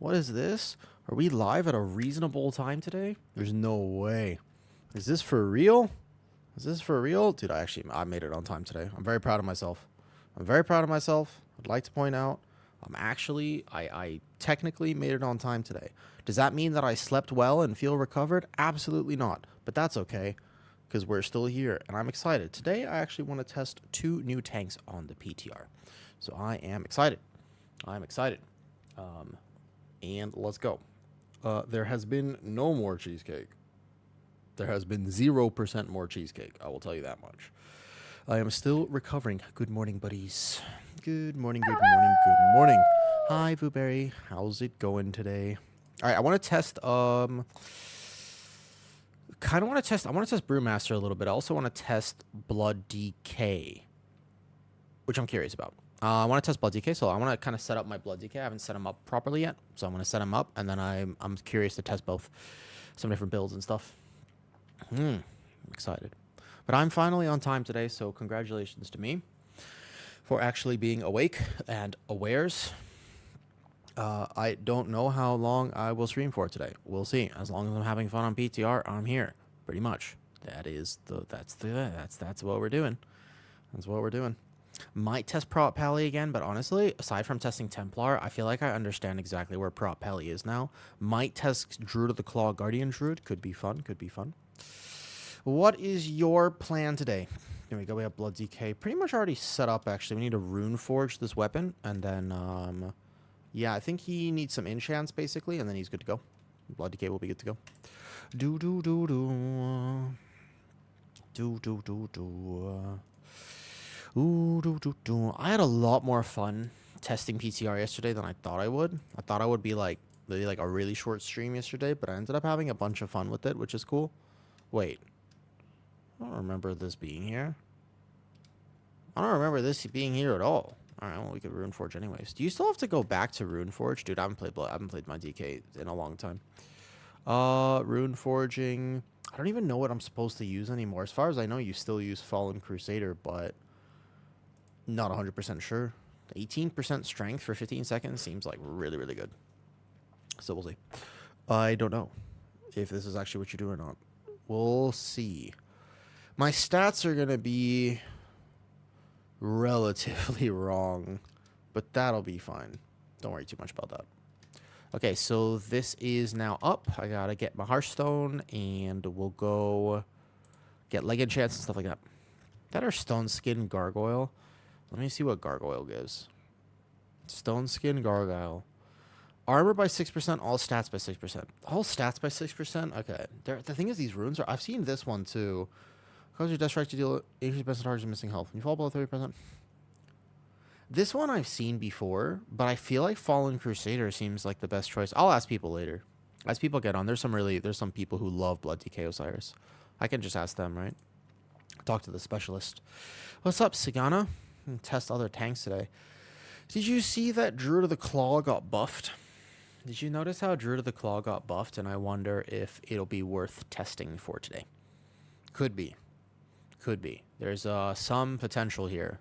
What is this? Are we live at a reasonable time today? There's no way. Is this for real? Is this for real? Dude, I made it on time today. I'm very proud of myself. I'm very proud of myself. I'd like to point out, I technically made it on time today. Does that mean that I slept well and feel recovered? Absolutely not. But that's okay, because we're still here, and I'm excited. Today, I actually want to test 2 new tanks on the PTR. So I am excited. I'm excited. And let's go. There has been no more cheesecake. There has been 0% more cheesecake. I will tell you that much. I am still recovering. Good morning, buddies. Good morning, good morning, good morning. Hi, Booberry. How's it going today? All right, I want to test, I want to test Brewmaster a little bit. I also want to test Blood DK, which I'm curious about. I want to test Blood DK, so I want to kind of set up my Blood DK. I haven't set him up properly yet, so I'm going to set him up, and then I'm curious to test both, some different builds and stuff. I'm excited. But I'm finally on time today, so congratulations to me for actually being awake and awares. I don't know how long I will stream for today. We'll see. As long as I'm having fun on PTR, I'm here. Pretty much. That's what we're doing. That's what we're doing. Might test Prop Pally again, but honestly, aside from testing Templar, I feel like I understand exactly where Prop Pally is now. Might test Druid of the Claw, Guardian Druid. Could be fun. Could be fun. What is your plan today? Here we go. We have Blood DK pretty much already set up, actually. We need to Rune Forge this weapon, and then, yeah, I think he needs some enchants, basically, and then he's good to go. Blood DK will be good to go. I had a lot more fun testing PTR yesterday than I thought I would. I thought I would be like maybe like a really short stream yesterday, but I ended up having a bunch of fun with it, which is cool. Wait, I don't remember this being here. I don't remember this being here at all. All right, well, we could Rune Forge anyways. Do you still have to go back to Rune Forge, dude? I haven't played my DK in a long time. Rune Forging. I don't even know what I'm supposed to use anymore. As far as I know, you still use Fallen Crusader, but not 100% sure. 18% strength for 15 seconds seems like really, really good. So we'll see. I don't know if this is actually what you do or not. We'll see. My stats are going to be relatively wrong, but that'll be fine. Don't worry too much about that. Okay, so this is now up. I got to get my Hearthstone, and we'll go get leg enchants and stuff like that. That are Stone Skin Gargoyle. Let me see what Gargoyle gives. Stone Skin Gargoyle. Armor by 6%, all stats by 6%. All stats by 6%? Okay. The thing is, these runes are... I've seen this one, too. Cause your death strike to deal increased percent targets missing health. When you fall below 30%. This one I've seen before, but I feel like Fallen Crusader seems like the best choice. I'll ask people later. As people get on, there's some people who love Blood DK Osiris. I can just ask them, right? Talk to the specialist. What's up, Sigana? Test other tanks today. Did you see that Druid of the Claw got buffed? Did you notice how Druid of the Claw got buffed? And I wonder if it'll be worth testing for today. Could be. Could be. There's some potential here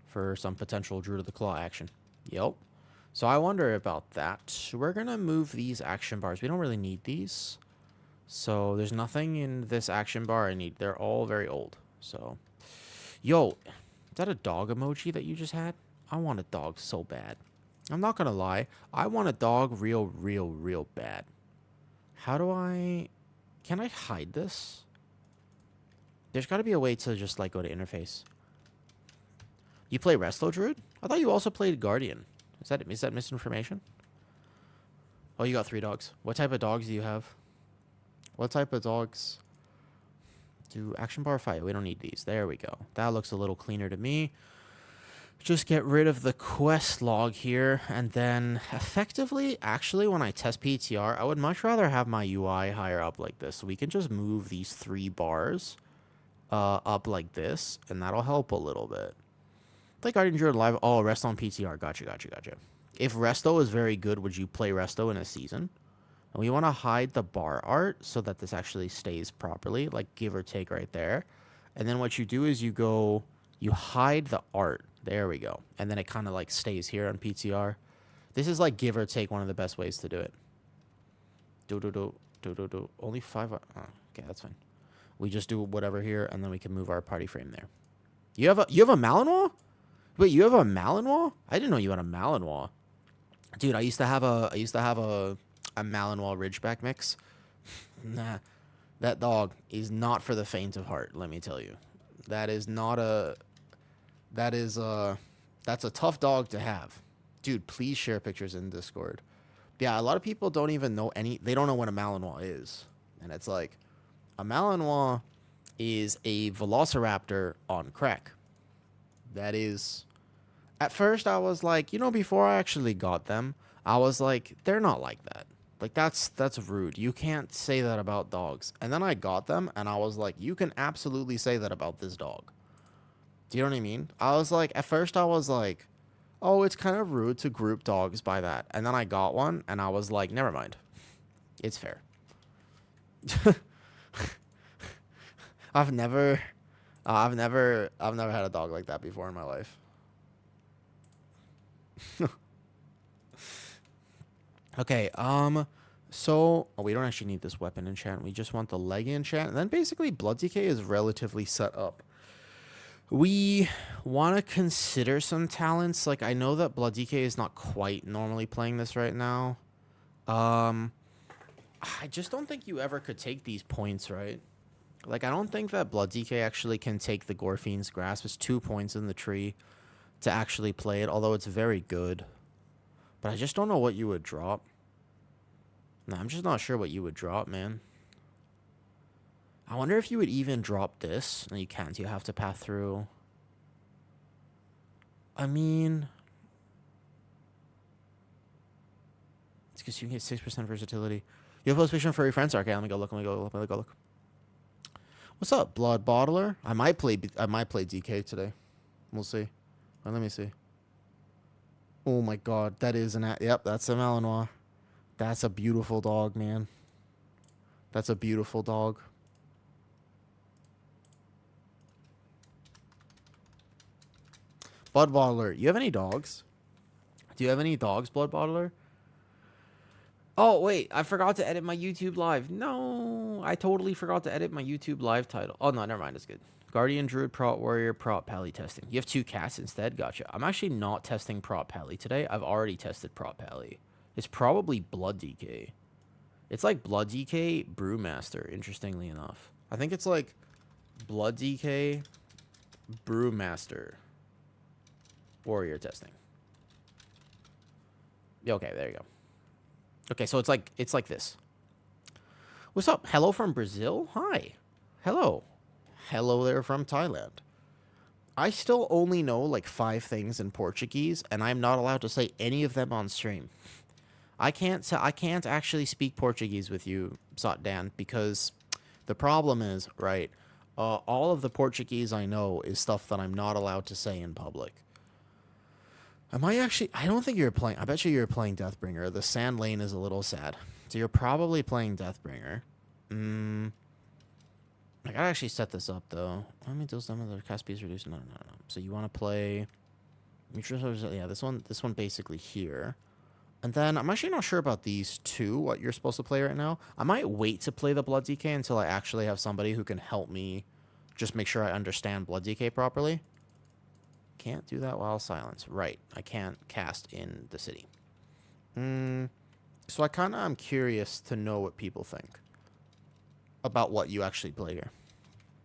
for some potential Druid of the Claw action. Yep. So I wonder about that. We're going to move these action bars. We don't really need these. So there's nothing in this action bar I need. They're all very old. So, yo, is that a dog emoji that you just had? I want a dog so bad. I'm not going to lie. I want a dog real bad. How do I... Can I hide this? There's got to be a way to just, like, go to interface. You play Resto Druid? I thought you also played Guardian. Is that misinformation? Oh, you got 3 dogs. What type of dogs do you have? What type of dogs? Do action bar fight. We don't need these. There we go. That looks a little cleaner to me. Just get rid of the quest log here. And then effectively, actually, when I test PTR, I would much rather have my UI higher up like this. So we can just move these 3 bars up like this. And that'll help a little bit. Play Guardian Druid live. Oh, rest on PTR. Gotcha. If Resto is very good, would you play Resto in a season? And we want to hide the bar art so that this actually stays properly, like give or take right there. And then what you do is you hide the art. There we go. And then it kind of like stays here on PTR. This is like give or take one of the best ways to do it. Only 5. Oh, okay, that's fine. We just do whatever here, and then we can move our party frame there. You have a Malinois? Wait, you have a Malinois? I didn't know you had a Malinois. Dude, I used to have a Malinois Ridgeback mix. Nah, that dog is not for the faint of heart. Let me tell you, that's a tough dog to have. Dude, please share pictures in Discord. Yeah, a lot of people don't even know they don't know what a Malinois is, and it's like a Malinois is a Velociraptor on crack. That is. At first, I was like, before I actually got them, I was like, they're not like that. Like, that's rude. You can't say that about dogs. And then I got them, and I was like, you can absolutely say that about this dog. Do you know what I mean? I was like, at first, I was like, oh, it's kind of rude to group dogs by that. And then I got one, and I was like, never mind. It's fair. I've never had a dog like that before in my life. Okay, so we don't actually need this weapon enchant. We just want the leg enchant. And then basically Blood DK is relatively set up. We want to consider some talents. Like, I know that Blood DK is not quite normally playing this right now. I just don't think you ever could take these points, right? Like, I don't think that Blood DK actually can take the Gorfiend's Grasp. It's 2 points in the tree to actually play it, although it's very good. But I just don't know what you would drop. No, I'm just not sure what you would drop, man. I wonder if you would even drop this. No, you can't. You have to pass through. I mean, it's because you can get 6% versatility. You have a position for your friends? Okay, let me go look. What's up, Blood Bottler? I might play DK today. We'll see. Well, let me see. Oh my god, that is yep, that's a Malinois. That's a beautiful dog, man. That's a beautiful dog. Blood Bottler, you have any dogs? Do you have any dogs, Blood Bottler? Oh, wait, I forgot to edit my YouTube live. No, I totally forgot to edit my YouTube live title. Oh, no, never mind, it's good. Guardian Druid, Prot Warrior, Prot Pally testing. You have 2 cats instead? Gotcha. I'm actually not testing Prot Pally today. I've already tested Prot Pally. It's probably Blood DK. It's like Blood DK Brewmaster, interestingly enough. I think it's like Blood DK Brewmaster Warrior testing. Yeah, okay, there you go. Okay, so it's like this. What's up? Hello from Brazil? Hi. Hello. Hello there from Thailand. I still only know like 5 things in Portuguese, and I'm not allowed to say any of them on stream. I can't actually speak Portuguese with you, Dan, because the problem is, right, all of the Portuguese I know is stuff that I'm not allowed to say in public. Am I actually... I don't think you're playing... I bet you you're playing Deathbringer. The Sand Lane is a little sad. So you're probably playing Deathbringer. I gotta actually set this up, though. How many deals done with the cast speed is reduced? No. So you want to play... Yeah, this one basically here. And then I'm actually not sure about these 2, what you're supposed to play right now. I might wait to play the Blood DK until I actually have somebody who can help me just make sure I understand Blood DK properly. Can't do that while silence. Right. I can't cast in the city. So I kind of am curious to know what people think about what you actually play here.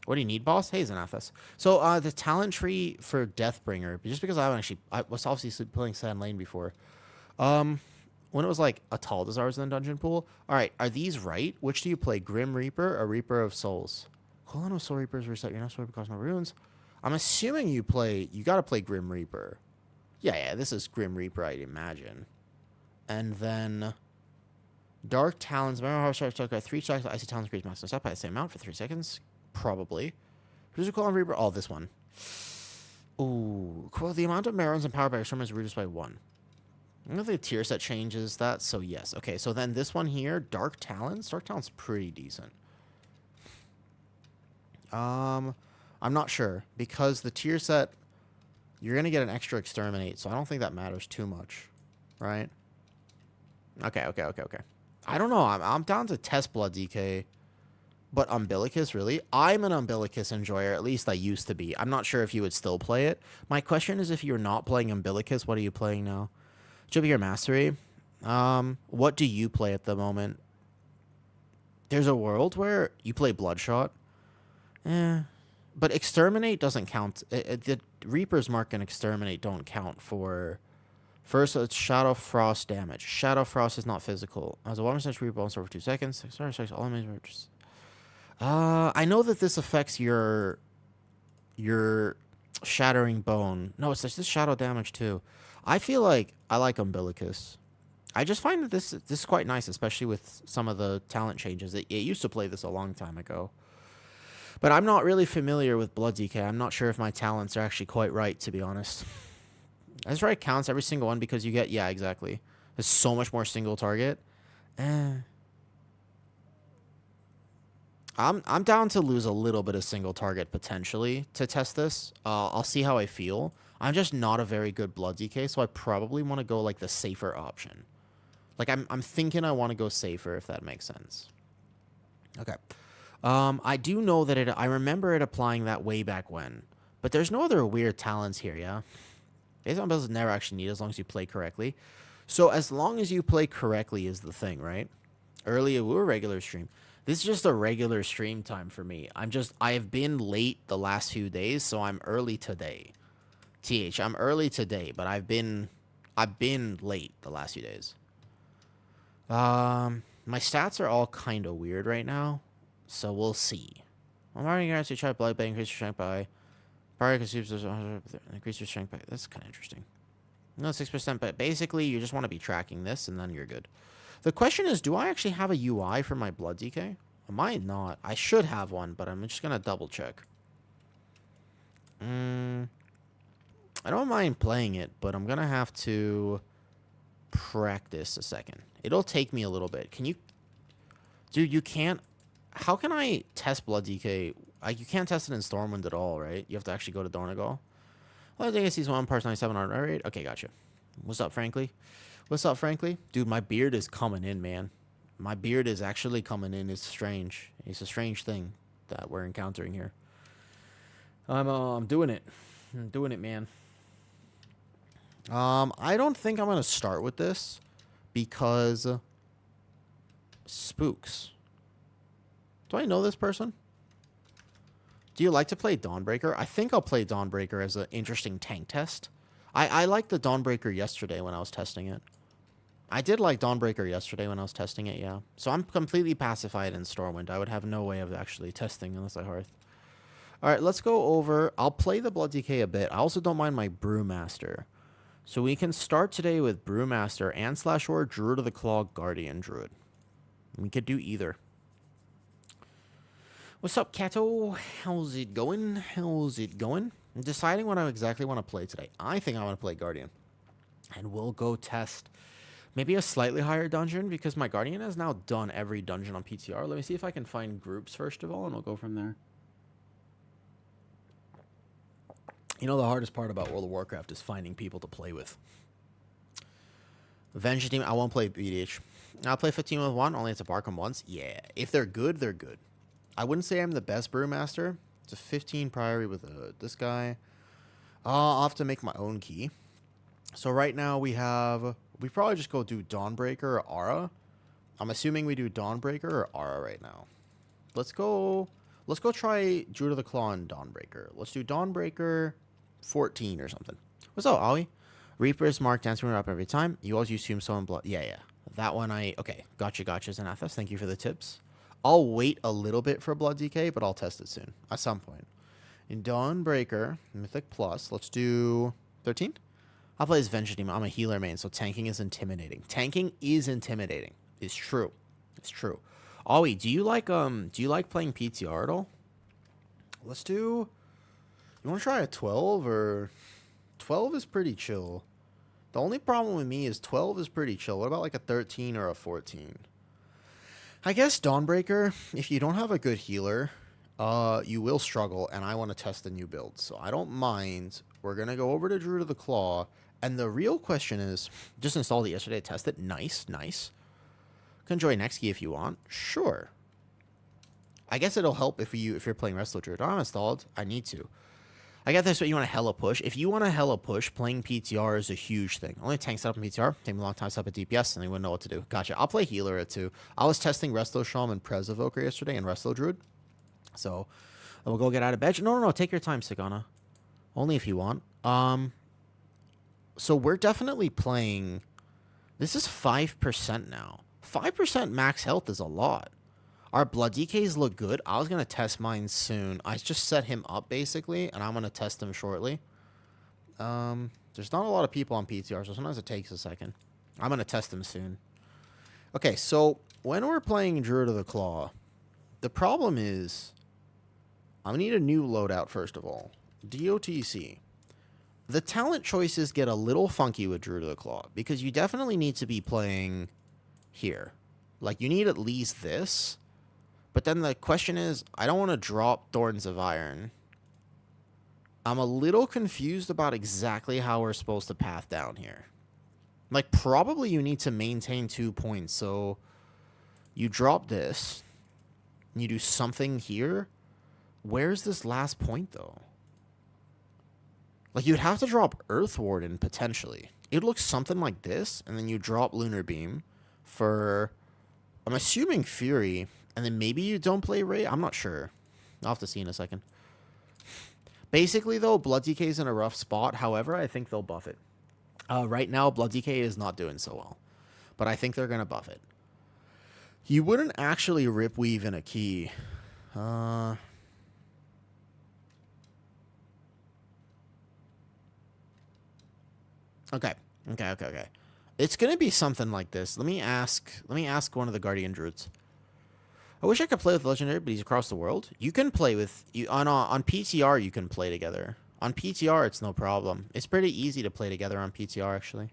What do you need, boss? Hey, Xanathus. So the talent tree for Deathbringer, just because I was obviously playing Sand Lane before. When it was like a Taldazar was in the dungeon pool. All right, are these right? Which do you play, Grim Reaper or Reaper of Souls? Colon of Soul Reapers reset your next sword because no runes. I'm assuming you gotta play Grim Reaper. Yeah, this is Grim Reaper, I'd imagine. And then Dark Talons. Remember how I started talking about 3 stacks of Icy Talons increase maximum step by the same amount for 3 seconds? Probably. Producer Colon Reaper. Oh, this one. Ooh. Well, the amount of Marons and power by Storm is reduced by 1. I don't know if the tier set changes that, so yes. Okay, so then this one here, Dark Talons. Dark Talons pretty decent. I'm not sure, because the tier set, you're going to get an extra Exterminate, so I don't think that matters too much, right? Okay. I don't know. I'm down to test Blood DK. But Umbilicus, really? I'm an Umbilicus enjoyer. At least I used to be. I'm not sure if you would still play it. My question is, if you're not playing Umbilicus, what are you playing now? Should be your Mastery. What do you play at the moment? There's a world where you play Bloodshot. But Exterminate doesn't count. The Reaper's Mark and Exterminate don't count for... First, it's Shadow Frost damage. Shadow Frost is not physical. As a 1% Reaper bonus over 2 seconds. Sorry, all enemies... I know that this affects your Shattering Bone. No, it's this shadow damage too. I feel like I like Umbilicus. I just find that this is quite nice, especially with some of the talent changes. It used to play this a long time ago. But I'm not really familiar with Blood DK. I'm not sure if my talents are actually quite right, to be honest. That's right, counts every single one because you get... Yeah, exactly. There's so much more single target. I'm down to lose a little bit of single target potentially to test this. I'll see how I feel. I'm just not a very good Blood DK, so I probably want to go like the safer option. Like I'm thinking I want to go safer, if that makes sense. Okay. I do know that I remember it applying that way back when, but there's no other weird talents here, yeah? Base on builds never actually need as long as you play correctly. So as long as you play correctly is the thing, right? Earlier we were regular stream. This is just a regular stream time for me. I have been late the last few days, so I'm early today. I'm early today, but I've been late the last few days. My stats are all kind of weird right now, so we'll see. I'm already going to try Blood Bay, increase your strength by... increase your strength by... That's kind of interesting. No, 6%, but basically you just want to be tracking this, and then you're good. The question is, do I actually have a UI for my Blood DK? I might not. I should have one, but I'm just going to double check. I don't mind playing it, but I'm going to have to practice a second. It'll take me a little bit. Can you... Dude, you can't... How can I test Blood DK? You can't test it in Stormwind at all, right? You have to actually go to Donegal. Well, I think I see one parts 97 on rate. Okay, gotcha. What's up, Frankly? What's up, Frankly? Dude, my beard is coming in, man. My beard is actually coming in. It's strange. It's a strange thing that we're encountering here. I'm doing it. I'm doing it, man. I don't think I'm gonna start with this because spooks. Do I know this person? Do you like to play Dawnbreaker? I think I'll play Dawnbreaker as an interesting tank test. I liked the Dawnbreaker yesterday when I was testing it. I did like Dawnbreaker yesterday when I was testing it, yeah. So I'm completely pacified in Stormwind. I would have no way of actually testing unless I Hearth. Alright, let's go over... I'll play the Blood DK a bit. I also don't mind my Brewmaster. So we can start today with Brewmaster and /or Druid of the Claw, Guardian Druid. We could do either. What's up, Kato? How's it going? How's it going? I'm deciding what I exactly want to play today. I think I want to play Guardian. And we'll go test maybe a slightly higher dungeon because my Guardian has now done every dungeon on PTR. Let me see if I can find groups first of all, and we'll go from there. You know, the hardest part about World of Warcraft is finding people to play with. Vengeance Team, I won't play BDH. I'll play 15 with one, only to bark them once. Yeah, if they're good, they're good. I wouldn't say I'm the best Brewmaster. It's a 15 priority with this guy. I'll have to make my own key. So right now we probably just go do Dawnbreaker or Aura. I'm assuming we do Dawnbreaker or Aura right now. Let's go try Druid of the Claw and Dawnbreaker. Let's do Dawnbreaker 14 or something. What's up, Ollie? Reaper's Mark dancing up every time. You always use Tombstone Blood. Yeah. That one okay. Gotcha, Zanathos. Thank you for the tips. I'll wait a little bit for Blood DK, but I'll test it soon. At some point. In Dawnbreaker, Mythic Plus, let's do 13. I'll play as Vengeance Demon. I'm a healer main, so tanking is intimidating. Tanking is intimidating. It's true. It's true. Ollie, do you like playing PTR at all? Let's do... You want to try a 12 or... 12 is pretty chill. The only problem with me is 12 is pretty chill. What about like a 13 or a 14? I guess Dawnbreaker, if you don't have a good healer, you will struggle, and I want to test the new build. So I don't mind. We're going to go over to Druid of the Claw, And the real question is, just installed it yesterday, test it. Nice, nice. Can join next key if you want. Sure. I guess it'll help if you're playing Resto Druid. I'm installed. I need to. I get this, but you want to hella push. If you want to hella push, playing PTR is a huge thing. Only tank setup in PTR. Take me a long time to set up a DPS, and they wouldn't know what to do. Gotcha. I'll play healer at 2. I was testing Resto Shaman and Prez Evoker yesterday and Resto Druid. So we'll go get out of bed. No. Take your time, Sagana. Only if you want. So we're definitely playing. This is 5% now. 5% max health is a lot. Our blood DKs look good. I was going to test mine soon. I just set him up, basically, and I'm going to test him shortly. There's not a lot of people on PTR, so sometimes it takes a second. I'm going to test him soon. Okay, so when we're playing Druid of the Claw, the problem is I need a new loadout, first of all. DOTC. The talent choices get a little funky with Druid of the Claw, because you definitely need to be playing here. Like, you need at least this. But then the question is, I don't want to drop Thorns of Iron. I'm a little confused about exactly how we're supposed to path down here. Like, probably you need to maintain 2 points. So, you drop this. And you do something here. Where's this last point, though? Like, you'd have to drop Earth Warden, potentially. It looks something like this. And then you drop Lunar Beam for, I'm assuming, Fury. And then maybe you don't play Ray. I'm not sure. I'll have to see in a second. Basically, though, Blood DK is in a rough spot. However, I think they'll buff it. Right now, Blood DK is not doing so well. But I think they're going to buff it. You wouldn't actually Rip Weave in a key. Okay. It's going to be something like this. Let me ask one of the Guardian Druids. I wish I could play with Legendary, but he's across the world. You can play with on PTR. You can play together. On PTR, it's no problem. It's pretty easy to play together on PTR, actually.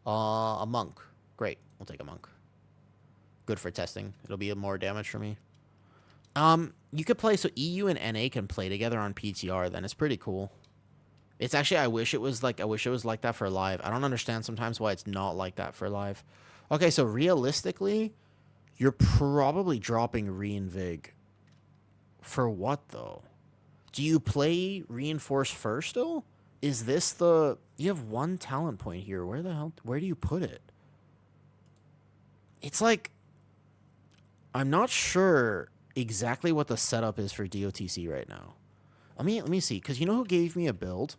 A monk. Great. We'll take a monk. Good for testing. It'll be more damage for me. You could play, so EU and NA can play together on PTR, then it's pretty cool. It's actually, I wish it was like that for live. I don't understand sometimes why it's not like that for live. Okay, so realistically, you're probably dropping Reinvig. For what, though? Do you play Reinforce first, though? Is this the... You have 1 talent point here. Where the hell... Where do you put it? It's like... I'm not sure exactly what the setup is for DOTC right now. Let me see, because you know who gave me a build?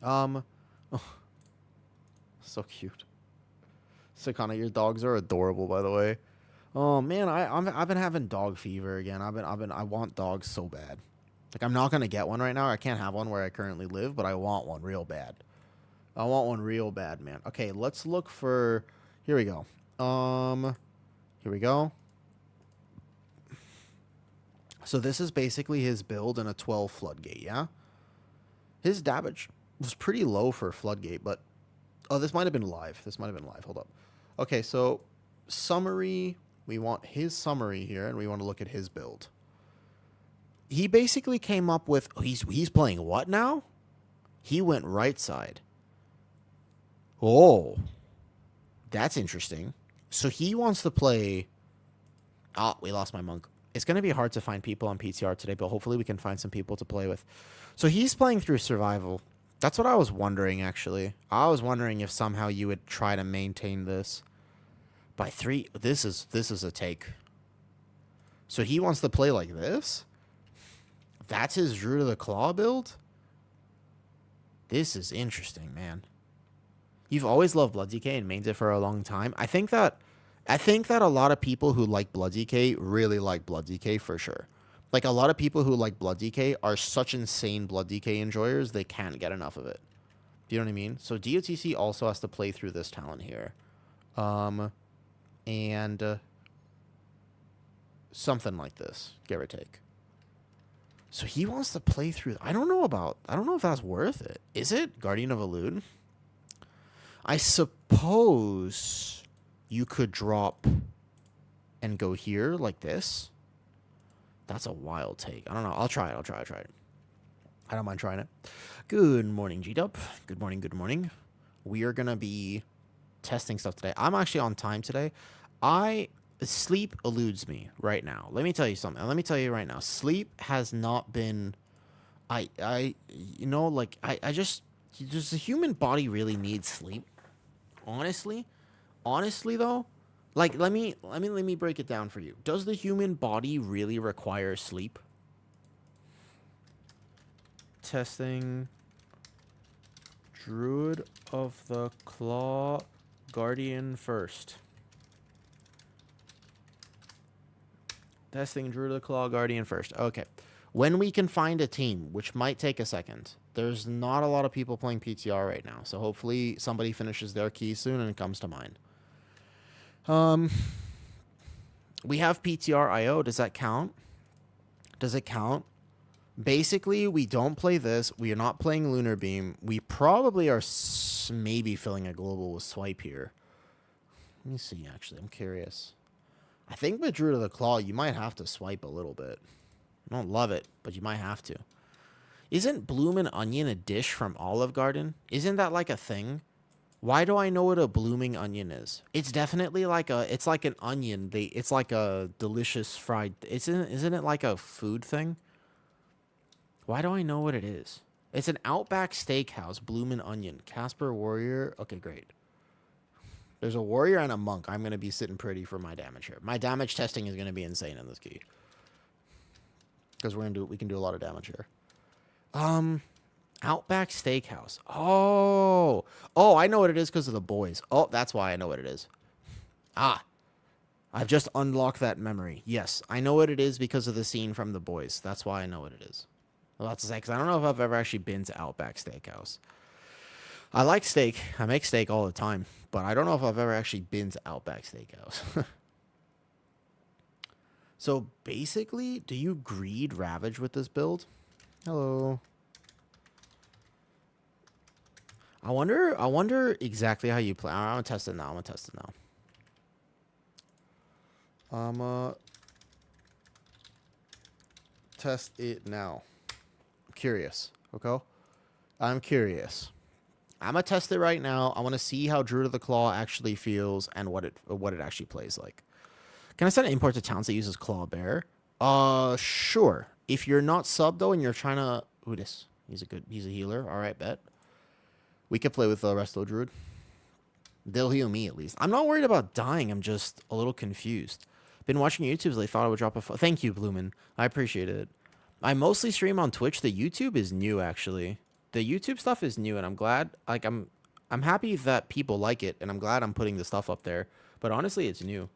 Oh, so cute. Sakana, your dogs are adorable, by the way. Oh man, I've been having dog fever again. I want dogs so bad. Like, I'm not gonna get one right now. I can't have one where I currently live, but I want one real bad. I want one real bad, man. Okay, let's look for. Here we go. Here we go. So this is basically his build in a 12 Floodgate, yeah? His damage was pretty low for Floodgate, but... Oh, this might have been live. Hold up. Okay, so summary. We want his summary here, and we want to look at his build. He basically came up with... Oh, he's playing what now? He went right side. Oh. That's interesting. So he wants to play... Oh, we lost my monk. It's going to be hard to find people on PTR today, but hopefully we can find some people to play with. So he's playing through survival. That's what I was wondering, actually. I was wondering if somehow you would try to maintain this. By 3, this is a take. So he wants to play like this? That's his Druid of the Claw build? This is interesting, man. You've always loved Blood DK and mained it for a long time. I think that a lot of people who like Blood DK really like Blood DK for sure. Like, a lot of people who like Blood DK are such insane Blood DK enjoyers, they can't get enough of it. Do you know what I mean? So DOTC also has to play through this talent here. And something like this, give or take. So he wants to play through... I don't know if that's worth it. Is it? Guardian of Elude? I suppose... You could drop and go here like this. That's a wild take. I don't know. I'll try it. I don't mind trying it. Good morning, G-Dub. Good morning, good morning. We are going to be testing stuff today. I'm actually on time today. Sleep eludes me right now. Let me tell you something. Let me tell you right now. Sleep has not been... I just... Does the human body really need sleep? Honestly? Honestly, though? Like, let me break it down for you. Does the human body really require sleep? Testing... Druid of the Claw Guardian first. Testing Druid of the Claw Guardian first. Okay. When we can find a team, which might take a second. There's not a lot of people playing PTR right now, so hopefully somebody finishes their key soon and it comes to mine. We have PTR IO. Does that count? Does it count? Basically, we don't play this. We are not playing Lunar Beam. We probably are maybe filling a global with Swipe here. Let me see, actually. I'm curious. I think with Druid of the Claw, you might have to swipe a little bit. I don't love it, but you might have to. Isn't Bloomin' Onion a dish from Olive Garden? Isn't that like a thing? Why do I know what a blooming onion is? It's definitely like it's like an onion. It's like a delicious fried... Isn't it like a food thing? Why do I know what it is? It's an Outback Steakhouse, Bloomin' Onion. Casper Warrior. Okay, great. There's a Warrior and a Monk. I'm going to be sitting pretty for my damage here. My damage testing is going to be insane in this key. Because we can do a lot of damage here. Outback Steakhouse. Oh, I know what it is because of the boys. Oh, that's why I know what it is. Ah, I've just unlocked that memory. Yes, I know what it is because of the scene from the boys. That's why I know what it is. Well, that's because I don't know if I've ever actually been to Outback Steakhouse. I like steak. I make steak all the time, but I don't know if I've ever actually been to Outback Steakhouse. So basically, do you greed Ravage with this build? Hello. I wonder exactly how you play. I'm gonna test it now. I'm gonna test it now. I'm curious. Okay? I'm curious. I'm gonna test it right now. I want to see how Druid of the Claw actually feels and what it actually plays like. Can I set an import to towns that uses Claw Bear? Sure. If you're not sub though and you're trying to... Ooh, this. He's a healer. All right, bet. We could play with the Resto Druid. They'll heal me at least. I'm not worried about dying. I'm just a little confused. Been watching YouTube, so they thought I would drop a... Thank you, Bloomin'. I appreciate it. I mostly stream on Twitch. The YouTube is new, actually. The YouTube stuff is new, and I'm glad... Like, I'm happy that people like it, and I'm glad I'm putting the stuff up there. But honestly, it's new.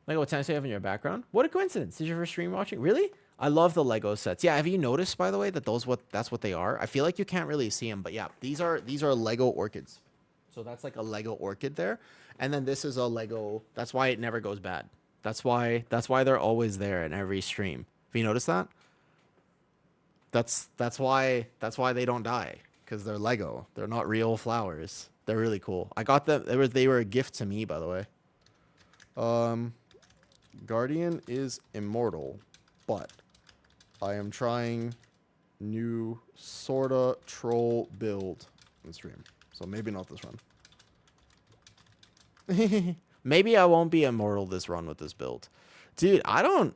Like, what Tennessee have in your background? What a coincidence. Is your first stream watching? Really? I love the Lego sets. Yeah, have you noticed, by the way, that that's what they are? I feel like you can't really see them, but yeah, these are Lego orchids. So that's like a Lego orchid there. And then this is a Lego... That's why it never goes bad. That's why they're always there in every stream. Have you noticed that? That's why they don't die. Because they're Lego. They're not real flowers. They're really cool. I got them... They were a gift to me, by the way. Guardian is immortal, but I am trying new sorta troll build in stream. So maybe not this run. Maybe I won't be immortal this run with this build. Dude, I don't...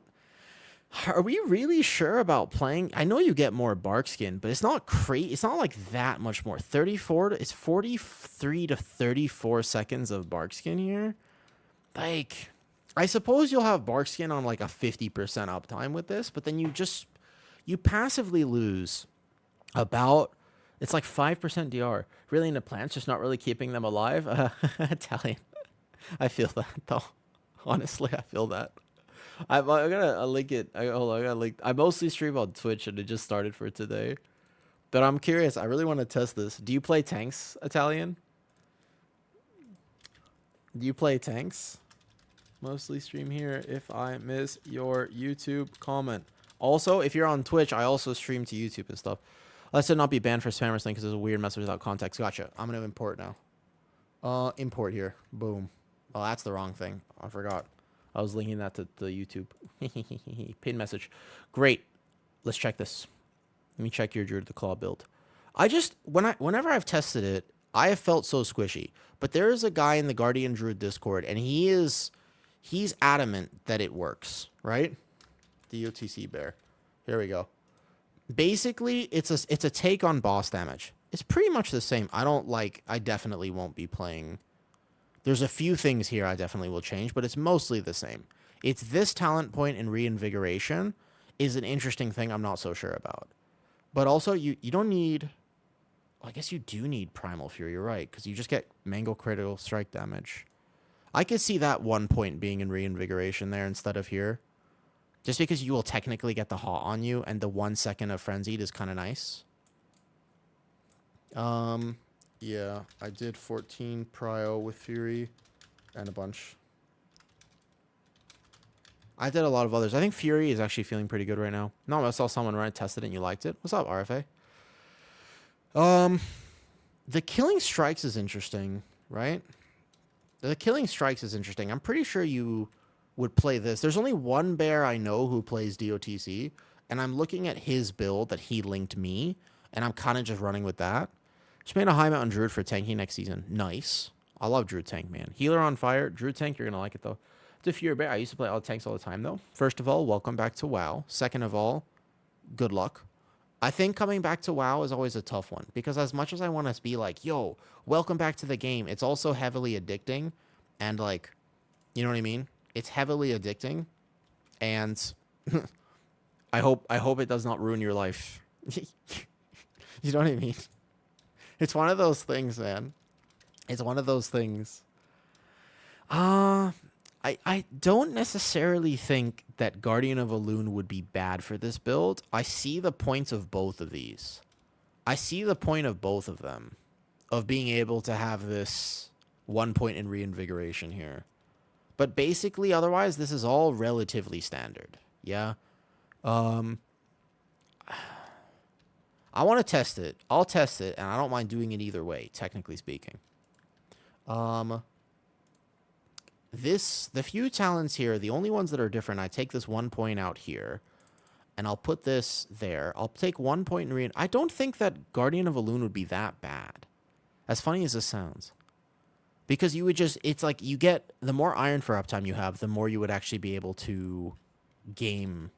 Are we really sure about playing? I know you get more bark skin, but it's not crazy. It's not like that much more. 34 it's 43 to 34 seconds of bark skin here. Like, I suppose you'll have bark skin on like a 50% uptime with this, but then you passively lose about... It's like 5% DR. Really into plants, just not really keeping them alive. Italian. I feel that, though. Honestly, I feel that. I gotta link it. Hold on, I gotta link. I mostly stream on Twitch, and it just started for today. But I'm curious. I really want to test this. Do you play tanks, Italian? Do you play tanks? Mostly stream here. If I miss your YouTube comment. Also, if you're on Twitch, I also stream to YouTube and stuff. Let's not be banned for spammers thing because there's a weird message without context. Gotcha. I'm gonna import now. Import here. Boom. Oh, that's the wrong thing. I forgot. I was linking that to the YouTube. Pin message. Great. Let's check this. Let me check your Druid the Claw build. Whenever I've tested it, I have felt so squishy. But there is a guy in the Guardian Druid Discord, and he's adamant that it works, right? DOTC bear. Here we go. Basically, it's a take on boss damage. It's pretty much the same. I definitely won't be playing. There's a few things here I definitely will change, but it's mostly the same. It's this talent point and reinvigoration is an interesting thing I'm not so sure about. But also, you don't need... Well, I guess you do need Primal Fury, you're right, because you just get Mangle critical strike damage. I could see that 1 point being in reinvigoration there instead of here. Just because you will technically get the hot on you, and the 1 second of Frenzied is kind of nice. Yeah, I did 14 Prio with Fury and a bunch. I did a lot of others. I think Fury is actually feeling pretty good right now. No, I saw someone run it, tested it, and you liked it. What's up, RFA? The Killing Strikes is interesting, right? The Killing Strikes is interesting. I'm pretty sure you would play this. There's only one bear I know who plays DOTC, and I'm looking at his build that he linked me, and I'm kind of just running with that. Just made a high mountain Druid for tanking next season. Nice. I love Druid tank, man. Healer on fire. Druid tank, you're going to like it, though. It's a Fury bear. I used to play all the tanks all the time, though. First of all, welcome back to WoW. Second of all, good luck. I think coming back to WoW is always a tough one, because as much as I want to be like, yo, welcome back to the game, it's also heavily addicting, and like, you know what I mean? It's heavily addicting, and I hope it does not ruin your life. You know what I mean? It's one of those things, man. It's one of those things. I don't necessarily think that Guardian of Elune would be bad for this build. I see the points of both of these. I see the point of both of them, of being able to have this 1 point in reinvigoration here. But basically, otherwise, this is all relatively standard. Yeah. I want to test it. I'll test it, and I don't mind doing it either way, technically speaking. The few talents here, the only ones that are different, I take this 1 point out here, and I'll put this there. I'll take 1 point in I don't think that Guardian of Elune would be that bad, as funny as this sounds. Because you would just, it's like you get, the more iron for uptime you have, the more you would actually be able to game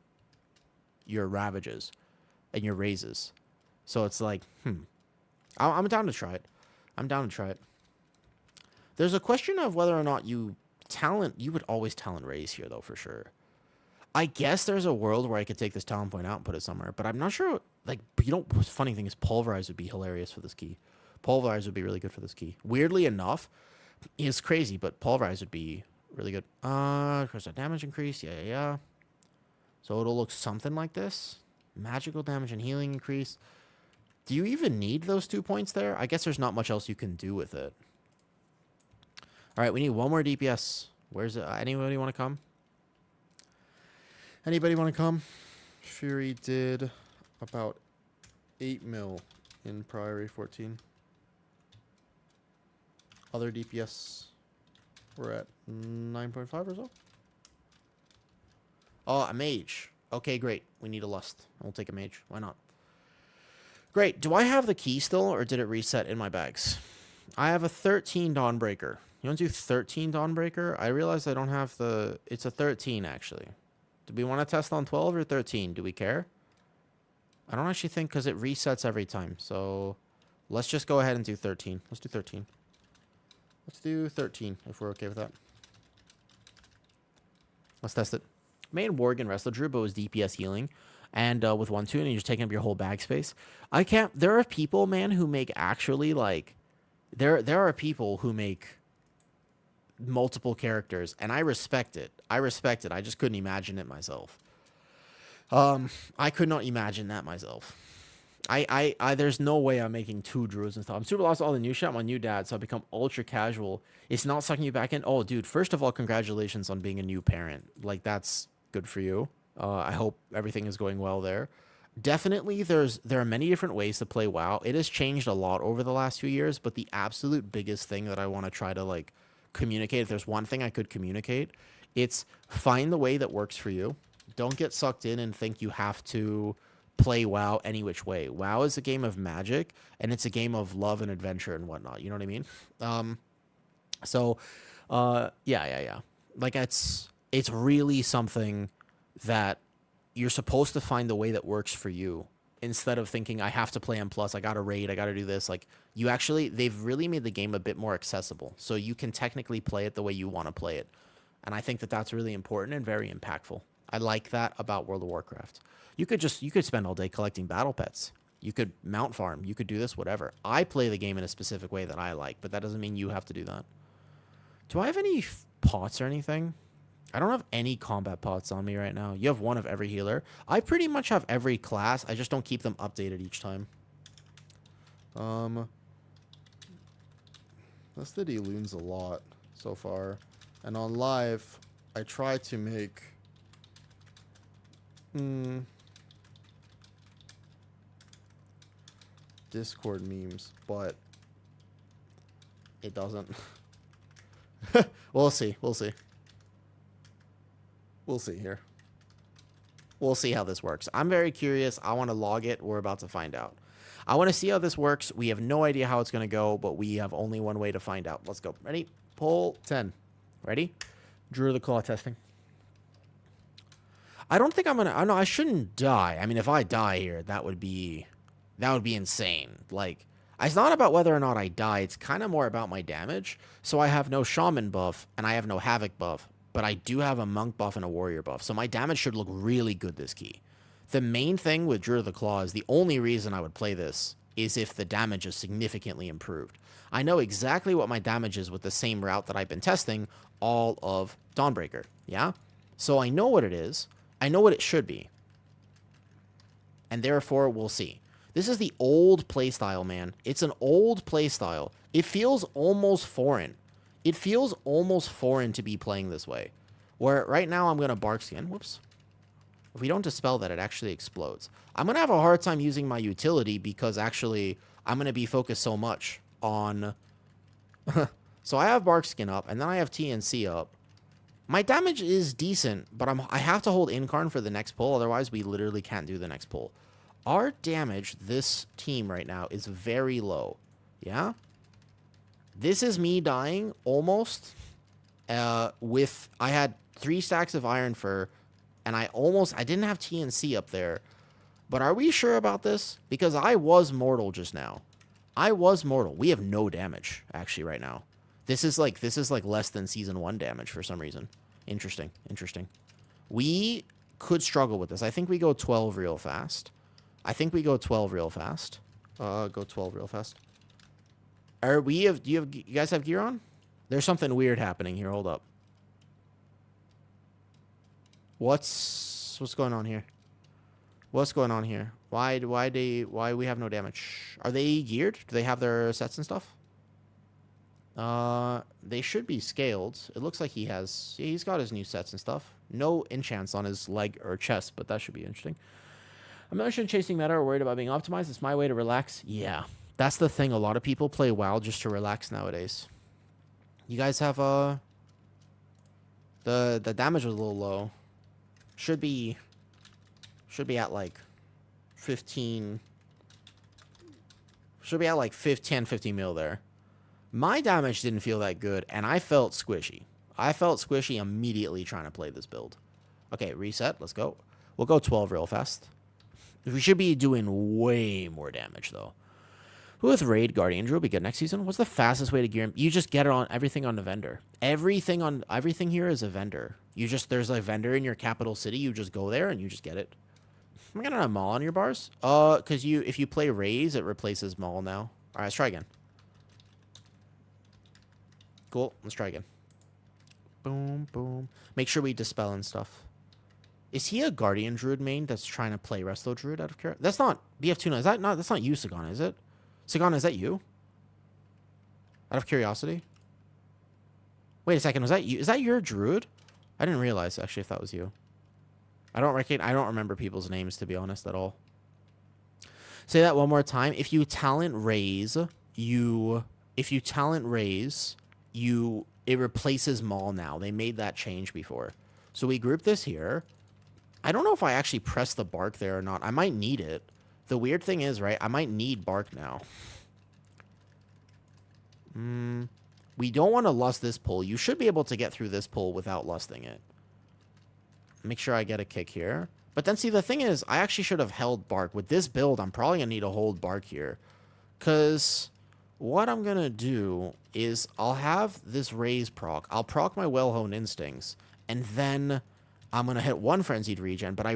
your Ravages and your Raises. So it's like, I'm down to try it. I'm down to try it. There's a question of whether or not you would always talent raise here, though, for sure. I guess there's a world where I could take this talent point out and put it somewhere, but I'm not sure. Like, you know, the funny thing is Pulverize would be hilarious for this key. Pulverize would be really good for this key. Weirdly enough, it's crazy, but Pulverize would be really good. Because the damage increase, yeah. So it'll look something like this. Magical damage and healing increase. Do you even need those 2 points there? I guess there's not much else you can do with it. All right, we need one more DPS. Where's it? Anybody want to come? Anybody want to come? Fury did about 8 mil in Priory 14. Other DPS, we're at 9.5 or so. Oh, a mage. Okay, great. We need a lust. We'll take a mage. Why not? Great. Do I have the key still, or did it reset in my bags? I have a 13 Dawnbreaker. You want to do 13 Dawnbreaker? I realize I don't have the... It's a 13, actually. Do we want to test on 12 or 13? Do we care? I don't actually think, because it resets every time. So let's just go ahead and do 13. Let's do 13. Let's do 13, if we're okay with that. Let's test it. Made Worgen Wrestler Druid, but was DPS healing. And with 1-2, and you're just taking up your whole bag space. I can't... There are people, man, who make actually, like... There are people who make multiple characters, and I respect it. I just couldn't imagine it myself. I could not imagine that myself. There's no way I'm making 2 druids and stuff. I'm super lost to all the new shit. I'm a new dad, so I've become ultra casual. It's not sucking you back in. Oh, dude, first of all, congratulations on being a new parent. Like, that's good for you. I hope everything is going well there. Definitely, there are many different ways to play WoW. It has changed a lot over the last few years, but the absolute biggest thing that I want to try to, like, communicate, if there's one thing I could communicate, it's find the way that works for you. Don't get sucked in and think you have to play WoW any which way. WoW is a game of magic, and it's a game of love and adventure and whatnot. You know what I mean? So, yeah. Like it's really something that you're supposed to find the way that works for you instead of thinking I have to play M+, I got to raid, I got to do this. Like they've really made the game a bit more accessible. So you can technically play it the way you want to play it. And I think that that's really important and very impactful. I like that about World of Warcraft. You could spend all day collecting battle pets. You could mount farm. You could do this, whatever. I play the game in a specific way that I like, but that doesn't mean you have to do that. Do I have any pots or anything? I don't have any combat pots on me right now. You have one of every healer. I pretty much have every class. I just don't keep them updated each time. Listed Eloons a lot so far. And on live, I try to make... Discord memes, but it doesn't. We'll see. We'll see. We'll see here. We'll see how this works. I'm very curious. I want to log it. We're about to find out. I want to see how this works. We have no idea how it's going to go, but we have only one way to find out. Let's go. Ready? Poll 10. Ready? Drew the Claw testing. I don't think I'm going to... I know I shouldn't die. I mean, if I die here, that would be insane. Like, it's not about whether or not I die. It's kind of more about my damage. So I have no Shaman buff, and I have no Havoc buff. But I do have a Monk buff and a Warrior buff. So my damage should look really good this key. The main thing with Druid of the Claw is the only reason I would play this is if the damage is significantly improved. I know exactly what my damage is with the same route that I've been testing all of Dawnbreaker. Yeah? So I know what it is. I know what it should be. And therefore, we'll see. This is the old playstyle, man. It's an old playstyle. It feels almost foreign. It feels almost foreign to be playing this way. Where right now I'm going to Bark Skin. Whoops. If we don't dispel that, it actually explodes. I'm going to have a hard time using my utility because actually I'm going to be focused so much on... So I have Bark Skin up, and then I have TNC up. My damage is decent, but I have to hold Incarn for the next pull, otherwise we literally can't do the next pull. Our damage, this team right now, is very low. Yeah? This is me dying almost with... I had 3 stacks of Iron Fur, and I didn't have TNC up there. But are we sure about this? Because I was mortal just now. I was mortal. We have no damage, actually, right now. This is like less than Season 1 damage for some reason. Interesting. We could struggle with this. I think we go 12 real fast. Go 12 real fast. Do you guys have gear on? There's something weird happening here. Hold up. What's going on here? What's going on here? Why we have no damage? Are they geared? Do they have their sets and stuff? They should be scaled. It looks like he's got his new sets and stuff. No enchants on his leg or chest, but that should be interesting. I'm not sure chasing meta or worried about being optimized. It's my way to relax. Yeah, that's the thing. A lot of people play WoW just to relax nowadays. You guys have the damage was a little low. Should be at like 15. Should be at like 10, 15 mil there. My damage didn't feel that good, and I felt squishy. I felt squishy immediately trying to play this build. Okay, reset. Let's go. We'll go 12 real fast. We should be doing way more damage, though. With Raid Guardian Druid, we get next season. What's the fastest way to gear him? You just get it on everything on the vendor. Everything here is a vendor. There's a vendor in your capital city. You just go there and you just get it. Am I gonna have Maul on your bars? Because if you play Raise, it replaces Maul now. All right, let's try again. Cool. Let's try again. Boom, boom. Make sure we dispel and stuff. Is he a Guardian Druid main that's trying to play Resto Druid out of care? That's not BF29. That's not you, Sagana, is it? Sagana, is that you? Out of curiosity? Wait a second, was that you? Is that your Druid? I didn't realize actually if that was you. I don't remember people's names, to be honest, at all. Say that one more time. If you talent raise, it replaces Maul now. They made that change before. So we group this here. I don't know if I actually press the bark there or not. I might need it. The weird thing is, right, I might need bark now. We don't want to lust this pull. You should be able to get through this pull without lusting it. Make sure I get a kick here. But then, see, the thing is, I actually should have held bark. With this build, I'm probably going to need to hold bark here. Because what I'm going to do is I'll have this raise proc. I'll proc my well-honed instincts. And then I'm going to hit one frenzied regen. But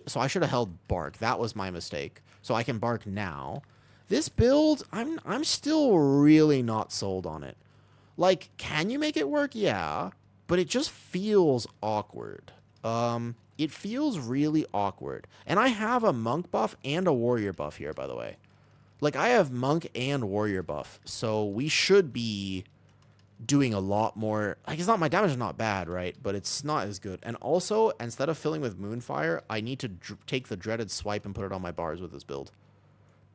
so I should have held bark. That was my mistake. So I can bark now. This build, I'm still really not sold on it. Like, can you make it work? Yeah. But it just feels awkward. It feels really awkward. And I have a monk buff and a warrior buff here, by the way. Like, I have monk and warrior buff. So we should be doing a lot more. Like, it's not, my damage is not bad, right? But it's not as good. And also, instead of filling with Moonfire, I need to take the dreaded swipe and put it on my bars with this build.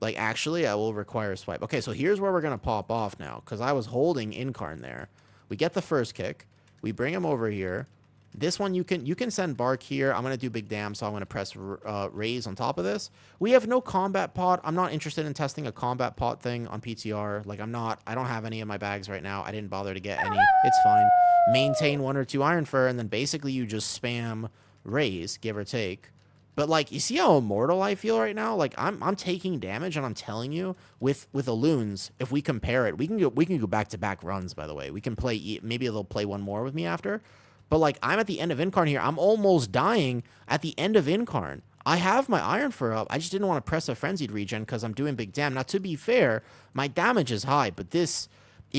Like, actually, I will require a swipe. Okay, so here's where we're going to pop off now. Because I was holding Incarn there. We get the first kick. We bring him over here. This one, you can send bark here. I'm going to do big damn, so I'm going to press raise on top of this. We have no combat pot. I'm not interested in testing a combat pot thing on PTR. Like, I don't have any in my bags right now. I didn't bother to get any. It's fine. Maintain 1 or 2 Iron Fur, and then basically you just spam raise, give or take. But, like, you see how immortal I feel right now? Like, I'm taking damage, and I'm telling you, with Alloons, if we compare it, we can go back-to-back runs, by the way. We can play, maybe they'll play one more with me after. But, like, I'm at the end of Incarn here. I'm almost dying at the end of Incarn. I have my Iron Fur up. I just didn't want to press a Frenzied Regen because I'm doing big damn. Now, to be fair, my damage is high, but it's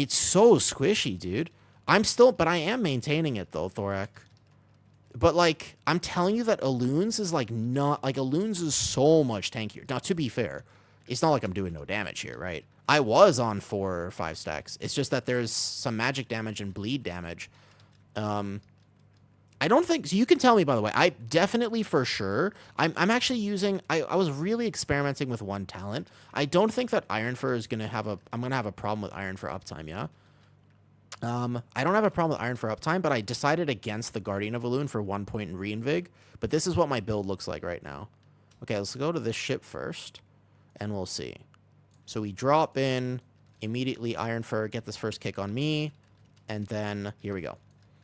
so squishy, dude. But I am maintaining it, though, Thorak. But, like, I'm telling you that Alloons is, like, not... Like, Alloons is so much tankier. Now, to be fair, it's not like I'm doing no damage here, right? I was on 4 or 5 stacks. It's just that there's some magic damage and bleed damage. I don't think... So you can tell me, by the way. I definitely, for sure... I'm actually using... I was really experimenting with one talent. I don't think that Iron Fur is going to have a... I'm going to have a problem with Iron Fur uptime, yeah? I don't have a problem with Iron Fur uptime, but I decided against the Guardian of Alloon for 1 point in Reinvig. But this is what my build looks like right now. Okay, let's go to this ship first, and we'll see. So we drop in, immediately Iron Fur, get this first kick on me, and then here we go.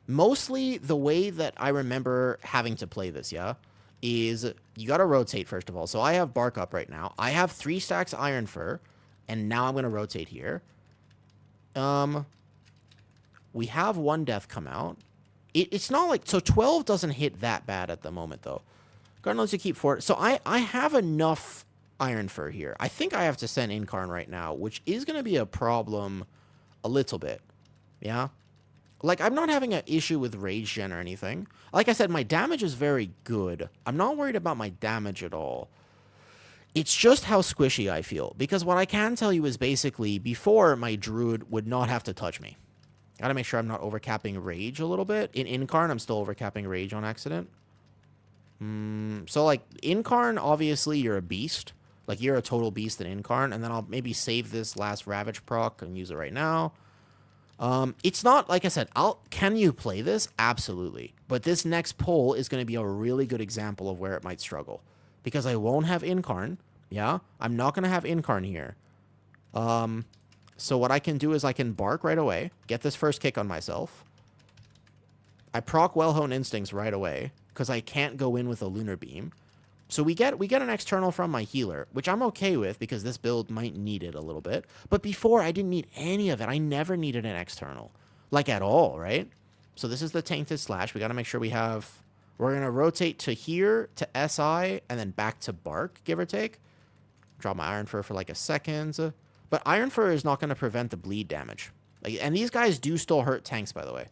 Mostly the way that I remember having to play this, yeah, is you got to rotate, first of all. So I have Bark up right now. I have 3 stacks Iron Fur, and now I'm going to rotate here. We have 1 death come out. It's not like... So 12 doesn't hit that bad at the moment, though. Guardian lets you keep 4. So I have enough Iron Fur here. I think I have to send Incarn right now, which is going to be a problem a little bit. Yeah? Like, I'm not having an issue with Rage Gen or anything. Like I said, my damage is very good. I'm not worried about my damage at all. It's just how squishy I feel. Because what I can tell you is basically, before, my Druid would not have to touch me. Gotta make sure I'm not overcapping Rage a little bit. In Incarn, I'm still overcapping Rage on accident. So, like, Incarn, obviously, you're a beast. Like, you're a total beast in Incarn. And then I'll maybe save this last Ravage proc and use it right now. It's not, like I said, can you play this? Absolutely. But this next pull is going to be a really good example of where it might struggle. Because I won't have Incarn. Yeah? I'm not going to have Incarn here. So what I can do is I can Bark right away. Get this first kick on myself. I proc Well-Honed Instincts right away. Because I can't go in with a Lunar Beam. So we get an external from my healer, which I'm okay with because this build might need it a little bit. But before, I didn't need any of it. I never needed an external. Like, at all, right? So this is the Tainted Slash. We got to make sure we have... We're going to rotate to here, to SI, and then back to Bark, give or take. Drop my Iron Fur for like a second. But Iron Fur is not going to prevent the bleed damage. Like, and these guys do still hurt tanks, by the way.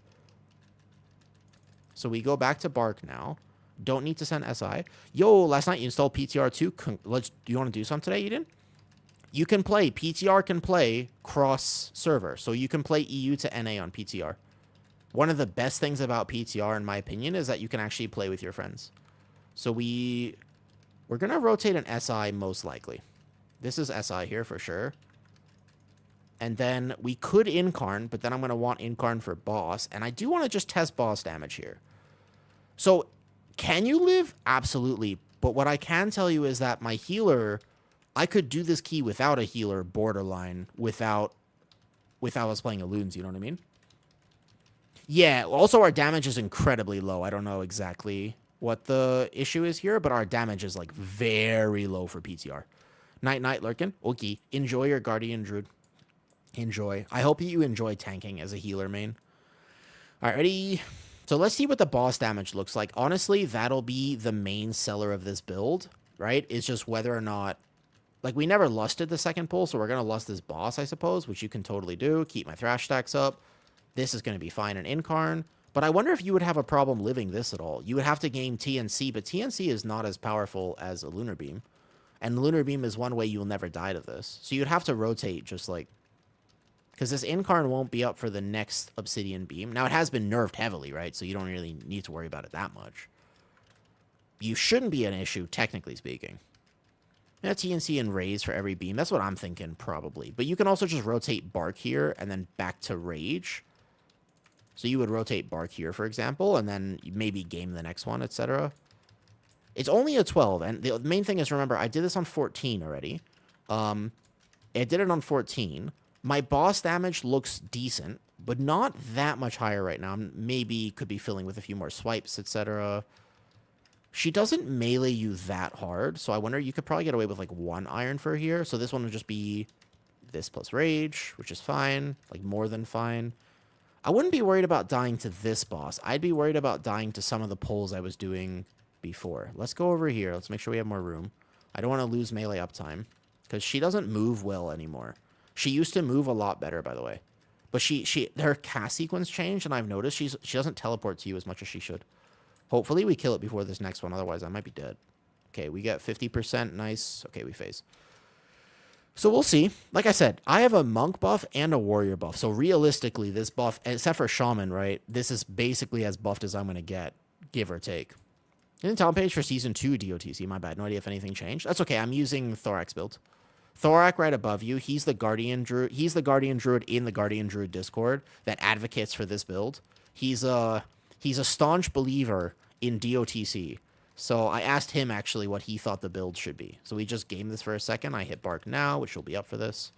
So we go back to Bark now. Don't need to send SI. Yo, last night you installed PTR2. Do you want to do something today, Eden? You can play. PTR can play cross-server. So you can play EU to NA on PTR. One of the best things about PTR, in my opinion, is that you can actually play with your friends. So we're going to rotate an SI most likely. This is SI here for sure. And then we could Incarn, but then I'm going to want Incarn for boss. And I do want to just test boss damage here. So... Can you live? Absolutely. But what I can tell you is that my healer, I could do this key without a healer borderline without us playing Alloons, you know what I mean? Yeah, also our damage is incredibly low. I don't know exactly what the issue is here, but our damage is like very low for PTR. Night night lurkin. Okay. Enjoy your Guardian Druid. Enjoy. I hope you enjoy tanking as a healer main. Alright, ready? So let's see what the boss damage looks like. Honestly, that'll be the main seller of this build, right? It's just whether or not... Like, we never lusted the second pull, so we're going to lust this boss, I suppose, which you can totally do. Keep my thrash stacks up. This is going to be fine in Incarn. But I wonder if you would have a problem living this at all. You would have to gain TNC, but TNC is not as powerful as a Lunar Beam. And Lunar Beam is one way you'll never die to this. So you'd have to rotate just like... Because this Incarn won't be up for the next Obsidian Beam. Now, it has been nerfed heavily, right? So you don't really need to worry about it that much. You shouldn't be an issue, technically speaking. Yeah, TNC and Raise for every beam. That's what I'm thinking, probably. But you can also just rotate Bark here and then back to Rage. So you would rotate Bark here, for example, and then maybe game the next one, etc. It's only a 12, and the main thing is, remember, I did this on 14 already. I did it on 14. My boss damage looks decent, but not that much higher right now. Maybe could be filling with a few more swipes, etc. She doesn't melee you that hard, so I wonder, you could probably get away with, like, 1 iron for here. So this one would just be this plus rage, which is fine, like, more than fine. I wouldn't be worried about dying to this boss. I'd be worried about dying to some of the pulls I was doing before. Let's go over here. Let's make sure we have more room. I don't want to lose melee uptime, because she doesn't move well anymore. She used to move a lot better, by the way. But her cast sequence changed, and I've noticed she doesn't teleport to you as much as she should. Hopefully we kill it before this next one, otherwise I might be dead. Okay, we get 50%, nice. Okay, we phase. So we'll see. Like I said, I have a monk buff and a warrior buff. So realistically, this buff, except for shaman, right? This is basically as buffed as I'm going to get, give or take. In the page for Season 2 DOTC, my bad. No idea if anything changed. That's okay, I'm using Thorax build. Thorak right above you, he's the Guardian Druid. He's the Guardian Druid in the Guardian Druid Discord that advocates for this build. He's a staunch believer in DOTC. So I asked him actually what he thought the build should be. So we just game this for a second. I hit Bark now, which will be up for this.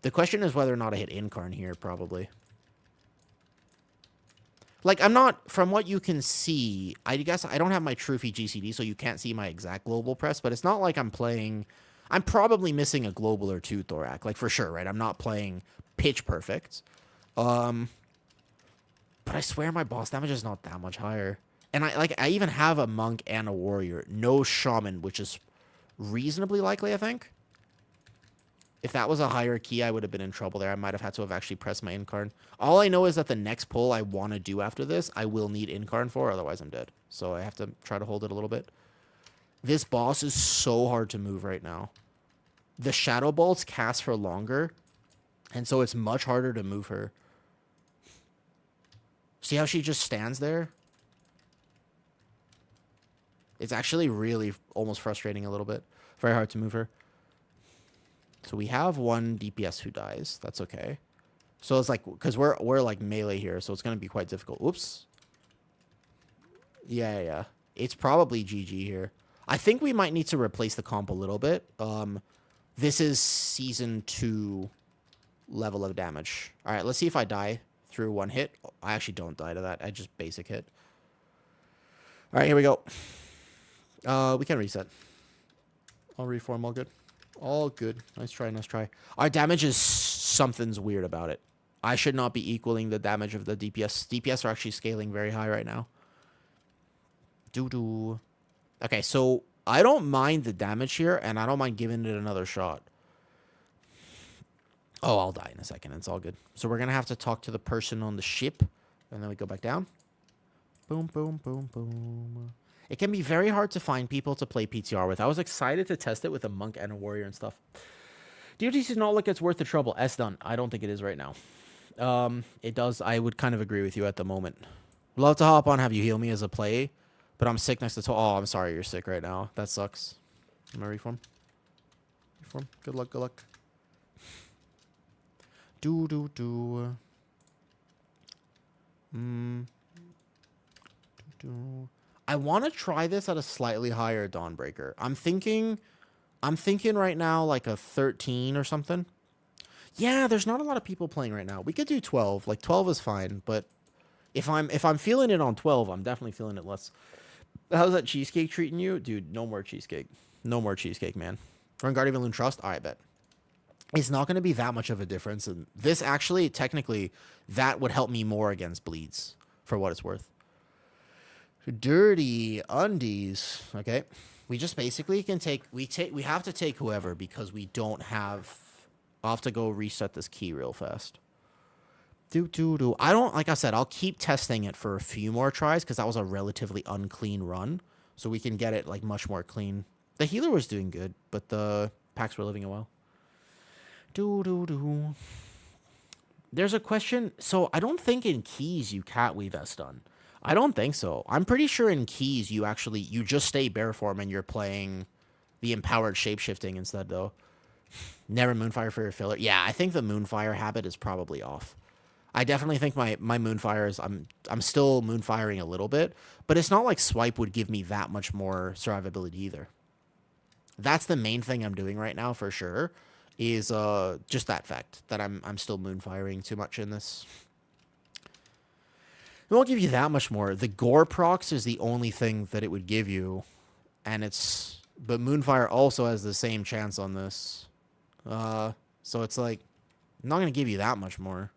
The question is whether or not I hit Incarn here, probably. Like, I'm not, from what you can see, I guess I don't have my Trophy GCD, so you can't see my exact global press, but it's not like I'm playing... I'm probably missing a global or two, Thorak, like, for sure, right? I'm not playing pitch perfect. But I swear my boss damage is not that much higher. And I even have a monk and a warrior. No shaman, which is reasonably likely, I think. If that was a higher key, I would have been in trouble there. I might have had to have actually pressed my Incarn. All I know is that the next pull I want to do after this, I will need Incarn for, otherwise I'm dead. So I have to try to hold it a little bit. This boss is so hard to move right now. The Shadow Bolts cast for longer, and so it's much harder to move her. See how she just stands there? It's actually really almost frustrating a little bit. Very hard to move her. So we have one DPS who dies. That's okay. So it's like, because we're like melee here, so it's going to be quite difficult. Oops. Yeah. It's probably GG here. I think we might need to replace the comp a little bit. This is Season 2 level of damage. All right, let's see if I die through one hit. I actually don't die to that. I just basic hit. All right, here we go. We can reset. I'll reform, all good. All good. Nice try, nice try. Our damage is... something's weird about it. I should not be equaling the damage of the DPS. DPS are actually scaling very high right now. Doo-doo. Okay, so I don't mind the damage here, and I don't mind giving it another shot. Oh, I'll die in a second. It's all good. So we're going to have to talk to the person on the ship, and then we go back down. Boom, boom, boom, boom. It can be very hard to find people to play PTR with. I was excited to test it with a monk and a warrior and stuff. DOTC does not look it's worth the trouble. S done. I don't think it is right now. It does. I would kind of agree with you at the moment. Love to hop on, have you heal me as a play, but I'm sick next to... Oh, I'm sorry you're sick right now. That sucks. Am I reform? Reform. Good luck, good luck. Do. I want to try this at a slightly higher Dawnbreaker. I'm thinking right now like a 13 or something. Yeah, there's not a lot of people playing right now. We could do 12. Like 12 is fine, but if I'm feeling it on 12, I'm definitely feeling it less. How's that cheesecake treating you? Dude, no more cheesecake. No more cheesecake, man. Run Guardian Balloon Trust? All right, bet. It's not going to be that much of a difference. And this actually, technically, that would help me more against bleeds, for what it's worth. Dirty undies. Okay. We just basically can take, we have to take whoever because we don't have, I'll have to go reset this key real fast. I don't, like I said, I'll keep testing it for a few more tries because that was a relatively unclean run. So we can get it like much more clean. The healer was doing good, but the packs were living it well. There's a question. So I don't think in keys you cat weave as done. I don't think so. I'm pretty sure in keys you just stay bear form and you're playing the empowered shapeshifting instead though. Never Moonfire for your filler. Yeah, I think the Moonfire habit is probably off. I definitely think my Moonfire is, I'm still Moonfiring a little bit, but it's not like Swipe would give me that much more survivability either. That's the main thing I'm doing right now for sure, is just that fact that I'm still Moonfiring too much in this. It won't give you that much more. The Gore procs is the only thing that it would give you, and but Moonfire also has the same chance on this. So it's like, I'm not going to give you that much more.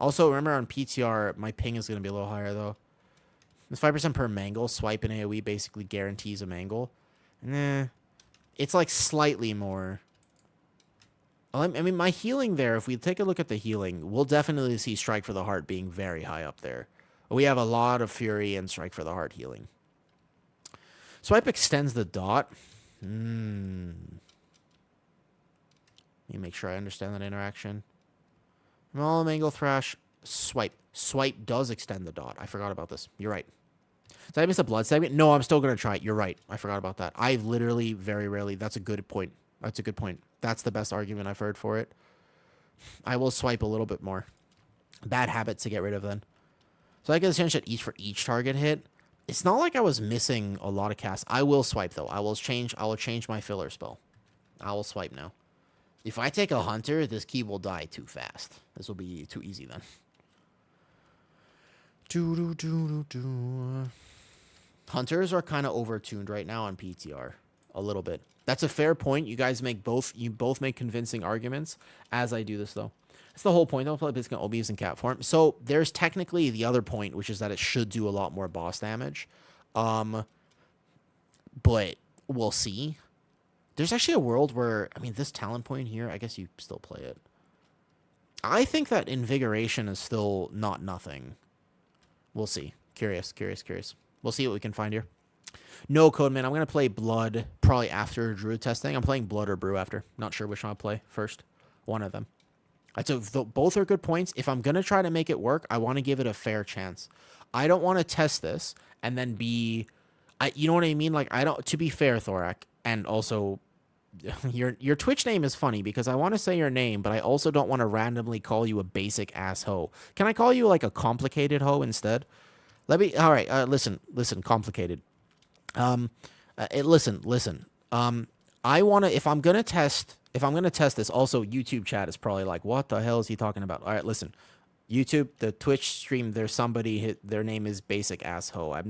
Also, remember on PTR, my ping is going to be a little higher, though. It's 5% per mangle. Swipe in AoE basically guarantees a mangle. Nah. It's like slightly more. I mean, my healing there, if we take a look at the healing, we'll definitely see Strike for the Heart being very high up there. We have a lot of Fury and Strike for the Heart healing. Swipe extends the dot. Let me make sure I understand that interaction. Well, Mangle Thrash, Swipe. Swipe does extend the dot. I forgot about this. You're right. Did I miss a blood segment? No, I'm still going to try it. You're right. I forgot about that. I've literally very rarely... That's a good point. That's a good point. That's the best argument I've heard for it. I will swipe a little bit more. Bad habit to get rid of then. So I get a chance at each for each target hit. It's not like I was missing a lot of casts. I will swipe though. I will change my filler spell. I will swipe now. If I take a hunter, this key will die too fast. This will be too easy then. Hunters are kind of overtuned right now on PTR. A little bit. That's a fair point. You guys both make convincing arguments as I do this though. That's the whole point. Don't play Biscuit OBs in cat form. So there's technically the other point, which is that it should do a lot more boss damage. But we'll see. There's actually a world where, I mean, this talent point here, I guess you still play it. I think that Invigoration is still not nothing. We'll see. Curious. We'll see what we can find here. No, Codeman, I'm going to play Blood probably after Druid testing. I'm playing Blood or Brew after. Not sure which one I'll play first. One of them. So both are good points. If I'm going to try to make it work, I want to give it a fair chance. I don't want to test this and then you know what I mean? Like, to be fair, Thorak, and also... Your Twitch name is funny because I want to say your name, but I also don't want to randomly call you a basic ass hoe. Can I call you like a complicated hoe instead? All right, listen, complicated. Listen. I want to, if I'm going to test this, also YouTube chat is probably like, what the hell is he talking about? All right, listen. YouTube, the Twitch stream, there's somebody, their name is basic ass hoe. I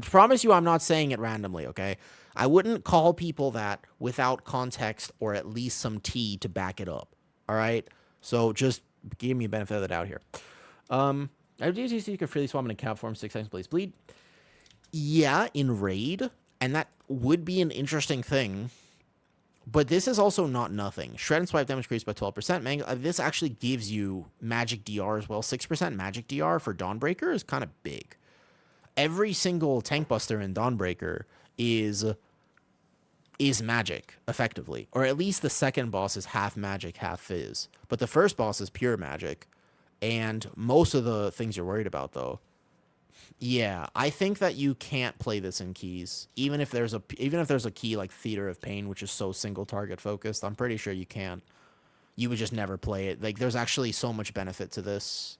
promise you I'm not saying it randomly, okay? I wouldn't call people that without context or at least some tea to back it up. All right? So just give me a benefit of the doubt here. I do see you can freely swap in a cap form 6 times Blaze Bleed. Yeah, in Raid. And that would be an interesting thing. But this is also not nothing. Shred and Swipe damage increased by 12%. This actually gives you magic DR as well. 6% magic DR for Dawnbreaker is kind of big. Every single tank buster in Dawnbreaker is magic, effectively. Or at least the second boss is half magic, half fizz. But the first boss is pure magic. And most of the things you're worried about, though, yeah, I think that you can't play this in keys. Even if there's a key like Theater of Pain, which is so single target focused, I'm pretty sure you can. You would just never play it. Like, there's actually so much benefit to this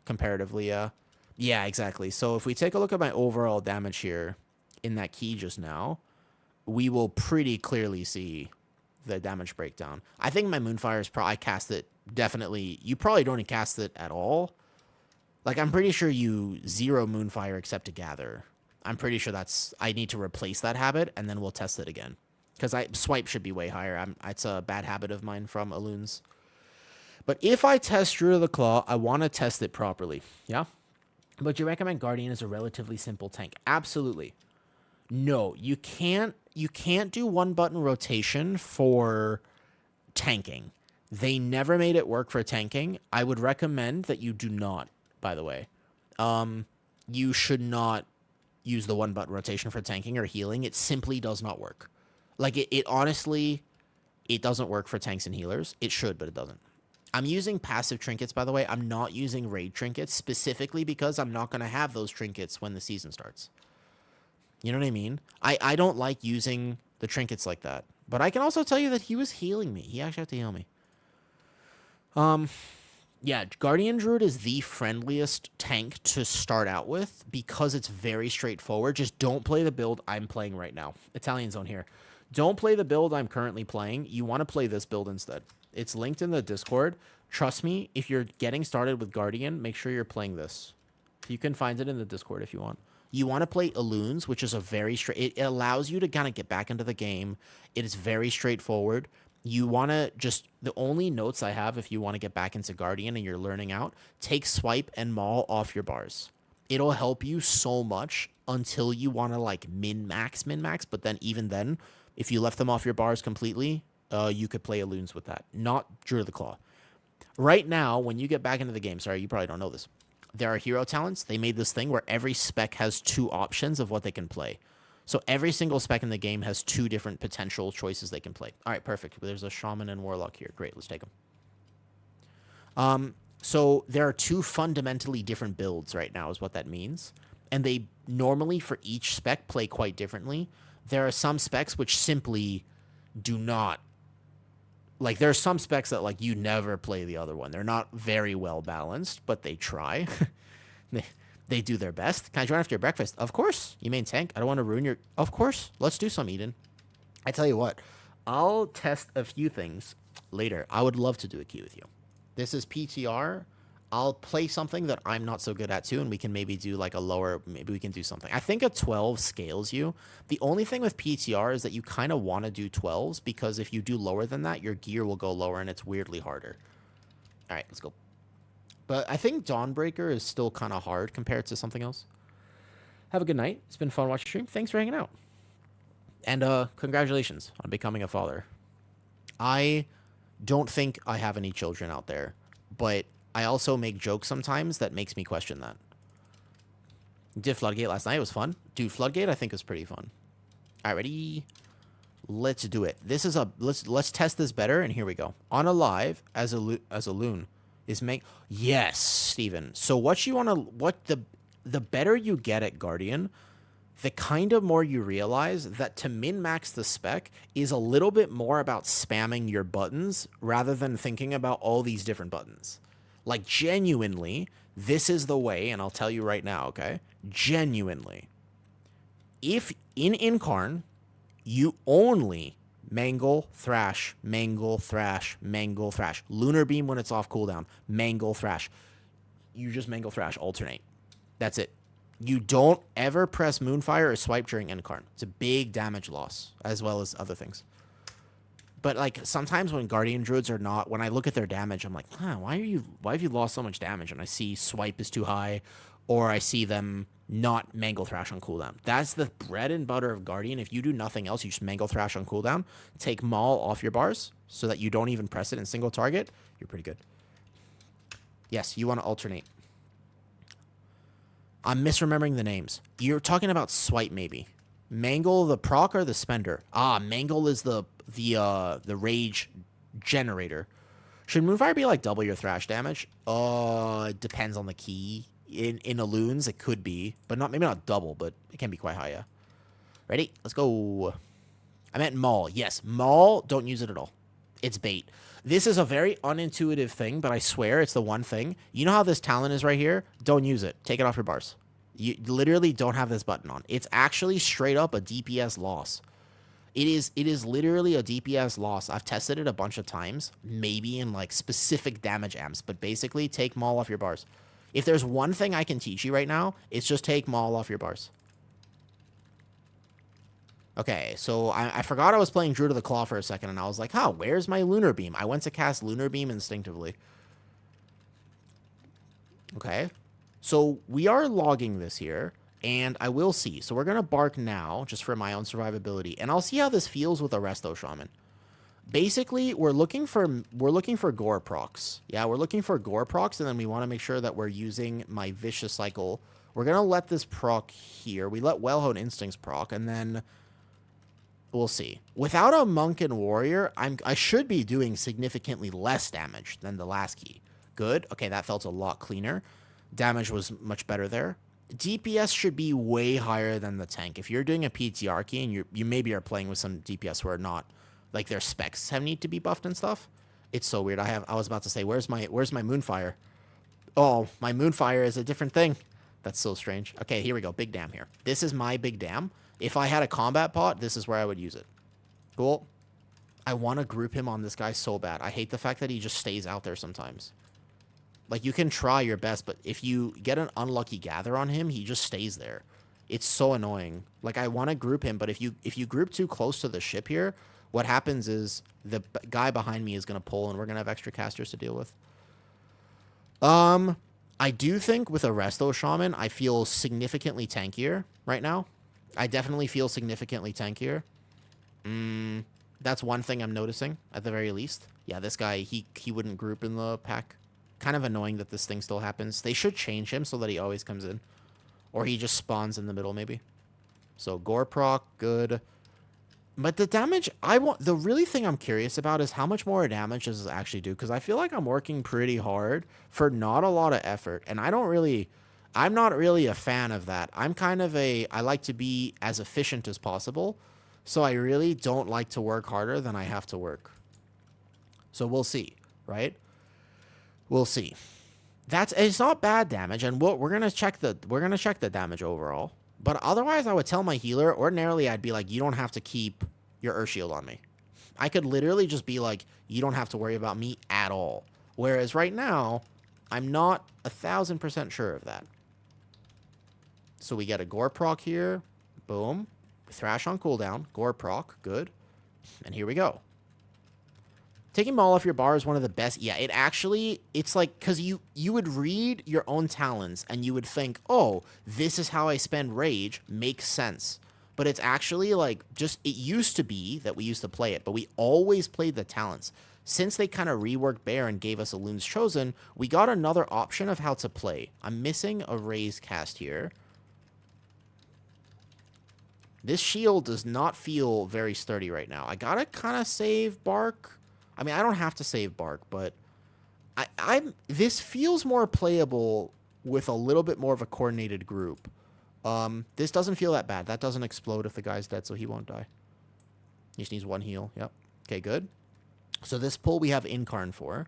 comparatively, yeah. Yeah, exactly. So if we take a look at my overall damage here in that key just now, we will pretty clearly see the damage breakdown. I think my Moonfire is probably, I cast it definitely, you probably don't even cast it at all. Like, I'm pretty sure you 0 Moonfire except to gather. I'm pretty sure I need to replace that habit, and then we'll test it again. Because swipe should be way higher. It's a bad habit of mine from Aloons. But if I test Druid of the Claw, I want to test it properly. Yeah? But you recommend Guardian as a relatively simple tank? Absolutely. No, you can't do one button rotation for tanking. They never made it work for tanking. I would recommend that you do not, by the way. You should not use the one button rotation for tanking or healing. It simply does not work. Like, it honestly, it doesn't work for tanks and healers. It should, but it doesn't. I'm using passive trinkets, by the way. I'm not using raid trinkets specifically because I'm not going to have those trinkets when the season starts. You know what I mean? I don't like using the trinkets like that. But I can also tell you that he was healing me. He actually had to heal me. Yeah, Guardian Druid is the friendliest tank to start out with because it's very straightforward. Just don't play the build I'm playing right now. Italian Zone here. Don't play the build I'm currently playing. You want to play this build instead. It's linked in the Discord. Trust me, if you're getting started with Guardian, make sure you're playing this. You can find it in the Discord if you want. You want to play Aloons, which is a very straight... It allows you to kind of get back into the game. It is very straightforward. You want to just... The only notes I have if you want to get back into Guardian and you're learning out, take Swipe and Maul off your bars. It'll help you so much until you want to, like, min-max. But then, even then, if you left them off your bars completely, you could play Aloons with that. Not Druid of the Claw. Right now, when you get back into the game... Sorry, you probably don't know this. There are hero talents. They made this thing where every spec has 2 options of what they can play. So every single spec in the game has 2 different potential choices they can play. All right, perfect. There's a Shaman and Warlock here. Great, let's take them. So there are 2 fundamentally different builds right now is what that means. And they normally, for each spec, play quite differently. There are some specs which simply do not... Like, there are some specs that, like, you never play the other one. They're not very well balanced, but they try. They do their best. Can I join after your breakfast? Of course. You main tank. I don't want to ruin your... Of course. Let's do some, Eden. I tell you what. I'll test a few things later. I would love to do a queue with you. This is PTR. I'll play something that I'm not so good at, too, and we can maybe do, like, a lower... Maybe we can do something. I think a 12 scales you. The only thing with PTR is that you kind of want to do 12s, because if you do lower than that, your gear will go lower, and it's weirdly harder. All right, let's go. But I think Dawnbreaker is still kind of hard compared to something else. Have a good night. It's been fun watching stream. Thanks for hanging out. And congratulations on becoming a father. I don't think I have any children out there, but I also make jokes sometimes that makes me question that. Did Floodgate last night. It was fun. Dude, Floodgate I think is pretty fun. All right, ready? Let's do it. This is a... Let's test this better, and here we go. On a live, as a loon, is make... Yes, Steven. So what you want to... What the better you get at Guardian, the kind of more you realize that to min-max the spec is a little bit more about spamming your buttons rather than thinking about all these different buttons. Like, genuinely, this is the way, and I'll tell you right now, okay? Genuinely. If in Incarn, you only mangle, thrash, mangle, thrash, mangle, thrash. Lunar Beam when it's off cooldown, mangle, thrash. You just mangle, thrash, alternate. That's it. You don't ever press Moonfire or swipe during Incarn. It's a big damage loss, as well as other things. But, like, sometimes when Guardian Druids are not... When I look at their damage, I'm like, why have you lost so much damage? And I see swipe is too high, or I see them not mangle thrash on cooldown. That's the bread and butter of Guardian. If you do nothing else, you just mangle thrash on cooldown, take Maul off your bars so that you don't even press it in single target, you're pretty good. Yes, you want to alternate. I'm misremembering the names. You're talking about swipe, maybe. Mangle the proc or the spender? Mangle is the rage generator. Should Moonfire be like double your thrash damage? It depends on the key. In Aloons, it could be, but maybe not double, but it can be quite high, yeah. Ready? Let's go. I meant Maul. Yes, Maul, don't use it at all. It's bait. This is a very unintuitive thing, but I swear it's the one thing. You know how this talent is right here? Don't use it. Take it off your bars. You literally don't have this button on. It's actually straight up a DPS loss. It is literally a DPS loss. I've tested it a bunch of times, maybe in like specific damage amps, but basically take Maul off your bars. If there's one thing I can teach you right now, it's just take Maul off your bars. Okay, so I forgot I was playing Druid of the Claw for a second, and I was like, huh, where's my Lunar Beam? I went to cast Lunar Beam instinctively. Okay, so we are logging this here, and I will see. So we're going to bark now, just for my own survivability, and I'll see how this feels with a Resto Shaman. Basically, we're looking for gore procs. Yeah, we're looking for gore procs, and then we want to make sure that we're using my Vicious Cycle. We're going to let this proc here. We let Wellhoned Instincts proc, and then we'll see. Without a Monk and Warrior, I should be doing significantly less damage than the last key. Good. Okay, that felt a lot cleaner. Damage was much better there. DPS should be way higher than the tank. If you're doing a PTR key and you maybe are playing with some DPS who are not, like their specs need to be buffed and stuff. It's so weird. I was about to say, where's my Moonfire? Oh, my Moonfire is a different thing. That's so strange. Okay, here we go. Big Dam here. This is my Big Dam. If I had a combat pot, this is where I would use it. Cool. I want to group him on this guy so bad. I hate the fact that he just stays out there sometimes. Like, you can try your best, but if you get an unlucky gather on him, he just stays there. It's so annoying. Like, I want to group him, but if you group too close to the ship here, what happens is the guy behind me is going to pull, and we're going to have extra casters to deal with. I do think with a Resto Shaman, I feel significantly tankier right now. I definitely feel significantly tankier. That's one thing I'm noticing, at the very least. Yeah, this guy, he wouldn't group in the pack. Kind of annoying that this thing still happens. They should change him so that he always comes in. Or he just spawns in the middle, maybe. So, Gore proc, good. But the damage, the really thing I'm curious about is how much more damage does this actually do? Because I feel like I'm working pretty hard for not a lot of effort. And I'm not really a fan of that. I like to be as efficient as possible. So I really don't like to work harder than I have to work. So we'll see, right? We'll see. It's not bad damage, and we're gonna check the damage overall. But otherwise, I would tell my healer. Ordinarily, I'd be like, you don't have to keep your Earth Shield on me. I could literally just be like, you don't have to worry about me at all. Whereas right now, I'm not 1,000% sure of that. So we get a Gore proc here. Boom. Thrash on cooldown. Gore proc. Good. And here we go. Taking Maul off your bar is one of the best. Yeah, it's like, because you would read your own talents and you would think, oh, this is how I spend rage. Makes sense. But it's actually like, it used to be that we used to play it, but we always played the talents. Since they kind of reworked Bear and gave us a Loon's Chosen, we got another option of how to play. I'm missing a raised cast here. This shield does not feel very sturdy right now. I gotta kind of save Bark. I mean, I don't have to save Bark, but this feels more playable with a little bit more of a coordinated group. This doesn't feel that bad. That doesn't explode if the guy's dead, so he won't die. He just needs one heal. Yep. Okay, good. So this pull we have Incarn for.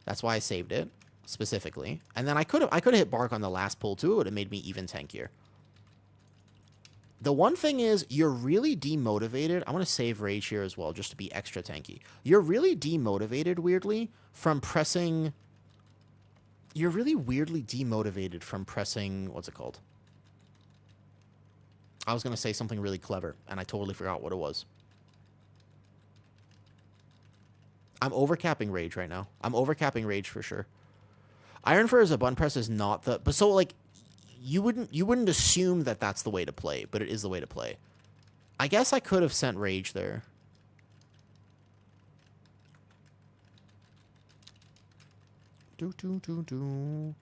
That's why I saved it, specifically. And then I could have hit Bark on the last pull, too. It would have made me even tankier. The one thing is, you're really demotivated. I want to save Rage here as well, just to be extra tanky. You're really demotivated, weirdly, from pressing... You're really weirdly demotivated from pressing... What's it called? I was going to say something really clever, and I totally forgot what it was. I'm overcapping Rage right now. I'm overcapping Rage for sure. Iron Fur as a button press is not the... But so, like... You wouldn't assume that that's the way to play, but it is the way to play. I guess I could have sent Rage there. The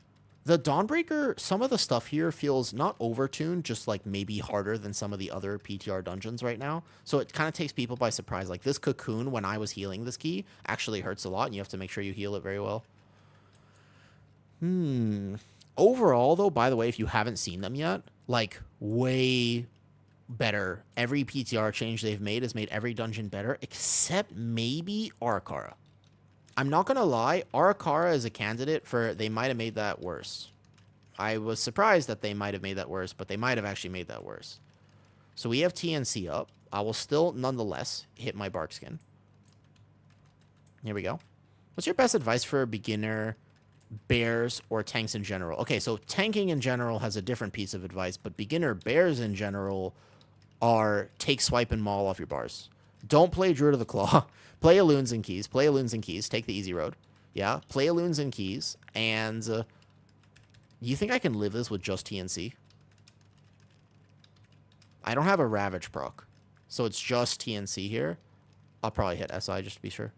Dawnbreaker, some of the stuff here feels not overtuned, just like maybe harder than some of the other PTR dungeons right now. So it kind of takes people by surprise. Like this Cocoon, when I was healing this key, actually hurts a lot, and you have to make sure you heal it very well. Overall, though, by the way, if you haven't seen them yet, like, way better. Every PTR change they've made has made every dungeon better, except maybe Arakara. I'm not going to lie, Arakara is a candidate for they might have made that worse. I was surprised that they might have made that worse, but they might have actually made that worse. So we have TNC up. I will still, nonetheless, hit my bark skin. Here we go. What's your best advice for a beginner, bears, or tanks in general? Okay, so tanking in general has a different piece of advice, but beginner bears in general are take, swipe, and maul off your bars. Don't play Druid of the Claw. Play Alloons and Keys. Play Alloons and Keys. Take the easy road. Yeah, play Alloons and Keys. And you think I can live this with just TNC? I don't have a Ravage proc, so it's just TNC here. I'll probably hit SI just to be sure.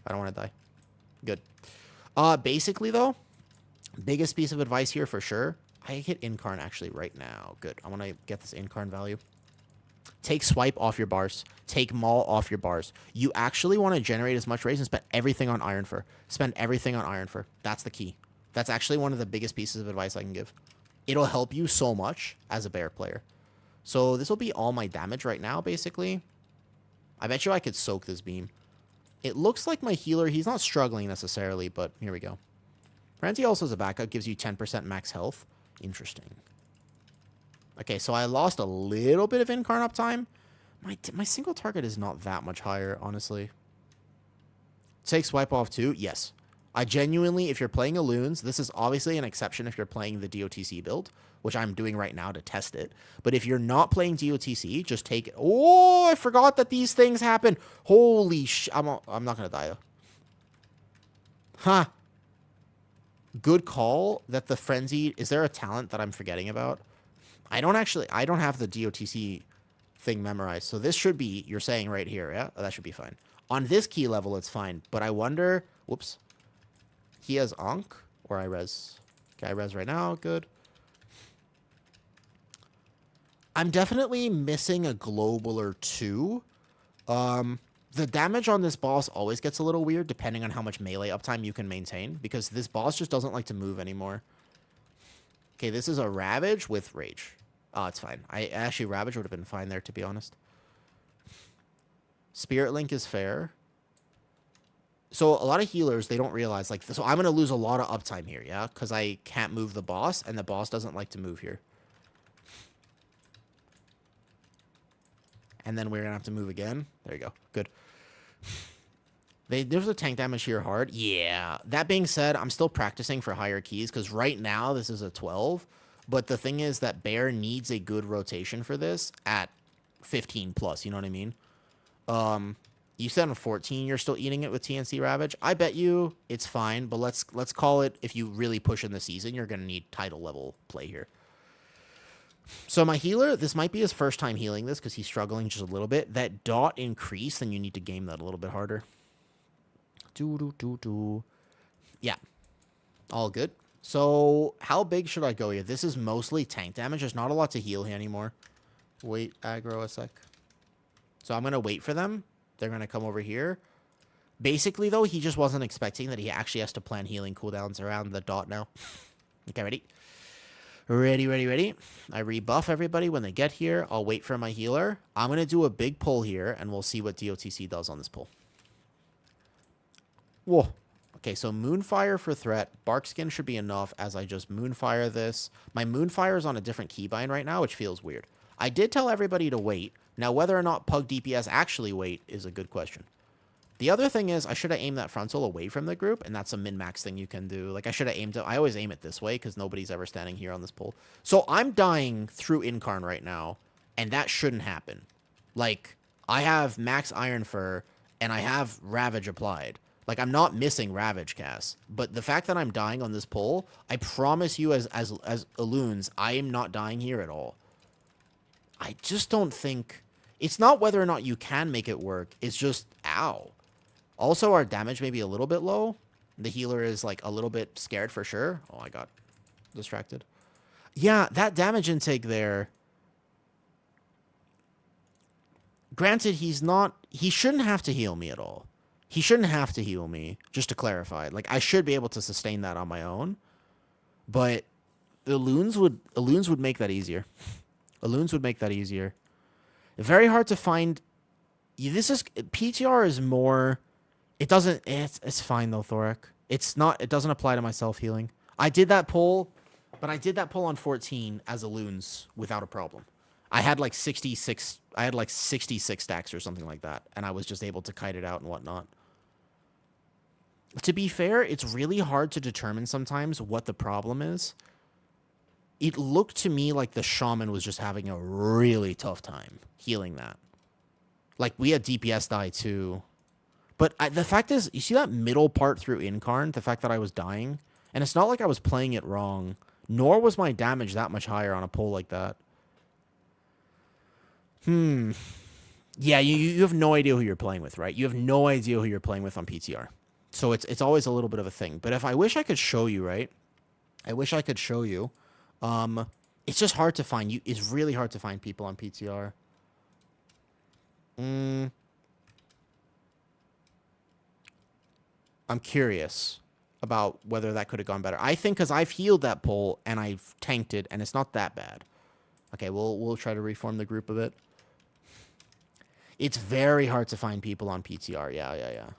I don't want to die. Good. Basically, though, biggest piece of advice here for sure. I hit Incarn actually right now. Good. I want to get this Incarn value. Take swipe off your bars. Take maul off your bars. You actually want to generate as much raise and spend everything on Iron Fur. Spend everything on Iron Fur. That's the key. That's actually one of the biggest pieces of advice I can give. It'll help you so much as a bear player. So this will be all my damage right now, basically. I bet you I could soak this beam. It looks like my healer, he's not struggling necessarily, but here we go. Ranty also has a backup, gives you 10% max health. Interesting. Okay, so I lost a little bit of Incarn uptime. My single target is not that much higher, honestly. Take swipe off too? Yes. I genuinely, if you're playing Alloons, this is obviously an exception if you're playing the DOTC build, which I'm doing right now to test it. But if you're not playing DOTC, just take it. Oh, I forgot that these things happen. Holy sh... I'm not going to die, though. Huh. Good call that the Frenzy... Is there a talent that I'm forgetting about? I don't have the DOTC thing memorized. So this should be, you're saying right here, yeah? Oh, that should be fine. On this key level, it's fine. But I wonder... Whoops. He has Ankh, or I res. Okay, I res right now. Good. I'm definitely missing a global or two. The damage on this boss always gets a little weird depending on how much melee uptime you can maintain, because this boss just doesn't like to move anymore. Okay, this is a Ravage with Rage. Oh, it's fine. Actually, Ravage would have been fine there, to be honest. Spirit Link is fair. So a lot of healers, they don't realize, like, so I'm going to lose a lot of uptime here, yeah? Because I can't move the boss, and the boss doesn't like to move here. And then we're going to have to move again. There you go. Good. There's a tank damage here hard. Yeah. That being said, I'm still practicing for higher keys, because right now this is a 12. But the thing is that Bear needs a good rotation for this at 15 plus, you know what I mean? You said on 14 you're still eating it with TNC Ravage. I bet you it's fine, but let's call it, if you really push in the season, you're going to need title level play here. So my healer, this might be his first time healing this because he's struggling just a little bit. That dot increase, then you need to game that a little bit harder. Yeah. All good. So how big should I go here? This is mostly tank damage. There's not a lot to heal here anymore. Wait, aggro a sec. So I'm going to wait for them. They're going to come over here. Basically, though, he just wasn't expecting that he actually has to plan healing cooldowns around the dot now. Okay, ready? Ready. I rebuff everybody when they get here. I'll wait for my healer. I'm going to do a big pull here, and we'll see what DOTC does on this pull. Whoa. Okay, so Moonfire for threat. Barkskin should be enough as I just Moonfire this. My Moonfire is on a different keybind right now, which feels weird. I did tell everybody to wait. Now, whether or not Pug DPS actually wait is a good question. The other thing is, I should have aimed that frontal away from the group, and that's a min-max thing you can do. Like, I should have aimed it. I always aim it this way, because nobody's ever standing here on this pole. So, I'm dying through Incarn right now, and that shouldn't happen. Like, I have max Iron Fur, and I have Ravage applied. Like, I'm not missing Ravage cast. But the fact that I'm dying on this pole, I promise you as Alloons, I am not dying here at all. I just don't think... It's not whether or not you can make it work. It's just, ow. Also, our damage may be a little bit low. The healer is, like, a little bit scared for sure. Oh, I got distracted. Yeah, that damage intake there. Granted, he's not... He shouldn't have to heal me at all. He shouldn't have to heal me, just to clarify. Like, I should be able to sustain that on my own. But Alloons would make that easier. Alloons would make that easier. Very hard to find. This is PTR is more. It doesn't. It's fine though, Thorak. It's not. It doesn't apply to my self healing. I did that pull, but I did that pull on 14 as Alloons without a problem. I had like 66. I had like 66 stacks or something like that, and I was just able to kite it out and whatnot. To be fair, it's really hard to determine sometimes what the problem is. It looked to me like the shaman was just having a really tough time healing that. Like, we had DPS die too. But the fact is, you see that middle part through Incarn, the fact that I was dying? And it's not like I was playing it wrong, nor was my damage that much higher on a pull like that. Yeah, you have no idea who you're playing with, right? You have no idea who you're playing with on PTR. So it's always a little bit of a thing. But if I wish I could show you, right? I wish I could show you. It's just hard to find. It's really hard to find people on PTR. I'm curious about whether that could have gone better. I think because I've healed that pull and I've tanked it, and it's not that bad. Okay, we'll try to reform the group a bit. It's very hard to find people on PTR. Yeah.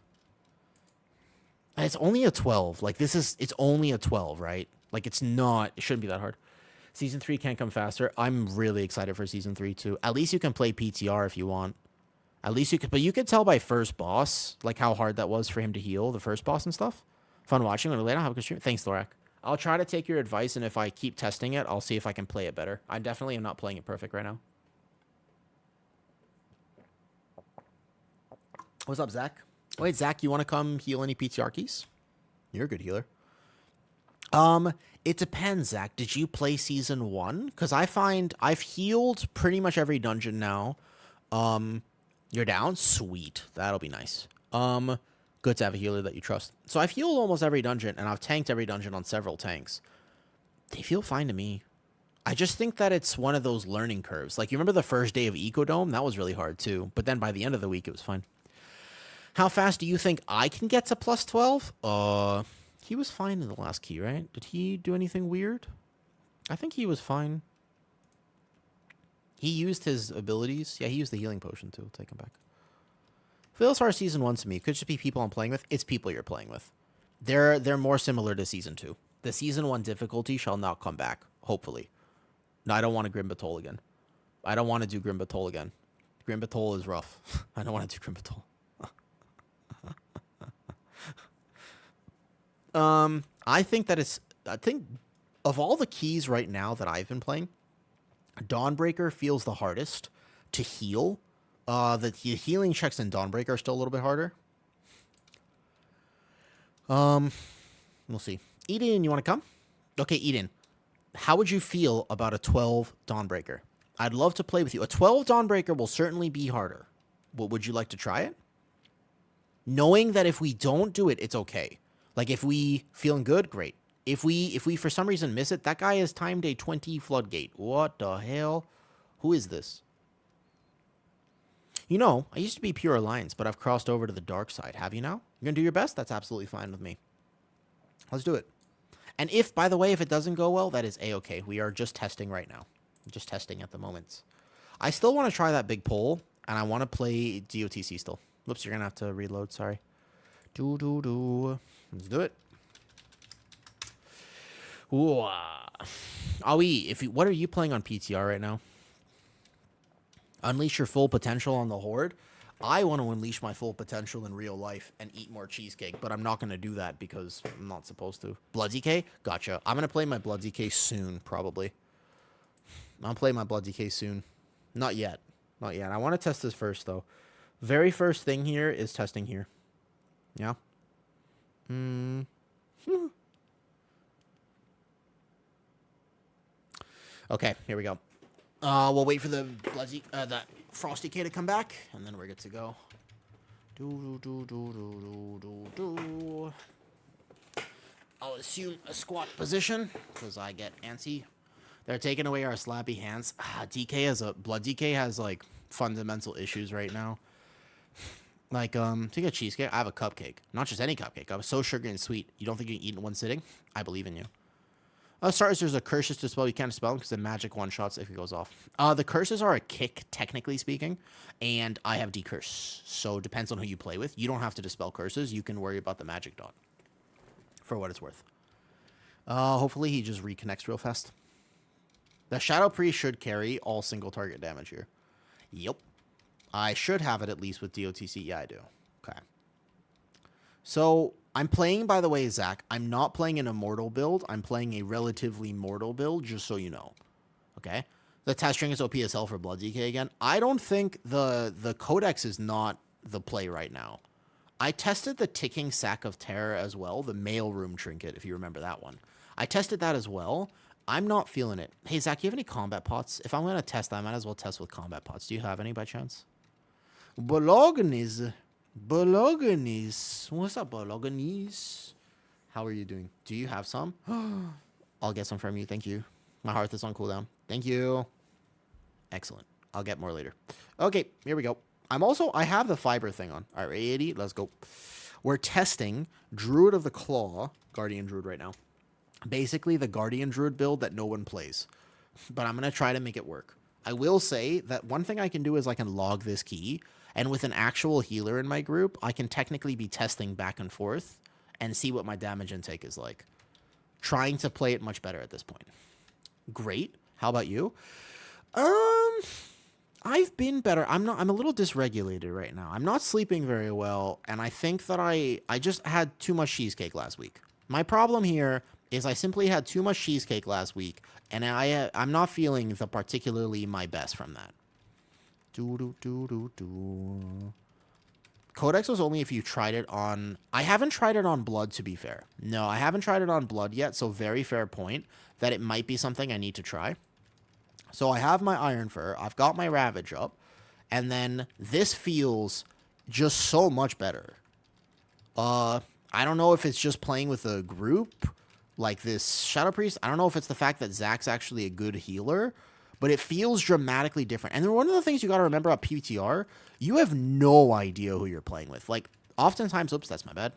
And it's only a 12. Like, it's only a 12, right? Like, it shouldn't be that hard. Season 3 can't come faster. I'm really excited for Season 3, too. At least you can play PTR if you want. At least you could, but you could tell by first boss, like, how hard that was for him to heal, the first boss and stuff. Fun watching. Later, have a good stream. Thanks, Thorak. I'll try to take your advice, and if I keep testing it, I'll see if I can play it better. I definitely am not playing it perfect right now. What's up, Zach? Wait, Zach, you want to come heal any PTR keys? You're a good healer. It depends, Zach. Did you play Season 1? Because I find I've healed pretty much every dungeon now. You're down? Sweet. That'll be nice. Good to have a healer that you trust. So I've healed almost every dungeon, and I've tanked every dungeon on several tanks. They feel fine to me. I just think that it's one of those learning curves. Like, you remember the first day of Ecodome? That was really hard, too. But then by the end of the week, it was fine. How fast do you think I can get to plus 12? He was fine in the last key, right? Did he do anything weird? I think he was fine. He used his abilities. Yeah, he used the healing potion, too. Take him back. Feels our Season 1 to me. Could just be people I'm playing with. It's people you're playing with. They're more similar to Season 2. The Season 1 difficulty shall not come back, hopefully. No, I don't want to Grim Batol again. I don't want to do Grim Batol again. Grim Batol is rough. I don't want to do Grim Batol. I think of all the keys right now that I've been playing, Dawnbreaker feels the hardest to heal. The healing checks in Dawnbreaker are still a little bit harder. We'll see. Eden, you want to come? Okay, Eden. How would you feel about a 12 Dawnbreaker? I'd love to play with you. A 12 Dawnbreaker will certainly be harder. Would you like to try it? Knowing that if we don't do it, it's okay. Like, if we feeling good, great. If we for some reason miss it, that guy has timed a 20 floodgate. What the hell? Who is this? You know, I used to be Pure Alliance, but I've crossed over to the dark side. Have you now? You're going to do your best? That's absolutely fine with me. Let's do it. And if, by the way, if it doesn't go well, that is A-okay. We are just testing right now. Just testing at the moment. I still want to try that big pull, and I want to play DOTC still. Whoops, you're going to have to reload. Sorry. Let's do it. Ooh. What are you playing on PTR right now? Unleash your full potential on the Horde. I want to unleash my full potential in real life and eat more cheesecake, but I'm not going to do that because I'm not supposed to. Blood DK? Gotcha. I'm going to play my Blood DK soon, probably. I'll play my Blood DK soon. Not yet. Not yet. I want to test this first, though. Very first thing here is testing here. Yeah? Okay, here we go. We'll wait for the that Frosty K to come back, and then we're good to go. I'll assume a squat position, because I get antsy. They're taking away our slappy hands. Blood DK has, like, fundamental issues right now. Like, to get cheesecake, I have a cupcake. Not just any cupcake. I was so sugary and sweet. You don't think you can eat in one sitting? I believe in you. Stars, there's a curses to spell. You can't spell them because the magic one-shots if it goes off. The curses are a kick, technically speaking, and I have decurse. So it depends on who you play with. You don't have to dispel curses. You can worry about the magic dot for what it's worth. Hopefully he just reconnects real fast. The Shadow Priest should carry all single target damage here. Yep. I should have it at least with DOTC. Yeah, I do. Okay. So I'm playing, by the way, Zach, I'm not playing an immortal build. I'm playing a relatively mortal build, just so you know. Okay? The test string is OP as hell for Blood DK again. I don't think the Codex is not the play right now. I tested the Ticking Sack of Terror as well, the Mailroom Trinket, if you remember that one. I tested that as well. I'm not feeling it. Hey, Zach, you have any combat pots? If I'm going to test, I might as well test with combat pots. Do you have any by chance? Bolognese. Bolognese. What's up, Bolognese? How are you doing? Do you have some? I'll get some from you. Thank you. My hearth is on cooldown. Thank you. Excellent. I'll get more later. Okay, here we go. I have the fiber thing on. All right, 80. Let's go. We're testing Druid of the Claw, Guardian Druid right now. Basically, the Guardian Druid build that no one plays. But I'm going to try to make it work. I will say that one thing I can do is I can log this key. And with an actual healer in my group, I can technically be testing back and forth and see what my damage intake is like. Trying to play it much better at this point. Great. How about you? I've been better. I'm a little dysregulated right now. I'm not sleeping very well, and I think that I just had too much cheesecake last week. My problem here is I simply had too much cheesecake last week, and I'm not feeling the particularly my best from that. Codex was only if you tried it on... I haven't tried it on Blood, to be fair. No, I haven't tried it on Blood yet, so very fair point that it might be something I need to try. So I have my Iron Fur, I've got my Ravage up, and then this feels just so much better. I don't know if it's just playing with a group like this Shadow Priest. I don't know if it's the fact that Zach's actually a good healer, but it feels dramatically different. And then one of the things you got to remember about PTR, you have no idea who you're playing with. Like, oftentimes, oops, that's my bad.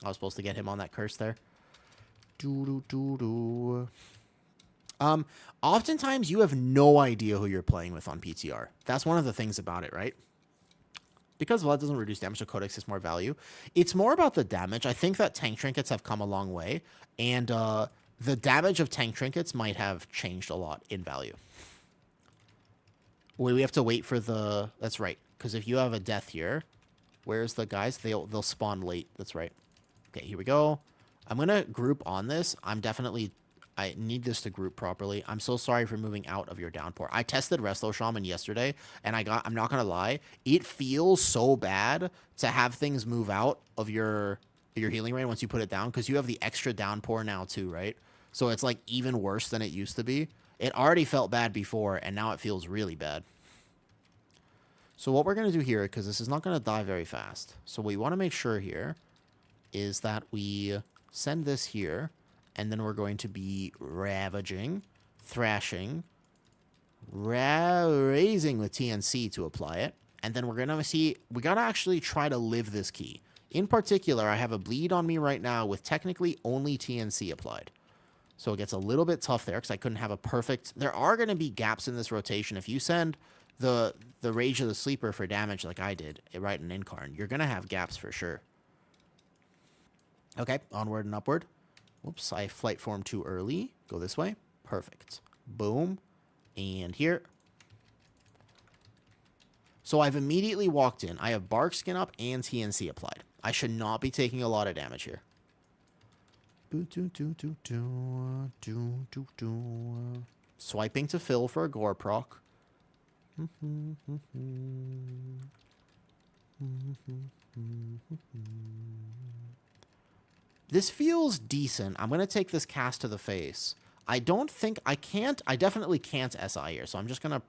I was supposed to get him on that curse there. Oftentimes you have no idea who you're playing with on PTR. That's one of the things about it, right? Because Blood doesn't reduce damage, so Codex is more value. It's more about the damage. I think that tank trinkets have come a long way, and the damage of tank trinkets might have changed a lot in value. We have to wait for the... That's right, because if you have a death here, where's the guys? They'll spawn late. That's right. Okay, here we go. I'm going to group on this. I need this to group properly. I'm so sorry for moving out of your downpour. I tested Resto Shaman yesterday, and I'm not going to lie, it feels so bad to have things move out of your healing range once you put it down, because you have the extra downpour now too, right? So it's like even worse than it used to be. It already felt bad before, and now it feels really bad. So what we're going to do here, because this is not going to die very fast, so what we want to make sure here is that we send this here, and then we're going to be ravaging, thrashing, raising with TNC to apply it. And then we're going to see, we got to actually try to live this key. In particular, I have a bleed on me right now with technically only TNC applied. So it gets a little bit tough there because I couldn't have a perfect... There are going to be gaps in this rotation. If you send the Rage of the Sleeper for damage like I did, right in Incarn, you're going to have gaps for sure. Okay, onward and upward. Whoops, I flight formed too early. Go this way. Perfect. Boom. And here. So I've immediately walked in. I have Bark Skin up and TNC applied. I should not be taking a lot of damage here. Swiping to fill for a Gore proc. This feels decent. I'm going to take this cast to the face. I don't think... I definitely can't SI here, so I'm just going to...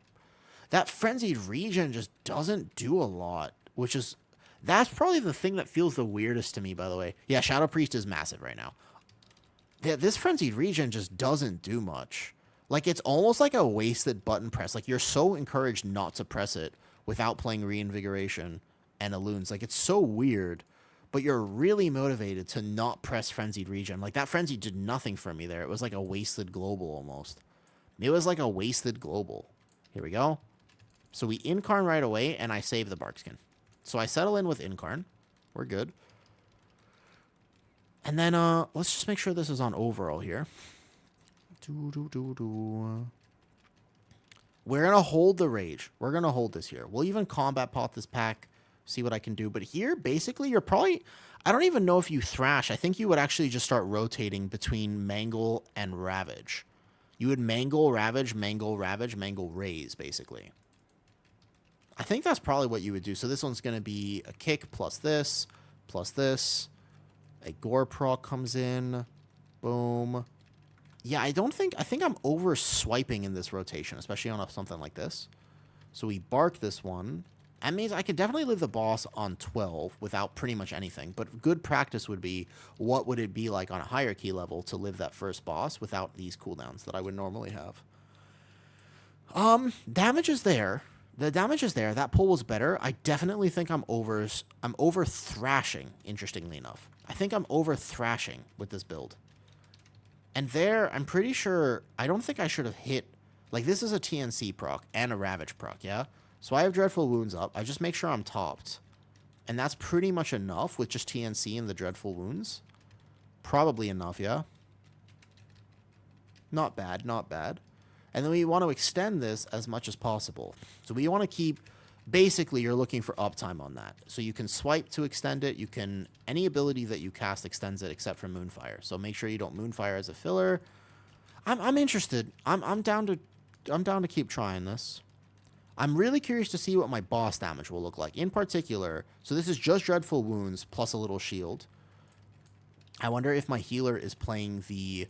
That Frenzied Regen just doesn't do a lot, which is... That's probably the thing that feels the weirdest to me, by the way. Yeah, Shadow Priest is massive right now. This Frenzied Regen just doesn't do much. Like, it's almost like a wasted button press. Like, you're so encouraged not to press it without playing Reinvigoration and Alloons. Like, it's so weird. but you're really motivated to not press Frenzied Regen. Like, that Frenzy did nothing for me there. It was like a wasted global almost. It was like a wasted global. Here we go. So we Incarn right away, and I save the Barkskin. So I settle in with Incarn. We're good. And then let's just make sure this is on overall here. We're going to hold the Rage. We're going to hold this here. We'll even combat pot this pack, see what I can do. But here, basically, you're probably... I don't even know if you Thrash. I think you would actually just start rotating between Mangle and Ravage. You would Mangle, Ravage, Mangle, Ravage, Mangle, Raise, basically. I think that's probably what you would do. So this one's going to be a kick plus this, plus this. A Gore proc comes in. Boom. Yeah, I think I'm over swiping in this rotation, especially on something like this. So we bark this one. That means I could definitely live the boss on 12 without pretty much anything. But good practice would be, what would it be like on a higher key level to live that first boss without these cooldowns that I would normally have? Damage is there. The damage is there. That pull was better. I definitely think I'm over thrashing, interestingly enough. I think I'm over thrashing with this build. And there, I'm pretty sure, I don't think I should have hit, like, this is a TNC proc and a Ravage proc, yeah? So I have Dreadful Wounds up. I just make sure I'm topped. And that's pretty much enough with just TNC and the Dreadful Wounds. Probably enough, yeah? Not bad, not bad. And then we want to extend this as much as possible. So we want to keep... Basically, you're looking for uptime on that. So you can swipe to extend it. You can... Any ability that you cast extends it except for Moonfire. So make sure you don't Moonfire as a filler. I'm interested. I'm down to keep trying this. I'm really curious to see what my boss damage will look like. In particular, so this is just Dreadful Wounds plus a little shield. I wonder if my healer is playing the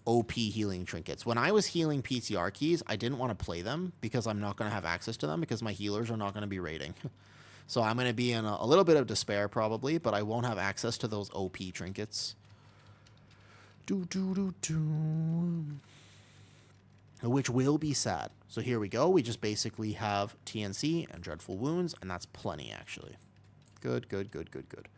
OP healing trinkets. When I was healing PTR keys, I didn't want to play them because I'm not going to have access to them because my healers are not going to be raiding. So I'm going to be in a little bit of despair probably, but I won't have access to those OP trinkets. Which will be sad. So here we go. We just basically have TNC and Dreadful Wounds, and that's plenty, actually. Good, good, good, good, good.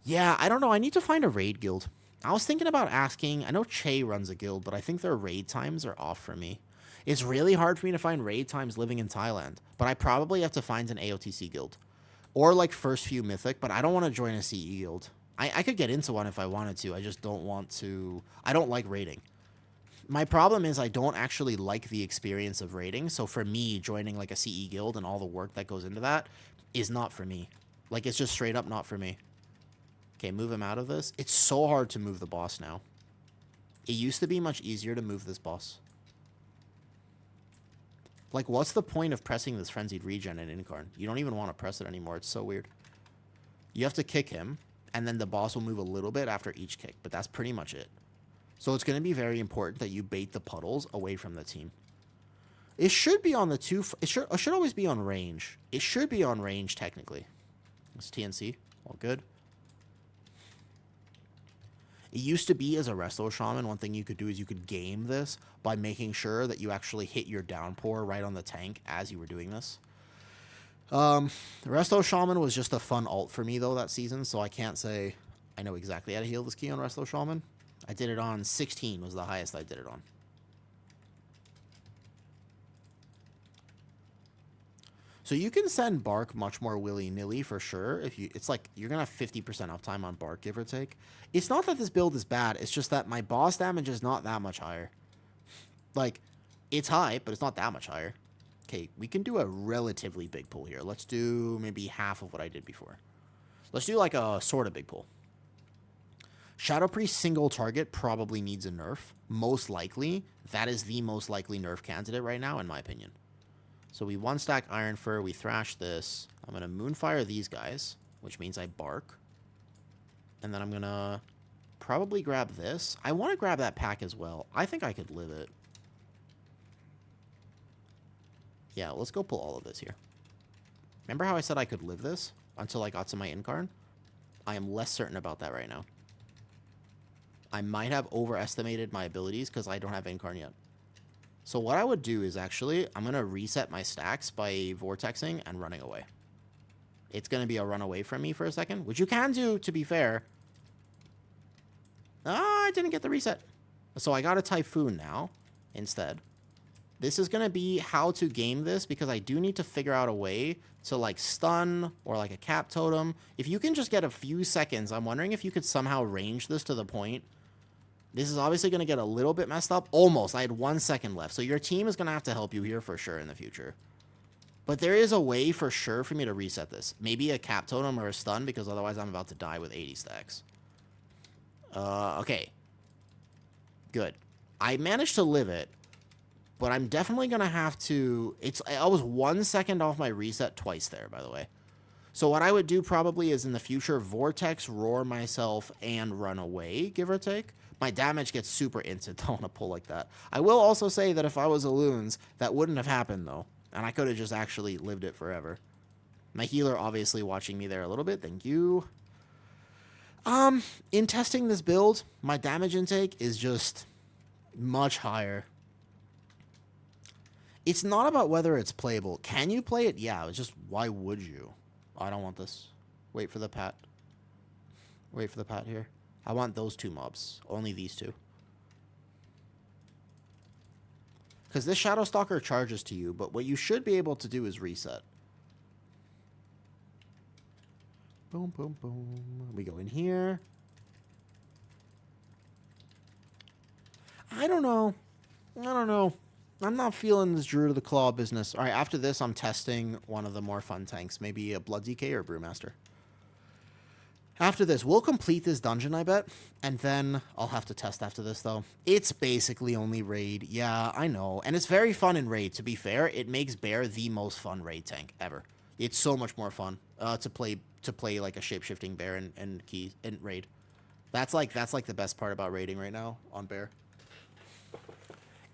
Yeah, I don't know. I need to find a raid guild. I was thinking about asking. I know Che runs a guild, but I think their raid times are off for me. It's really hard for me to find raid times living in Thailand, but I probably have to find an AOTC guild. Or like first few Mythic, but I don't want to join a CE guild. I could get into one if I wanted to. I just don't want to. I don't like raiding. My problem is I don't actually like the experience of raiding. So for me, joining like a CE guild and all the work that goes into that is not for me. Like, it's just straight up not for me. Okay, move him out of this. It's so hard to move the boss now. It used to be much easier to move this boss. Like, what's the point of pressing this Frenzied Regen in Incarn? You don't even want to press it anymore. It's so weird. You have to kick him, and then the boss will move a little bit after each kick, but that's pretty much it. So it's going to be very important that you bait the puddles away from the team. It should be on the two... It should always be on range. It should be on range, technically. It's TNC. All good. It used to be, as a Resto Shaman, one thing you could do is you could game this by making sure that you actually hit your downpour right on the tank as you were doing this. The Resto Shaman was just a fun alt for me, though, that season, so I can't say I know exactly how to heal this key on Resto Shaman. I did it on 16 was the highest I did it on. So you can send Bark much more willy-nilly for sure. It's like you're going to have 50% uptime on Bark, give or take. It's not that this build is bad. It's just that my boss damage is not that much higher. Like, it's high, but it's not that much higher. Okay, we can do a relatively big pull here. Let's do maybe half of what I did before. Let's do like a sort of big pull. Shadow Priest single target probably needs a nerf. Most likely, that is the most likely nerf candidate right now, in my opinion. So we one stack Iron Fur, we thrash this. I'm going to Moonfire these guys, which means I bark. And then I'm going to probably grab this. I want to grab that pack as well. I think I could live it. Yeah, let's go pull all of this here. Remember how I said I could live this until I got to my Incarn? I am less certain about that right now. I might have overestimated my abilities because I don't have Incarn yet. So what I would do is actually, I'm going to reset my stacks by vortexing and running away. it's going to be a run away from me for a second, which you can do, to be fair. Oh, I didn't get the reset. So I got a Typhoon now instead. This is going to be how to game this, because I do need to figure out a way to, like, stun or, like, a cap totem. If you can just get a few seconds, I'm wondering if you could somehow range this to the point. This is obviously going to get a little bit messed up. Almost. I had 1 second left. So your team is going to have to help you here for sure in the future. But there is a way for sure for me to reset this. Maybe a cap totem or a stun, because otherwise I'm about to die with 80 stacks. Okay. Good. I managed to live it. But I'm definitely going to have to... I was 1 second off my reset twice there, by the way. So what I would do probably is in the future, Vortex, Roar myself, and run away, give or take. My damage gets super instant on a pull like that. I will also say that if I was a Loons, that wouldn't have happened, though. And I could have just actually lived it forever. My healer obviously watching me there a little bit. Thank you. In testing this build, my damage intake is just much higher. It's not about whether it's playable. Can you play it? Yeah, it's just, why would you? Oh, I don't want this. Wait for the pat. Wait for the pat here. I want those two mobs. Only these two. Because this Shadow Stalker charges to you, but what you should be able to do is reset. Boom, boom, boom. We go in here. I don't know. I'm not feeling this Druid of the Claw business. All right, after this, I'm testing one of the more fun tanks. Maybe a Blood DK or Brewmaster. After this, we'll complete this dungeon, I bet. And then I'll have to test after this, though. It's basically only raid. Yeah, I know. And it's very fun in raid, to be fair. It makes Bear the most fun raid tank ever. It's so much more fun to play like a shape-shifting Bear and raid. That's like the best part about raiding right now on Bear.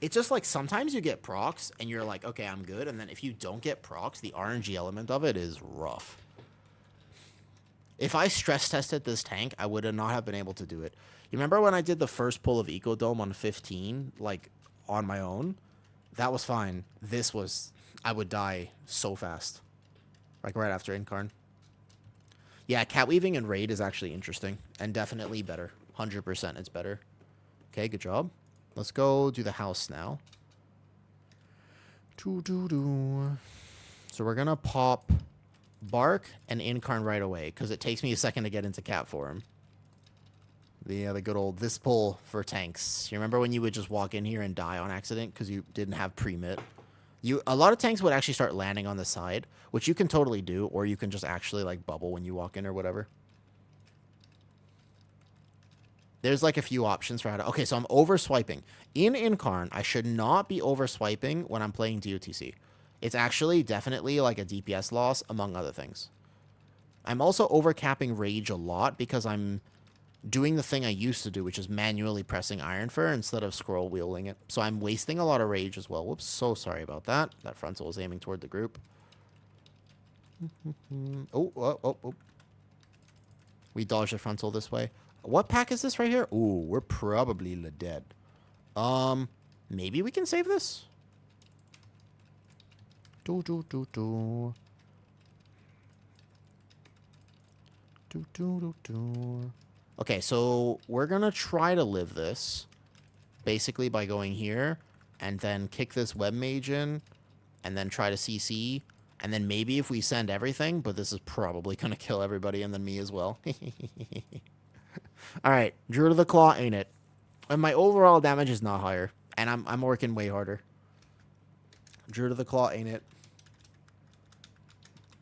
It's just like sometimes you get procs and you're like, okay, I'm good. And then if you don't get procs, the RNG element of it is rough. If I stress tested this tank, I would not have been able to do it. You remember when I did the first pull of Eco Dome on 15, like on my own? That was fine. This was, I would die so fast. Like right after Incarn. Yeah, cat weaving and raid is actually interesting and definitely better. 100% it's better. Okay, good job. Let's go do the house now. So we're going to pop Bark and Incarn right away, because it takes me a second to get into cat form. The good old this pull for tanks. You remember when you would just walk in here and die on accident because you didn't have pre-mit? A lot of tanks would actually start landing on the side, which you can totally do, or you can just actually like bubble when you walk in or whatever. There's like a few options for how to... Okay, so I'm over-swiping. In Incarn, I should not be over-swiping when I'm playing DOTC. It's actually definitely like a DPS loss, among other things. I'm also over-capping Rage a lot because I'm doing the thing I used to do, which is manually pressing Iron Fur instead of scroll-wheeling it. So I'm wasting a lot of Rage as well. Whoops, so sorry about that. That frontal was aiming toward the group. Oh. We dodged the frontal this way. What pack is this right here? Ooh, we're probably dead. Maybe we can save this? Okay, so we're gonna try to live this. Basically by going here, and then kick this web mage in, and then try to CC, and then maybe if we send everything, but this is probably gonna kill everybody and then me as well. Alright, Druid of the Claw ain't it. And my overall damage is not higher. And I'm working way harder. Druid of the Claw ain't it.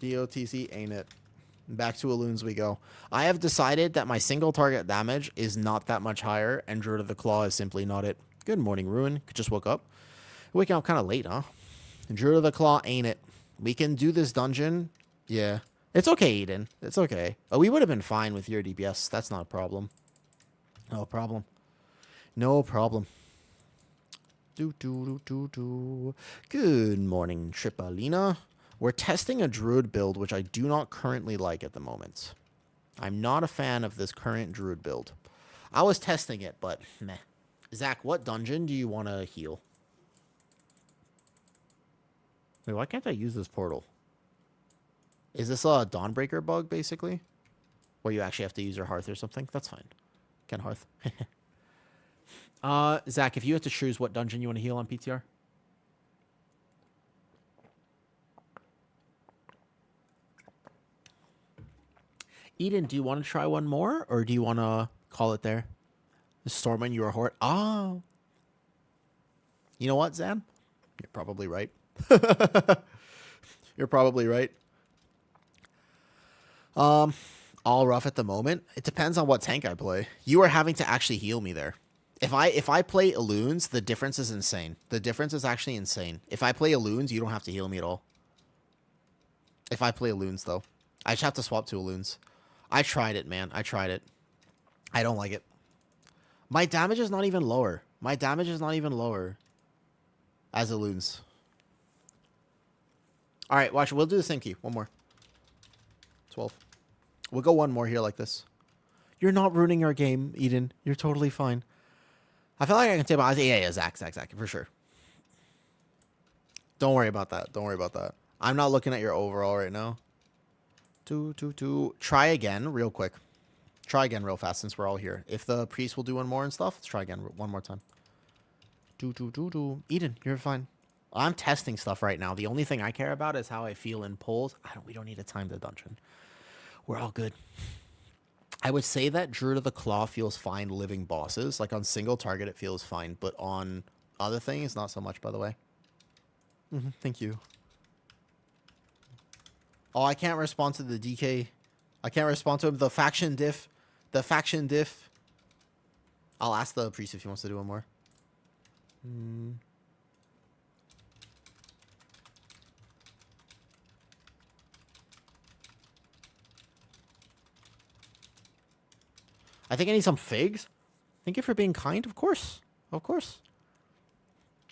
DOTC ain't it. Back to Aloons we go. I have decided that my single target damage is not that much higher, and Druid of the Claw is simply not it. Good morning, Ruin. Just woke up. Waking up kind of late, huh? Druid of the Claw ain't it. We can do this dungeon. Yeah. It's okay, Eden. It's okay. Oh, we would have been fine with your DPS. That's not a problem. No problem. No problem. Good morning, Tripolina. We're testing a Druid build, which I do not currently like at the moment. I'm not a fan of this current Druid build. I was testing it, but meh. Zach, what dungeon do you want to heal? Wait, why can't I use this portal? Is this a Dawnbreaker bug, basically? Where you actually have to use your Hearth or something? That's fine. Can Hearth. Zach, if you had to choose what dungeon you want to heal on PTR? Eden, do you want to try one more? Or do you want to call it there? Stormwind, you're a horde. Oh. You know what, Zan? You're probably right. You're probably right. All rough at the moment. It depends on what tank I play. You are having to actually heal me there. If I play Elune, the difference is insane. The difference is actually insane. If I play Elune, you don't have to heal me at all. If I play Elune, though. I just have to swap to Elune. I tried it, man. I tried it. I don't like it. My damage is not even lower. My damage is not even lower as Elune. Alright, watch. We'll do the same key. One more. 12. We'll go one more here like this. You're not ruining our game, Eden. You're totally fine. I feel like I can say about yeah, Zach, for sure. Don't worry about that. Don't worry about that. I'm not looking at your overall right now. 2. Try again real quick. Try again real fast since we're all here. If the priest will do one more and stuff, let's try again one more time. 2. Eden, you're fine. I'm testing stuff right now. The only thing I care about is how I feel in polls. We don't need to time the dungeon. We're all good. I would say that Druid of the Claw feels fine living bosses. Like on single target, it feels fine. But on other things, not so much, by the way. Thank you. Oh, I can't respond to the DK. I can't respond to him. The faction diff. The faction diff. I'll ask the priest if he wants to do one more. I think I need some figs. Thank you for being kind. Of course. Of course.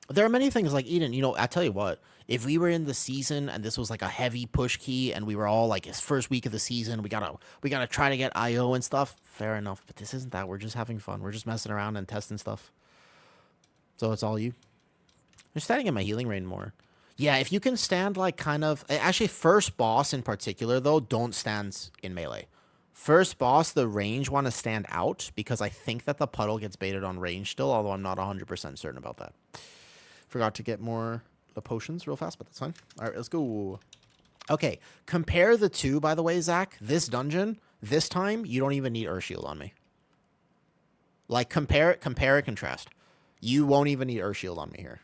There are many things like Eden. You know, I tell you what. If we were in the season and this was like a heavy push key and we were all like his first week of the season, we gotta try to get IO and stuff. Fair enough. But this isn't that. We're just having fun. We're just messing around and testing stuff. So it's all you. I'm standing in my healing rain more. Yeah, if you can stand like kind of... Actually, first boss in particular, though, don't stand in melee. First boss, the range want to stand out because I think that the puddle gets baited on range still, although I'm not 100% certain about that. Forgot to get more the potions real fast, but that's fine. All right, let's go. Okay, compare the two, by the way, Zach. This dungeon, this time, you don't even need Earth Shield on me. Like, compare, contrast. You won't even need Earth Shield on me here.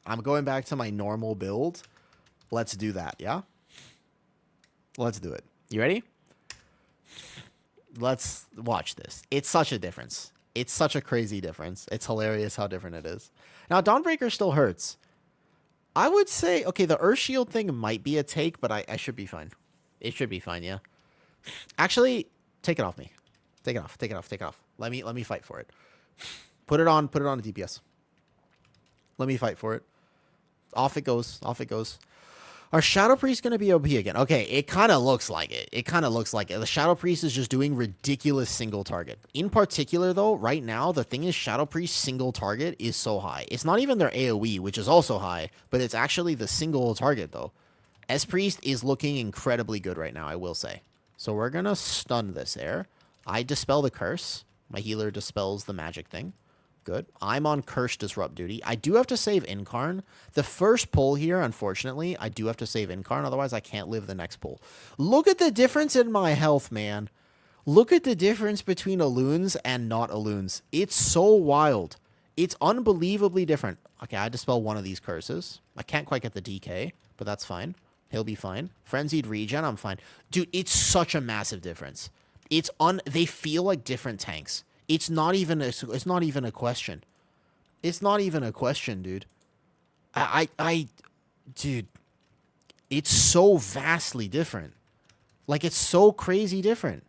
I'm going back to my normal build. Let's do that, yeah? Let's do it. You ready? Let's watch this. It's such a difference. It's such a crazy difference. It's hilarious how different it is. Now, Dawnbreaker still hurts. I would say, okay, the Earth Shield thing might be a take, but I should be fine. It should be fine, yeah. Actually, take it off me. Take it off. Take it off. Take it off. Let me fight for it. Put it on a DPS. Let me fight for it. Off it goes. Off it goes. Are Shadow Priest going to be OP again? Okay, it kind of looks like it. It kind of looks like it. The Shadow Priest is just doing ridiculous single target. In particular, though, right now, the thing is Shadow Priest single target is so high. It's not even their AoE, which is also high, but it's actually the single target, though. S-Priest is looking incredibly good right now, I will say. So we're going to stun this air. I dispel the curse. My healer dispels the magic thing. Good. I'm on Curse Disrupt duty. I do have to save Incarn. The first pull here, unfortunately, I do have to save Incarn. Otherwise, I can't live the next pull. Look at the difference in my health, man. Look at the difference between Elunes and not Elunes. It's so wild. It's unbelievably different. Okay, I dispel one of these curses. I can't quite get the DK, but that's fine. He'll be fine. Frenzied Regen, I'm fine. Dude, it's such a massive difference. They feel like different tanks. It's not even a question. It's not even a question, dude. Dude, it's so vastly different. Like, it's so crazy different.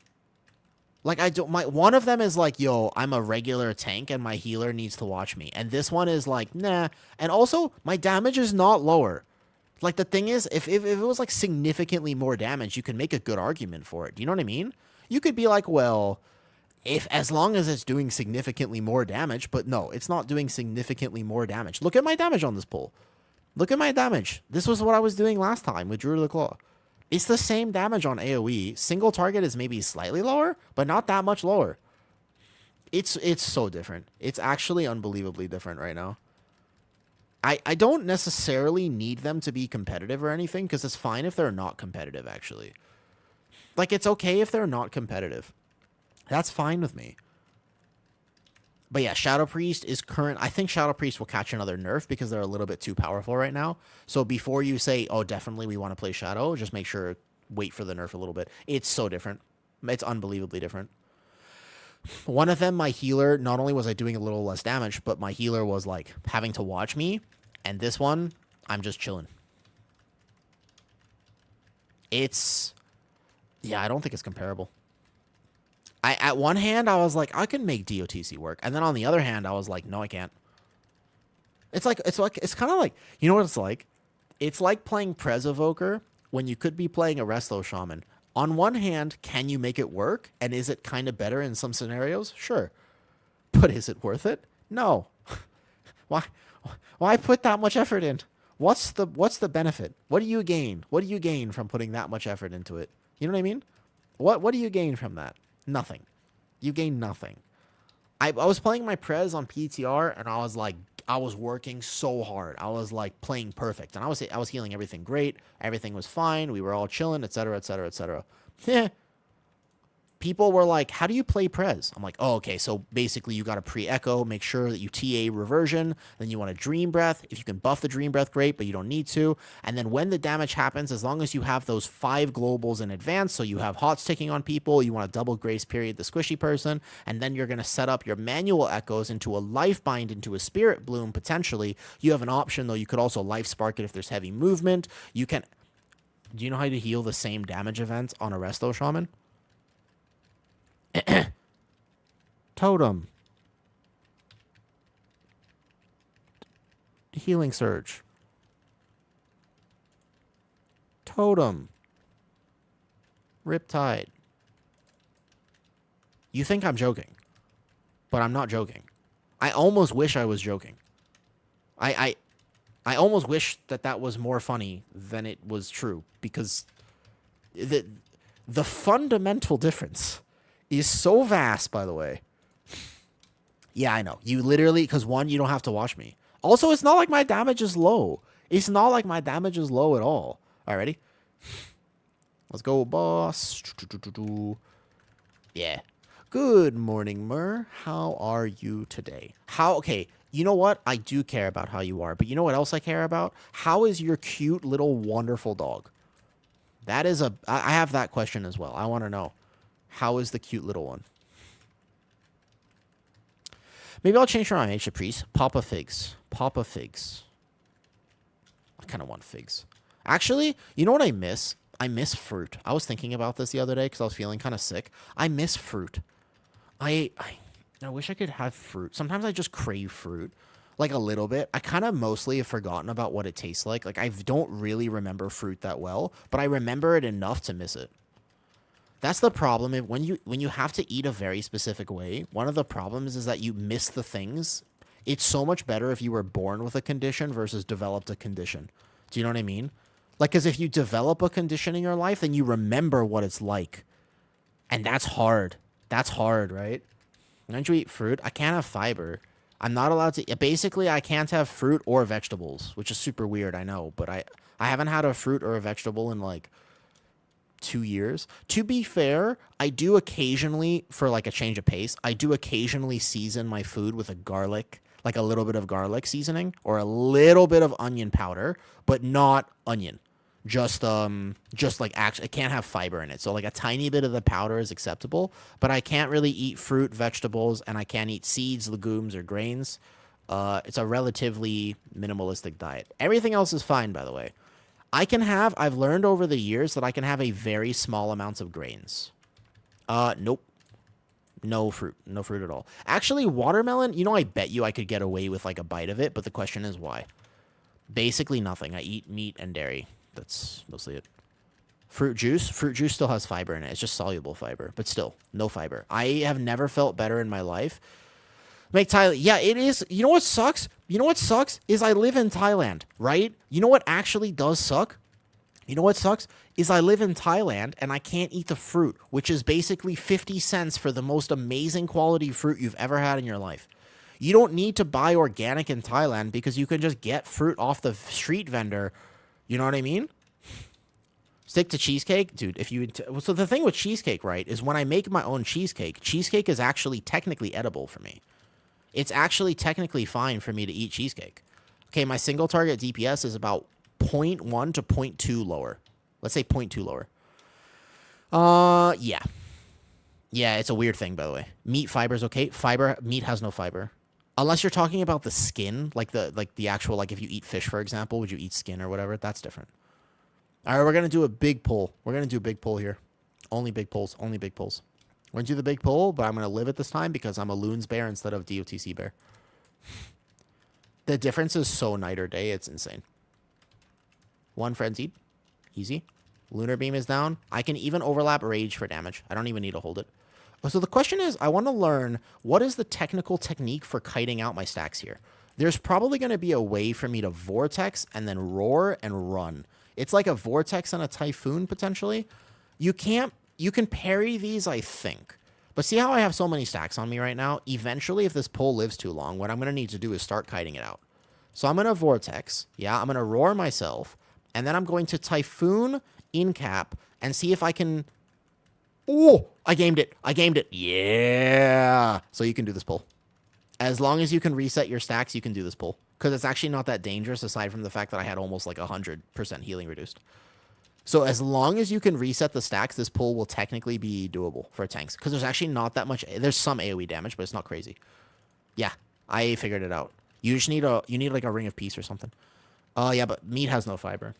Like, one of them is like, yo, I'm a regular tank and my healer needs to watch me. And this one is like, nah. And also, my damage is not lower. Like, the thing is, if it was like significantly more damage, you can make a good argument for it. Do you know what I mean? You could be like, well... as long as it's doing significantly more damage, but no, it's not doing significantly more damage. Look at my damage on this pull. Look at my damage. This was what I was doing last time with Druid of the Claw. It's the same damage on AoE. Single target is maybe slightly lower, but not that much lower. It's so different. It's actually unbelievably different right now. I don't necessarily need them to be competitive or anything, because it's fine if they're not competitive, actually. Like, it's okay if they're not competitive. That's fine with me. But yeah, Shadow Priest is current. I think Shadow Priest will catch another nerf because they're a little bit too powerful right now. So before you say, oh, definitely we want to play Shadow, just make sure, wait for the nerf a little bit. It's so different. It's unbelievably different. One of them, my healer, not only was I doing a little less damage, but my healer was like having to watch me. And this one, I'm just chilling. It's, yeah, I don't think it's comparable. At one hand, I was like, I can make DOTC work. And then on the other hand, I was like, no, I can't. It's kind of like, you know what it's like? It's like playing Prez Evoker when you could be playing a Resto Shaman. On one hand, can you make it work? And is it kind of better in some scenarios? Sure. But is it worth it? No. Why put that much effort in? What's the benefit? What do you gain? What do you gain from putting that much effort into it? You know what I mean? What do you gain from that? Nothing. You gain nothing. I was playing my Prez on PTR, and I was like, I was working so hard. I was like playing perfect, and I was healing everything great. Everything was fine. We were all chilling, etc., etc., etc. People were like, how do you play Prez? I'm like, oh, okay, so basically you got to pre-echo, make sure that you TA reversion, then you want a Dream Breath. If you can buff the Dream Breath, great, but you don't need to. And then when the damage happens, as long as you have those 5 globals in advance, so you have hot sticking on people, you want to double grace period the squishy person, and then you're going to set up your manual echoes into a life bind, into a spirit bloom, potentially. You have an option, though. You could also life spark it if there's heavy movement. You can... Do you know how to heal the same damage event on a Resto Shaman? Totem. Healing Surge. Totem. Riptide. You think I'm joking, but I'm not joking. I almost wish I was joking. I almost wish that was more funny than it was true, because the fundamental difference is so vast, by the way. Yeah, I know. You literally, because one, you don't have to watch me. Also, it's not like my damage is low. It's not like my damage is low at all. All right, ready? Let's go, boss. Yeah. Good morning, Mur. How are you today? Okay, you know what? I do care about how you are, but you know what else I care about? How is your cute little wonderful dog? That is I have that question as well. I want to know. How is the cute little one? Maybe I'll change from Ancient Priest. Papa Figs. Papa Figs. I kind of want figs. Actually, you know what I miss? I miss fruit. I was thinking about this the other day because I was feeling kind of sick. I miss fruit. I wish I could have fruit. Sometimes I just crave fruit. Like a little bit. I kind of mostly have forgotten about what it tastes like. Like I don't really remember fruit that well, but I remember it enough to miss it. That's the problem. When you have to eat a very specific way, one of the problems is that you miss the things. It's so much better if you were born with a condition versus developed a condition. Do you know what I mean? Like, because if you develop a condition in your life, then you remember what it's like. And that's hard. That's hard, right? Don't you eat fruit? I can't have fiber. I'm not allowed to... Basically, I can't have fruit or vegetables, which is super weird, I know. But I haven't had a fruit or a vegetable in, like... 2 years. To be fair, I do occasionally, for like a change of pace, I do occasionally season my food with a garlic, like a little bit of garlic seasoning or a little bit of onion powder, but not onion. Just like actually, it can't have fiber in it. So like a tiny bit of the powder is acceptable, but I can't really eat fruit, vegetables, and I can't eat seeds, legumes, or grains. It's a relatively minimalistic diet. Everything else is fine, by the way. I've learned over the years that I can have a very small amounts of grains. Nope. No fruit. No fruit at all. Actually, watermelon, you know, I bet you I could get away with like a bite of it, but the question is why? Basically nothing. I eat meat and dairy. That's mostly it. Fruit juice still has fiber in it. It's just soluble fiber, but still, no fiber. I have never felt better in my life. Make Thailand. Yeah, it is. You know what sucks? You know what sucks is I live in Thailand, right? You know what actually does suck? You know what sucks? Is I live in Thailand and I can't eat the fruit, which is basically 50 cents for the most amazing quality fruit you've ever had in your life. You don't need to buy organic in Thailand because you can just get fruit off the street vendor. You know what I mean? Stick to cheesecake? Dude, if you... So the thing with cheesecake, right, is when I make my own cheesecake, cheesecake is actually technically edible for me. It's actually technically fine for me to eat cheesecake. Okay, my single target DPS is about 0.1 to 0.2 lower. Let's say 0.2 lower. Yeah. Yeah, it's a weird thing, by the way. Meat fiber's okay. Meat has no fiber. Unless you're talking about the skin, like the actual, like if you eat fish, for example, would you eat skin or whatever? That's different. All right, we're going to do a big pull. We're going to do a big pull here. Only big pulls. Only big pulls. We're going to do the big pull, but I'm going to live it this time because I'm a Loons bear instead of DOTC bear. The difference is so night or day. It's insane. One frenzied. Easy. Lunar beam is down. I can even overlap rage for damage. I don't even need to hold it. So the question is, I want to learn what is the technical technique for kiting out my stacks here. There's probably going to be a way for me to vortex and then roar and run. It's like a vortex and a typhoon potentially. You can parry these, I think. But see how I have so many stacks on me right now? Eventually, if this pull lives too long, what I'm going to need to do is start kiting it out. So I'm going to vortex. Yeah, I'm going to roar myself. And then I'm going to typhoon in cap and see if I can... Oh, I gamed it. I gamed it. Yeah. So you can do this pull. As long as you can reset your stacks, you can do this pull. Because it's actually not that dangerous aside from the fact that I had almost like 100% healing reduced. So as long as you can reset the stacks, this pull will technically be doable for tanks. Because there's actually not that much... There's some AoE damage, but it's not crazy. Yeah, I figured it out. You just need like a ring of peace or something. Yeah, but meat has no fiber.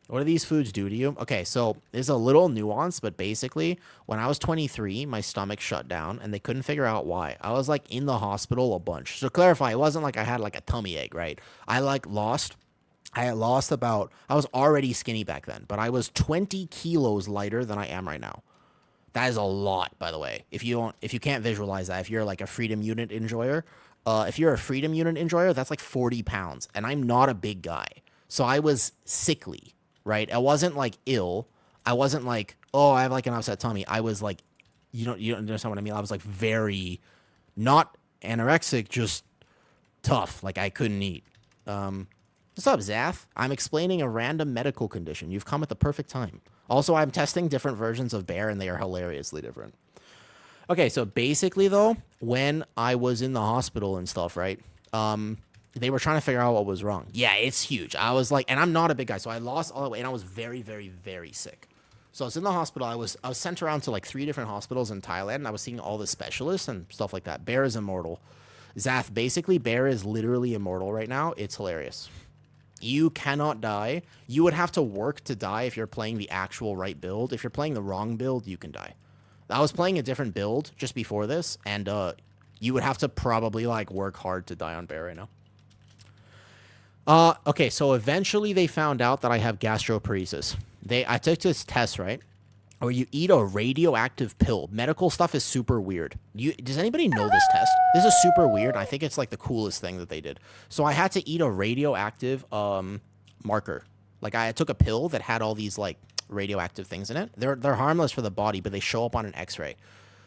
What do these foods do to you? Okay, so there's a little nuance, but basically, when I was 23, my stomach shut down, and they couldn't figure out why. I was, like, in the hospital a bunch. So, clarify, it wasn't like I had, like, a tummy ache, right? I had lost about... I was already skinny back then, but I was 20 kilos lighter than I am right now. That is a lot, by the way. If you can't visualize that, if you're, like, a Freedom Unit enjoyer, if you're a Freedom Unit enjoyer, that's, like, 40 pounds, and I'm not a big guy. So, I was sickly. Right? I wasn't like ill. I wasn't like, oh, I have like an upset tummy. I was like, you don't understand what I mean? I was like very not anorexic, just tough. Like I couldn't eat. What's up, Zath? I'm explaining a random medical condition. You've come at the perfect time. Also, I'm testing different versions of bear and they are hilariously different. Okay, so basically though, when I was in the hospital and stuff, right? They were trying to figure out what was wrong. Yeah, it's huge. I was like, and I'm not a big guy, so I lost all the weight, and I was very, very, very sick. So I was in the hospital. I was sent around to like 3 different hospitals in Thailand, and I was seeing all the specialists and stuff like that. Bear is immortal. Zath, basically, Bear is literally immortal right now. It's hilarious. You cannot die. You would have to work to die if you're playing the actual right build. If you're playing the wrong build, you can die. I was playing a different build just before this, and you would have to probably like work hard to die on Bear right now. Okay, so eventually they found out that I have gastroparesis. I took this test, right? Or you eat a radioactive pill. Medical stuff is super weird. Does anybody know this test? This is super weird. I think it's like the coolest thing that they did. So I had to eat a radioactive marker. Like I took a pill that had all these like radioactive things in it. They're harmless for the body, but they show up on an X-ray.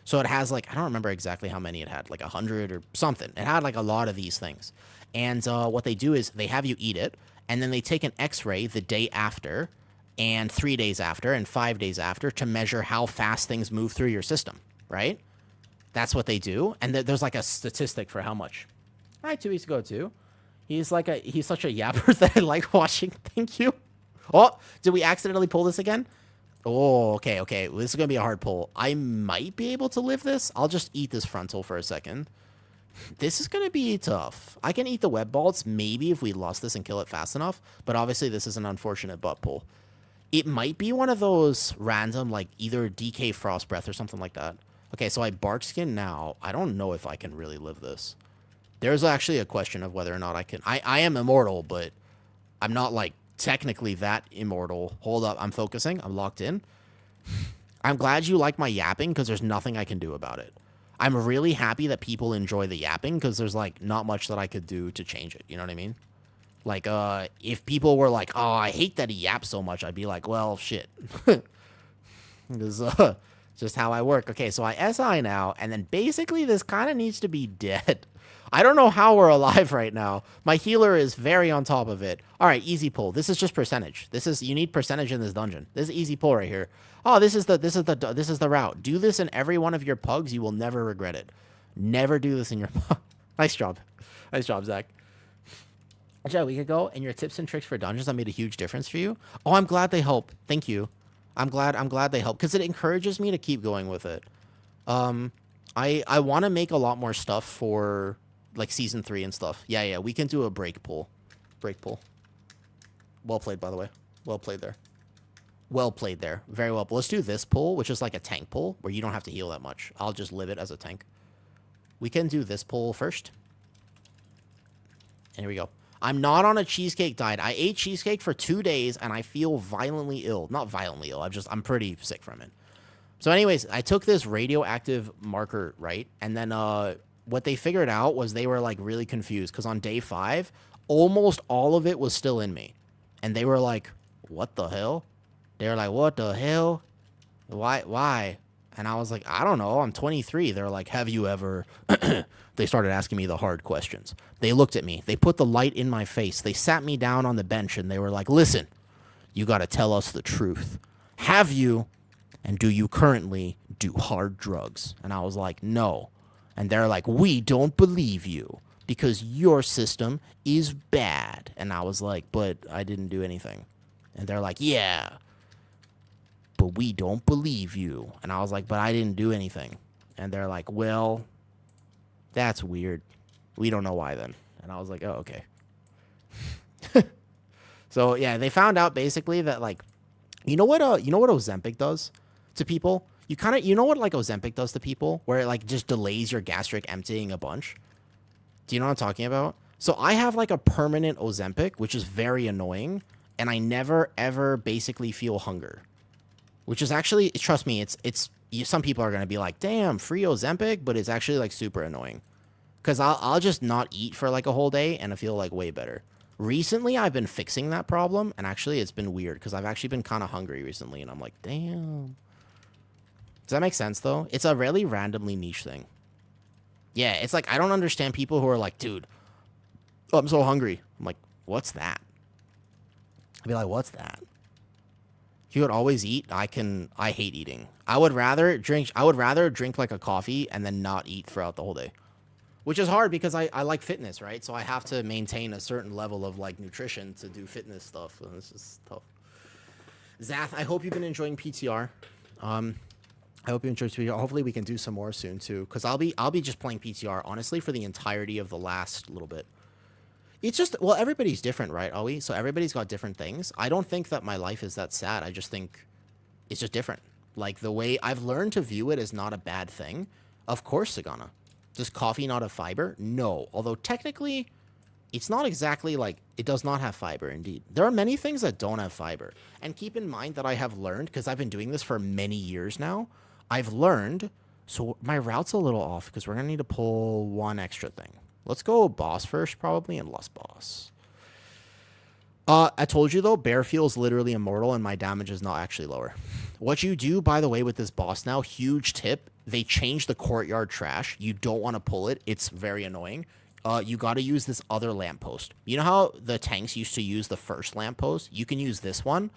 So it has like, I don't remember exactly how many it had, like 100 or something. It had like a lot of these things. And what they do is they have you eat it, and then they take an X-ray the day after, and 3 days after, and 5 days after to measure how fast things move through your system, right? That's what they do, and there's like a statistic for how much. All right, 2 weeks ago too. He's such a yapper that I like watching. Thank you. Oh, did we accidentally pull this again? Oh, okay. Well, this is gonna be a hard pull. I might be able to live this. I'll just eat this frontal for a second. This is going to be tough. I can eat the web bolts maybe if we lost this and kill it fast enough, but obviously this is an unfortunate butt pull. It might be one of those random, like either DK Frost Breath or something like that. Okay, so I bark skin now. I don't know if I can really live this. There's actually a question of whether or not I can. I am immortal, but I'm not like technically that immortal. Hold up, I'm focusing. I'm locked in. I'm glad you like my yapping because there's nothing I can do about it. I'm really happy that people enjoy the yapping because there's, like, not much that I could do to change it. You know what I mean? Like, if people were like, oh, I hate that he yaps so much, I'd be like, well, shit. This is just how I work. Okay, so I SI now, and then basically this kind of needs to be dead. I don't know how we're alive right now. My healer is very on top of it. All right, easy pull. This is just percentage. You need percentage in this dungeon. This is easy pull right here. Oh, this is the route. Do this in every one of your pugs. You will never regret it. Never do this in your pug. Nice job. Nice job, Zach. Actually, a week ago, and your tips and tricks for dungeons that made a huge difference for you. Oh, I'm glad they help. Thank you. I'm glad they help because it encourages me to keep going with it. I want to make a lot more stuff for like season 3 and stuff. Yeah, we can do a break pull. Break pull. Well played, by the way. Well played there. Well played there. Very well. But let's do this pull, which is like a tank pull where you don't have to heal that much. I'll just live it as a tank. We can do this pull first. And here we go. I'm not on a cheesecake diet. I ate cheesecake for 2 days and I feel violently ill. Not violently ill. I'm pretty sick from it. So anyways, I took this radioactive marker, right? And then what they figured out was they were like really confused because on day 5, almost all of it was still in me. And they were like, what the hell? They were like, what the hell? Why? And I was like, I don't know. I'm 23. They're like, have you ever... They started asking me the hard questions. They looked at me. They put the light in my face. They sat me down on the bench and they were like, listen, you got to tell us the truth. Have you and do you currently do hard drugs? And I was like, no. And they're like, we don't believe you because your system is bad. And I was like, but I didn't do anything. And they're like, yeah, but we don't believe you. And I was like, but I didn't do anything. And they're like, well, that's weird. We don't know why then. And I was like, oh, okay. So yeah, they found out basically that like, you know what Ozempic does to people? You know what like Ozempic does to people where it like just delays your gastric emptying a bunch? Do you know what I'm talking about? So I have like a permanent Ozempic, which is very annoying. And I never ever basically feel hunger, which is actually, trust me, some people are going to be like, damn, free Ozempic, but it's actually like super annoying because I'll just not eat for like a whole day and I feel like way better. Recently, I've been fixing that problem and actually it's been weird because I've actually been kind of hungry recently and I'm like, damn. Does that make sense though? It's a really randomly niche thing. Yeah, it's like, I don't understand people who are like, dude, I'm so hungry. I'm like, what's that? I'd be like, what's that? You would always eat. I hate eating. I would rather drink like a coffee and then not eat throughout the whole day, which is hard because I like fitness, right? So I have to maintain a certain level of like nutrition to do fitness stuff. And it's just tough. Zath, I hope you've been enjoying PTR. I hope you enjoyed PTR. Hopefully we can do some more soon too. Cause I'll be just playing PTR honestly for the entirety of the last little bit. It's just, well, everybody's different, right, Owie? So everybody's got different things. I don't think that my life is that sad. I just think it's just different. Like, the way I've learned to view it as not a bad thing. Of course, Sagana. Does coffee not have fiber? No. Although, technically, it's not exactly like, it does not have fiber, indeed. There are many things that don't have fiber. And keep in mind that I have learned, because I've been doing this for many years now, I've learned, so my route's a little off, because we're going to need to pull one extra thing. Let's go boss first, probably, and less boss. I told you, though, Bear feels literally immortal, and my damage is not actually lower. What you do, by the way, with this boss now, huge tip, they changed the courtyard trash. You don't want to pull it. It's very annoying. You got to use this other lamppost. You know how the tanks used to use the first lamppost? You can use this one,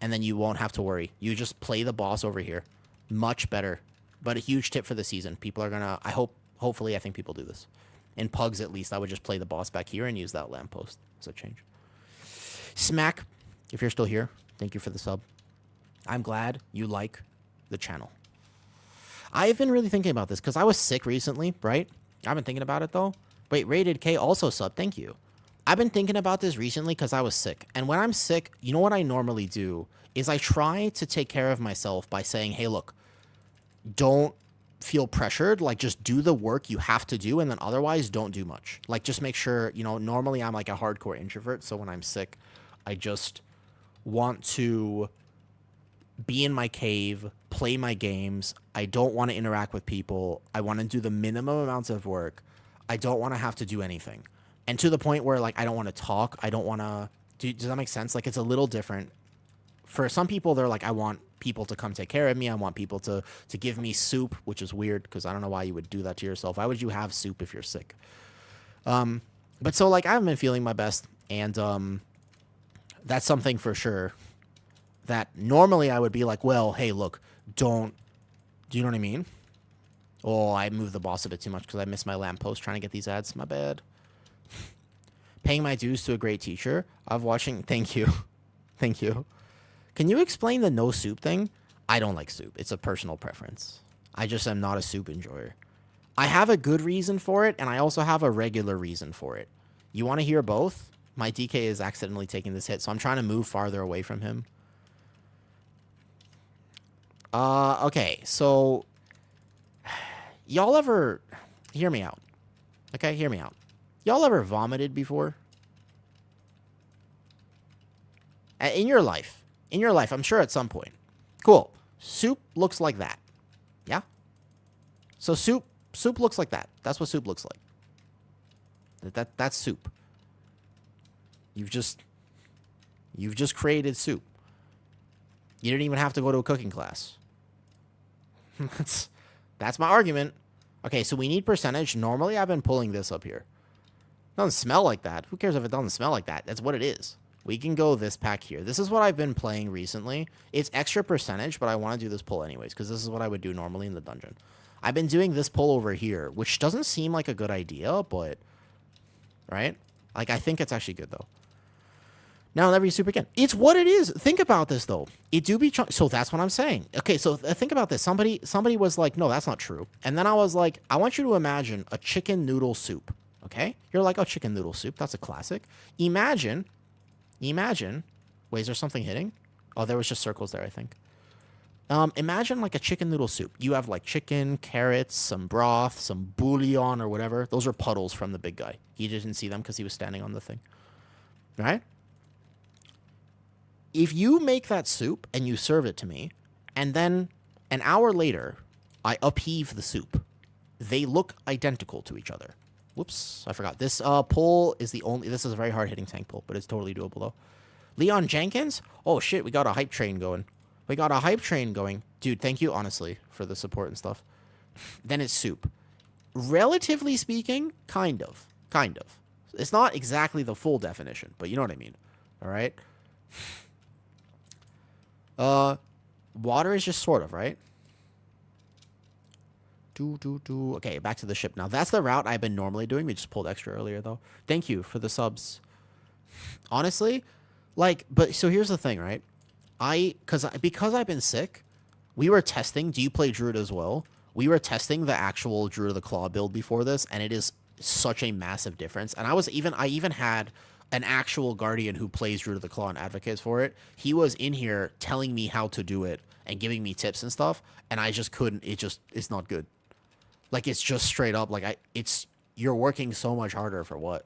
and then you won't have to worry. You just play the boss over here. Much better. But a huge tip for the season. People are going to, hopefully, I think people do this. In pugs, at least, I would just play the boss back here and use that lamppost. So change. Smack, if you're still here, thank you for the sub. I'm glad you like the channel. I've been really thinking about this because I was sick recently, right? I've been thinking about it, though. Wait, Rated K also sub. Thank you. I've been thinking about this recently because I was sick. And when I'm sick, you know what I normally do is I try to take care of myself by saying, hey, look, don't feel pressured, like just do the work you have to do and then otherwise don't do much. Like just make sure, you know, normally I'm like a hardcore introvert, so when I'm sick I just want to be in my cave, play my games. I don't want to interact with people. I want to do the minimum amounts of work. I don't want to have to do anything. And to the point where, like, I don't want to talk. I don't want to... Does that make sense? Like, it's a little different. For some people, they're like, I want people to come take care of me. I want people to give me soup, which is weird because I don't know why you would do that to yourself. Why would you have soup if you're sick? But so, like, I haven't been feeling my best, and that's something for sure that normally I would be like, well, hey, look, don't... Do you know what I mean? Oh, I moved the boss a bit too much because I missed my lamppost trying to get these ads. My bad. Paying my dues to a great teacher. Of watching... Thank you. Thank you. Can you explain the no soup thing? I don't like soup. It's a personal preference. I just am not a soup enjoyer. I have a good reason for it, and I also have a regular reason for it. You want to hear both? My DK is accidentally taking this hit, so I'm trying to move farther away from him. Okay, so... Y'all ever... Hear me out. Okay, hear me out. Y'all ever vomited before? In your life. In your life, I'm sure at some point. Cool. Soup looks like that. Yeah? So soup looks like that. That's what soup looks like. That's soup. You've just created soup. You didn't even have to go to a cooking class. That's my argument. Okay, so we need percentage. Normally, I've been pulling this up here. Doesn't smell like that. Who cares if it doesn't smell like that? That's what it is. We can go this pack here. This is what I've been playing recently. It's extra percentage, but I want to do this pull anyways, because this is what I would do normally in the dungeon. I've been doing this pull over here, which doesn't seem like a good idea, but... Right? Like, I think it's actually good, though. Now I'll never use soup again. It's what it is. Think about this, though. It do be... So that's what I'm saying. Okay, so think about this. Somebody was like, no, that's not true. And then I was like, I want you to imagine a chicken noodle soup. Okay? You're like, oh, chicken noodle soup. That's a classic. Imagine... Wait, is there something hitting? Oh, there was just circles there, I think. Imagine like a chicken noodle soup. You have like chicken, carrots, some broth, some bouillon or whatever. Those are puddles from the big guy. He didn't see them because he was standing on the thing. Right? If you make that soup and you serve it to me, and then an hour later, I upheave the soup, they look identical to each other. Whoops, I forgot. This pull is the only... This is a very hard-hitting tank pull, but it's totally doable, though. Leon Jenkins? Oh, shit, we got a hype train going. We got a hype train going. Dude, thank you, honestly, for the support and stuff. Then it's soup. Relatively speaking, kind of. Kind of. It's not exactly the full definition, but you know what I mean. All right? Water is just sort of, right? Okay, back to the ship now. That's the route I've been normally doing. We just pulled extra earlier, though. Thank you for the subs. Honestly, like, but so here's the thing, right? Because I've been sick, we were testing. Do you play Druid as well? We were testing the actual Druid of the Claw build before this, and it is such a massive difference. And I even had an actual Guardian who plays Druid of the Claw and advocates for it. He was in here telling me how to do it and giving me tips and stuff, and I just couldn't. It's not good. Like, it's just straight up, like, you're working so much harder for what?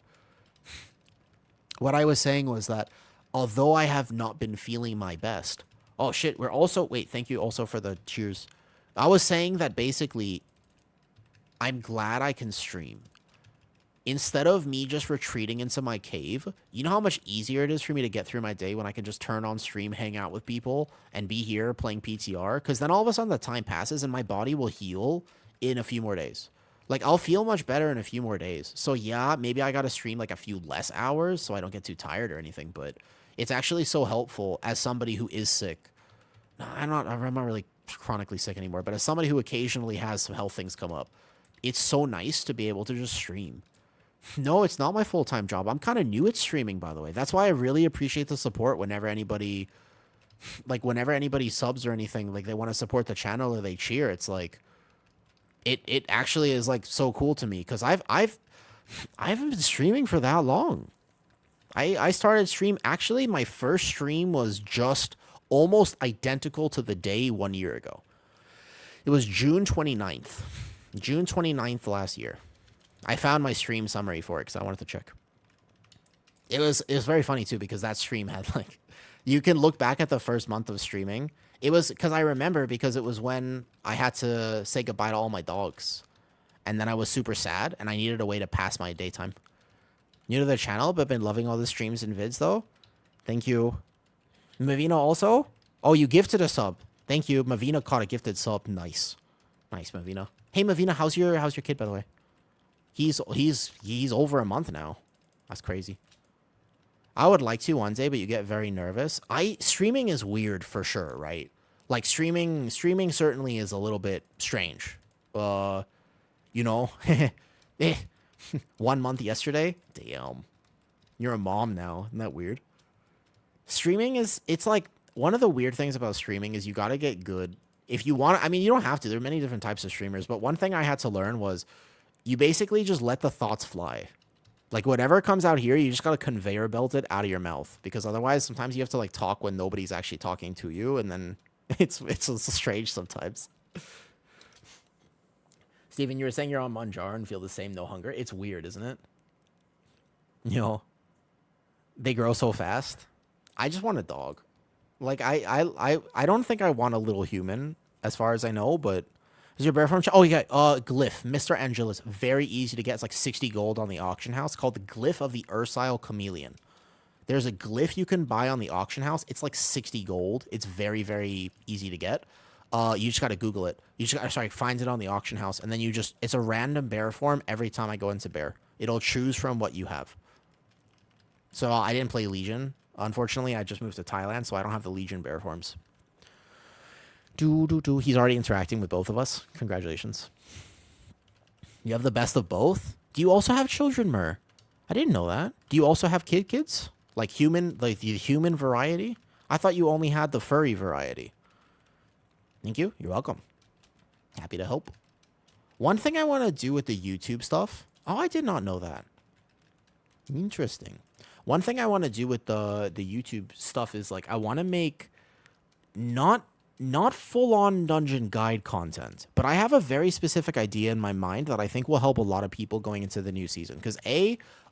What I was saying was that, although I have not been feeling my best... Oh, shit, we're also... Wait, thank you also for the cheers. I was saying that, basically, I'm glad I can stream. Instead of me just retreating into my cave, you know how much easier it is for me to get through my day when I can just turn on stream, hang out with people, and be here playing PTR? Because then all of a sudden the time passes and my body will heal in a few more days. Like, I'll feel much better in a few more days. So, yeah, maybe I gotta stream, like, a few less hours so I don't get too tired or anything, but it's actually so helpful as somebody who is sick. I'm not really chronically sick anymore, but as somebody who occasionally has some health things come up, it's so nice to be able to just stream. No, it's not my full-time job. I'm kind of new at streaming, by the way. That's why I really appreciate the support whenever anybody subs or anything, like, they want to support the channel or they cheer. It's like... It actually is, like, so cool to me, because I haven't been streaming for that long. I started stream... Actually, my first stream was just almost identical to the day 1 year ago. It was June 29th. June 29th last year. I found my stream summary for it, because I wanted to check. It was very funny, too, because that stream had, like... You can look back at the first month of streaming... It was because I remember because it was when I had to say goodbye to all my dogs. And then I was super sad and I needed a way to pass my daytime. New to the channel, but been loving all the streams and vids, though. Thank you. Mavina also? Oh, you gifted a sub. Thank you. Mavina caught a gifted sub. Nice. Nice, Mavina. Hey, Mavina, how's your kid, by the way? He's over a month now. That's crazy. I would like to one day, but you get very nervous. Streaming is weird for sure, right? Like streaming certainly is a little bit strange. You know, 1 month yesterday. Damn, you're a mom now. Isn't that weird? Streaming it's like one of the weird things about streaming is you got to get good if you want. I mean, you don't have to. There are many different types of streamers, but one thing I had to learn was you basically just let the thoughts fly. Like, whatever comes out here, you just got to conveyor belt it out of your mouth. Because otherwise, sometimes you have to, like, talk when nobody's actually talking to you. And then it's strange sometimes. Steven, you were saying you're on Manjar and feel the same no hunger. It's weird, isn't it? You know, they grow so fast. I just want a dog. Like, I don't think I want a little human, as far as I know, but... Is your bear farm? Oh, you got Glyph, Mr. Angelus. Very easy to get. It's like 60 gold on the auction house. Called the Glyph of the Ursile Chameleon. There's a glyph you can buy on the auction house. It's like 60 gold. It's very, very easy to get. You just got to Google it. You just got to, find it on the auction house. And then it's a random bear form every time I go into bear. It'll choose from what you have. So I didn't play Legion. Unfortunately, I just moved to Thailand, so I don't have the Legion bear forms. He's already interacting with both of us. Congratulations. You have the best of both? Do you also have children, Mer? I didn't know that. Do you also have kids? Like the human variety? I thought you only had the furry variety. Thank you. You're welcome. Happy to help. One thing I want to do with the YouTube stuff. Oh, I did not know that. Interesting. One thing I want to do with the YouTube stuff is, like, I want to make not full-on dungeon guide content, but I have a very specific idea in my mind that I think will help a lot of people going into the new season. Because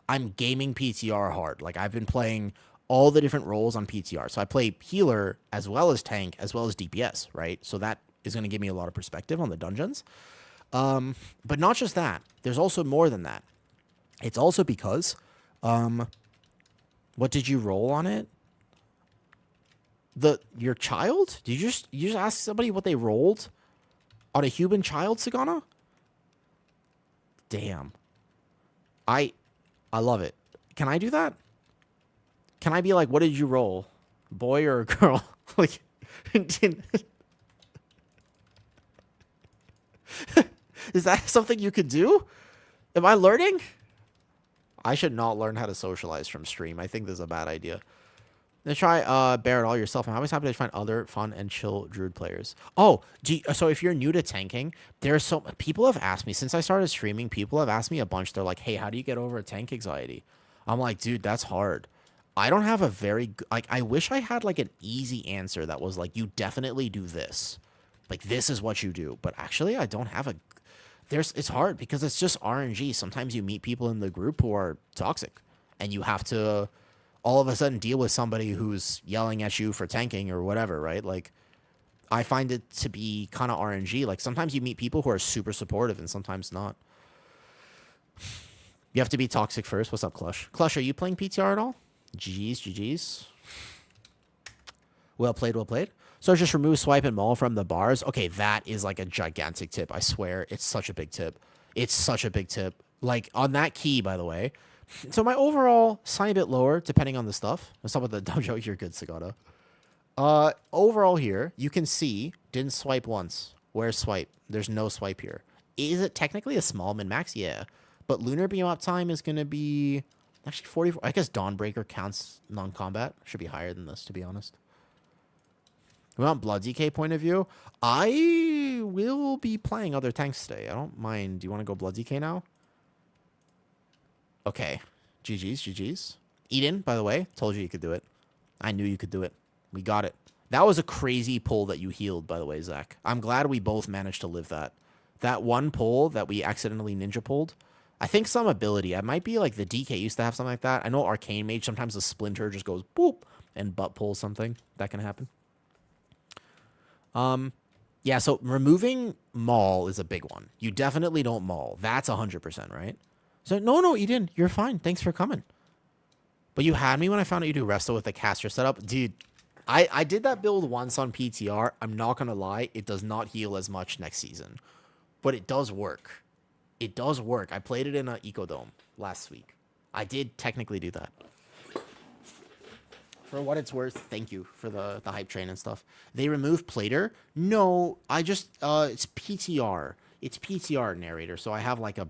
I'm gaming PTR hard. Like, I've been playing all the different roles on PTR. So I play healer as well as tank as well as DPS, right? So that is going to give me a lot of perspective on the dungeons. But not just that. There's also more than that. It's also because, what did you roll on it? Your child? Did you just ask somebody what they rolled on a human child, Sagana? Damn. I love it. Can I do that? Can I be like, what did you roll? Boy or girl? Like, is that something you could do? Am I learning? I should not learn how to socialize from stream. I think this is a bad idea. Then try bear it all yourself. I'm always happy to find other fun and chill druid players. Oh, so if you're new to tanking, people have asked me since I started streaming. People have asked me a bunch. They're like, "Hey, how do you get over tank anxiety?" I'm like, "Dude, that's hard." I don't have a very like. I wish I had like an easy answer that was like, "You definitely do this, like this is what you do." But actually, I don't have a. It's hard because it's just RNG. Sometimes you meet people in the group who are toxic, and you have to all of a sudden deal with somebody who's yelling at you for tanking or whatever, right? Like, I find it to be kind of RNG. Like, sometimes you meet people who are super supportive and sometimes not. You have to be toxic first. What's up, Clush? Clush, are you playing PTR at all? GG's. Well played, well played. So just remove swipe and maul from the bars. Okay, that is like a gigantic tip. I swear, it's such a big tip. It's such a big tip. Like, on that key, by the way. So my overall, slightly bit lower, depending on the stuff. Let's talk about the dojo. You're good, Sagata. Overall here, you can see, didn't swipe once. Where's swipe? There's no swipe here. Is it technically a small min-max? Yeah. But Lunar Beam uptime is going to be actually 44. I guess Dawnbreaker counts non-combat. Should be higher than this, to be honest. We want Blood DK point of view. I will be playing other tanks today. I don't mind. Do you want to go Blood DK now? Okay. GG's. Eden, by the way, told you could do it. I knew you could do it. We got it. That was a crazy pull that you healed, by the way, Zach. I'm glad we both managed to live that. That one pull that we accidentally ninja pulled. I think some ability. I might be like the DK used to have something like that. I know Arcane Mage, sometimes the Splinter just goes boop and butt pulls something. That can happen. Yeah, so removing maul is a big one. You definitely don't maul. That's 100%, right? So no, you didn't. You're fine. Thanks for coming. But you had me when I found out you do Resto with the caster setup. Dude, I did that build once on PTR. I'm not going to lie. It does not heal as much next season. But it does work. It does work. I played it in an Ecodome last week. I did technically do that. For what it's worth, thank you for the hype train and stuff. They removed Plater? No, I just, it's PTR. It's PTR narrator, so I have like a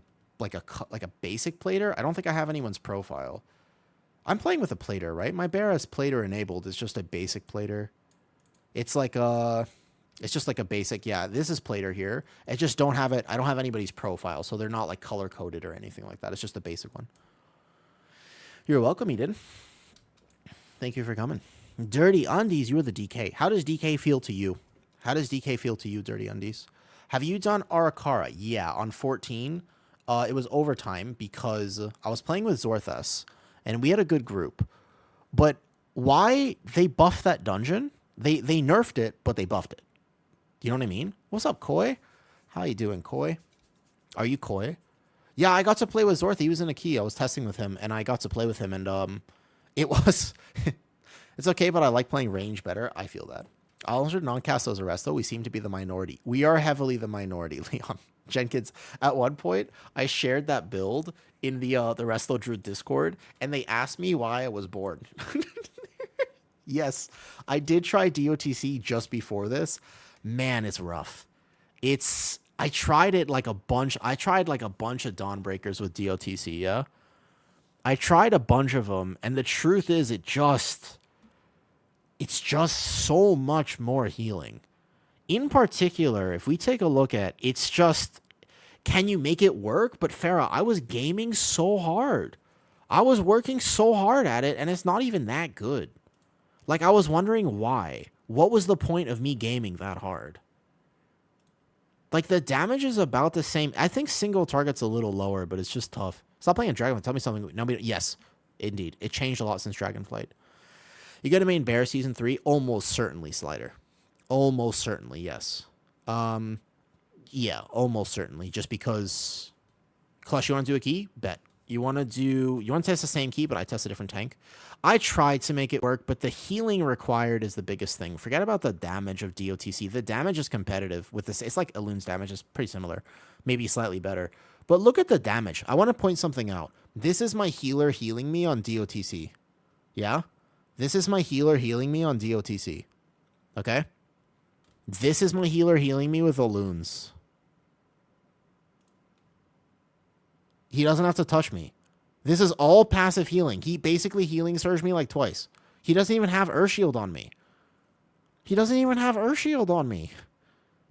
basic Plater. I don't think I have anyone's profile. I'm playing with a Plater, right? My bear has Plater enabled. It's just a basic Plater. It's like it's just like a basic, yeah, this is Plater here. I just don't have it. I don't have anybody's profile, so they're not like color coded or anything like that. It's just a basic one. You're welcome, Eden. Thank you for coming. Dirty Undies, you're the DK. How does DK feel to you? How does DK feel to you, Dirty Undies? Have you done Arakara? Yeah, on 14. It was overtime because I was playing with Zorthas, and we had a good group. But why they buffed that dungeon? They nerfed it, but they buffed it. Do you know what I mean? What's up, Koi? How you doing, Koi? Are you Koi? Yeah, I got to play with Zorth. He was in a key. I was testing with him, and I got to play with him, and it was... It's okay, but I like playing range better. I feel that. I'll non-cast those arrests, though. We seem to be the minority. We are heavily the minority, Leon. Jenkins, at one point, I shared that build in the Resto Druid Discord, and they asked me why I was bored. Yes, I did try DOTC just before this. Man, it's rough. I tried it like a bunch. I tried like a bunch of Dawnbreakers with DOTC, yeah? I tried a bunch of them, and the truth is it's just so much more healing. In particular, if we take a look at, it's just, can you make it work? But Farah, I was gaming so hard. I was working so hard at it, and it's not even that good. Like, I was wondering why. What was the point of me gaming that hard? Like, the damage is about the same. I think single target's a little lower, but it's just tough. Stop playing Dragonflight. Tell me something. Nobody. Yes, indeed. It changed a lot since Dragonflight. You got to main Bear Season 3? Almost certainly, Slider. Almost certainly, yes. Yeah, almost certainly. Just because... Clutch, you want to do a key? Bet. You want to test the same key, but I test a different tank? I tried to make it work, but the healing required is the biggest thing. Forget about the damage of DOTC. The damage is competitive with this. It's like Elun's damage is pretty similar. Maybe slightly better. But look at the damage. I want to point something out. This is my healer healing me on DOTC. Yeah? This is my healer healing me on DOTC. Okay? This is my healer healing me with Eluns. He doesn't have to touch me. This is all passive healing. He basically healing surged me like twice. He doesn't even have Urshield on me.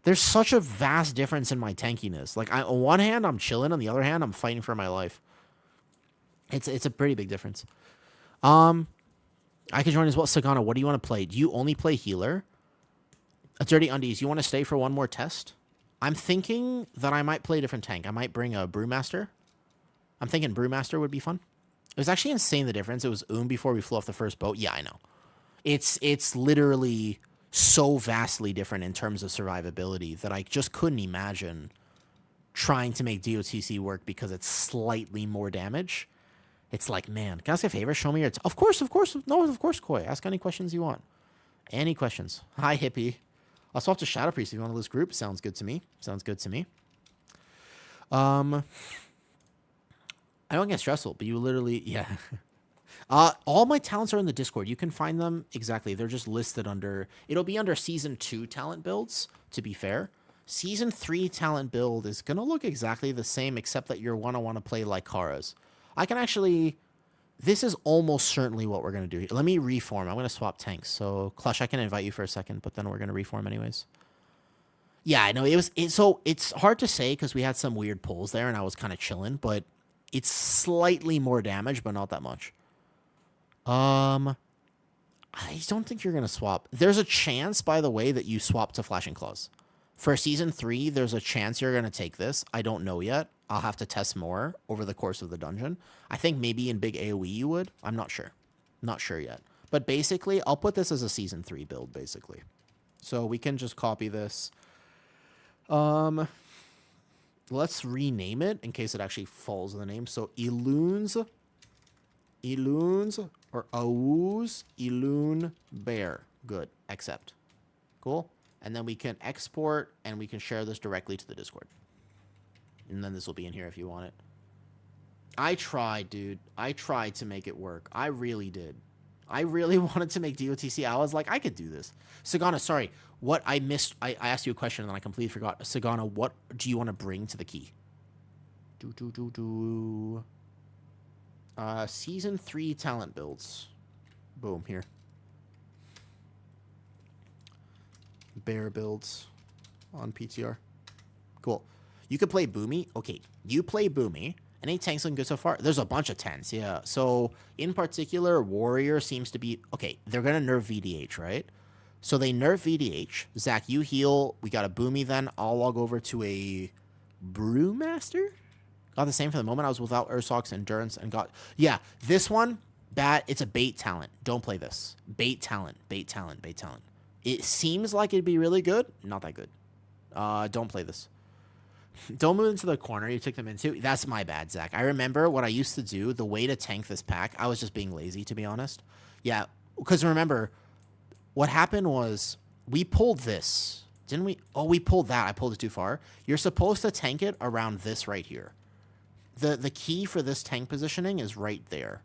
There's such a vast difference in my tankiness. Like, on one hand, I'm chilling. On the other hand, I'm fighting for my life. It's a pretty big difference. I can join as well. Sagana, what do you want to play? Do you only play healer? Dirty Undies, you want to stay for one more test? I'm thinking that I might play a different tank. I might bring a Brewmaster. I'm thinking Brewmaster would be fun. It was actually insane, the difference. It was before we flew off the first boat. Yeah, I know. It's literally so vastly different in terms of survivability that I just couldn't imagine trying to make DOTC work because it's slightly more damage. It's like, man, can I ask a favor? Show me your... Of course. No, of course, Koi. Ask any questions you want. Any questions. Hi, Hippie. I'll swap to Shadow Priest if you want to lose group. Sounds good to me. I don't get stressful, but you literally... Yeah. All my talents are in the Discord. You can find them exactly. They're just listed under... It'll be under Season 2 talent builds, to be fair. Season 3 talent build is going to look exactly the same, except that you're going to want to play like Kara's. I can actually... This is almost certainly what we're going to do. Let me reform. I'm going to swap tanks. So, Clutch, I can invite you for a second, but then we're going to reform anyways. Yeah, I know. So, it's hard to say because we had some weird pulls there, and I was kind of chilling, but it's slightly more damage, but not that much. I don't think you're going to swap. There's a chance, by the way, that you swap to Flashing Claws. For Season 3, there's a chance you're going to take this. I don't know yet. I'll have to test more over the course of the dungeon. I think maybe in big AoE you would. I'm not sure. Not sure yet. But basically, I'll put this as a Season 3 build, basically. So we can just copy this. let's rename it in case it actually falls in the name. So Eloons, or Awoos, Eloon Bear. Good. Accept. Cool. And then we can export and we can share this directly to the Discord. And then this will be in here if you want it. I tried, dude. I tried to make it work. I really did. I really wanted to make DOTC. I was like, I could do this. Sagana, sorry. What I missed, I asked you a question and then I completely forgot. Sagana, what do you want to bring to the key? Season 3 talent builds. Boom, here. Bear builds on PTR. Cool. You could play Boomy. Okay, you play Boomy. Any tanks looking good so far? There's a bunch of 10s, yeah. So, in particular, Warrior seems to be... Okay, they're going to nerf VDH, right? So, they nerf VDH. Zach, you heal. We got a Boomy then. I'll log over to a Brewmaster. Got the same for the moment. I was without Ursoc's Endurance and got... Yeah, this one, bad. It's a bait talent. Don't play this. Bait talent. Bait talent. Bait talent. It seems like it'd be really good. Not that good. Don't play this. Don't move into the corner you took them into. That's my bad, Zach. I remember what I used to do, the way to tank this pack. I was just being lazy, to be honest. Yeah, because remember, what happened was we pulled this. Didn't we? Oh, we pulled that. I pulled it too far. You're supposed to tank it around this right here. The key for this tank positioning is right there.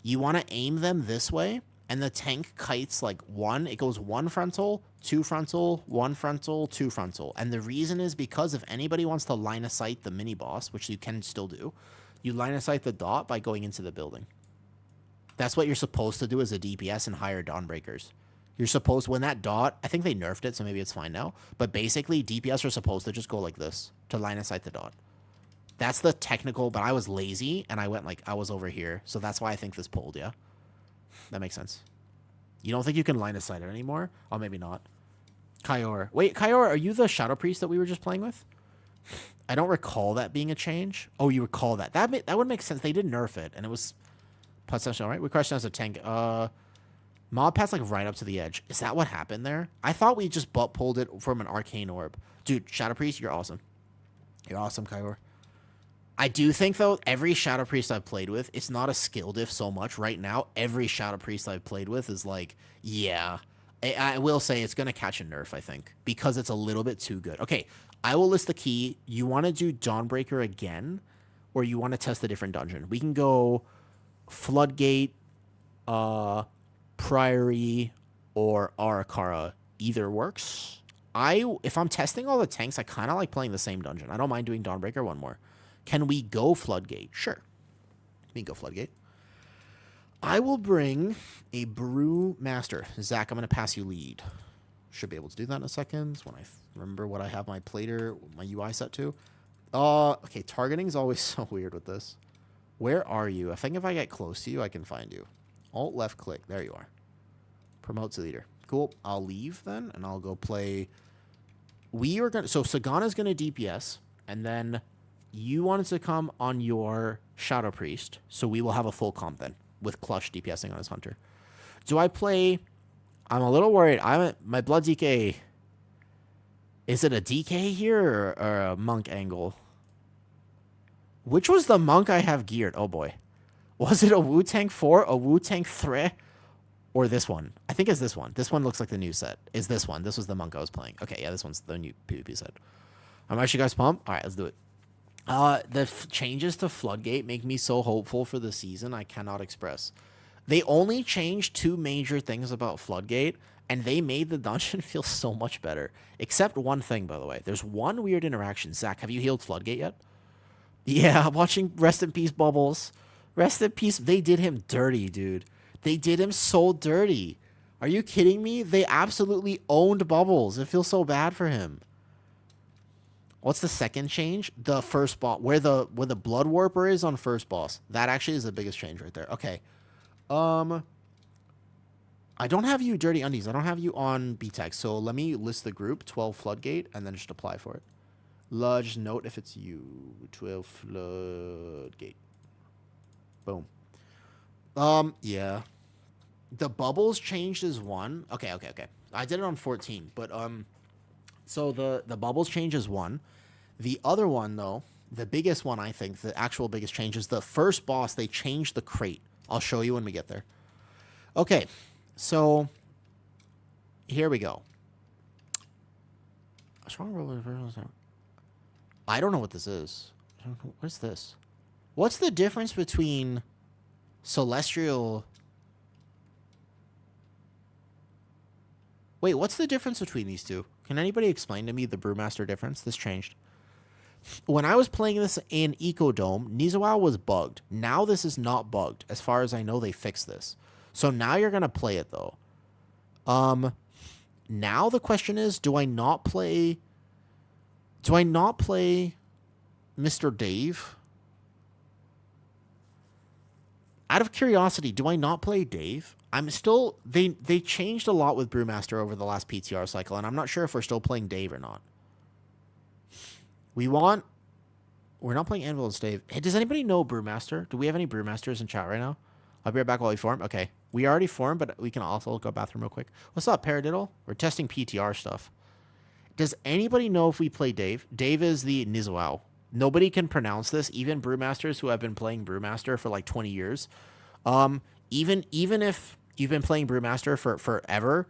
You want to aim them this way, and the tank kites like one. It goes one frontal, two frontal, one frontal, two frontal. And the reason is because if anybody wants to line of sight the mini boss, which you can still do, you line of sight the dot by going into the building. That's what you're supposed to do as a DPS in higher Dawnbreakers. You're supposed, when that dot, I think they nerfed it, so maybe it's fine now. But basically, DPS are supposed to just go like this to line of sight the dot. That's the technical, but I was lazy, and I went like, I was over here. So that's why I think this pulled, yeah? That makes sense. You don't think you can line of sight it anymore? Oh, maybe not. Kyor. Wait, Kyor, are you the Shadow Priest that we were just playing with? I don't recall that being a change. Oh, you recall that. That would make sense. They did nerf it, and it was potential, right? We crushed it as a tank. Mob pass like right up to the edge. Is that what happened there? I thought we just butt pulled it from an arcane orb. Dude, Shadow Priest, you're awesome. You're awesome, Kyor. I do think, though, every Shadow Priest I've played with, it's not a skill diff so much. Right now, every Shadow Priest I've played with is like, yeah. I will say it's going to catch a nerf, I think, because it's a little bit too good. Okay, I will list the key. You want to do Dawnbreaker again, or you want to test a different dungeon? We can go Floodgate, Priory, or Arakara. Either works. If I'm testing all the tanks, I kind of like playing the same dungeon. I don't mind doing Dawnbreaker one more. Can we go Floodgate? Sure. We can go Floodgate. I will bring a Brewmaster. Zach, I'm going to pass you lead. Should be able to do that in a second when I remember what I have my plater, my UI set to. Okay, targeting is always so weird with this. Where are you? I think if I get close to you, I can find you. Alt left click. There you are. Promote to leader. Cool. I'll leave then, and I'll go play. We are going to... So, Sagana's going to DPS, and then... You wanted to come on your Shadow Priest, so we will have a full comp then, with Clutch DPSing on his Hunter. Do I play... I'm a little worried. My Blood DK... Is it a DK here, or a Monk angle? Which was the Monk I have geared? Oh, boy. Was it a Wu-Tang 4, a Wu-Tang 3, or this one? I think it's this one. This one looks like the new set. Is this one. This was the Monk I was playing. Okay, yeah, this one's the new PvP set. How much you guys pumped? All right, let's do it. The changes to Floodgate make me so hopeful for the season I cannot express. They only changed two major things about Floodgate, and they made the dungeon feel so much better. Except one thing, by the way. There's one weird interaction. Zach, have you healed Floodgate yet? Yeah, I'm watching Rest in Peace Bubbles. Rest in Peace. They did him dirty, dude. They did him so dirty. Are you kidding me? They absolutely owned Bubbles. It feels so bad for him. What's the second change? The first boss, where the Blood Warper is on first boss. That actually is the biggest change right there. Okay. I don't have you Dirty Undies. I don't have you on BTEC. So let me list the group, 12 Floodgate, and then just apply for it. Just note if it's you. 12 Floodgate. Boom. Yeah. The Bubbles changed as 1. Okay. I did it on 14, but so the Bubbles change is 1. The other one, though, the biggest one, I think, the actual biggest change is the first boss. They changed the crate. I'll show you when we get there. Okay, so here we go. I don't know what this is. What is this? What's the difference between celestial... Wait, what's the difference between these two? Can anybody explain to me the Brewmaster difference? This changed. When I was playing this in Ecodome, Nizuao was bugged. Now this is not bugged. As far as I know, they fixed this. So now you're going to play it, though. Now the question is, do I not play Mr. Dave? Out of curiosity, do I not play Dave? I'm still... They changed a lot with Brewmaster over the last PTR cycle, and I'm not sure if we're still playing Dave or not. We're not playing Anvil and Dave. Hey, does anybody know Brewmaster? Do we have any Brewmasters in chat right now? I'll be right back while we form. Okay. We already formed, but we can also go bathroom real quick. What's up, Paradiddle? We're testing PTR stuff. Does anybody know if we play Dave? Dave is the Nizuao. Nobody can pronounce this. Even Brewmasters who have been playing Brewmaster for like 20 years. Even if you've been playing Brewmaster for forever,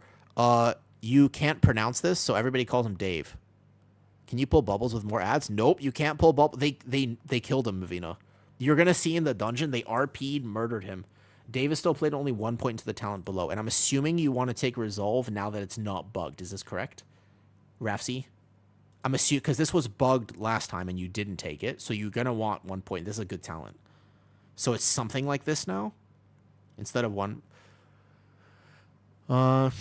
you can't pronounce this, so everybody calls him Dave. Can you pull bubbles with more ads? Nope, you can't pull bubbles. They killed him, Mavina. You're going to see in the dungeon, they RP'd, murdered him. Dave is still played only 1 point into the talent below, and I'm assuming you want to take Resolve now that it's not bugged. Is this correct? Rafsy? I'm assuming, because this was bugged last time and you didn't take it, so you're going to want 1 point. This is a good talent. So it's something like this now? Instead of one. That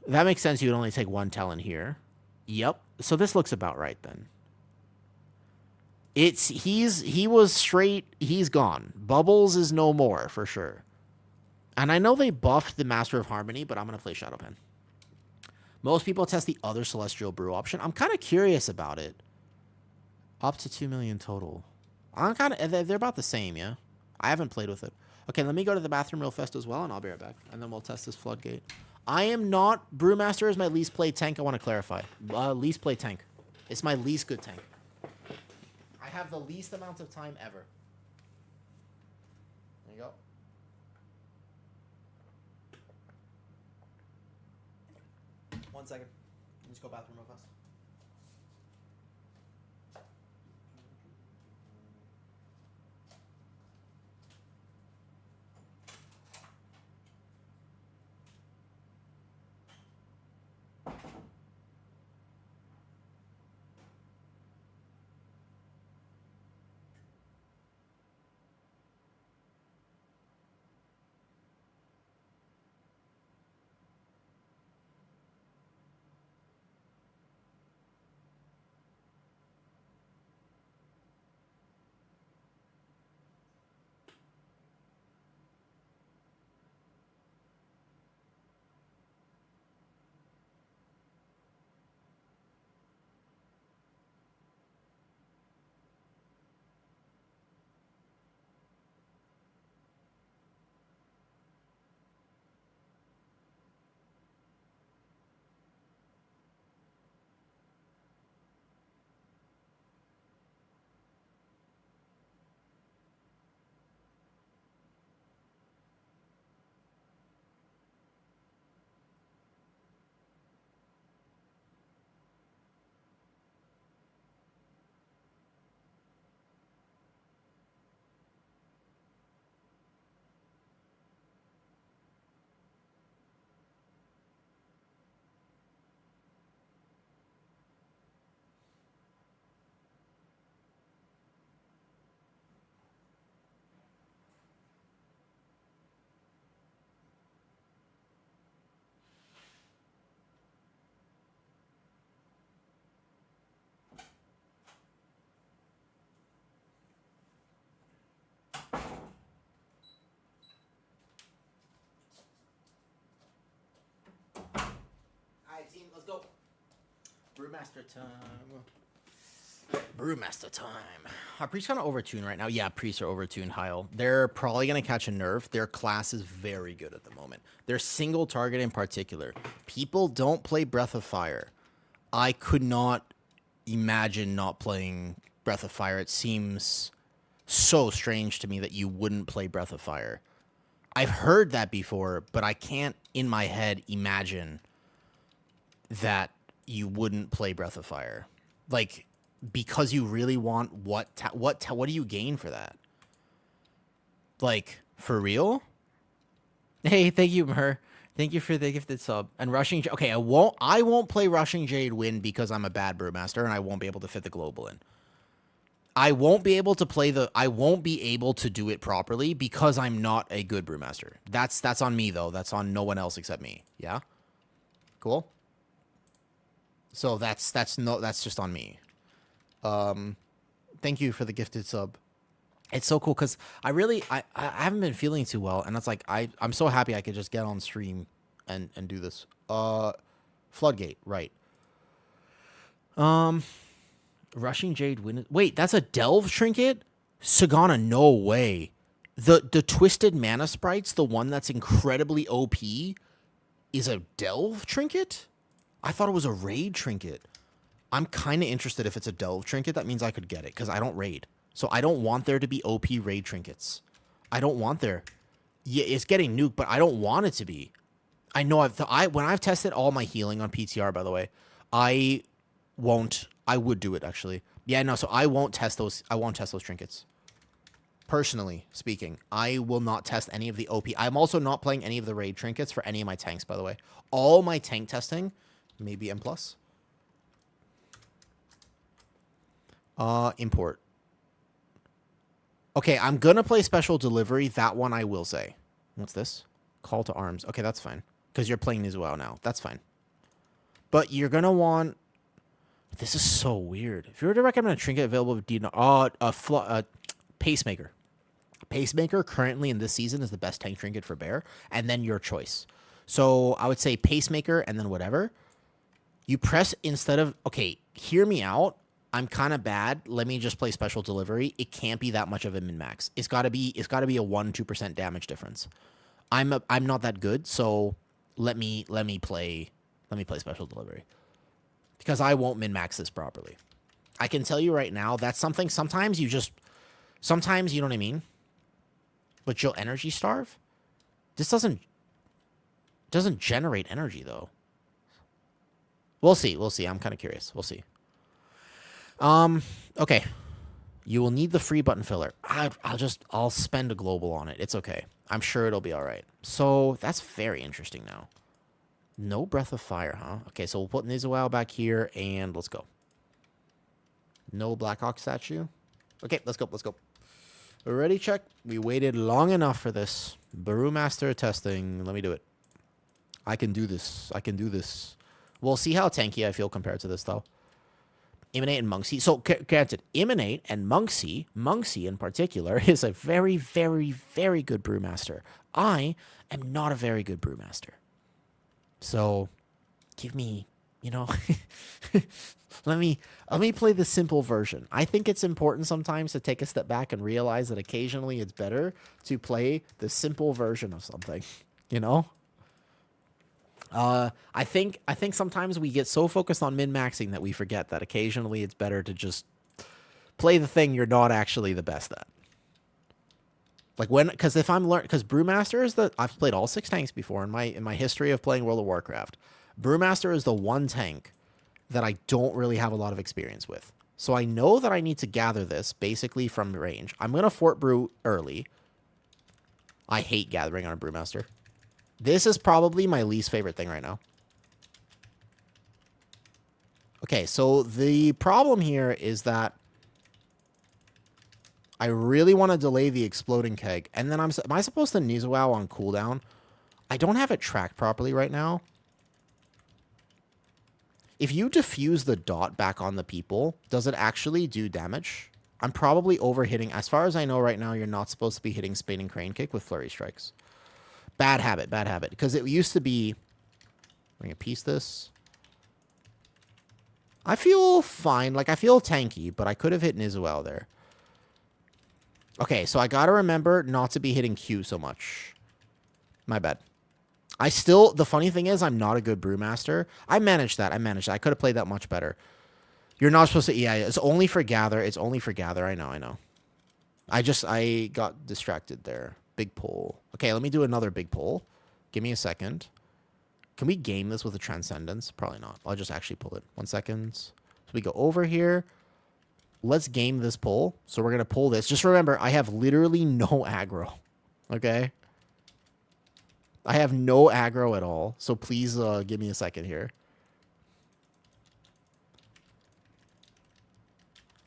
makes sense. You would only take 1 talent here. Yep. So this looks about right then. He was straight. He's gone. Bubbles is no more for sure. And I know they buffed the Master of Harmony, but I'm going to play Shadowpen. Most people test the other Celestial Brew option. I'm kind of curious about it. Up to 2 million total. I'm kind of... They're about the same, yeah? I haven't played with it. Okay, let me go to the bathroom real fast as well, and I'll be right back. And then we'll test this Floodgate. I am not... Brewmaster is my least played tank. I want to clarify. Least played tank. It's my least good tank. I have the least amount of time ever. There you go. One second. Let me just go bathroom real fast. Team, let's go. Brewmaster time. Brewmaster time. Our priests kind of overtuned right now. Yeah, priests are overtuned, Heil. They're probably going to catch a nerf. Their class is very good at the moment. Their single target in particular. People don't play Breath of Fire. I could not imagine not playing Breath of Fire. It seems so strange to me that you wouldn't play Breath of Fire. I've heard that before, but I can't, in my head, imagine that you wouldn't play Breath of Fire. Like, because you really want what do you gain for that? Like, for real? Hey, thank you, Mer. Thank you for the gifted sub. And Rushing... Okay, I won't play Rushing Jade Wind because I'm a bad Brewmaster and I won't be able to fit the global in. I won't be able to play I won't be able to do it properly because I'm not a good Brewmaster. That's on me, though. That's on no one else except me. Yeah? Cool? So that's just on me. Thank you for the gifted sub. It's so cool because I haven't been feeling too well, and it's like I'm so happy I could just get on stream and do this. Floodgate, right. Rushing Jade Wind. Wait, that's a Delve trinket? Sagana, no way. The Twisted Mana Sprites, the one that's incredibly OP, is a Delve trinket? I thought it was a raid trinket. I'm kind of interested if it's a Delve trinket. That means I could get it because I don't raid. So I don't want there to be OP raid trinkets. I don't want there. Yeah, it's getting nuked, but I don't want it to be. I know when I've tested all my healing on PTR, by the way, I would do it actually. Yeah, no, so I won't test those trinkets. Personally speaking, I will not test any of the OP. I'm also not playing any of the raid trinkets for any of my tanks, by the way. All my tank testing, maybe M+. Import. Okay, I'm gonna play Special Delivery. That one I will say. What's this? Call to Arms. Okay, that's fine. Because you're playing Nizuo now. That's fine. But you're gonna want... This is so weird. If you were to recommend a trinket available with Pacemaker. Pacemaker currently in this season is the best tank trinket for Bear, and then your choice. So I would say Pacemaker and then whatever. You press instead of... Okay, hear me out. I'm kind of bad. Let me just play Special Delivery. It can't be that much of a min-max. It's got to be a 1-2% damage difference. I'm not that good, so let me play Special Delivery. Because I won't min-max this properly. I can tell you right now, that's something sometimes you know what I mean? But you'll energy starve? This doesn't generate energy though. We'll see. I'm kind of curious. We'll see. Okay. You will need the free button filler. I'll spend a global on it. It's okay. I'm sure it'll be all right. So that's very interesting now. No Breath of Fire, huh? Okay, so we'll put Nizuo back here and let's go. No Blackhawk statue. Okay, let's go. Ready, check. We waited long enough for this. Brewmaster testing. Let me do it. I can do this. We'll see how tanky I feel compared to this, though. Emanate and Monksy. So, granted, Emanate and Monksy in particular, is a very, very, very good Brewmaster. I am not a very good Brewmaster. So, give me, let me play the simple version. I think it's important sometimes to take a step back and realize that occasionally it's better to play the simple version of something, I think sometimes we get so focused on min-maxing that we forget that occasionally it's better to just play the thing you're not actually the best at. Like because Brewmaster I've played all 6 tanks before in my history of playing World of Warcraft. Brewmaster is the one tank that I don't really have a lot of experience with. So I know that I need to gather this basically from range. I'm going to Fort Brew early. I hate gathering on a Brewmaster. This is probably my least favorite thing right now. Okay, so the problem here is that I really want to delay the exploding keg. And then am I supposed to Nizuo on cooldown? I don't have it tracked properly right now. If you diffuse the dot back on the people, does it actually do damage? I'm probably overhitting. As far as I know right now, you're not supposed to be hitting Spinning Crane Kick with Flurry Strikes. Bad habit. Because it used to be... I'm going to piece this. I feel fine. Like, I feel tanky, but I could have hit Nizuo there. Okay, so I got to remember not to be hitting Q so much. My bad. The funny thing is, I'm not a good Brewmaster. I managed that. I could have played that much better. You're not supposed to... Yeah, it's only for gather. It's only for gather. I know. I got distracted there. Big pull. Okay, let me do another big pull. Give me a second. Can we game this with a Transcendence? Probably not. I'll just actually pull it. 1 second. So we go over here. Let's game this pull. So we're going to pull this. Just remember, I have literally no aggro. Okay? I have no aggro at all. So please give me a second here.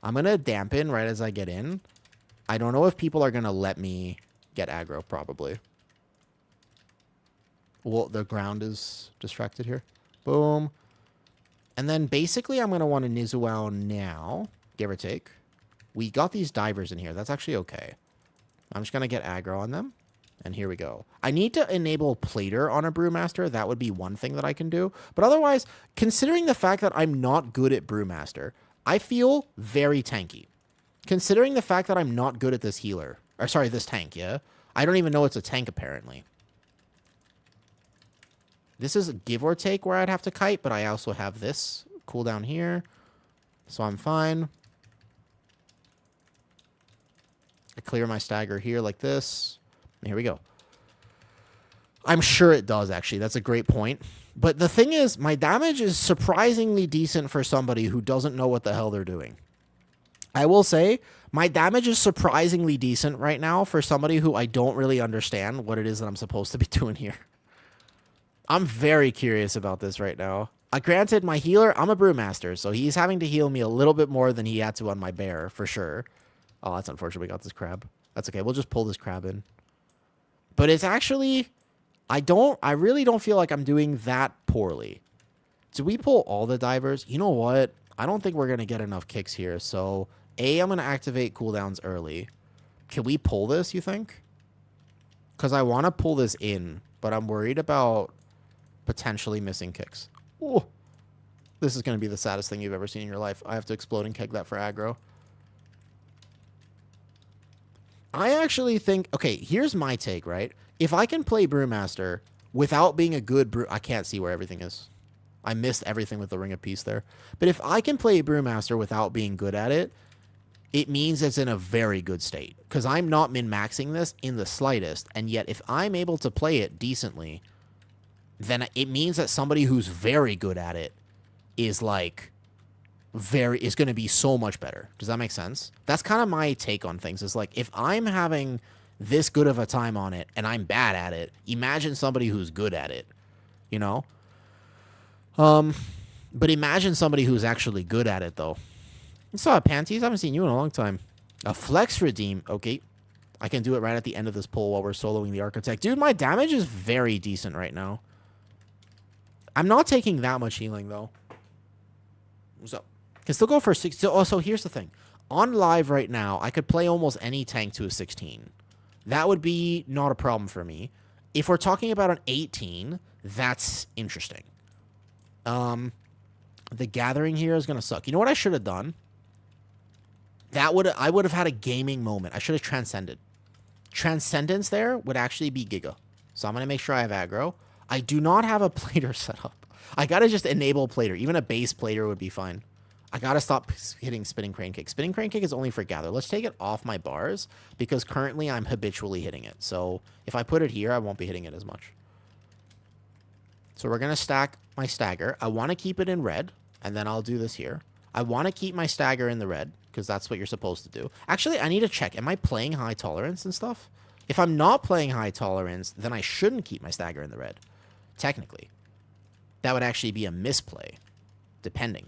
I'm going to dampen right as I get in. I don't know if people are going to let me get aggro, probably. Well, the ground is distracted here. Boom. And then basically I'm going to want to Nizuao now, give or take. We got these divers in here. That's actually okay. I'm just going to get aggro on them. And here we go. I need to enable Plater on a Brewmaster. That would be one thing that I can do. But otherwise, considering the fact that I'm not good at Brewmaster, I feel very tanky. Considering the fact that I'm not good at this healer. Or sorry, this tank, yeah? I don't even know it's a tank, apparently. This is a give or take where I'd have to kite, but I also have this cooldown here. So I'm fine. I clear my stagger here like this. And here we go. I'm sure it does, actually. That's a great point. But the thing is, my damage is surprisingly decent for somebody who doesn't know what the hell they're doing. I will say, my damage is surprisingly decent right now for somebody who I don't really understand what it is that I'm supposed to be doing here. I'm very curious about this right now. Granted, my healer, I'm a Brewmaster, so he's having to heal me a little bit more than he had to on my bear, for sure. Oh, that's unfortunate. We got this crab. That's okay. We'll just pull this crab in. But it's actually... I really don't feel like I'm doing that poorly. Do we pull all the divers? You know what? I don't think we're going to get enough kicks here. So, I'm going to activate cooldowns early. Can we pull this, you think? Because I want to pull this in, but I'm worried about potentially missing kicks. Oh, this is going to be the saddest thing you've ever seen in your life. I have to explode and keg that for aggro. I actually think... Okay, here's my take, right? If I can play Brewmaster without being a good brew... I can't see where everything is. I missed everything with the Ring of Peace there. But if I can play Brewmaster without being good at it, it means it's in a very good state. Because I'm not min-maxing this in the slightest. And yet, if I'm able to play it decently, then it means that somebody who's very good at it is like... is going to be so much better. Does that make sense? That's kind of my take on things. Is like, if I'm having this good of a time on it and I'm bad at it, imagine somebody who's good at it, you know? But imagine somebody who's actually good at it, though. I saw Panties. I haven't seen you in a long time. A Flex Redeem. Okay. I can do it right at the end of this pull while we're soloing the Architect. Dude, my damage is very decent right now. I'm not taking that much healing, though. So, can still go for 6. So here's the thing. On live right now, I could play almost any tank to a 16. That would be not a problem for me. If we're talking about an 18, that's interesting. The gathering here is going to suck. You know what I should have done? I would have had a gaming moment. I should have transcended. Transcendence there would actually be Giga. So I'm going to make sure I have aggro. I do not have a plater set up. I got to just enable plater. Even a base plater would be fine. I got to stop hitting Spinning Crane Kick. Spinning Crane Kick is only for gather. Let's take it off my bars because currently I'm habitually hitting it. So if I put it here, I won't be hitting it as much. So we're going to stack my stagger. I want to keep it in red, and then I'll do this here. I want to keep my stagger in the red because that's what you're supposed to do. Actually, I need to check. Am I playing high tolerance and stuff? If I'm not playing high tolerance, then I shouldn't keep my stagger in the red. Technically. That would actually be a misplay, depending.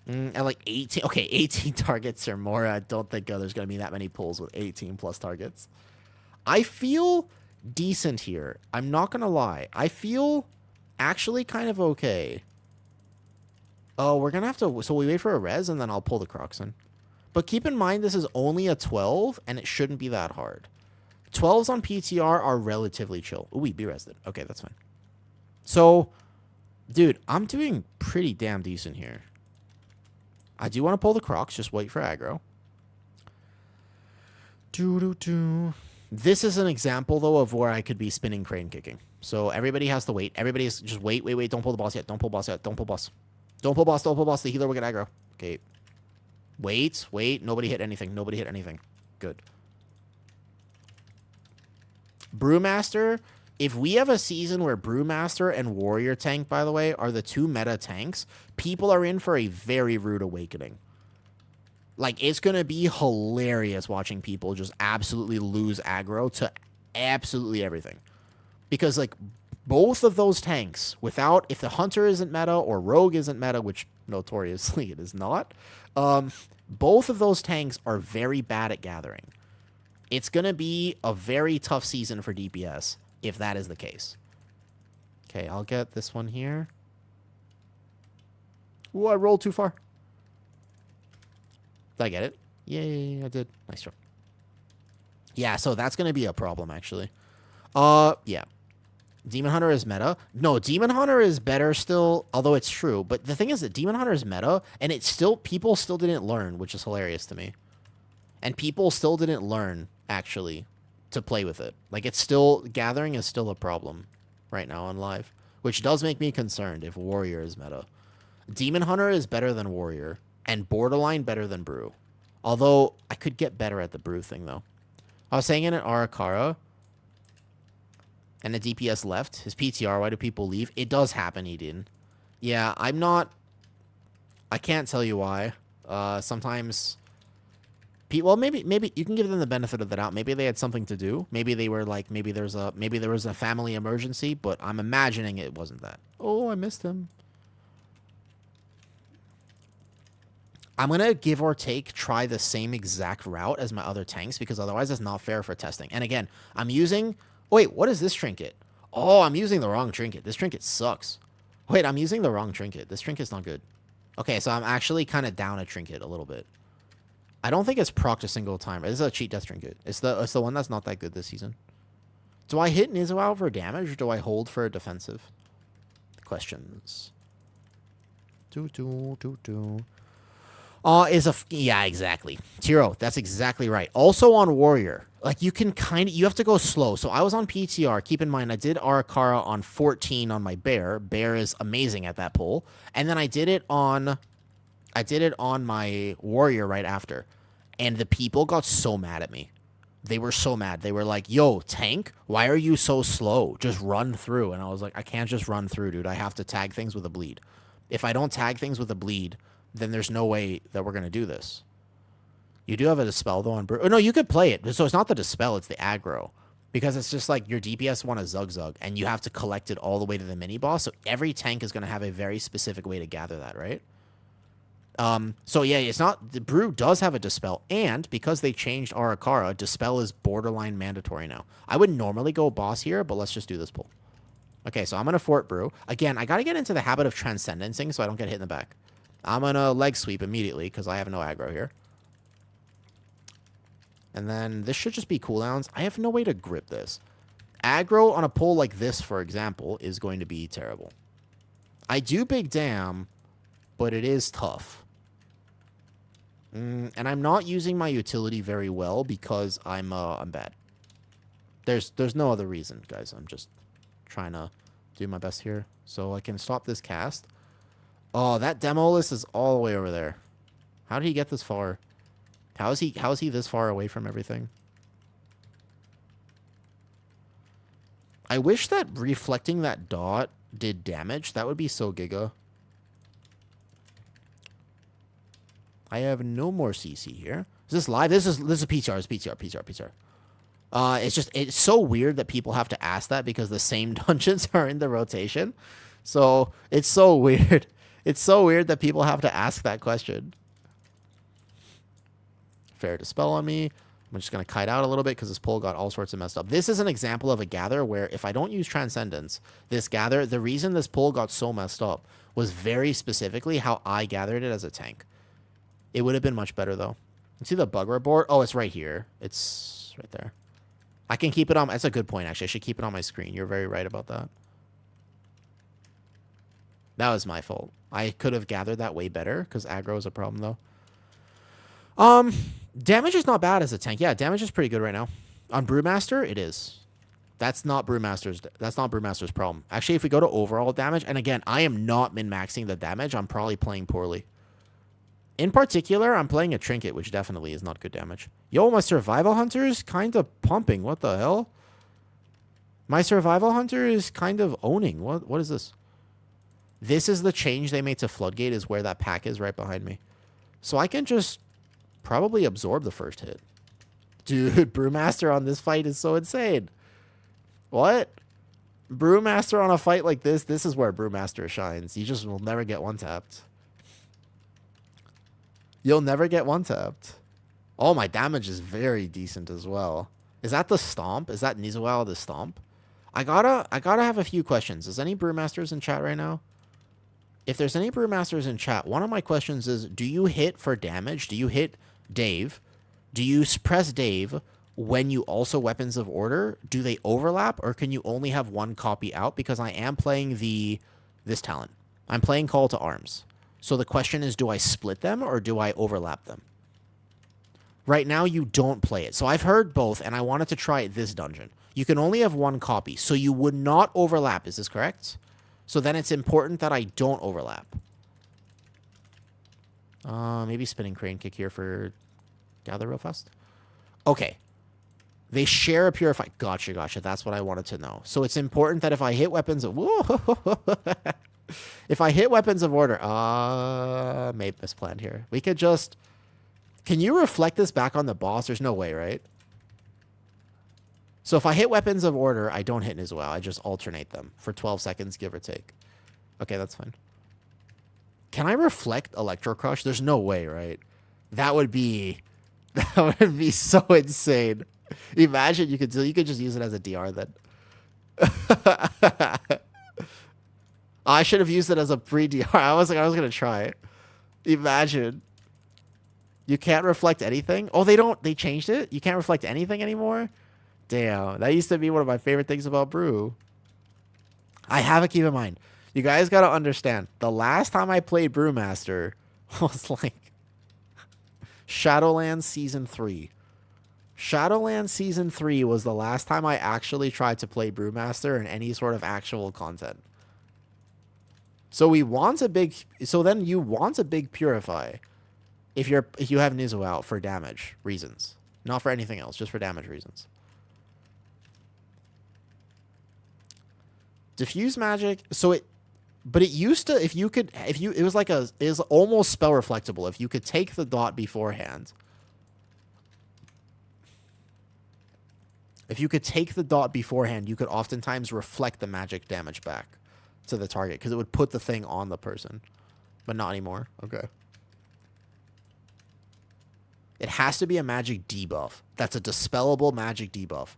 At like 18. Okay, 18 targets or more. I don't think there's going to be that many pulls with 18 plus targets. I feel decent here. I'm not going to lie. I feel actually kind of okay. Oh, we're going to have to... So we wait for a res and then I'll pull the Crocs in. But keep in mind this is only a 12 and it shouldn't be that hard. 12s on PTR are relatively chill. Ooh, be rested. Okay, that's fine. So, dude, I'm doing pretty damn decent here. I do want to pull the Crocs. Just wait for aggro. This is an example, though, of where I could be spinning crane kicking. So everybody has to wait. Everybody's just wait. Don't pull the boss yet. Don't pull boss yet. Don't pull boss. Don't pull boss. Don't pull boss. The healer will get aggro. Okay. Wait. Nobody hit anything. Nobody hit anything. Good. Brewmaster. If we have a season where Brewmaster and Warrior Tank, by the way, are the two meta tanks, people are in for a very rude awakening. Like, it's going to be hilarious watching people just absolutely lose aggro to absolutely everything. Because, like, both of those tanks, without, if the Hunter isn't meta or Rogue isn't meta, which notoriously it is not, both of those tanks are very bad at gathering. It's going to be a very tough season for DPS if that is the case. Okay, I'll get this one here. Ooh, I rolled too far. Did I get it? Yay, I did. Nice job. Yeah, so that's going to be a problem, actually. Yeah. Demon Hunter is meta. No, Demon Hunter is better still, although it's true. But the thing is that Demon Hunter is meta, and it's still, people still didn't learn, which is hilarious to me. And people still didn't learn, actually, to play with it. Like, it's still, gathering is still a problem right now on live, which does make me concerned if Warrior is meta. Demon Hunter is better than Warrior, and borderline better than Brew. Although, I could get better at the Brew thing, though. I was saying in an Arakara, and the DPS left, his PTR, why do people leave? It does happen, Eden. Yeah, I'm not, I can't tell you why. Sometimes, well, maybe you can give them the benefit of the doubt. Maybe they had something to do. Maybe they were like, maybe there was a family emergency, but I'm imagining it wasn't that. Oh, I missed him. I'm going to give or take try the same exact route as my other tanks because otherwise it's not fair for testing. And again, I'm using... Wait, what is this trinket? Oh, I'm using the wrong trinket. This trinket sucks. Wait, I'm using the wrong trinket. This trinket's not good. Okay, so I'm actually kind of down a trinket a little bit. I don't think it's proc a single time. This is a cheat death trinket. It's the one that's not that good this season. Do I hit Nizu out for damage or do I hold for a defensive? Questions. Yeah, exactly. Tiro, that's exactly right. Also on Warrior, like you have to go slow. So I was on PTR. Keep in mind, I did Arakara on 14 on my Bear. Bear is amazing at that pull. And then I did it on my Warrior right after. And the people got so mad at me. They were so mad. They were like, yo, tank, why are you so slow? Just run through. And I was like, I can't just run through, dude. I have to tag things with a bleed. If I don't tag things with a bleed, then there's no way that we're going to do this. You do have a Dispel, though, on Brew. Oh, no, you could play it. So it's not the Dispel, it's the aggro. Because it's just like your DPS want a Zug, and you have to collect it all the way to the mini-boss. So every tank is going to have a very specific way to gather that, right? So yeah, it's not... The Brew does have a Dispel, and because they changed Arakara, Dispel is borderline mandatory now. I would normally go boss here, but let's just do this pull. Okay, so I'm going to Fort Brew. Again, I got to get into the habit of transcendencing so I don't get hit in the back. I'm going to leg sweep immediately because I have no aggro here. And then this should just be cooldowns. I have no way to grip this. Aggro on a pull like this, for example, is going to be terrible. I do big damn, but it is tough. And I'm not using my utility very well because I'm bad. There's no other reason, guys. I'm just trying to do my best here. So I can stop this cast. Oh, that demo list is all the way over there. How did he get this far? How is he this far away from everything? I wish that reflecting that dot did damage. That would be so giga. I have no more CC here. Is this live? This is PTR. It's PTR. It's so weird that people have to ask that because the same dungeons are in the rotation. So it's so weird. It's so weird that people have to ask that question. Fair Dispel on me. I'm just going to kite out a little bit because this pull got all sorts of messed up. This is an example of a gather where if I don't use Transcendence, this gather, the reason this pull got so messed up was very specifically how I gathered it as a tank. It would have been much better, though. You see the bug report? Oh, it's right here. It's right there. I can keep it on. That's a good point, actually. I should keep it on my screen. You're very right about that. That was my fault. I could have gathered that way better because aggro is a problem, though. Damage is not bad as a tank. Yeah, damage is pretty good right now. On Brewmaster, it is. That's not Brewmaster's problem. Actually, if we go to overall damage, and again, I am not min-maxing the damage. I'm probably playing poorly. In particular, I'm playing a trinket, which definitely is not good damage. Yo, my survival hunter is kind of pumping. What the hell? My survival hunter is kind of owning. What is this? This is the change they made to Floodgate, is where that pack is right behind me. So I can just probably absorb the first hit. Dude, Brewmaster on this fight is so insane. What? Brewmaster on a fight like this is where Brewmaster shines. You just will never get one-tapped. You'll never get one-tapped. Oh, my damage is very decent as well. Is that the stomp? Is that Nizuao the stomp? I gotta have a few questions. Is any Brewmasters in chat right now? If there's any Brewmasters in chat, one of my questions is, do you hit for damage? Do you hit Dave? Do you press Dave when you also Weapons of Order? Do they overlap, or can you only have one copy out? Because I am playing this talent. I'm playing Call to Arms. So the question is, do I split them or do I overlap them? Right now, you don't play it. So I've heard both, and I wanted to try it this dungeon. You can only have one copy, so you would not overlap. Is this correct? So then it's important that I don't overlap. Maybe Spinning Crane Kick here for Gather real fast. Okay. They share a Purify. Gotcha. That's what I wanted to know. So it's important that if I hit Weapons of... if I hit Weapons of Order... maybe misplanned here. We could just... Can you reflect this back on the boss? There's no way, right? So if I hit Weapons of Order, I don't hit Nizuao. I just alternate them for 12 seconds, give or take. Okay, that's fine. Can I reflect Electro Crush? There's no way, right? That would be so insane. Imagine you could just use it as a DR then. I should have used it as a pre-DR. I was gonna try it. Imagine. You can't reflect anything? Oh, they changed it? You can't reflect anything anymore? Damn. That used to be one of my favorite things about Brew. I have to keep in mind. You guys gotta understand. The last time I played Brewmaster was like Shadowlands Season 3. Shadowlands Season 3 was the last time I actually tried to play Brewmaster in any sort of actual content. So then you want a big Purify if you have Nizu out for damage reasons. Not for anything else, just for damage reasons. Diffuse magic, but it used to, it was almost spell reflectable. If you could take the dot beforehand. If you could take the dot beforehand, you could oftentimes reflect the magic damage back to the target because it would put the thing on the person. But not anymore. Okay. It has to be a magic debuff. That's a dispellable magic debuff.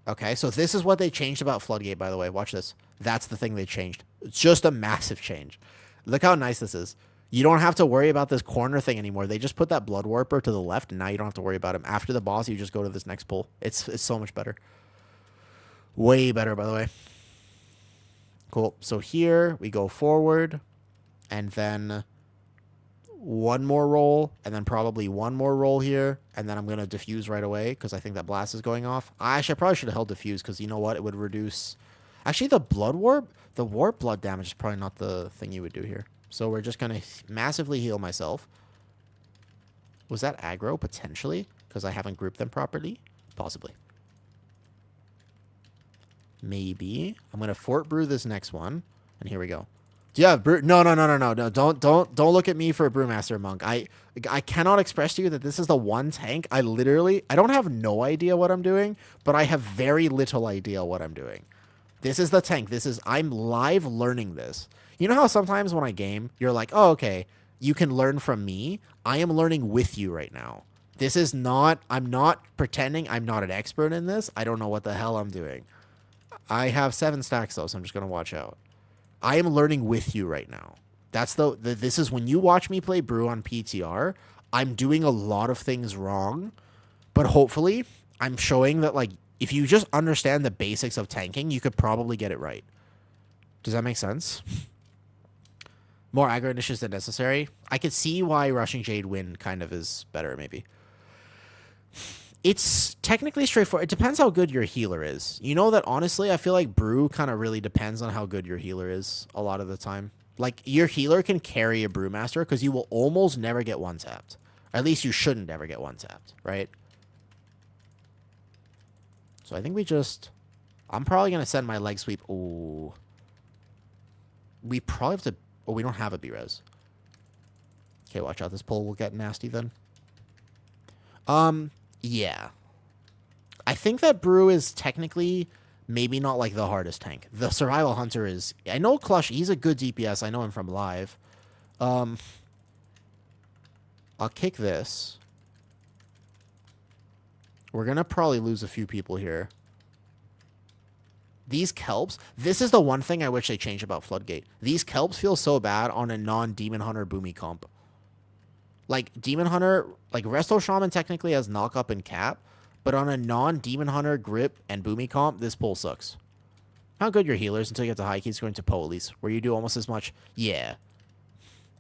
Okay, so this is what they changed about Floodgate, by the way. Watch this. That's the thing they changed. It's just a massive change. Look how nice this is. You don't have to worry about this corner thing anymore. They just put that Blood Warper to the left, and now you don't have to worry about him. After the boss, you just go to this next pull. It's so much better. Way better, by the way. Cool. So here, we go forward, and then one more roll, and then probably one more roll here, and then I'm going to diffuse right away, because I think that blast is going off. I probably should have held diffuse, because you know what? It would reduce... Actually, the warp blood damage is probably not the thing you would do here. So we're just going to massively heal myself. Was that aggro? Potentially. Because I haven't grouped them properly. Possibly. Maybe. I'm going to Fort Brew this next one. And here we go. Do you have brew? No. Don't look at me for a Brewmaster Monk. I cannot express to you that this is the one tank. I don't have no idea what I'm doing. But I have very little idea what I'm doing. This is the tank. I'm live learning this. You know how sometimes when I game, you're like, oh, okay, you can learn from me. I am learning with you right now. I'm not pretending I'm not an expert in this. I don't know what the hell I'm doing. I have 7 stacks though, so I'm just going to watch out. I am learning with you right now. This is when you watch me play Brew on PTR, I'm doing a lot of things wrong, but hopefully I'm showing that, like, if you just understand the basics of tanking, you could probably get it right. Does that make sense? More aggro initiatives than necessary. I could see why Rushing Jade win kind of is better, maybe. It's technically straightforward. It depends how good your healer is. You know that, honestly, I feel like brew kind of really depends on how good your healer is a lot of the time. Like, your healer can carry a brewmaster because you will almost never get one-tapped. At least you shouldn't ever get one-tapped, right? So I think we just... I'm probably going to send my leg sweep. Ooh. We probably have to... Oh, we don't have a B-res. Okay, watch out. This pull will get nasty then. Yeah. I think that brew is technically maybe not like the hardest tank. The survival hunter is... I know Clutch, he's a good DPS. I know him from live. I'll kick this. We're going to probably lose a few people here. These kelps, this is the one thing I wish they changed about Floodgate. These kelps feel so bad on a non-Demon Hunter Boomy comp. Like, Demon Hunter, like, Resto Shaman technically has knock-up and cap, but on a non-Demon Hunter grip and Boomy comp, this pull sucks. How good your healers until you get to high keys going to Poa at least, where you do almost as much. Yeah.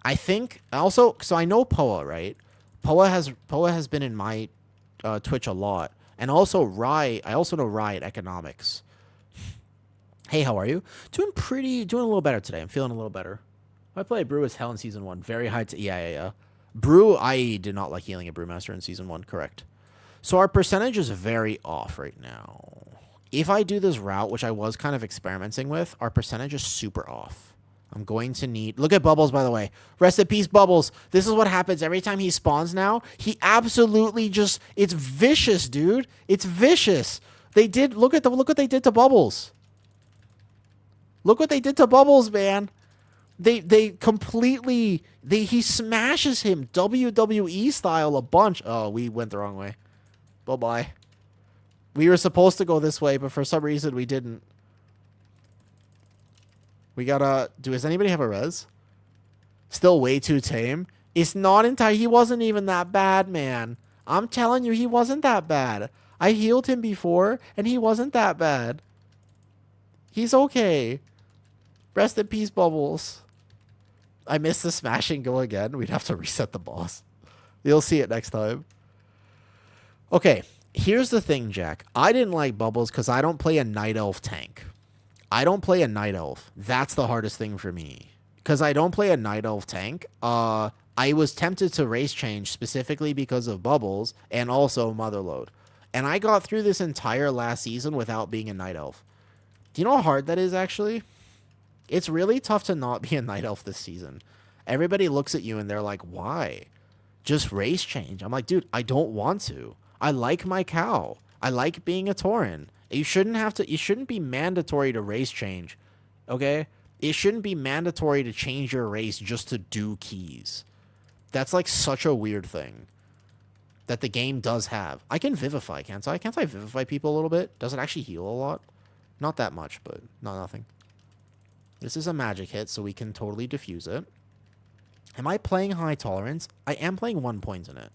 I think, also, so I know Poa, right? Poa has been in my Twitch a lot. And also Riot, I also know Riot Economics. Hey, how are you? Doing a little better today. I'm feeling a little better. I played Brew as hell in Season 1. Very high yeah. Brew, I did not like healing a Brewmaster in Season 1, correct. So our percentage is very off right now. If I do this route, which I was kind of experimenting with, our percentage is super off. I'm going to need... Look at Bubbles, by the way. Rest in peace, Bubbles. This is what happens every time he spawns now. He absolutely just... It's vicious, dude. It's vicious. Look what they did to Bubbles. Look what they did to Bubbles, man. They completely... He smashes him WWE style a bunch. Oh, we went the wrong way. Bye-bye. We were supposed to go this way, but for some reason we didn't. We gotta... Does anybody have a res? Still way too tame. It's not entire... He wasn't even that bad, man. I'm telling you, he wasn't that bad. I healed him before, and he wasn't that bad. He's okay. Rest in peace, Bubbles. I missed the smash and go again. We'd have to reset the boss. You'll see it next time. Okay, here's the thing, Jack. I didn't like Bubbles because I don't play a Night Elf tank. I don't play a Night Elf. That's the hardest thing for me. Because I don't play a Night Elf tank, I was tempted to race change specifically because of Bubbles and also Motherload. And I got through this entire last season without being a Night Elf. Do you know how hard that is, actually? It's really tough to not be a Night Elf this season. Everybody looks at you and they're like, why? Just race change. I'm like, dude, I don't want to. I like my cow. I like being a Tauren. You shouldn't be mandatory to race change. Okay? It shouldn't be mandatory to change your race just to do keys. That's like such a weird thing that the game does have. I can vivify, can't I? Can't I vivify people a little bit? Does it actually heal a lot? Not that much, but not nothing. This is a magic hit, so we can totally diffuse it. Am I playing high tolerance? I am playing 1 point in it.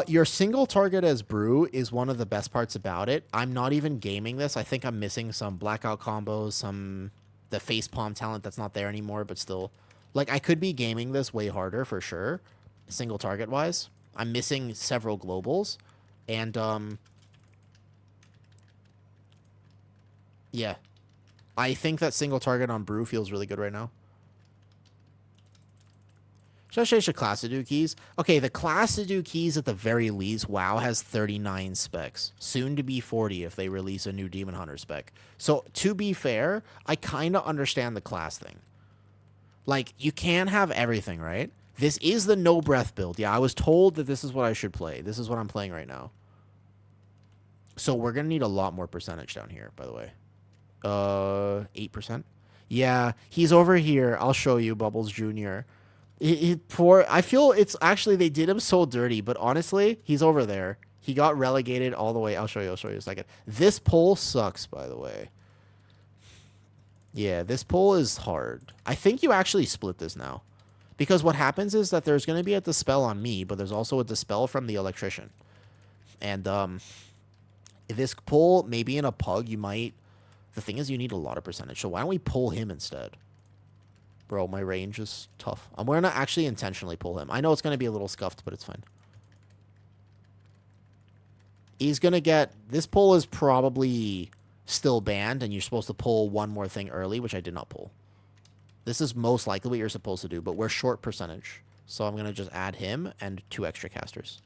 Your single target as Brew is one of the best parts about it. I'm not even gaming this. I think I'm missing some blackout combos, the facepalm talent that's not there anymore, but still. Like, I could be gaming this way harder for sure, single target wise. I'm missing several globals, and yeah. I think that single target on Brew feels really good right now. Should I change the class to do keys? Okay, the class to do keys at the very least, WoW has 39 specs. Soon to be 40 if they release a new Demon Hunter spec. So, to be fair, I kind of understand the class thing. Like, you can't have everything, right? This is the no breath build. Yeah, I was told that this is what I should play. This is what I'm playing right now. So, we're going to need a lot more percentage down here, by the way. 8%? Yeah, he's over here. I'll show you, Bubbles Jr. I feel it's actually, they did him so dirty, but honestly, he's over there. He got relegated all the way. I'll show you in a second. This pull sucks, by the way. Yeah, this pull is hard. I think you actually split this now. Because what happens is that there's going to be a dispel on me, but there's also a dispel from the electrician. And, if this pull, maybe in a pug, you might... The thing is, you need a lot of percentage, so why don't we pull him instead? Bro, my range is tough. I'm going to actually intentionally pull him. I know it's going to be a little scuffed, but it's fine. He's going to get... This pull is probably still banned, and you're supposed to pull one more thing early, which I did not pull. This is most likely what you're supposed to do, but we're short percentage. So I'm going to just add him and 2 extra casters.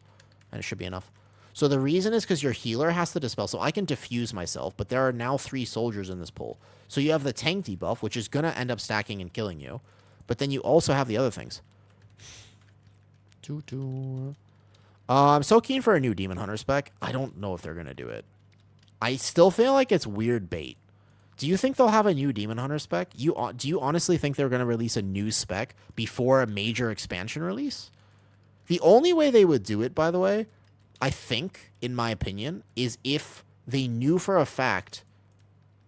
And it should be enough. So the reason is because your healer has to dispel. So I can diffuse myself, but there are now 3 soldiers in this pull. So you have the tank debuff, which is going to end up stacking and killing you. But then you also have the other things. I'm so keen for a new Demon Hunter spec. I don't know if they're going to do it. I still feel like it's weird bait. Do you think they'll have a new Demon Hunter spec? Do you honestly think they're going to release a new spec before a major expansion release? The only way they would do it, by the way, I think, in my opinion, is if they knew for a fact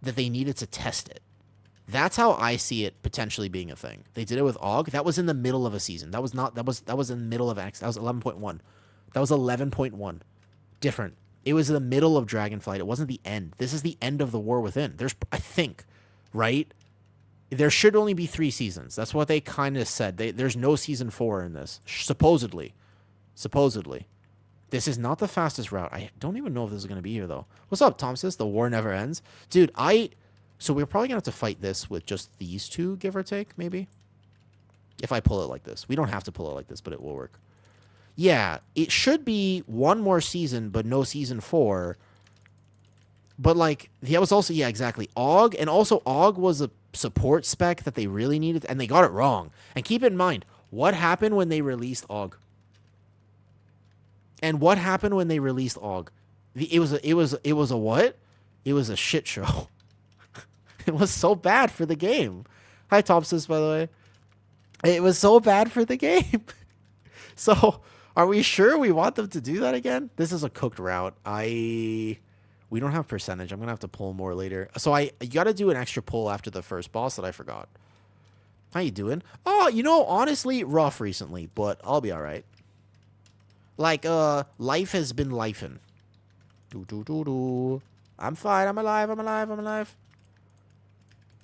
that they needed to test it. That's how I see it potentially being a thing. They did it with AUG. That was in the middle of a season. That was in the middle of X. That was 11.1. That was 11.1. Different. It was in the middle of Dragonflight. It wasn't the end. This is the end of the War Within. I think, right? There should only be 3 seasons. That's what they kind of said. There's no season 4 in this. Supposedly. This is not the fastest route. I don't even know if this is going to be here, though. What's up, Thompson? The war never ends. Dude, So we're probably going to have to fight this with just these 2, give or take, maybe? If I pull it like this. We don't have to pull it like this, but it will work. Yeah, it should be 1 more season, but no season 4. But, like, that was also... Yeah, exactly. AUG, and also AUG was a support spec that they really needed, and they got it wrong. And keep in mind, what happened when they released AUG? And what happened when they released AUG? It was a what? It was a shit show. It was so bad for the game. Hi, Topsis, by the way. It was so bad for the game. So, are we sure we want them to do that again? This is a cooked route. We don't have percentage. I'm going to have to pull more later. So, you got to do an extra pull after the first boss that I forgot. How you doing? Oh, honestly, rough recently, but I'll be all right. Like, life has been lifing. I'm fine. I'm alive.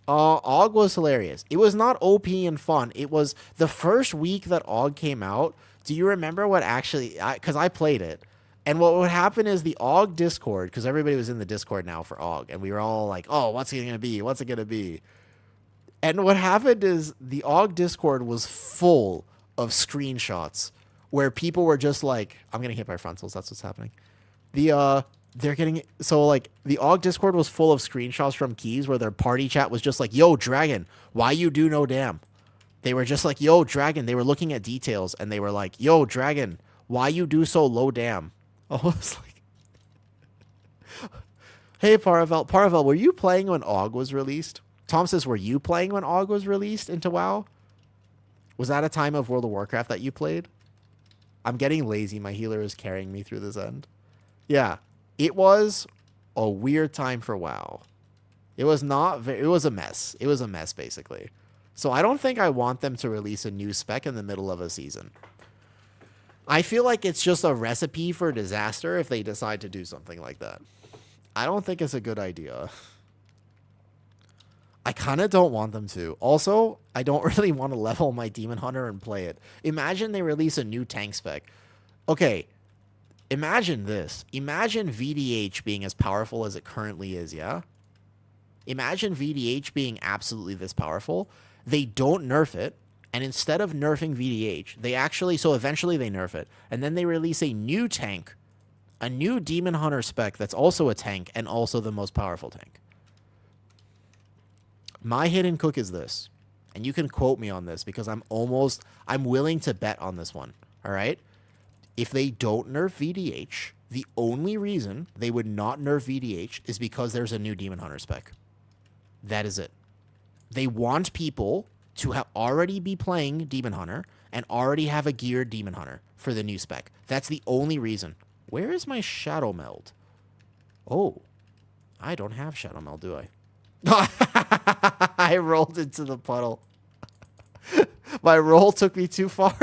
AUG was hilarious. It was not OP and fun. It was the first week that AUG came out. Do you remember what actually... Because I played it. And what would happen is the AUG Discord, because everybody was in the Discord now for AUG, and we were all like, oh, what's it going to be? What's it going to be? And what happened is the AUG Discord was full of screenshots where people were just like, I'm getting hit by frontals. That's what's happening. They're getting... So, like, the AUG Discord was full of screenshots from keys where their party chat was just like, yo, Dragon, why you do no damn? They were just like, yo, Dragon. They were looking at details, and they were like, yo, Dragon, why you do so low damn? I was like... Hey, Paravel, were you playing when AUG was released? Tom says, were you playing when AUG was released into WoW? Was that a time of World of Warcraft that you played? I'm getting lazy. My healer is carrying me through this end. Yeah, it was a weird time for WoW. It was it was a mess. It was a mess, basically. So I don't think I want them to release a new spec in the middle of a season. I feel like it's just a recipe for disaster if they decide to do something like that. I don't think it's a good idea. I kind of don't want them to. Also, I don't really want to level my Demon Hunter and play it. Imagine they release a new tank spec. Okay, imagine this. Imagine VDH being as powerful as it currently is, yeah? Imagine VDH being absolutely this powerful. They don't nerf it, and instead of nerfing VDH, they actually... So eventually they nerf it, and then they release a new tank, a new Demon Hunter spec that's also a tank and also the most powerful tank. My hidden cook is this, and you can quote me on this because I'm willing to bet on this one, all right? If they don't nerf VDH, the only reason they would not nerf VDH is because there's a new Demon Hunter spec. That is it. They want people to already be playing Demon Hunter and already have a geared Demon Hunter for the new spec. That's the only reason. Where is my Shadow Meld? Oh, I don't have Shadow Meld, do I? I rolled into the puddle. My roll took me too far.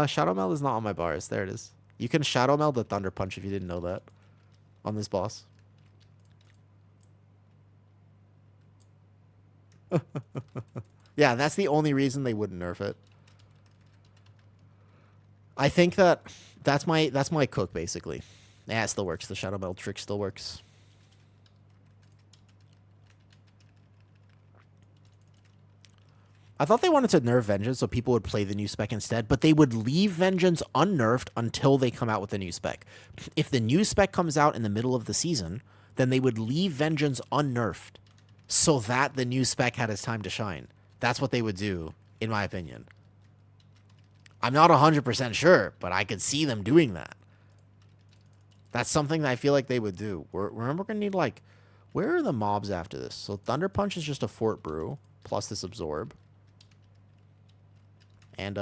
Shadow Meld is not on my bars. There it is. You can Shadow Meld the Thunder Punch if you didn't know that. On this boss. Yeah, that's the only reason they wouldn't nerf it. I think that's my cook basically. Yeah, it still works. The Shadow Metal trick still works. I thought they wanted to nerf Vengeance so people would play the new spec instead, but they would leave Vengeance unnerfed until they come out with the new spec. If the new spec comes out in the middle of the season, then they would leave Vengeance unnerfed so that the new spec had its time to shine. That's what they would do, in my opinion. I'm not 100% sure, but I could see them doing that. That's something that I feel like they would do. Remember, we're going to need, like, where are the mobs after this? So Thunder Punch is just a Fort Brew, plus this Absorb. And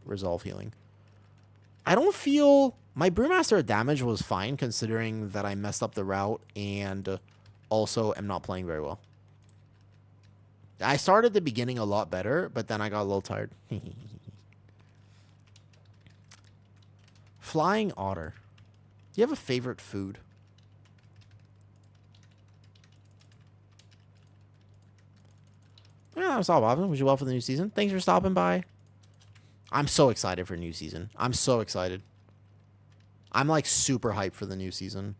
Resolve Healing. I don't feel... My Brewmaster damage was fine, considering that I messed up the route and also am not playing very well. I started the beginning a lot better, but then I got a little tired. Flying Otter. Do you have a favorite food? Yeah, I'm Bob Bobbin. Wish you well for the new season. Thanks for stopping by. I'm so excited for new season. I'm so excited. I'm like super hyped for the new season.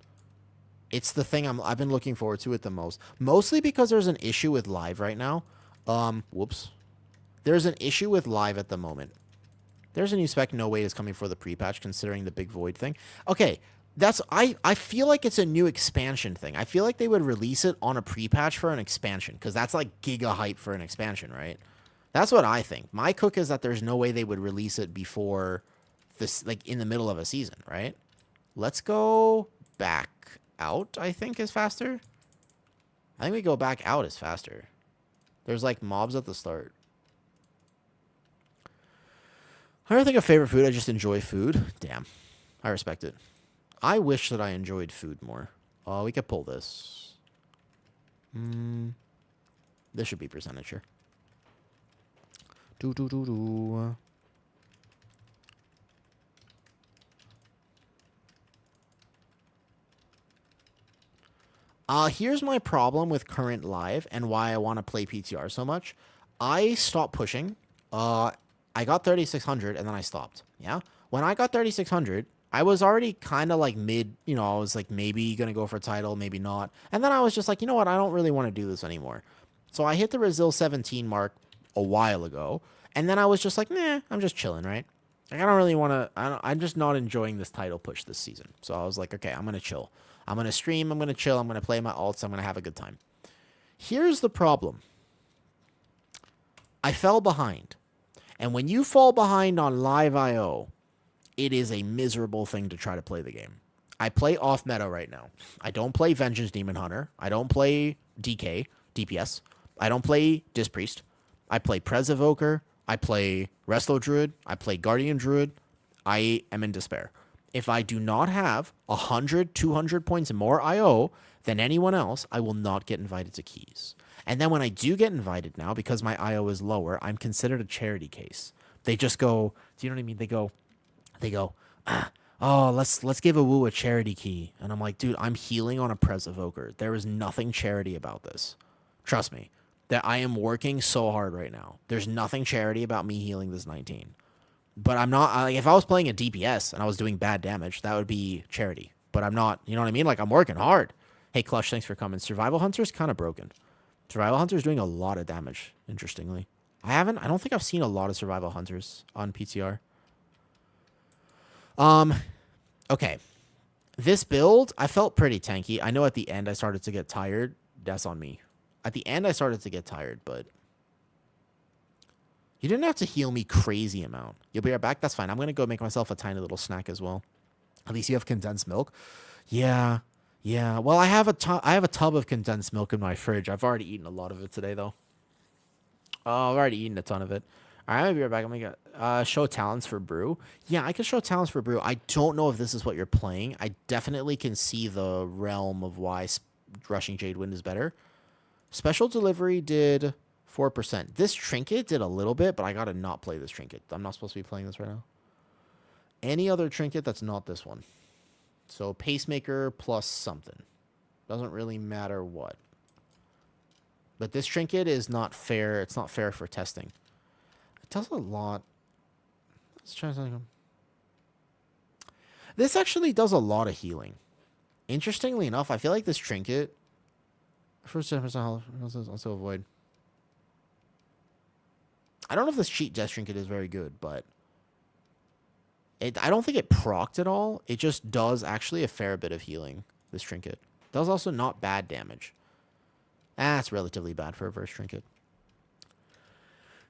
It's the thing I've been looking forward to it the most. Mostly because there's an issue with live right now. Whoops. There's an issue with live at the moment. There's a new spec, No Wait is coming for the pre-patch, considering the big void thing. Okay, I feel like it's a new expansion thing. I feel like they would release it on a pre-patch for an expansion, because that's like giga hype for an expansion, right? That's what I think. My cook is that there's no way they would release it before this, like in the middle of a season, right? Let's go back out, I think is faster. I think we go back out is faster. There's like mobs at the start. I don't think of favorite food. I just enjoy food. Damn. I respect it. I wish that I enjoyed food more. Oh, we could pull this. This should be percentage here. Here's my problem with current live and why I want to play PTR so much. I stopped pushing. I got 3,600 and then I stopped. Yeah. When I got 3,600, I was already kind of like mid, you know, I was like maybe going to go for a title, maybe not. And then I was just like, you know what? I don't really want to do this anymore. So I hit the Resil 17 mark a while ago. And then I was just like, nah, I'm just chilling, right? Like, I don't really want to, I'm just not enjoying this title push this season. So I was like, okay, I'm going to chill. I'm going to stream. I'm going to chill. I'm going to play my alts. I'm going to have a good time. Here's the problem. I fell behind. And when you fall behind on live IO, it is a miserable thing to try to play the game. I play off meta right now. I don't play Vengeance Demon Hunter. I don't play DK, DPS. I don't play Disc Priest. I play Prez Evoker. I play Resto Druid. I play Guardian Druid. I am in despair. If I do not have 100, 200 points more IO than anyone else, I will not get invited to keys. And then when I do get invited now, because my IO is lower, I'm considered a charity case. They just go, do you know what I mean? They go, oh, let's give a woo a charity key. And I'm like, dude, I'm healing on a Prez Evoker. There is nothing charity about this. Trust me, that I am working so hard right now. There's nothing charity about me healing this 19. But I'm not, like, if I was playing a DPS and I was doing bad damage, that would be charity. But I'm not, you know what I mean? Like, I'm working hard. Hey, Clutch, thanks for coming. Survival Hunter's kind of broken. Survival Hunter's doing a lot of damage, interestingly. I don't think I've seen a lot of Survival Hunters on PTR. Okay. This build, I felt pretty tanky. I know at the end I started to get tired. That's on me. At the end I started to get tired, but you didn't have to heal me crazy amount. You'll be right back? That's fine. I'm going to go make myself a tiny little snack as well. At least you have condensed milk. Yeah. Yeah. Well, I have a tub of condensed milk in my fridge. I've already eaten a lot of it today, though. Oh, I've already eaten a ton of it. All right, I'll be right back. I'm going to show talents for brew. Yeah, I can show talents for brew. I don't know if this is what you're playing. I definitely can see the realm of why Rushing Jade Wind is better. Special Delivery did 4%. This trinket did a little bit, but I got to not play this trinket. I'm not supposed to be playing this right now. Any other trinket that's not this one. So Pacemaker plus something. Doesn't really matter what. But this trinket is not fair. It's not fair for testing. It does a lot. Let's try something. This actually does a lot of healing. Interestingly enough, I feel like this trinket... First 10% health. Also avoid. I don't know if this cheat death trinket is very good, but... I don't think it procced at all. It just does actually a fair bit of healing, this trinket. Does also not bad damage. That's relatively bad for a verse trinket.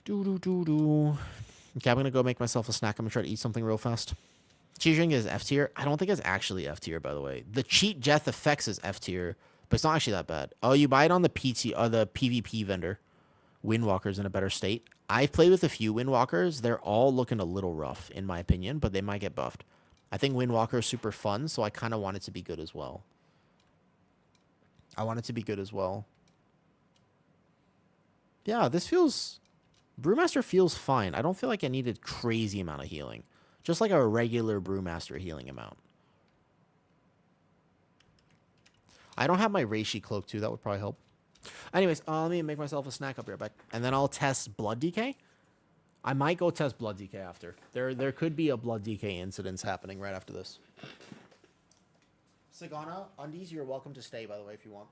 Okay, I'm going to go make myself a snack. I'm going to try to eat something real fast. Cheat drink is F tier. I don't think it's actually F tier, by the way. The cheat death effects is F tier, but it's not actually that bad. Oh, you buy it on the the PvP vendor. Windwalker's in a better state. I've played with a few Windwalkers. They're all looking a little rough, in my opinion, but they might get buffed. I think Windwalker is super fun, so I kind of want it to be good as well. Yeah, this feels... Brewmaster feels fine. I don't feel like I needed crazy amount of healing. Just like a regular Brewmaster healing amount. I don't have my Reishi cloak too. That would probably help. Anyways, let me make myself a snack. I'll be right back. And then I'll test Blood DK. I might go test Blood DK after. There could be a Blood DK incidents happening right after this. Sagana, Undies, you're welcome to stay, by the way, if you want.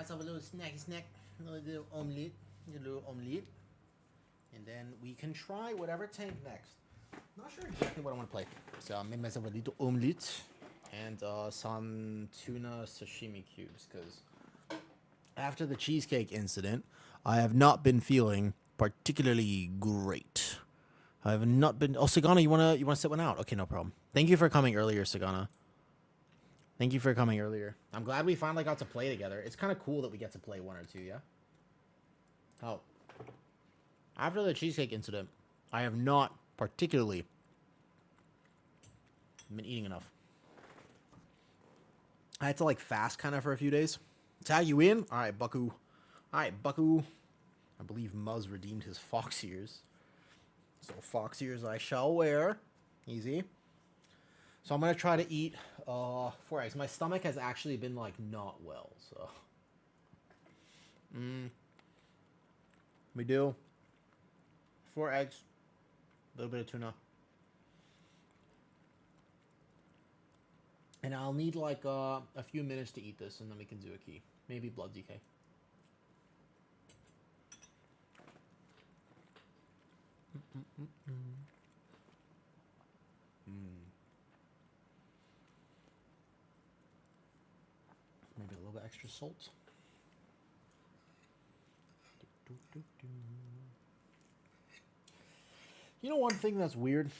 myself a little snack, a little omelette, and then we can try whatever tank next. Not sure exactly what I want to play, so I made myself a little omelette and some tuna sashimi cubes because after the cheesecake incident, I have not been feeling particularly great. I have not been. Oh, Sagana, you wanna sit one out? Okay, no problem. Thank you for coming earlier, Sagana. Thank you for coming earlier. I'm glad we finally got to play together. It's kind of cool that we get to play one or two, yeah? Oh. After the cheesecake incident, I have not particularly been eating enough. I had to, like, fast kind of for a few days. Tag you in? All right, Bucku. All right, Bucku. I believe Muzz redeemed his fox ears. So fox ears I shall wear. Easy. So I'm going to try to eat 4 eggs. My stomach has actually been, like, not well, so. We do 4 eggs. A little bit of tuna. And I'll need, like, a few minutes to eat this, and then we can do a key. Maybe blood DK. Maybe a little bit extra salt. You know one thing that's weird?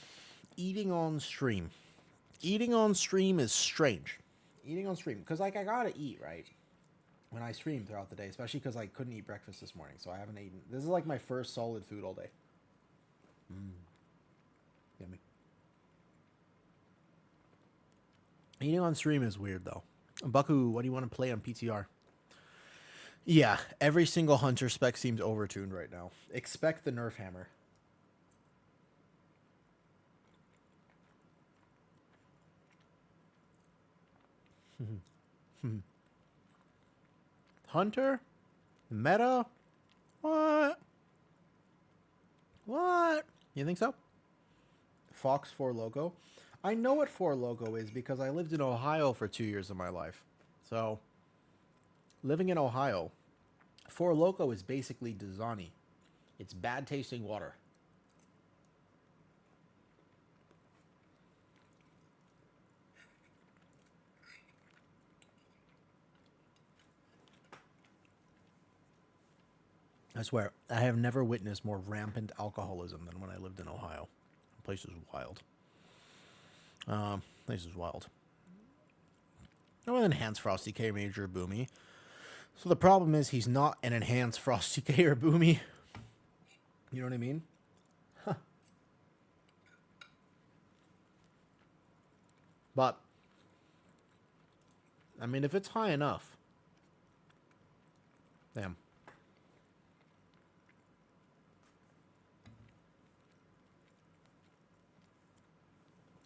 Eating on stream. Eating on stream is strange. Eating on stream. Because, like, I gotta eat, right? When I stream throughout the day. Especially because I couldn't eat breakfast this morning. So I haven't eaten. This is, like, my first solid food all day. Yummy. Eating on stream is weird, though. Baku, what do you want to play on PTR? Yeah, every single hunter spec seems overtuned right now. Expect the nerf hammer. Hunter? Meta? What? What? You think so? Fox 4 Loco? I know what 4 Loco is because I lived in Ohio for 2 years of my life. So, living in Ohio, 4 Loco is basically Dasani. It's bad tasting water. I swear, I have never witnessed more rampant alcoholism than when I lived in Ohio. The place is wild. Place is wild. I'm an enhanced Frosty K Major Boomy. So the problem is he's not an enhanced Frosty K or Boomy. You know what I mean? Huh. But, I mean, if it's high enough. Damn.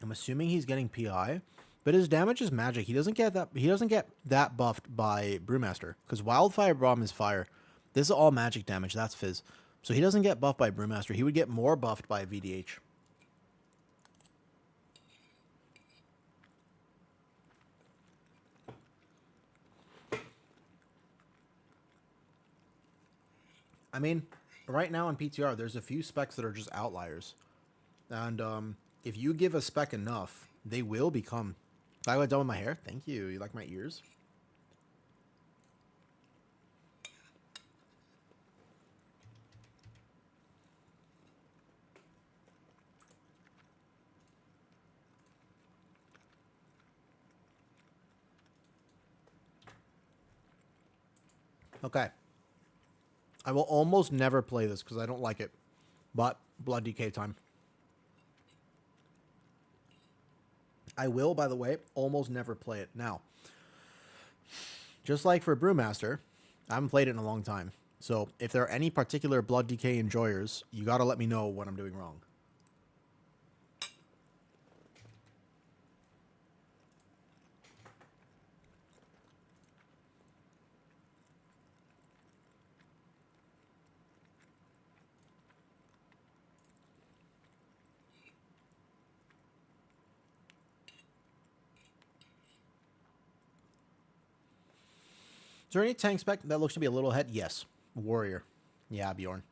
I'm assuming he's getting PI, but his damage is magic. He doesn't get that buffed by Brewmaster because Wildfire Bomb is fire. This is all magic damage. That's Fizz. So he doesn't get buffed by Brewmaster. He would get more buffed by VDH. I mean, right now in PTR, there's a few specs that are just outliers. And if you give a spec enough, they will become... I went done with my hair. Thank you. You like my ears? Okay. I will almost never play this because I don't like it. But Blood DK time. I will, by the way, almost never play it. Now, just like for Brewmaster, I haven't played it in a long time. So if there are any particular Blood DK enjoyers, you got to let me know what I'm doing wrong. Is there any tank spec that looks to be a little ahead? Yes. Warrior. Yeah, Bjorn.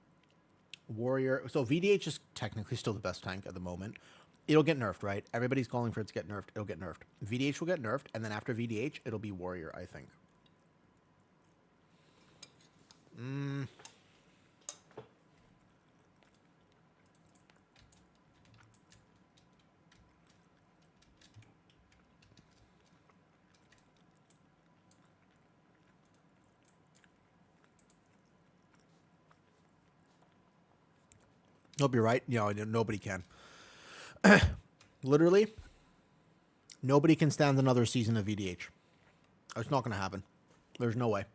Warrior. So VDH is technically still the best tank at the moment. It'll get nerfed, right? Everybody's calling for it to get nerfed. It'll get nerfed. VDH will get nerfed, and then after VDH, it'll be Warrior, I think. Nope, you're right. You know, nobody can. Literally, nobody can stand another season of VDH. It's not going to happen. There's no way.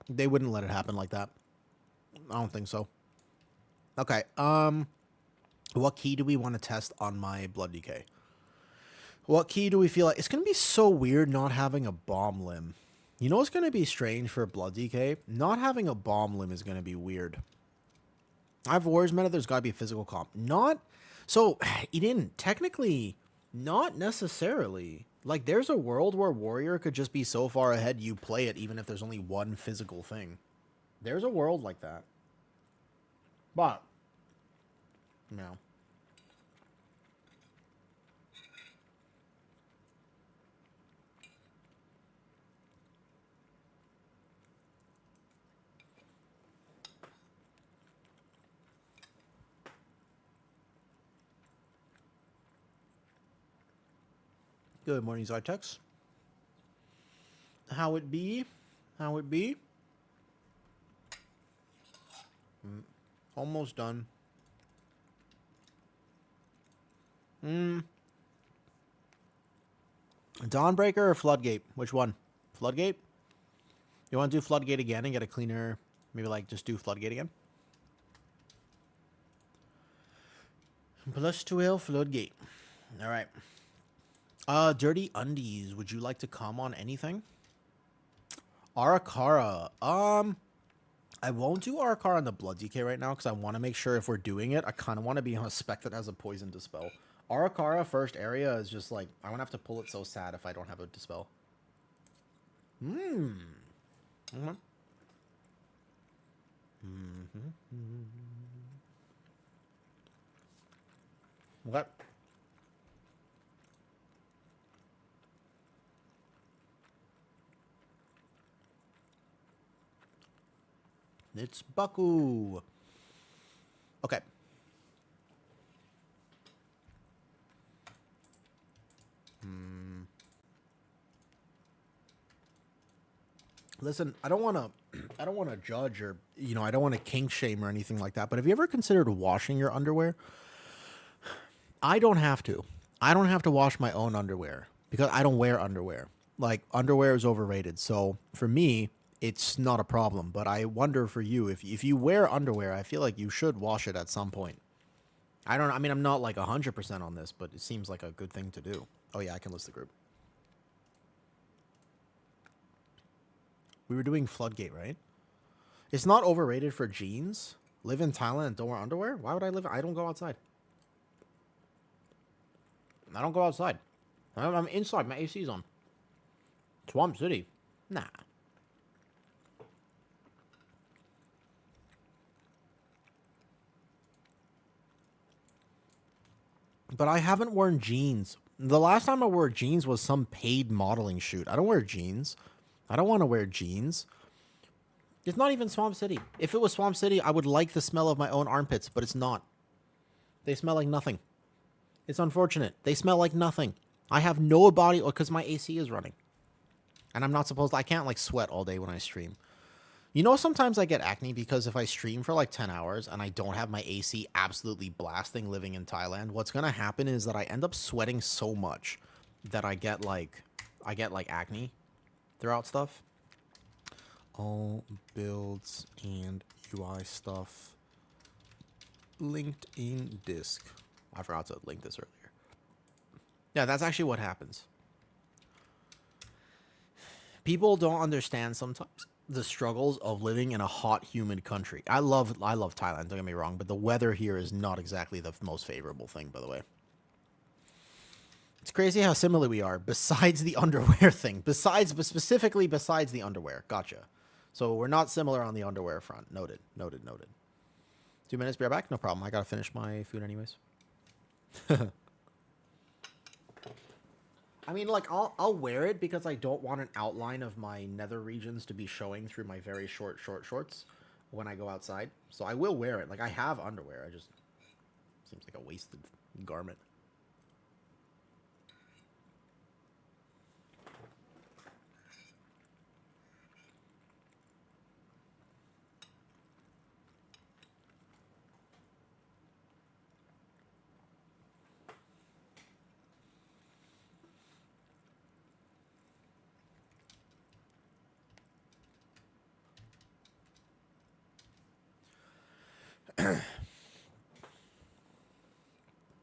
They wouldn't let it happen like that. I don't think so. Okay. What key do we want to test on my Blood Decay? What key do we feel like... It's going to be so weird not having a bomb limb. You know what's going to be strange for Blood Decay? Not having a bomb limb is going to be weird. I have Warriors meta, there's got to be a physical comp. Not... So, Eden, technically, not necessarily. Like, there's a world where Warrior could just be so far ahead you play it even if there's only one physical thing. There's a world like that. But, no. Good morning, Zytex. How it be? How it be? Almost done. Dawnbreaker or Floodgate? Which one? Floodgate? You want to do Floodgate again and get a cleaner... Maybe, like, just do Floodgate again? Plus 12 Floodgate. Alright. Dirty Undies. Would you like to come on anything? Arakara. I won't do Arakara on the Blood DK right now because I want to make sure if we're doing it, I kind of want to be on a spec that has a Poison Dispel. Arakara first area is just like, I won't have to pull it so sad if I don't have a Dispel. What? It's Baku. Okay. Listen, I don't want to judge or, you know, I don't want to kink shame or anything like that, but have you ever considered washing your underwear? I don't have to. I don't have to wash my own underwear because I don't wear underwear. Like, underwear is overrated. So, for me, it's not a problem, but I wonder for you, if you wear underwear, I feel like you should wash it at some point. I mean, I'm not like 100% on this, but it seems like a good thing to do. Oh yeah, I can list the group. We were doing Floodgate, right? It's not overrated for jeans. Live in Thailand and don't wear underwear? Why would I live? I don't go outside. I don't go outside. I'm inside. My AC's on. Swamp City. Nah. But I haven't worn jeans. The last time I wore jeans was some paid modeling shoot. I don't wear jeans. I don't want to wear jeans. It's not even Swamp City. If it was Swamp City, I would like the smell of my own armpits, but it's not. They smell like nothing. It's unfortunate. They smell like nothing. I have no body oil because my AC is running. And I'm not supposed to, I can't like sweat all day when I stream. You know, sometimes I get acne because if I stream for like 10 hours and I don't have my AC absolutely blasting living in Thailand, what's going to happen is that I end up sweating so much that I get like acne throughout stuff. All builds and UI stuff linked in disk. I forgot to link this earlier. Yeah, that's actually what happens. People don't understand sometimes the struggles of living in a hot, humid country. I love Thailand, don't get me wrong, but the weather here is not exactly the most favorable thing, by the way. It's crazy how similar we are, besides the underwear thing. Specifically besides the underwear. Gotcha. So we're not similar on the underwear front. Noted, noted, noted. 2 minutes, be right back. No problem. I gotta finish my food anyways. I mean, like, I'll wear it because I don't want an outline of my nether regions to be showing through my very short shorts when I go outside. So I will wear it. Like, I have underwear. I just... Seems like a wasted garment.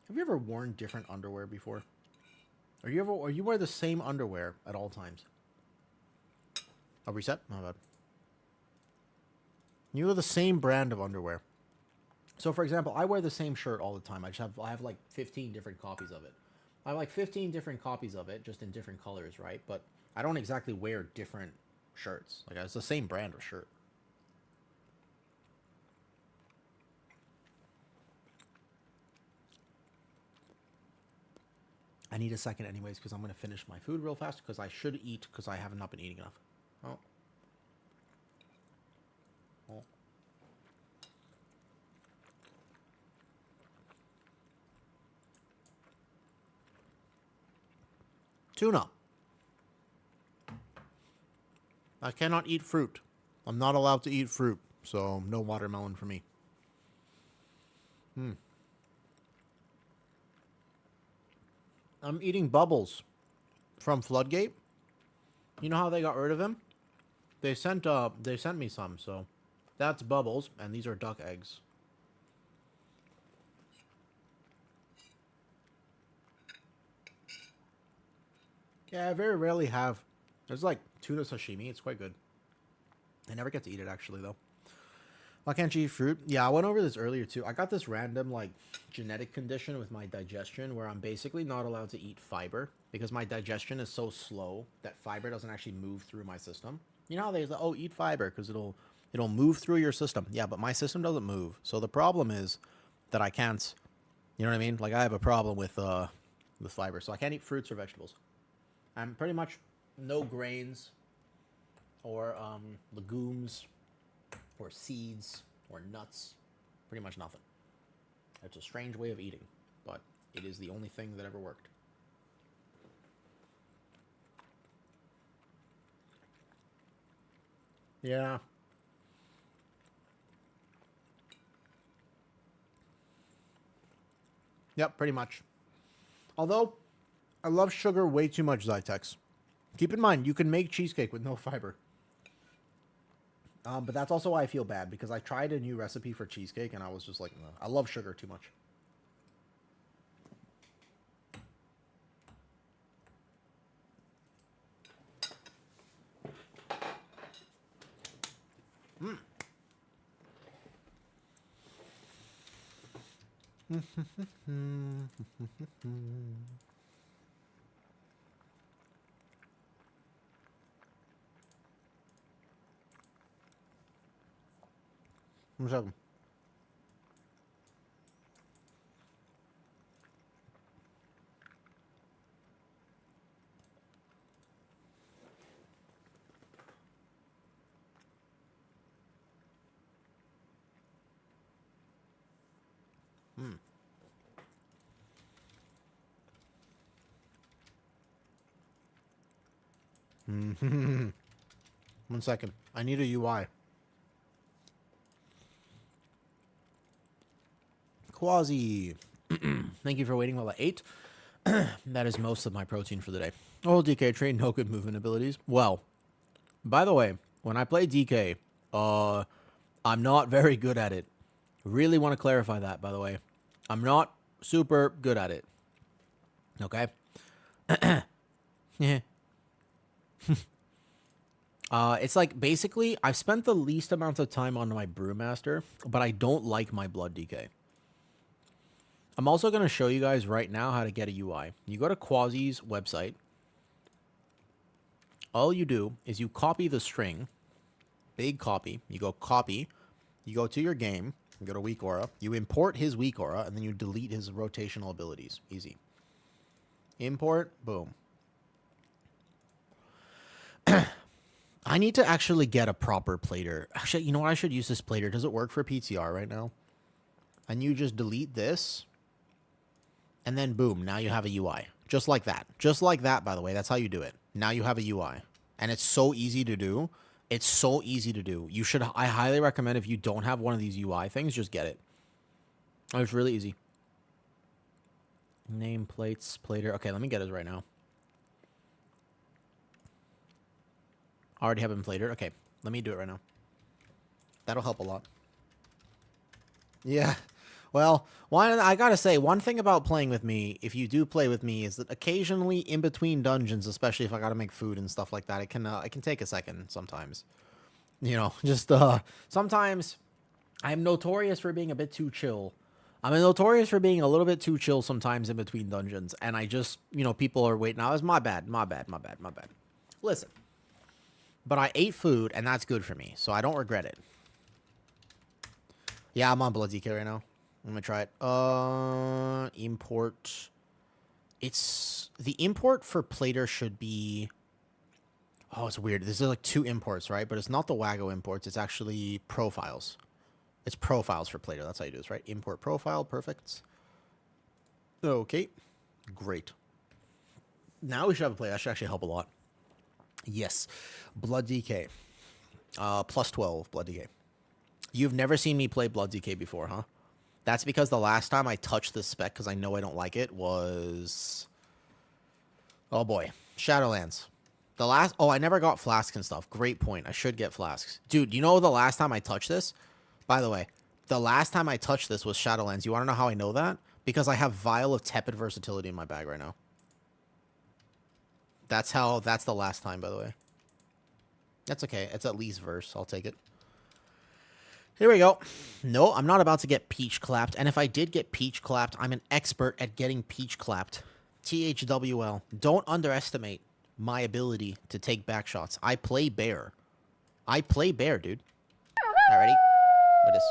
Have you ever worn different underwear before? Or you wear the same underwear at all times? Oh, reset? My bad. You wear the same brand of underwear. So, for example, I wear the same shirt all the time. I have like 15 different copies of it. I have like 15 different copies of it, just in different colors, right? But I don't exactly wear different shirts. Like, it's the same brand of shirt. I need a second anyways, because I'm going to finish my food real fast, because I should eat, because I have not been eating enough. Oh. Oh. Tuna. I cannot eat fruit. I'm not allowed to eat fruit, so no watermelon for me. I'm eating Bubbles from Floodgate. You know how they got rid of him? They sent me some, so that's Bubbles, and these are duck eggs. Yeah, I very rarely have. There's like tuna sashimi. It's quite good. I never get to eat it actually though. Why can't you eat fruit? Yeah, I went over this earlier too. I got this random like genetic condition with my digestion where I'm basically not allowed to eat fiber because my digestion is so slow that fiber doesn't actually move through my system. You know how they say, oh, eat fiber because it'll move through your system. Yeah, but my system doesn't move. So the problem is that I can't. You know what I mean? Like I have a problem with fiber, so I can't eat fruits or vegetables. I'm pretty much no grains or legumes or seeds or nuts. Pretty much nothing. It's a strange way of eating, but it is the only thing that ever worked. Yeah. Yep, pretty much. Although, I love sugar way too much, Zytex. Keep in mind, you can make cheesecake with no fiber. But that's also why I feel bad, because I tried a new recipe for cheesecake, and I was just like, no, I love sugar too much. Mm. 1 second. Mm. 1 second. I need a UI. Quasi. Thank you for waiting while I ate. That is most of my protein for the day. Oh, DK train, no good movement abilities. Well, by the way, when I play DK, I'm not very good at it. Really want to clarify that, by the way. I'm not super good at it. Okay? Yeah. It's like, basically, I've spent the least amount of time on my Brewmaster, but I don't like my Blood DK. I'm also going to show you guys right now how to get a UI. You go to Quasi's website. All you do is you copy the string. Big copy. You go copy. You go to your game. You go to weak aura. You import his weak aura, and then you delete his rotational abilities. Easy. Import. Boom. I need to actually get a proper plater. Actually, you know what? I should use this plater. Does it work for PTR right now? And you just delete this. And then boom, now you have a UI. Just like that. Just like that, by the way. That's how you do it. Now you have a UI. And it's so easy to do. It's so easy to do. You should, I highly recommend if you don't have one of these UI things, just get it. It's really easy. Nameplates, plater. Okay, let me get it right now. I already have him plated. Okay, let me do it right now. That'll help a lot. Yeah. Well, I gotta say, one thing about playing with me, if you do play with me, is that occasionally in between dungeons, especially if I gotta make food and stuff like that, it can take a second sometimes. You know, just sometimes I'm notorious for being a bit too chill. I'm notorious for being a little bit too chill sometimes in between dungeons, and I just, you know, people are waiting. It's my bad. Listen, but I ate food, and that's good for me, so I don't regret it. Yeah, I'm on Blood DK right now. I'm gonna try it. Import. It's the import for plater should be. Oh, it's weird. This is like 2 imports, right? But it's not the Wago imports. It's actually profiles. It's profiles for plater. That's how you do this, right? Import profile. Perfect. Okay. Great. Now we should have a plater. That should actually help a lot. Yes. Blood DK. Plus 12 Blood DK. You've never seen me play Blood DK before, huh? That's because the last time I touched this spec, because I know I don't like it, was... Oh, boy. Shadowlands. The last... Oh, I never got flasks and stuff. Great point. I should get flasks. Dude, you know the last time I touched this? By the way, the last time I touched this was Shadowlands. You want to know how I know that? Because I have Vial of Tepid Versatility in my bag right now. That's the last time, by the way. That's okay. It's at least verse. I'll take it. Here we go. No, I'm not about to get peach clapped. And if I did get peach clapped, I'm an expert at getting peach clapped. THWL. Don't underestimate my ability to take back shots. I play bear. I play bear, dude. Alrighty. What is...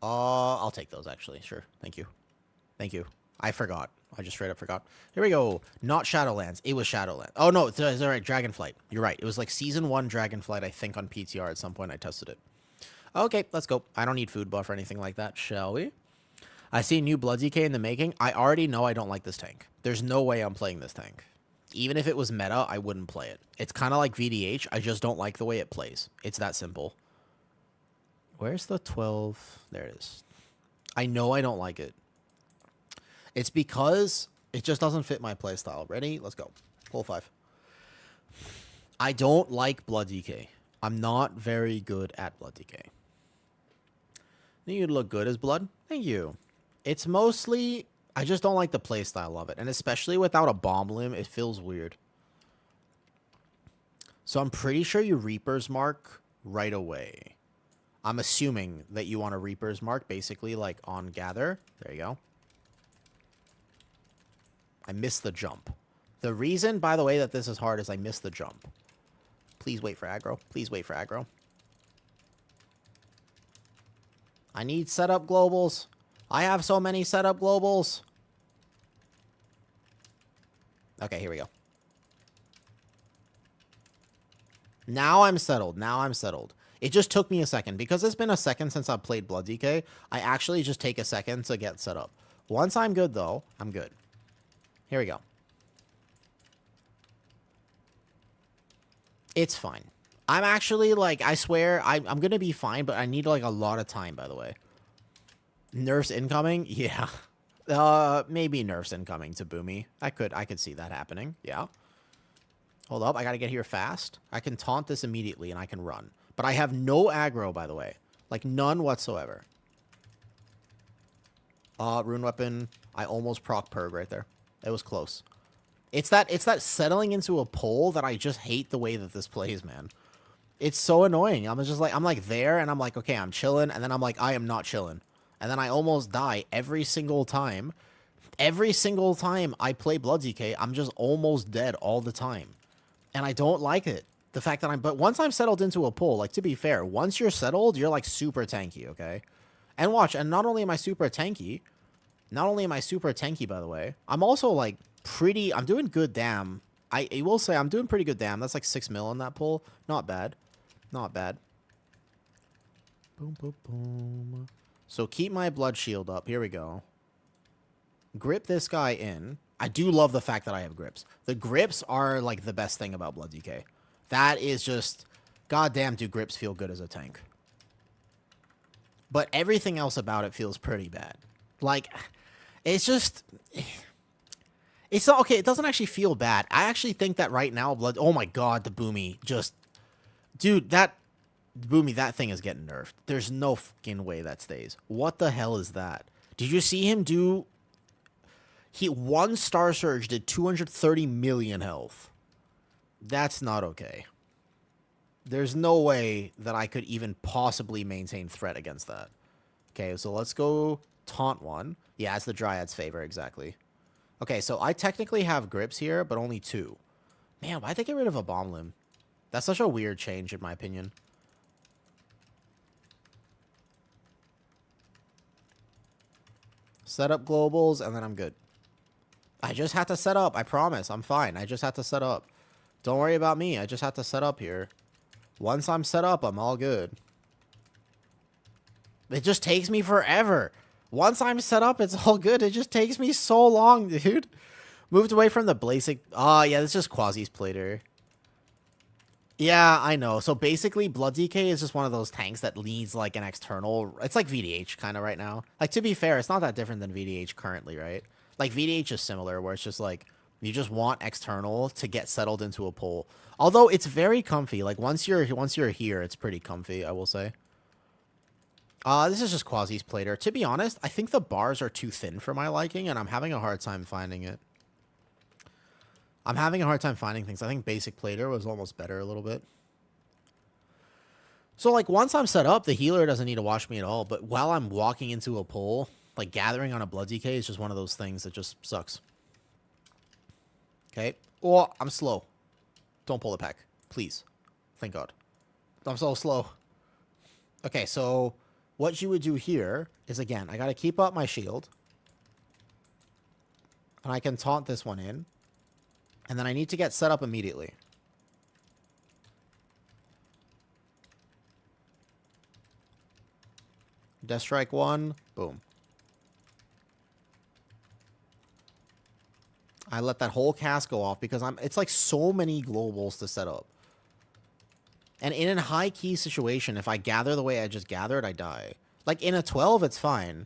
I'll take those, actually. Sure. Thank you. Thank you. I forgot. I just straight up forgot. Here we go. Not Shadowlands. It was Shadowlands. Oh, no. It's all right. Dragonflight. You're right. It was like Season 1 Dragonflight, I think, on PTR at some point. I tested it. Okay, let's go. I don't need food buff or anything like that, shall we? I see new Blood DK in the making. I already know I don't like this tank. There's no way I'm playing this tank. Even if it was meta, I wouldn't play it. It's kind of like VDH. I just don't like the way it plays. It's that simple. Where's the 12? There it is. I know I don't like it. It's because it just doesn't fit my playstyle. Ready? Let's go. Pull 5. I don't like Blood DK. I'm not very good at Blood DK. I think you'd look good as Blood. Thank you. It's mostly... I just don't like the playstyle of it. And especially without a bomb limb, it feels weird. So I'm pretty sure you Reaper's Mark right away. I'm assuming that you want a Reaper's Mark, basically, like on Gather. There you go. I missed the jump. The reason, by the way, that this is hard is I missed the jump. Please wait for aggro. Please wait for aggro. I need setup globals. I have so many setup globals. Okay, here we go. Now I'm settled. Now I'm settled. It just took me a second. Because it's been a second since I've played Blood DK, I actually just take a second to get set up. Once I'm good, though, I'm good. Here we go. It's fine. I'm actually, like, I swear, I'm going to be fine, but I need, like, a lot of time, by the way. Nerfs incoming? Yeah. Maybe nerfs incoming to Boomy. I could see that happening. Yeah. Hold up. I got to get here fast. I can taunt this immediately, and I can run. But I have no aggro, by the way. Like, none whatsoever. Rune Weapon. I almost proc Purg right there. It was close. It's that settling into a pole that I just hate the way that this plays, man. It's so annoying. I'm like there, and I'm like, okay, I'm chilling, and then I'm like, I am not chilling. And then I almost die every single time. Every single time I play Blood DK, I'm just almost dead all the time. And I don't like it. The fact that but once I'm settled into a pull, like, to be fair, once you're settled, you're, like, super tanky, okay? And watch, and not only am I super tanky, by the way, I'm also, like, I'm doing good damn. I will say I'm doing pretty good damn. That's, like, 6 mil in that pull. Not bad. Not bad. Boom, boom, boom. So keep my blood shield up. Here we go. Grip this guy in. I do love the fact that I have grips. The grips are, like, the best thing about Blood DK. That is just... Goddamn, do grips feel good as a tank. But everything else about it feels pretty bad. Like, it's just... It's not... Okay, it doesn't actually feel bad. I actually think that right now, Blood... Oh my god, the Boomy just... Dude, that... Boomy, that thing is getting nerfed. There's no fucking way that stays. What the hell is that? Did you see him do... One Star Surge did 230 million health. That's not okay. There's no way that I could even possibly maintain threat against that. Okay, so let's go taunt one. Yeah, it's the Dryad's favor, exactly. Okay, so I technically have grips here, but only 2. Man, why'd they get rid of a bomb limb? That's such a weird change, in my opinion. Set up globals, and then I'm good. I just had to set up. I promise. I'm fine. I just had to set up. Don't worry about me. I just had to set up here. Once I'm set up, I'm all good. It just takes me forever. Once I'm set up, it's all good. It just takes me so long, dude. Moved away from the basic... Oh, yeah, this is just Quasi's Plater. Yeah, I know. So basically, Blood DK is just one of those tanks that needs, like, an external... It's like VDH kind of right now. Like, to be fair, it's not that different than VDH currently, right? Like, VDH is similar, where it's just, like, you just want external to get settled into a pull. Although, it's very comfy. Like, once you're here, it's pretty comfy, I will say. This is just Quasi's Plater. To be honest, I think the bars are too thin for my liking, and I'm having a hard time finding it. I'm having a hard time finding things. I think basic Plater was almost better a little bit. So, like, once I'm set up, the healer doesn't need to watch me at all. But while I'm walking into a pull... Like, gathering on a Blood DK is just one of those things that just sucks. Okay. Oh, I'm slow. Don't pull the pack. Please. Thank God. I'm so slow. Okay, so what you would do here is, again, I got to keep up my shield. And I can taunt this one in. And then I need to get set up immediately. Death Strike 1. Boom. I let that whole cast go off because it's like so many globals to set up. And in a high key situation, if I gather the way I just gathered, I die. Like in a 12, it's fine.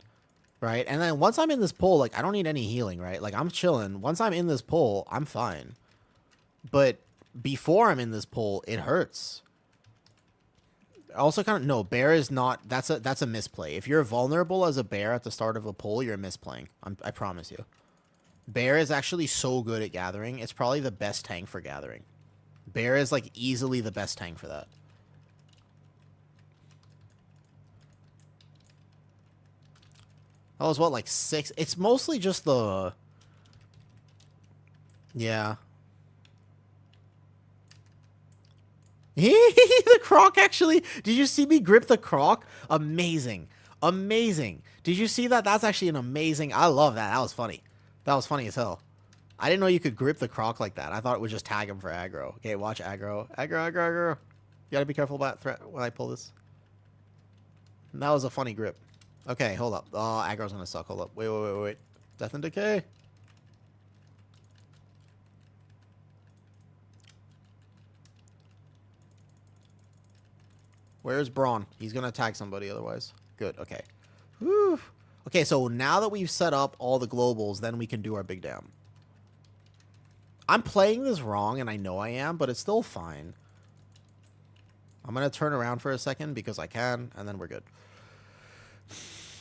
Right? And then once I'm in this pull, like I don't need any healing, right? Like I'm chilling. Once I'm in this pull, I'm fine. But before I'm in this pull, it hurts. Also kind of, no, bear is not, that's a misplay. If you're vulnerable as a bear at the start of a pull, you're misplaying. I promise you. Bear is actually so good at gathering. It's probably the best tank for gathering. Bear is, like, easily the best tank for that. That was, what, like 6? It's mostly just the... Yeah. The croc, actually. Did you see me grip the croc? Amazing. Amazing. Did you see that? That's actually an amazing... I love that. That was funny. That was funny as hell. I didn't know you could grip the croc like that. I thought it would just tag him for aggro. Okay, watch aggro. Aggro, aggro, aggro. You gotta be careful about threat when I pull this. And that was a funny grip. Okay, hold up. Oh, aggro's gonna suck. Hold up. Wait, wait, wait, wait. Death and Decay. Where's Braun? He's gonna tag somebody otherwise. Good, okay. Whew. Okay, so now that we've set up all the globals, then we can do our big dam. I'm playing this wrong, and I know I am, but it's still fine. I'm going to turn around for a second because I can, and then we're good.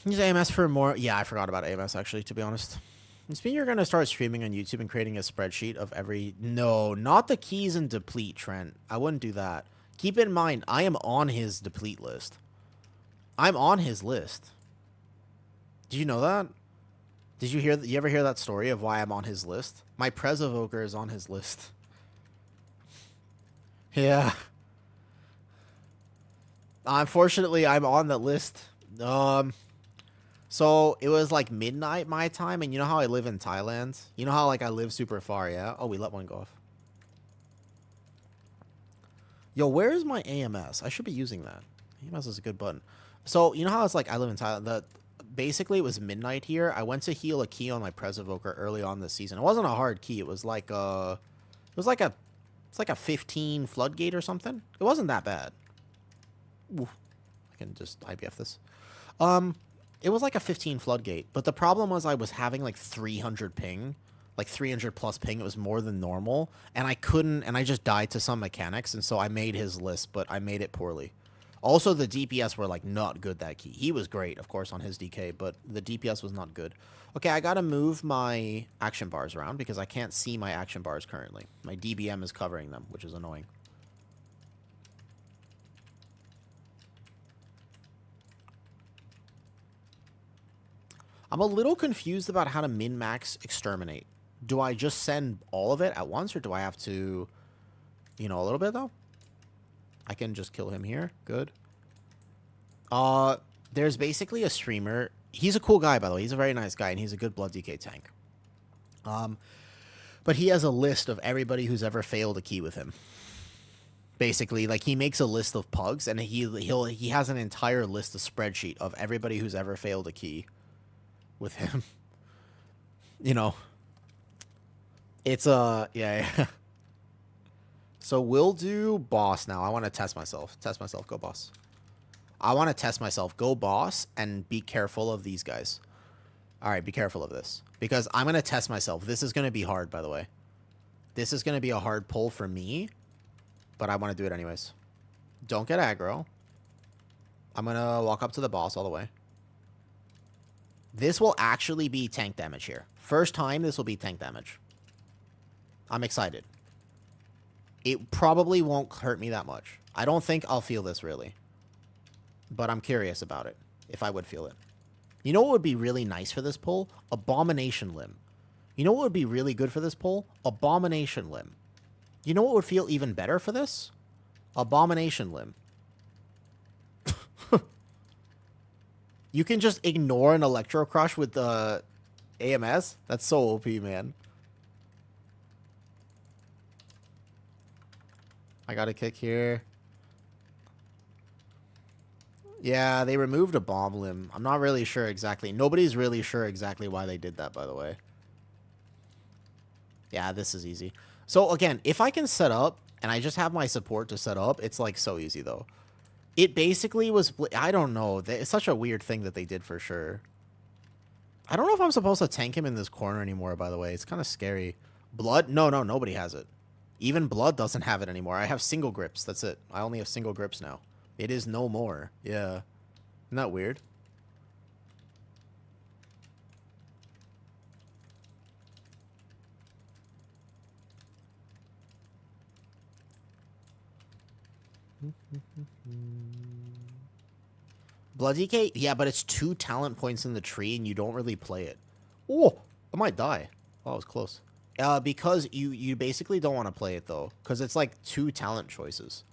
Use AMS for more... Yeah, I forgot about AMS, actually, to be honest. It's mean you're going to start streaming on YouTube and creating a spreadsheet of every... No, not the keys and deplete, Trent. I wouldn't do that. Keep in mind, I am on his deplete list. I'm on his list. Did you know that? Did you hear? You ever hear that story of why I'm on his list? My Prez Evoker is on his list. Yeah. Unfortunately, I'm on the list. So it was like midnight my time, and you know how I live in Thailand? You know how like I live super far, yeah? Oh, we let one go off. Yo, where is my AMS? I should be using that. AMS is a good button. So, you know how it's like I live in Thailand? Basically, it was midnight here. I went to heal a key on my Prez Evoker early on this season. It wasn't a hard key. It was like a... It's like a 15 floodgate or something. It wasn't that bad. Ooh, I can just IBF this. It was like a 15 floodgate, but the problem was I was having like 300 ping, like 300 plus ping. It was more than normal, and I couldn't, and I just died to some mechanics, and so I made his list, but I made it poorly. Also, the DPS were like not good that key. He was great, of course, on his DK, but the DPS was not good. Okay, I gotta move my action bars around because I can't see my action bars currently. My DBM is covering them, which is annoying. I'm a little confused about how to min-max Exterminate. Do I just send all of it at once, or do I have to, you know, a little bit, though? I can just kill him here. Good. There's basically a streamer. He's a cool guy, by the way. He's a very nice guy, and he's a good Blood DK tank. But he has a list of everybody who's ever failed a key with him. Basically, like, he makes a list of pugs, and he has an entire list, a spreadsheet of everybody who's ever failed a key with him. You know, it's yeah. So we'll do boss now. I want to test myself. Go boss. I want to test myself. Go boss, and be careful of these guys. All right, be careful of this, because I'm going to test myself. This is going to be hard, by the way. This is going to be a hard pull for me, but I want to do it anyways. Don't get aggro. I'm going to walk up to the boss all the way. This will actually be tank damage here. First time this will be tank damage. I'm excited. It probably won't hurt me that much. I don't think I'll feel this, really. But I'm curious about it, if I would feel it. You know what would be really nice for this pull? Abomination Limb. You know what would be really good for this pull? Abomination Limb. You know what would feel even better for this? Abomination Limb. You can just ignore an Electro Crush with the AMS? That's so OP, man. I got a kick here. Yeah, they removed a bomb limb. I'm not really sure exactly. Nobody's really sure exactly why they did that, by the way. Yeah, this is easy. So, again, if I can set up, and I just have my support to set up, it's, like, so easy, though. It basically was... I don't know. It's such a weird thing that they did, for sure. I don't know if I'm supposed to tank him in this corner anymore, by the way. It's kind of scary. Blood? No, nobody has it. Even Blood doesn't have it anymore. I have single grips. That's it. I only have single grips now. It is no more. Yeah. Isn't that weird? Blood DK? Yeah, but it's 2 talent points in the tree, and you don't really play it. Oh, I might die. Oh, it was close. Because you basically don't want to play it, though. Because it's like 2 talent choices.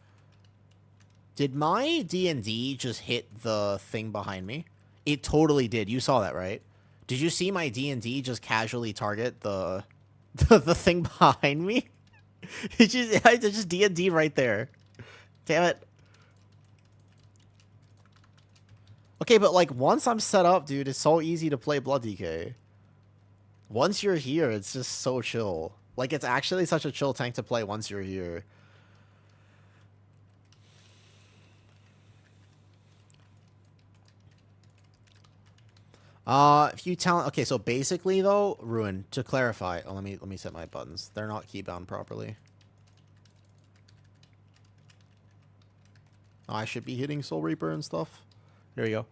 Did my D&D just hit the thing behind me? It totally did. You saw that, right? Did you see my D&D just casually target the thing behind me? It's just D&D right there. Damn it. Okay, but like once I'm set up, dude, it's so easy to play Blood DK. Once you're here, it's just so chill. Like, it's actually such a chill tank to play once you're here. If you talent... Okay, so basically, though, Ruin, to clarify... Oh, let me set my buttons. They're not keybound properly. Oh, I should be hitting Soul Reaper and stuff. There we go.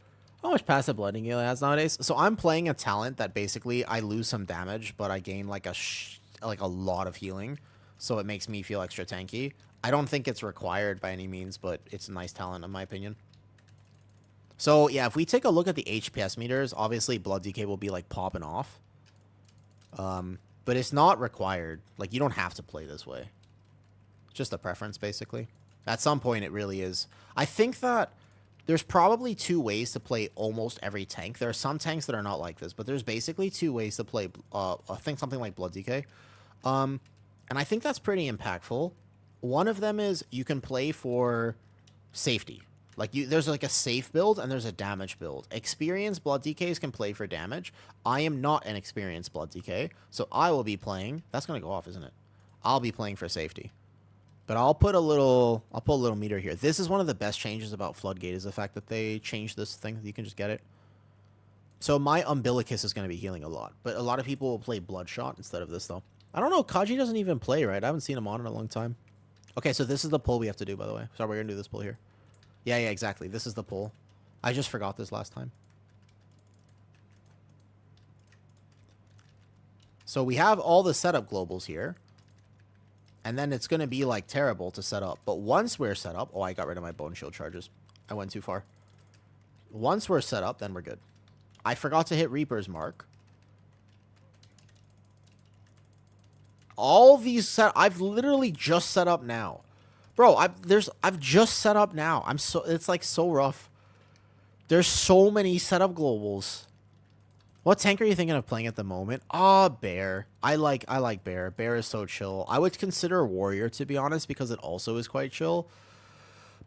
How much passive blooding he has nowadays? So I'm playing a talent that basically I lose some damage, but I gain like a lot of healing. So it makes me feel extra tanky. I don't think it's required by any means, but it's a nice talent in my opinion. So, yeah, if we take a look at the HPS meters, obviously Blood DK will be, like, popping off. But it's not required. Like, you don't have to play this way. It's just a preference, basically. At some point, it really is. I think that there's probably 2 ways to play almost every tank. There are some tanks that are not like this, but there's basically 2 ways to play, I think something like Blood DK. And I think that's pretty impactful. One of them is you can play for safety. Like, there's like a safe build and there's a damage build. Experienced Blood DKs can play for damage. I am not an experienced Blood DK, so I will be playing... That's going to go off, isn't it? I'll be playing for safety. But I'll put a little meter here. This is one of the best changes about Floodgate, is the fact that they changed this thing. You can just get it. So my Umbilicus is going to be healing a lot. But a lot of people will play Bloodshot instead of this, though. I don't know. Kaji doesn't even play, right? I haven't seen him on in a long time. Okay, so this is the pull we have to do, by the way. Sorry, we're going to do this pull here. Yeah, exactly. This is the pull. I just forgot this last time. So we have all the setup globals here. And then it's going to be, like, terrible to set up. But once we're set up... Oh, I got rid of my Bone Shield charges. I went too far. Once we're set up, then we're good. I forgot to hit Reaper's Mark. All these set... I've literally just set up now. Bro, I've just set up now. It's like so rough. There's so many setup globals. What tank are you thinking of playing at the moment? Bear. I like Bear. Bear is so chill. I would consider Warrior, to be honest, because it also is quite chill.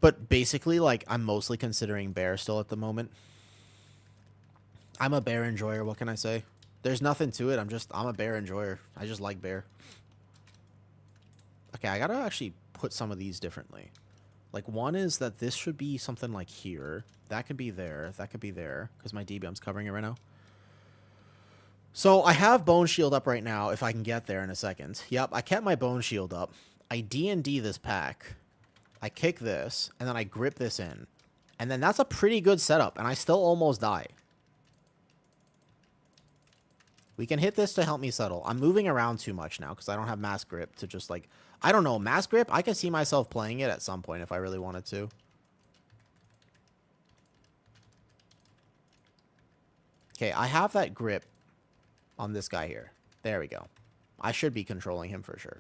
But basically, like, I'm mostly considering Bear still at the moment. I'm a Bear enjoyer, what can I say? There's nothing to it. I'm a Bear enjoyer. I just like Bear. Okay, I gotta actually put some of these differently. Like, one is that this should be something like here. That could be there. That could be there. Because my DBM's covering it right now. So, I have Bone Shield up right now, if I can get there in a second. Yep, I kept my Bone Shield up. I D&D this pack. I kick this, and then I grip this in. And then that's a pretty good setup, and I still almost die. We can hit this to help me settle. I'm moving around too much now, because I don't have Mass Grip to just, like... I don't know, Mass Grip, I can see myself playing it at some point if I really wanted to. Okay, I have that grip on this guy here. There we go. I should be controlling him for sure.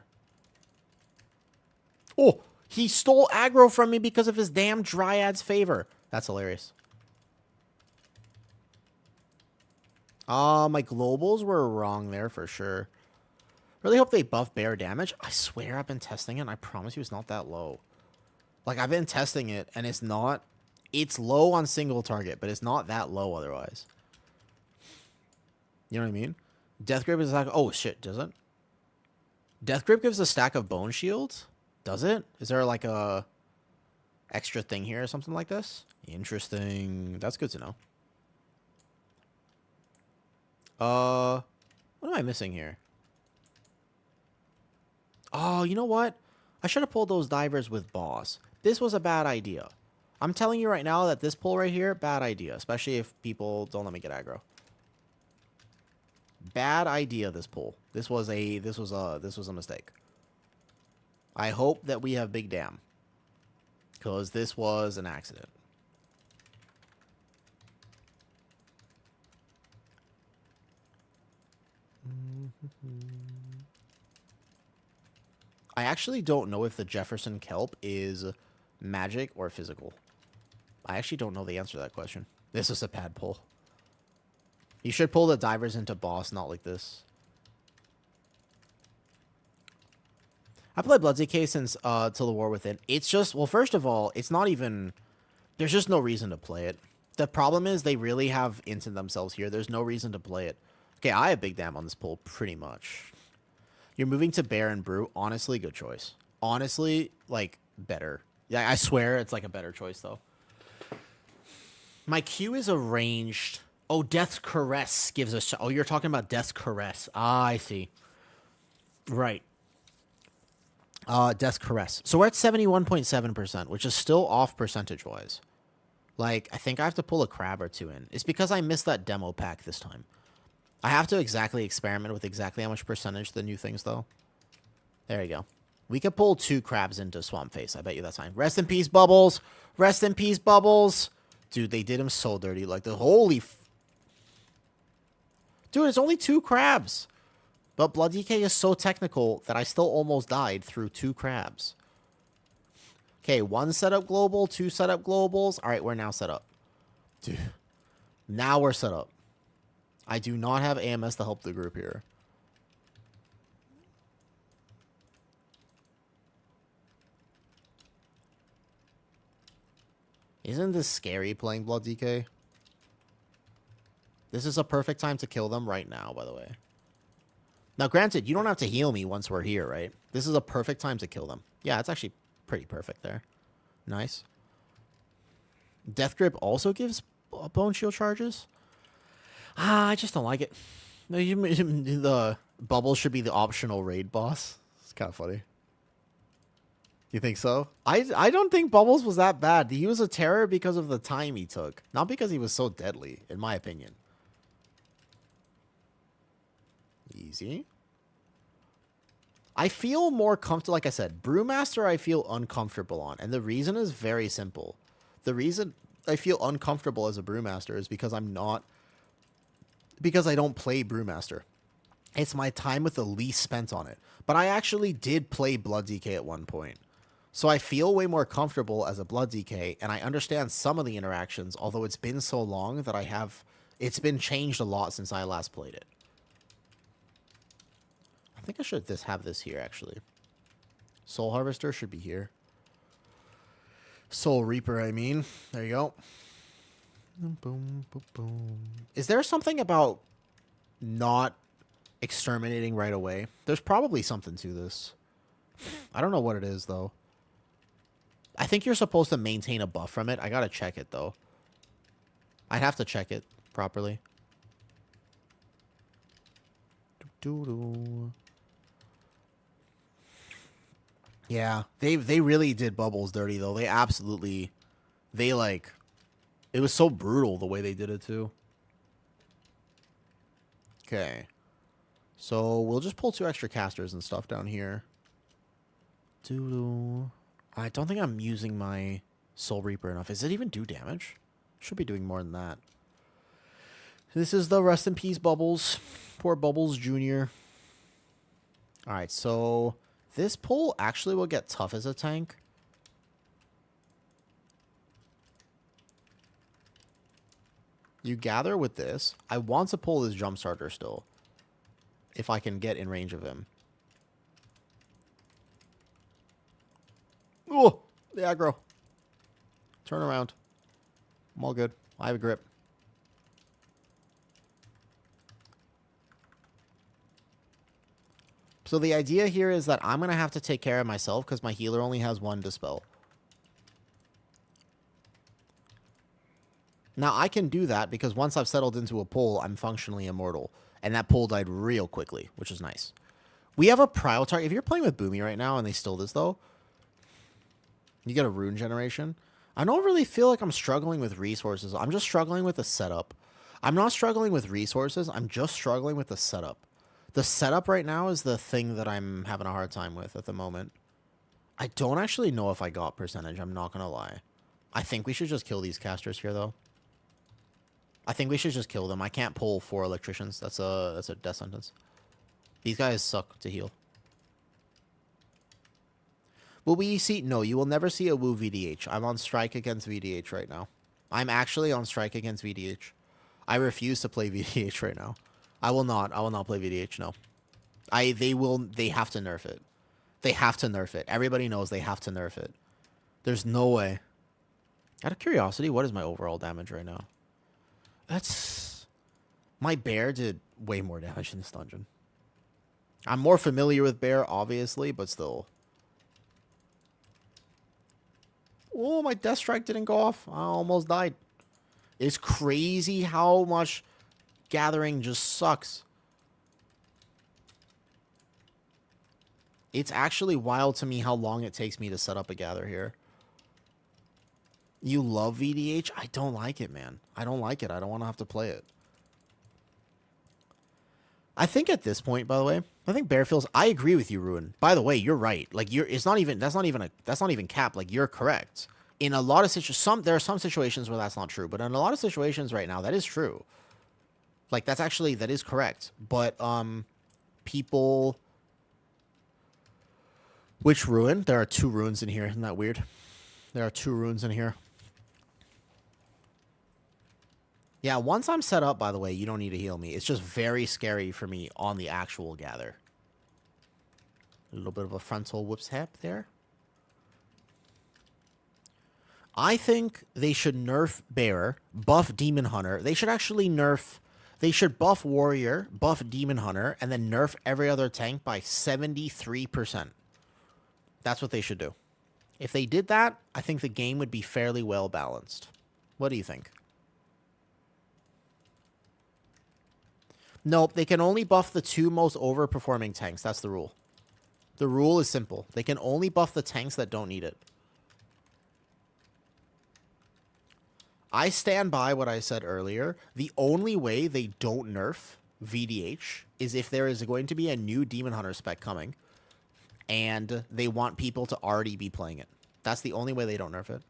Oh, he stole aggro from me because of his damn Dryad's favor. That's hilarious. My globals were wrong there for sure. Really hope they buff bear damage. I swear I've been testing it, and I promise you it's not that low. Like, I've been testing it, and it's not... It's low on single target, but it's not that low otherwise. You know what I mean? Death Grip is like... Oh, shit, does it? Death Grip gives a stack of Bone Shields? Does it? Is there, like, a... extra thing here or something like this? Interesting. That's good to know. What am I missing here? Oh, you know what? I should have pulled those divers with boss. This was a bad idea. I'm telling you right now that this pull right here, bad idea. Especially if people don't let me get aggro. Bad idea, this pull. This was a mistake. I hope that we have big dam. Because this was an accident. I actually don't know if the Jefferson Kelp is magic or physical. I actually don't know the answer to that question. This is a bad pull. You should pull the divers into boss, not like this. I played Blood DK since Till the War Within. It's just, well, first of all, it's not even... There's just no reason to play it. The problem is they really have inted themselves here. There's no reason to play it. Okay, I have big dam on this pull, pretty much. You're moving to Bear and Brew. Honestly, good choice. Honestly, like, better. Yeah, I swear it's like a better choice, though. My Q is arranged. Oh, Death's Caress gives us... Oh, you're talking about Death's Caress. Ah, I see. Right. Death's Caress. So we're at 71.7%, which is still off percentage-wise. Like, I think I have to pull a crab or two in. It's because I missed that demo pack this time. I have to exactly experiment with exactly how much percentage the new things, though. There you go. We could pull 2 crabs into Swamp Face. I bet you that's fine. Rest in peace, Bubbles. Rest in peace, Bubbles. Dude, they did him so dirty. Like, the holy... Dude, it's only 2 crabs. But Blood DK is so technical that I still almost died through 2 crabs. Okay, 1 setup global, 2 setup globals. All right, we're now set up. Dude, now we're set up. I do not have AMS to help the group here. Isn't this scary playing Blood DK? This is a perfect time to kill them right now, by the way. Now, granted, you don't have to heal me once we're here, right? This is a perfect time to kill them. Yeah, it's actually pretty perfect there. Nice. Death Grip also gives bone shield charges? I just don't like it. The bubble should be the optional raid boss. It's kind of funny. You think so? I don't think Bubbles was that bad. He was a terror because of the time he took. Not because he was so deadly, in my opinion. Easy. I feel more comfortable, like I said, Brewmaster I feel uncomfortable on. And the reason is very simple. The reason I feel uncomfortable as a Brewmaster is because because I don't play Brewmaster. It's my time with the least spent on it. But I actually did play Blood DK at one point. So I feel way more comfortable as a Blood DK, and I understand some of the interactions, although it's been so long that it's been changed a lot since I last played it. I think I should have this here, actually. Soul Harvester should be here. Soul Reaper, I mean. There you go. Boom, boom, boom. Is there something about not exterminating right away? There's probably something to this. I don't know what it is, though. I think you're supposed to maintain a buff from it. I gotta check it, though. I'd have to check it properly. Yeah, they really did Bubbles dirty, though. They absolutely... It was so brutal the way they did it, too. Okay. So, we'll just pull 2 extra casters and stuff down here. I don't think I'm using my Soul Reaper enough. Does it even do damage? Should be doing more than that. This is the rest in peace Bubbles. Poor Bubbles Jr. Alright, so this pull actually will get tough as a tank. You gather with this. I want to pull this jump starter still. If I can get in range of him. Oh, the aggro. Turn around. I'm all good. I have a grip. So the idea here is that I'm going to have to take care of myself because my healer only has 1 dispel. Now, I can do that because once I've settled into a pull, I'm functionally immortal. And that pull died real quickly, which is nice. We have a prio target. If you're playing with Boomy right now and they still this, though, you get a rune generation. I don't really feel like I'm struggling with resources. I'm just struggling with the setup. I'm not struggling with resources. I'm just struggling with the setup. The setup right now is the thing that I'm having a hard time with at the moment. I don't actually know if I got percentage. I'm not going to lie. I think we should just kill these casters here, though. I think we should just kill them. I can't pull 4 electricians. That's a death sentence. These guys suck to heal. Will we see? No, you will never see a Woo VDH. I'm on strike against VDH right now. I'm actually on strike against VDH. I refuse to play VDH right now. I will not play VDH, no. They have to nerf it. They have to nerf it. Everybody knows they have to nerf it. There's no way. Out of curiosity, what is my overall damage right now? My bear did way more damage in this dungeon. I'm more familiar with bear, obviously, but still. Oh, my death strike didn't go off. I almost died. It's crazy how much gathering just sucks. It's actually wild to me how long it takes me to set up a gather here. You love VDH? I don't like it, man. I don't like it. I don't want to have to play it. I think at this point, by the way, I think Bear feels. I agree with you, Ruin. By the way, you're right. Like that's not even cap. Like you're correct. In a lot of situations, there are some situations where that's not true, but in a lot of situations right now, that is true. Like, that is correct. But, people... Which rune? There are 2 runes in here. Isn't that weird? There are 2 runes in here. Yeah, once I'm set up, by the way, you don't need to heal me. It's just very scary for me on the actual gather. A little bit of a frontal whoops hap there. I think they should nerf Bearer, buff Demon Hunter. They should actually nerf... They should buff Warrior, buff Demon Hunter, and then nerf every other tank by 73%. That's what they should do. If they did that, I think the game would be fairly well balanced. What do you think? Nope, they can only buff the 2 most overperforming tanks. That's the rule. The rule is simple. They can only buff the tanks that don't need it. I stand by what I said earlier. The only way they don't nerf VDH is if there is going to be a new Demon Hunter spec coming and they want people to already be playing it. That's the only way they don't nerf it.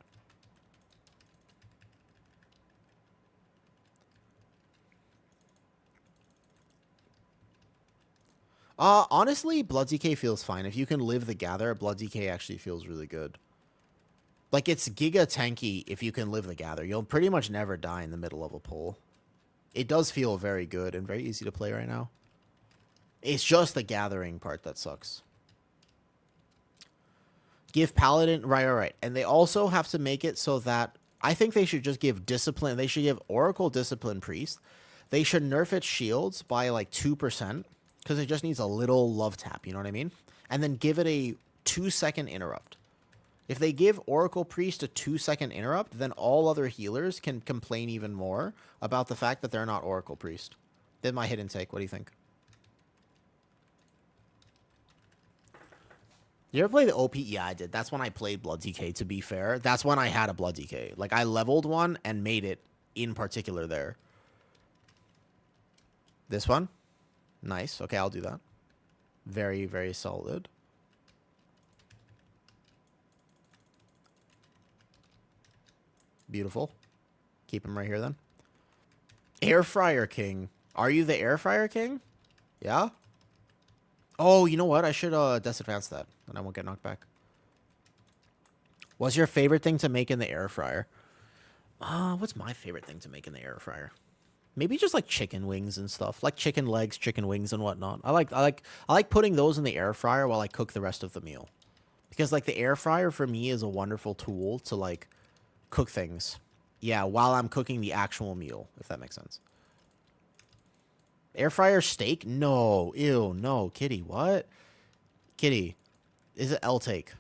Honestly, Blood DK feels fine. If you can live the gather, Blood DK actually feels really good. Like, it's giga tanky if you can live the gather. You'll pretty much never die in the middle of a pull. It does feel very good and very easy to play right now. It's just the gathering part that sucks. Give Paladin... Right. And they also have to make it so that... I think they should just give Discipline... They should give Oracle Discipline Priest. They should nerf its shields by, like, 2%. Because it just needs a little love tap, you know what I mean? And then give it a 2-second interrupt. If they give Oracle Priest a 2-second interrupt, then all other healers can complain even more about the fact that they're not Oracle Priest. Then my hidden take. What do you think? You ever play the OP? Yeah, I did. That's when I played Blood DK, to be fair. That's when I had a Blood DK. Like, I leveled one and made it in particular there. This one? Nice. Okay, I'll do that. Very, very solid. Beautiful. Keep him right here, then. Air Fryer King. Are you the Air Fryer King? Yeah? Oh, you know what? I should disadvance that. Then I won't get knocked back. What's your favorite thing to make in the air fryer? What's my favorite thing to make in the air fryer? Maybe just like chicken wings and stuff, like chicken legs, chicken wings, and whatnot. I like putting those in the air fryer while I cook the rest of the meal, because like the air fryer for me is a wonderful tool to like cook things. Yeah, while I'm cooking the actual meal, if that makes sense. Air fryer steak? No, ew, no, Kitty. What? Kitty, is it L take?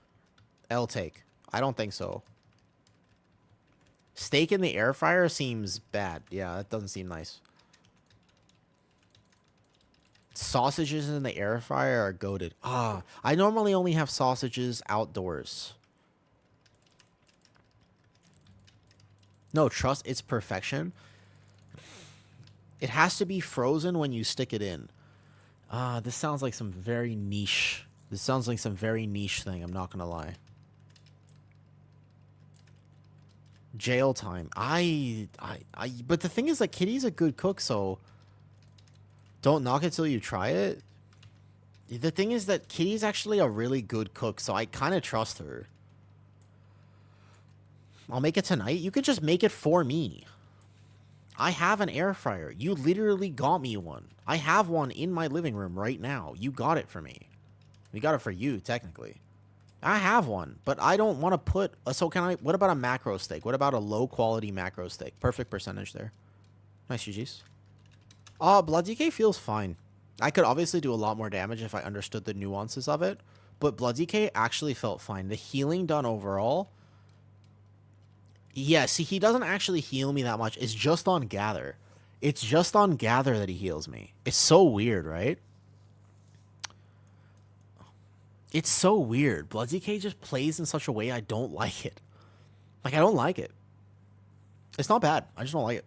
L take. I don't think so. Steak in the air fryer seems bad. Yeah, that doesn't seem nice. Sausages in the air fryer are goated. I normally only have sausages outdoors. No, trust its perfection. It has to be frozen when you stick it in. This sounds like some very niche. This sounds like some very niche thing, I'm not gonna lie. Jail time. But the thing is, like, Kitty's a good cook, so don't knock it till you try it. The thing is that Kitty's actually a really good cook, so I kind of trust her. I'll make it tonight. You could just make it for me. I have an air fryer. You literally got me one. I have one in my living room right now. You got it for me. We got it for you, technically. I have one, but I don't want to put... So can I... What about a macro steak? What about a low-quality macro steak? Perfect percentage there. Nice GG's. Blood DK feels fine. I could obviously do a lot more damage if I understood the nuances of it, but Blood DK actually felt fine. The healing done overall... Yeah, see, he doesn't actually heal me that much. It's just on Gather. It's just on Gather that he heals me. It's so weird, right? It's so weird. Blood DK just plays in such a way I don't like it. Like, I don't like it. It's not bad. I just don't like it.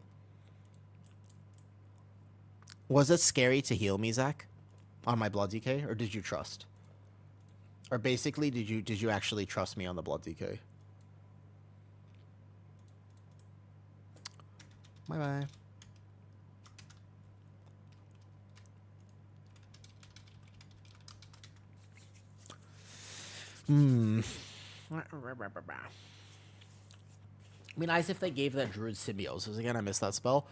Was it scary to heal me, Zach? On my Blood DK? Or did you trust? Or basically, did you actually trust me on the Blood DK? Bye-bye. Be nice if they gave that Druid Symbiosis. Again, I missed that spell.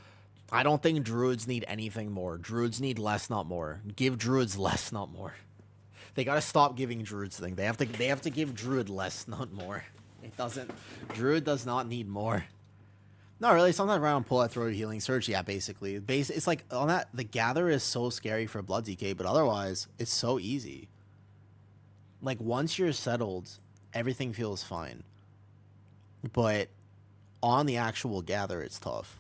I don't think Druids need anything more. Druids need less, not more. Give Druids less, not more. They gotta stop giving Druids thing. They have to give Druid less, not more. It doesn't. Druid does not need more. No, really. Sometimes around pull out, throw a healing surge. Yeah, basically. It's like on that. The gather is so scary for Blood DK, but otherwise, it's so easy. Like once you're settled, everything feels fine. But on the actual gather, it's tough.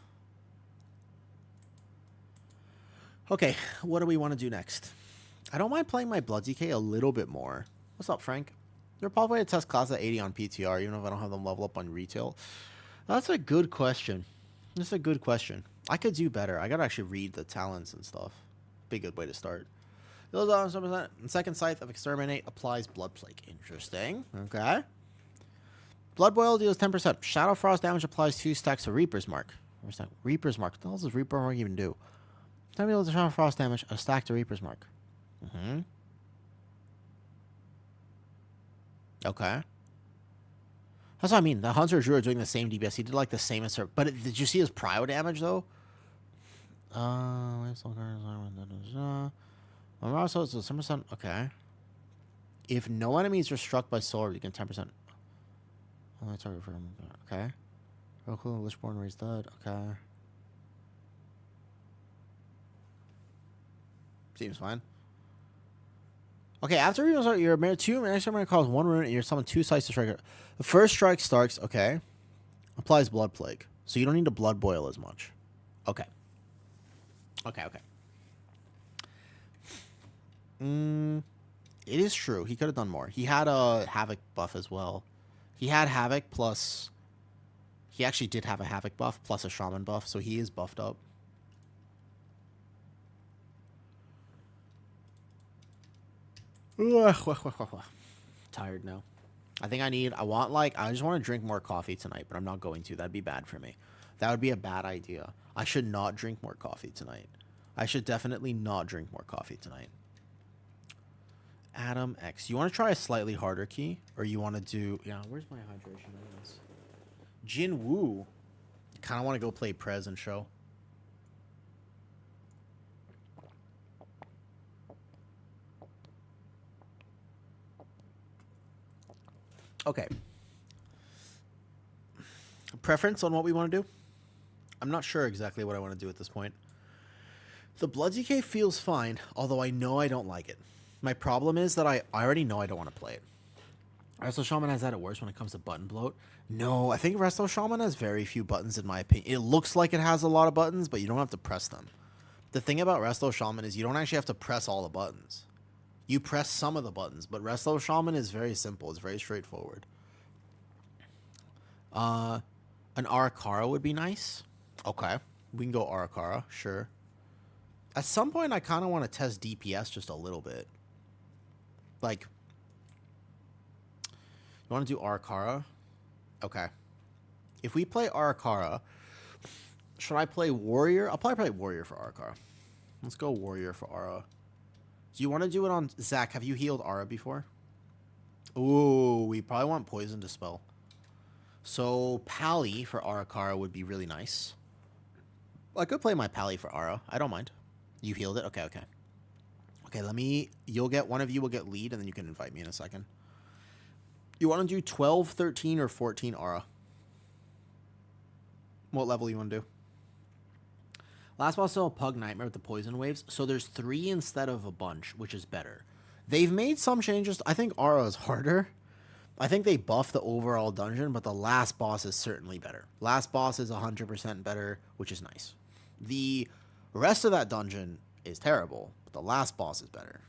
Okay, what do we want to do next? I don't mind playing my Blood DK a little bit more. What's up, Frank? They're probably to test class at 80 on PTR, even if I don't have them level up on retail. That's a good question. That's a good question. I could do better. I gotta actually read the talents and stuff. Be a good way to start. Second Scythe of Exterminate applies Blood Plague. Interesting. Okay. Blood Boil deals 10%. Shadow Frost damage applies 2 stacks to Reaper's Mark. Where's that? Reaper's Mark. What the hell does Reaper's Mark even do? 10 deals Shadow Frost damage, a stack to Reaper's Mark. Okay. That's what I mean. The Hunter Druid are doing the same DPS. He did like the same insert. But did you see his prio damage though? So it's 10%. Okay. If no enemies are struck by sword, you get 10%. Only target for him. Okay. Oh, cool. Lishborn raised dead. Okay. Seems fine. Okay, after you start, your next summon calls 1 rune and you're summoned 2 sides to strike. The first strike starts, okay. Applies Blood Plague. So you don't need to Blood Boil as much. Okay. Okay. It is true. He could have done more. He had a Havoc buff as well. He had Havoc plus... He actually did have a Havoc buff plus a Shaman buff, so he is buffed up. Tired now. I just want to drink more coffee tonight, but I'm not going to. That'd be bad for me. That would be a bad idea. I should not drink more coffee tonight. I should definitely not drink more coffee tonight. Adam X. You want to try a slightly harder key? Or you want to do... Yeah, where's my hydration? Jin Woo. Kind of want to go play Prez and show. Okay. Preference on what we want to do? I'm not sure exactly what I want to do at this point. The Blood DK feels fine, although I know I don't like it. My problem is that I already know I don't want to play it. Resto Shaman has had it worse when it comes to button bloat. No, I think Resto Shaman has very few buttons in my opinion. It looks like it has a lot of buttons, but you don't have to press them. The thing about Resto Shaman is you don't actually have to press all the buttons. You press some of the buttons, but Resto Shaman is very simple. It's very straightforward. An Arakara would be nice. Okay. We can go Arakara, sure. At some point, I kind of want to test DPS just a little bit. Like, you want to do Arakara? Okay. If we play Arakara, should I play Warrior? I'll probably play Warrior for Arakara. Let's go Warrior for Ara. Do you want to do it on... Zach, have you healed Ara before? Ooh, we probably want Poison Dispel. So, Pally for Arakara would be really nice. I could play my Pally for Ara. I don't mind. You healed it? Okay. Okay, let me... You'll get... One of you will get lead, and then you can invite me in a second. You want to do 12, 13, or 14 Ara? What level you want to do? Last boss still a Pug Nightmare with the poison waves. So there's 3 instead of a bunch, which is better. They've made some changes. I think Ara is harder. I think they buffed the overall dungeon, but the last boss is certainly better. Last boss is 100% better, which is nice. The rest of that dungeon is terrible, but the last boss is better.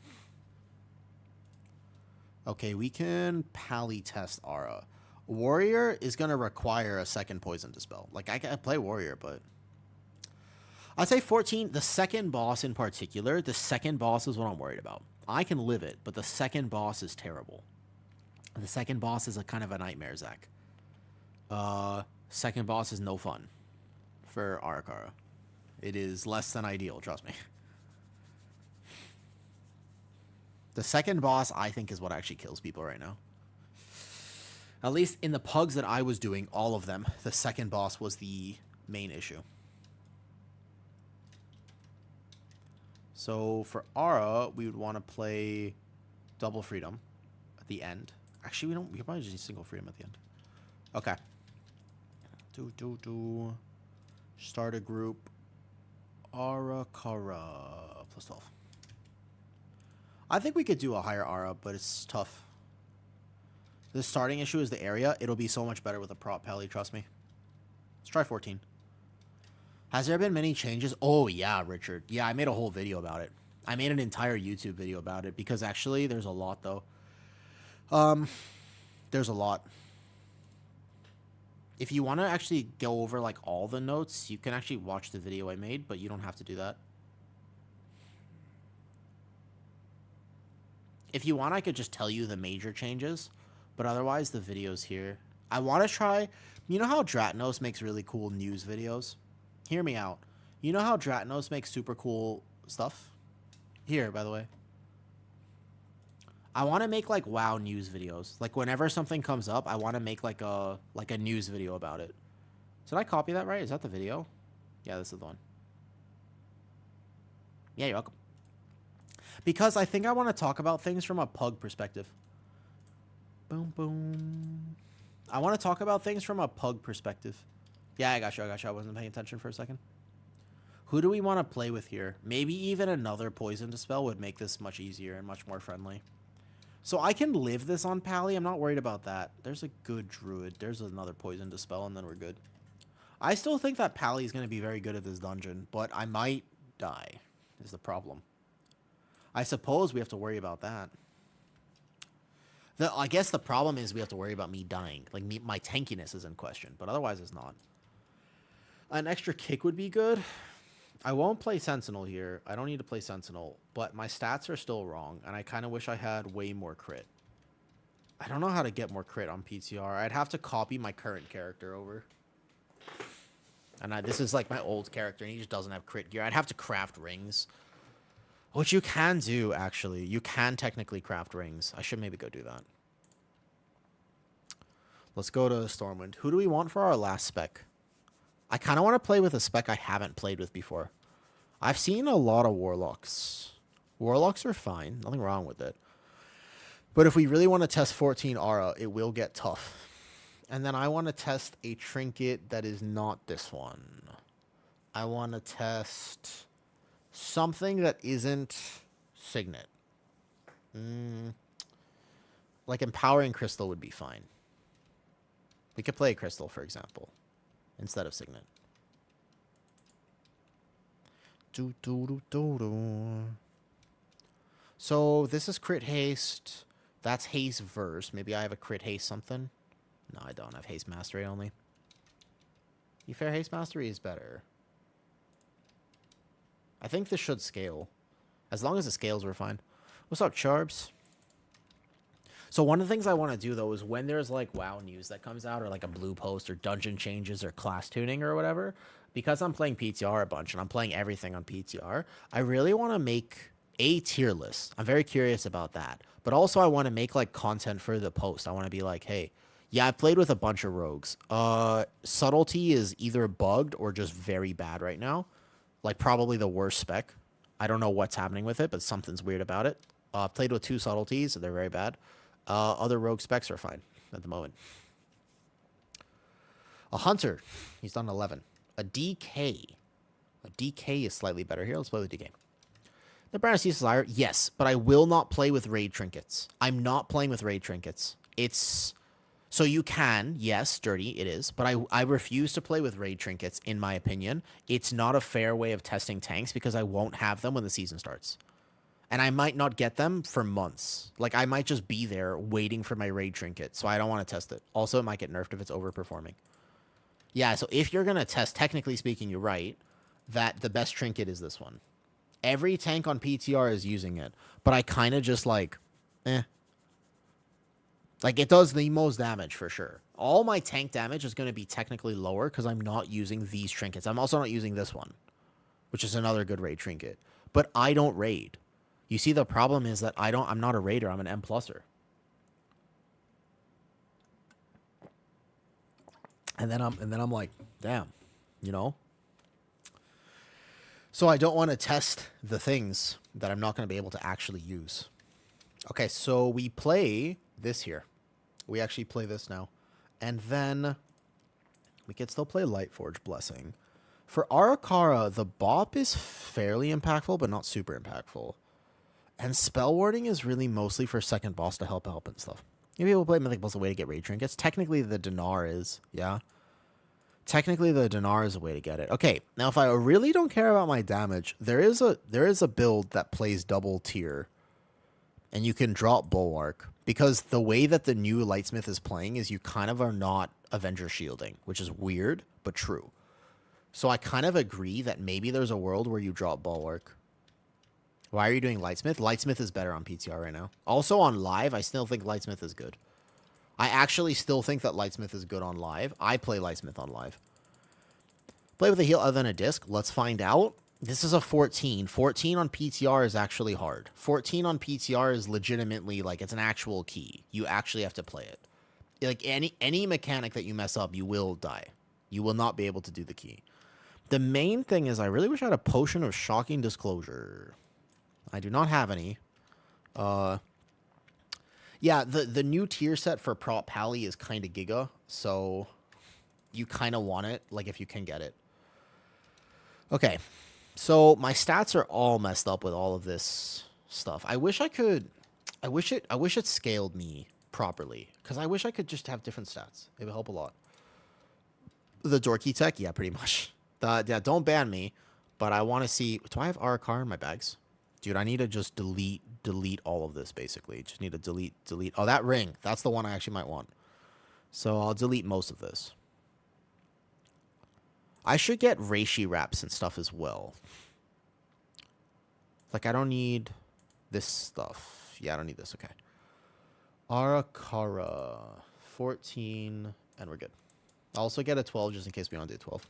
Okay, we can Pally test Ara. Warrior is going to require a second Poison Dispel. Like, I can play Warrior, but... I'd say 14, the second boss in particular, the second boss is what I'm worried about. I can live it, but the second boss is terrible. The second boss is a kind of a nightmare, Zach. Second boss is no fun. for Arakara. It is less than ideal, trust me. The second boss, I think, is what actually kills people right now. At least in the pugs that I was doing, all of them, the second boss was the main issue. So for Ara, we would want to play double freedom at the end. Actually, we don't. We probably just need single freedom at the end. Okay. Start a group. Arakara plus 12. I think we could do a higher Ara, but it's tough. The starting issue is the area. It'll be so much better with a prop pally, trust me. Let's try 14. Has there been many changes? Oh, yeah, Richard. Yeah, I made a whole video about it. I made an entire YouTube video about it because actually there's a lot, though. There's a lot. If you want to actually go over, like, all the notes, you can actually watch the video I made, but you don't have to do that. If you want, I could just tell you the major changes, but otherwise the video's here. I want to try... You know how Dratnos makes really cool news videos? Hear me out. You know how Dratnos makes super cool stuff? Here, by the way. I want to make, like, WoW news videos. Like, whenever something comes up, I want to make, like a news video about it. Did I copy that right? Is that the video? Yeah, this is the one. Yeah, you're welcome. Because I think I want to talk about things from a pug perspective. Boom, boom. I want to talk about things from a pug perspective. Yeah, I got you. I wasn't paying attention for a second. Who do we want to play with here? Maybe even another poison dispel would make this much easier and much more friendly. So I can live this on Pally. I'm not worried about that. There's a good druid. There's another poison dispel, and then we're good. I still think that Pally is going to be very good at this dungeon, but I might die is the problem. I suppose we have to worry about that. I guess the problem is we have to worry about me dying. Like, my tankiness is in question, but otherwise it's not. An extra kick would be good. I won't play Sentinel here. I don't need to play Sentinel, but my stats are still wrong, and I kind of wish I had way more crit. I don't know how to get more crit on PTR. I'd have to copy my current character over. And this is like my old character, and he just doesn't have crit gear. I'd have to craft rings. Which you can do, actually. You can technically craft rings. I should maybe go do that. Let's go to Stormwind. Who do we want for our last spec? I kind of want to play with a spec I haven't played with before. I've seen a lot of Warlocks. Warlocks are fine. Nothing wrong with it. But if we really want to test 14 Aura, it will get tough. And then I want to test a trinket that is not this one. I want to test... something that isn't Signet. Like Empowering Crystal would be fine. We could play Crystal, for example, instead of Signet. So this is crit haste. That's haste verse. Maybe I have a crit haste something. No, I don't. I have haste mastery only. You fair haste mastery is better. I think this should scale. As long as it scales, we're fine. What's up, Charbs? So one of the things I want to do, though, is when there's, like, WoW news that comes out, or, like, a blue post, or dungeon changes, or class tuning, or whatever, because I'm playing PTR a bunch, and I'm playing everything on PTR, I really want to make a tier list. I'm very curious about that. But also, I want to make, like, content for the post. I want to be like, hey, yeah, I've played with a bunch of rogues. Subtlety is either bugged or just very bad right now. Like, probably the worst spec. I don't know what's happening with it, but something's weird about it. I've played with 2 subtleties, so they're very bad. Other rogue specs are fine at the moment. A hunter. He's done 11. A DK. A DK is slightly better here. Let's play with DK. The Brandis Desire. Yes, but I will not play with raid trinkets. I'm not playing with raid trinkets. It's... So you can, yes, dirty, it is, but I refuse to play with raid trinkets, in my opinion. It's not a fair way of testing tanks because I won't have them when the season starts. And I might not get them for months. Like, I might just be there waiting for my raid trinket, so I don't want to test it. Also, it might get nerfed if it's overperforming. Yeah, so if you're going to test, technically speaking, you're right, that the best trinket is this one. Every tank on PTR is using it, but I kind of just like, eh. Like, it does the most damage for sure. All my tank damage is going to be technically lower because I'm not using these trinkets. I'm also not using this one, which is another good raid trinket. But I don't raid. You see, the problem is that I'm not a raider. I'm an M+er. And then I'm like, damn, you know? So I don't want to test the things that I'm not going to be able to actually use. Okay, so we play this here. We actually play this now. And then we could still play Lightforge Blessing. For Arakara, the bop is fairly impactful, but not super impactful. And Spell Warding is really mostly for second boss to help and stuff. Maybe we'll play Mythic Boss a way to get raid trinkets. Technically, the Dinar is, yeah. Technically, the Dinar is a way to get it. Okay, now if I really don't care about my damage, there is a build that plays double tier. And you can drop Bulwark. Because the way that the new Lightsmith is playing is you kind of are not Avenger shielding, which is weird, but true. So I kind of agree that maybe there's a world where you drop Bulwark. Why are you doing Lightsmith? Lightsmith is better on PTR right now. Also on live, I still think Lightsmith is good. I actually still think that Lightsmith is good on live. I play Lightsmith on live. Play with a heal other than a disc? Let's find out. This is a 14. 14 on PTR is actually hard. 14 on PTR is legitimately, like, it's an actual key. You actually have to play it. Like, any mechanic that you mess up, you will die. You will not be able to do the key. The main thing is I really wish I had a Potion of Shocking Disclosure. I do not have any. Yeah, the new tier set for Prop Pally is kind of giga, so you kind of want it, like, if you can get it. Okay, so my stats are all messed up with all of this stuff. I wish it scaled me properly, because I wish I could just have different stats. It would help a lot. The dorky tech, yeah, pretty much. Yeah, don't ban me, but I want to see. Do I have Arakar in my bags? Dude, I need to just delete all of this, basically. Just need to delete. Oh, that ring. That's the one I actually might want. So I'll delete most of this. I should get Reishi wraps and stuff as well. Like, I don't need this stuff. Yeah, I don't need this. Okay. Arakara. 14. And we're good. I'll also get a 12 just in case we don't do 12.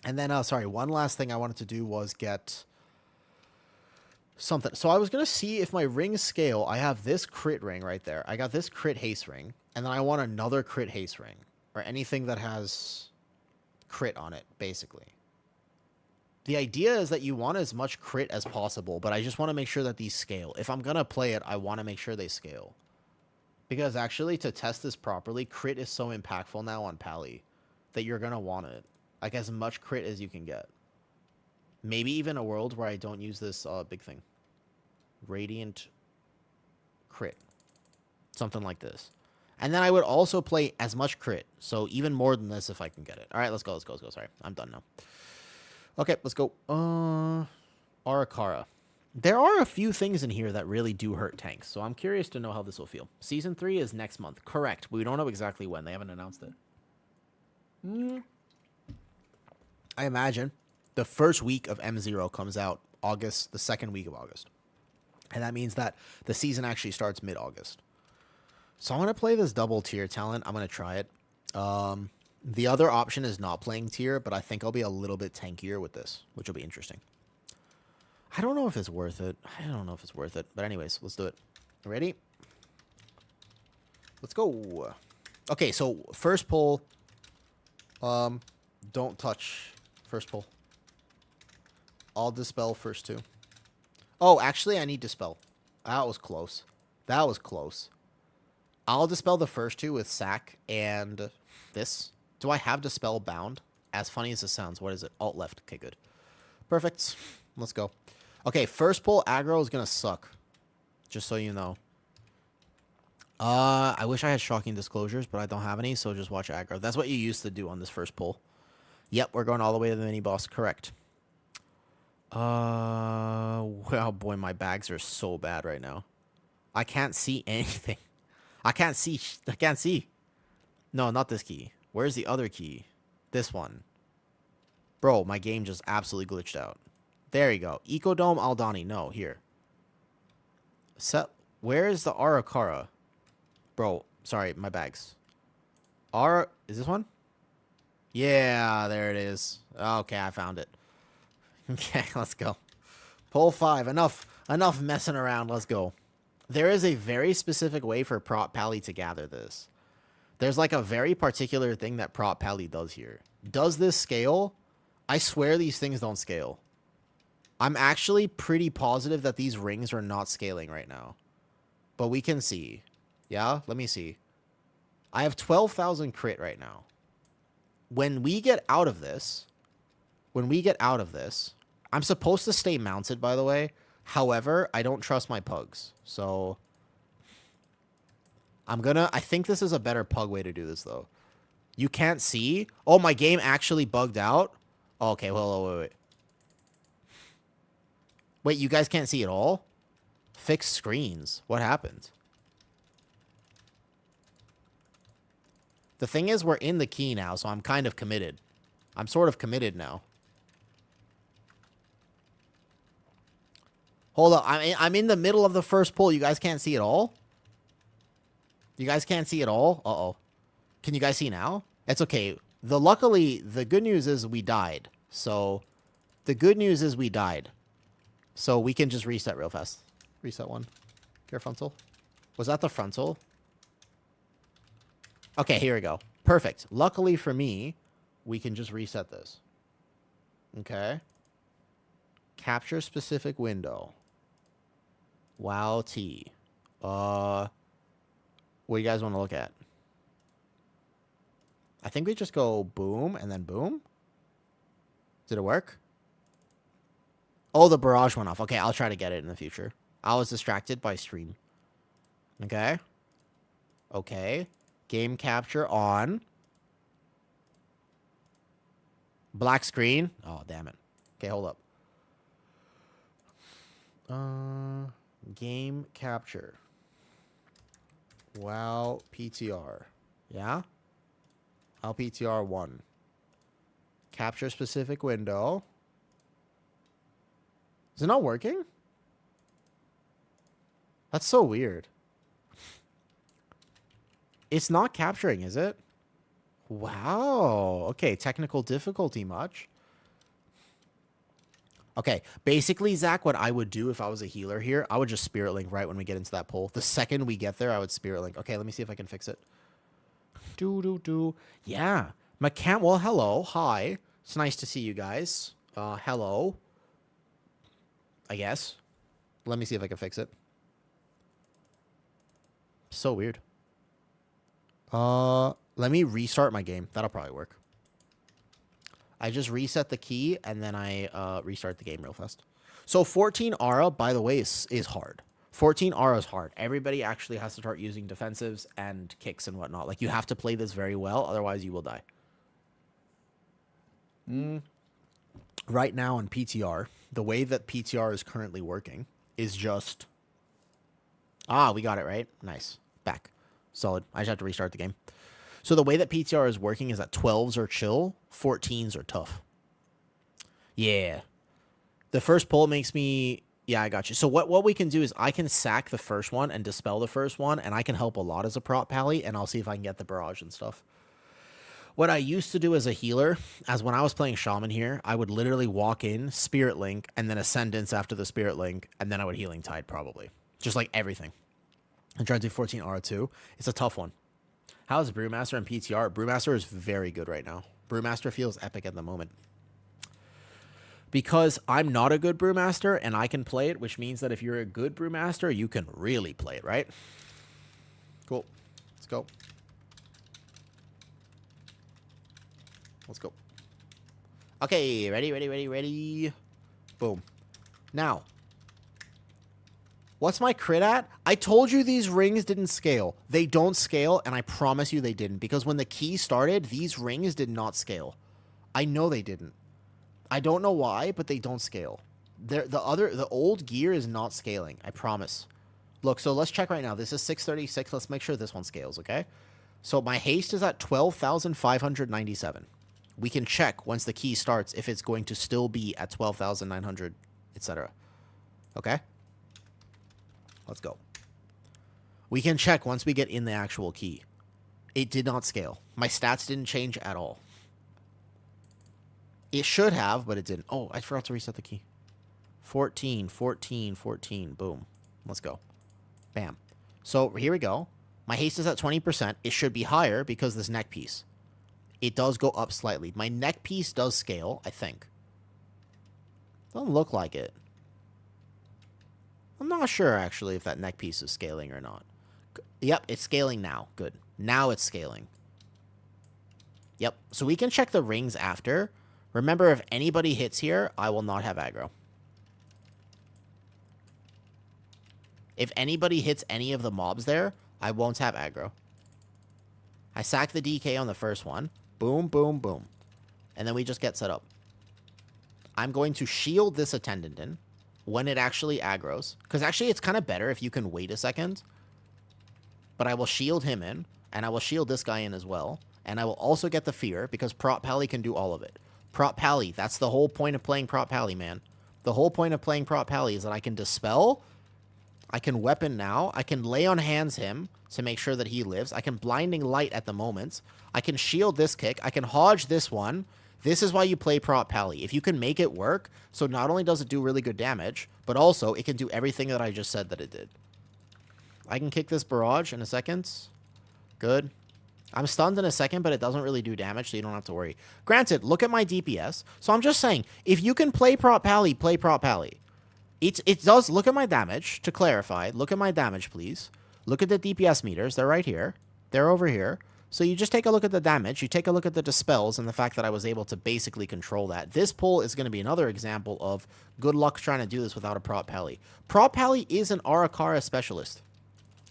And then, sorry, one last thing I wanted to do was get something. So I was going to see if my ring scale, I have this crit ring right there. I got this crit haste ring. And then I want another crit haste ring. Or anything that has crit on it, basically. The idea is that you want as much crit as possible, but I just want to make sure that these scale. If I'm going to play it, I want to make sure they scale. Because actually, to test this properly, crit is so impactful now on Pally that you're going to want it. Like, as much crit as you can get. Maybe even a world where I don't use this big thing. Radiant crit. Something like this. And then I would also play as much crit. So even more than this if I can get it. All right, let's go. Sorry, I'm done now. Okay, let's go. Arakara. There are a few things in here that really do hurt tanks. So I'm curious to know how this will feel. Season 3 is next month. Correct. We don't know exactly when. They haven't announced it. I imagine the first week of M0 comes out August, the second week of August. And that means that the season actually starts mid-August. So I'm going to play this double tier talent. I'm going to try it. The other option is not playing tier, but I think I'll be a little bit tankier with this, which will be interesting. I don't know if it's worth it. But anyways, let's do it. Ready? Let's go. Okay, so first pull. Don't touch first pull. I'll dispel first two. Oh, actually, I need dispel. That was close. I'll dispel the first two with sack and this. Do I have dispel bound? As funny as this sounds, what is it? Alt left. Okay, good. Perfect. Let's go. Okay, first pull aggro is going to suck. Just so you know. I wish I had shocking disclosures, but I don't have any, so just watch aggro. That's what you used to do on this first pull. Yep, we're going all the way to the mini boss. Correct. Well, boy, my bags are so bad right now. I can't see anything. I can't see. No, not this key. Where's the other key? This one. Bro, my game just absolutely glitched out. There you go. Ecodome Aldani. No, here. Where is the Arakara? Bro, Sorry, my bags. Is this one? Yeah, there it is. Okay, I found it. Okay, let's go. Pull 5. Enough messing around. Let's go. There is a very specific way for Prop Pally to gather this. There's like a very particular thing that Prop Pally does here. Does this scale? I swear these things don't scale. I'm actually pretty positive that these rings are not scaling right now. But we can see. Yeah, let me see. I have 12,000 crit right now. When we get out of this, I'm supposed to stay mounted, by the way. However, I don't trust my pugs. So I think this is a better pug way to do this, though. You can't see. Oh, my game actually bugged out. Oh, okay, well, wait. Wait, you guys can't see at all? Fix screens. What happened? The thing is, we're in the key now, so I'm kind of committed. I'm sort of committed now. Hold up. I'm in the middle of the first pull. You guys can't see at all? You guys can't see at all? Uh-oh. Can you guys see now? It's okay. Luckily, the good news is we died. So, So, we can just reset real fast. Reset one. Care frontal. Was that the frontal? Okay, here we go. Perfect. Luckily for me, we can just reset this. Okay. Capture specific window. WoW T. What do you guys want to look at? I think we just go boom and then boom. Did it work? Oh, the barrage went off. Okay, I'll try to get it in the future. I was distracted by stream. Okay. Okay. Game capture on. Black screen. Oh, damn it. Okay, hold up. Game capture. WoW PTR. Yeah? WoW PTR 1. Capture specific window. Is it not working? That's so weird. It's not capturing, is it? Wow. Okay, technical difficulty much. Okay, basically, Zach, what I would do if I was a healer here, I would just Spirit Link right when we get into that pull. The second we get there, I would Spirit Link. Okay, let me see if I can fix it. Yeah. Well, hello. Hi. It's nice to see you guys. Hello. I guess. Let me see if I can fix it. So weird. Let me restart my game. That'll probably work. I just reset the key, and then I restart the game real fast. So 14 Aura, by the way, is hard. 14 Aura is hard. Everybody actually has to start using defensives and kicks and whatnot. Like, you have to play this very well, otherwise you will die. Right now in PTR, the way that PTR is currently working is just... Ah, we got it, right? Nice. Back. Solid. I just have to restart the game. So the way that PTR is working is that 12s are chill, 14s are tough. Yeah. The first pull makes me... Yeah, I got you. So what we can do is I can sack the first one and dispel the first one, and I can help a lot as a prop pally, and I'll see if I can get the barrage and stuff. What I used to do as a healer, as when I was playing Shaman here, I would literally walk in, Spirit Link, and then Ascendance after the Spirit Link, and then I would Healing Tide, probably. Just like everything. And try to do 14 R2. It's a tough one. How's Brewmaster and PTR? Brewmaster is very good right now. Brewmaster feels epic at the moment. Because I'm not a good Brewmaster, and I can play it, which means that if you're a good Brewmaster, you can really play it, right? Cool. Let's go. Let's go. Okay, ready. Boom. Now, what's my crit at? I told you these rings didn't scale. They don't scale, and I promise you they didn't. Because when the key started, these rings did not scale. I know they didn't. I don't know why, but they don't scale. The old gear is not scaling. I promise. Look, so let's check right now. This is 636. Let's make sure this one scales, okay? So my haste is at 12,597. We can check once the key starts if it's going to still be at 12,900, etc. Okay? Let's go. We can check once we get in the actual key. It did not scale. My stats didn't change at all. It should have, but it didn't. Oh, I forgot to reset the key. 14, 14, 14. Boom. Let's go. Bam. So here we go. My haste is at 20%. It should be higher because this neck piece. It does go up slightly. My neck piece does scale, I think. Doesn't look like it. I'm not sure, actually, if that neck piece is scaling or not. Yep, it's scaling now. Good. Now it's scaling. Yep. So we can check the rings after. Remember, if anybody hits here, I will not have aggro. If anybody hits any of the mobs there, I won't have aggro. I sack the DK on the first one. Boom, boom, boom. And then we just get set up. I'm going to shield this attendant in when it actually aggroes. Because actually, it's kind of better if you can wait a second. But I will shield him in. And I will shield this guy in as well. And I will also get the fear because Prop Pally can do all of it. Prop Pally, that's the whole point of playing Prop Pally, man. The whole point of playing Prop Pally is that I can dispel, I can weapon now, I can lay on hands him to make sure that he lives, I can blinding light at the moment, I can shield this kick, I can hodge this one. This is why you play Prop Pally. If you can make it work, so not only does it do really good damage, but also it can do everything that I just said that it did. I can kick this barrage in a second. Good. I'm stunned in a second, but it doesn't really do damage, so you don't have to worry. Granted, look at my DPS. So I'm just saying, if you can play Prop Pally, play Prop Pally. It does, look at my damage, to clarify. Look at my damage, please. Look at the DPS meters. They're right here. They're over here. So you just take a look at the damage. You take a look at the dispels and the fact that I was able to basically control that. This pull is going to be another example of good luck trying to do this without a Prop Pally. Prop Pally is an Arakara specialist.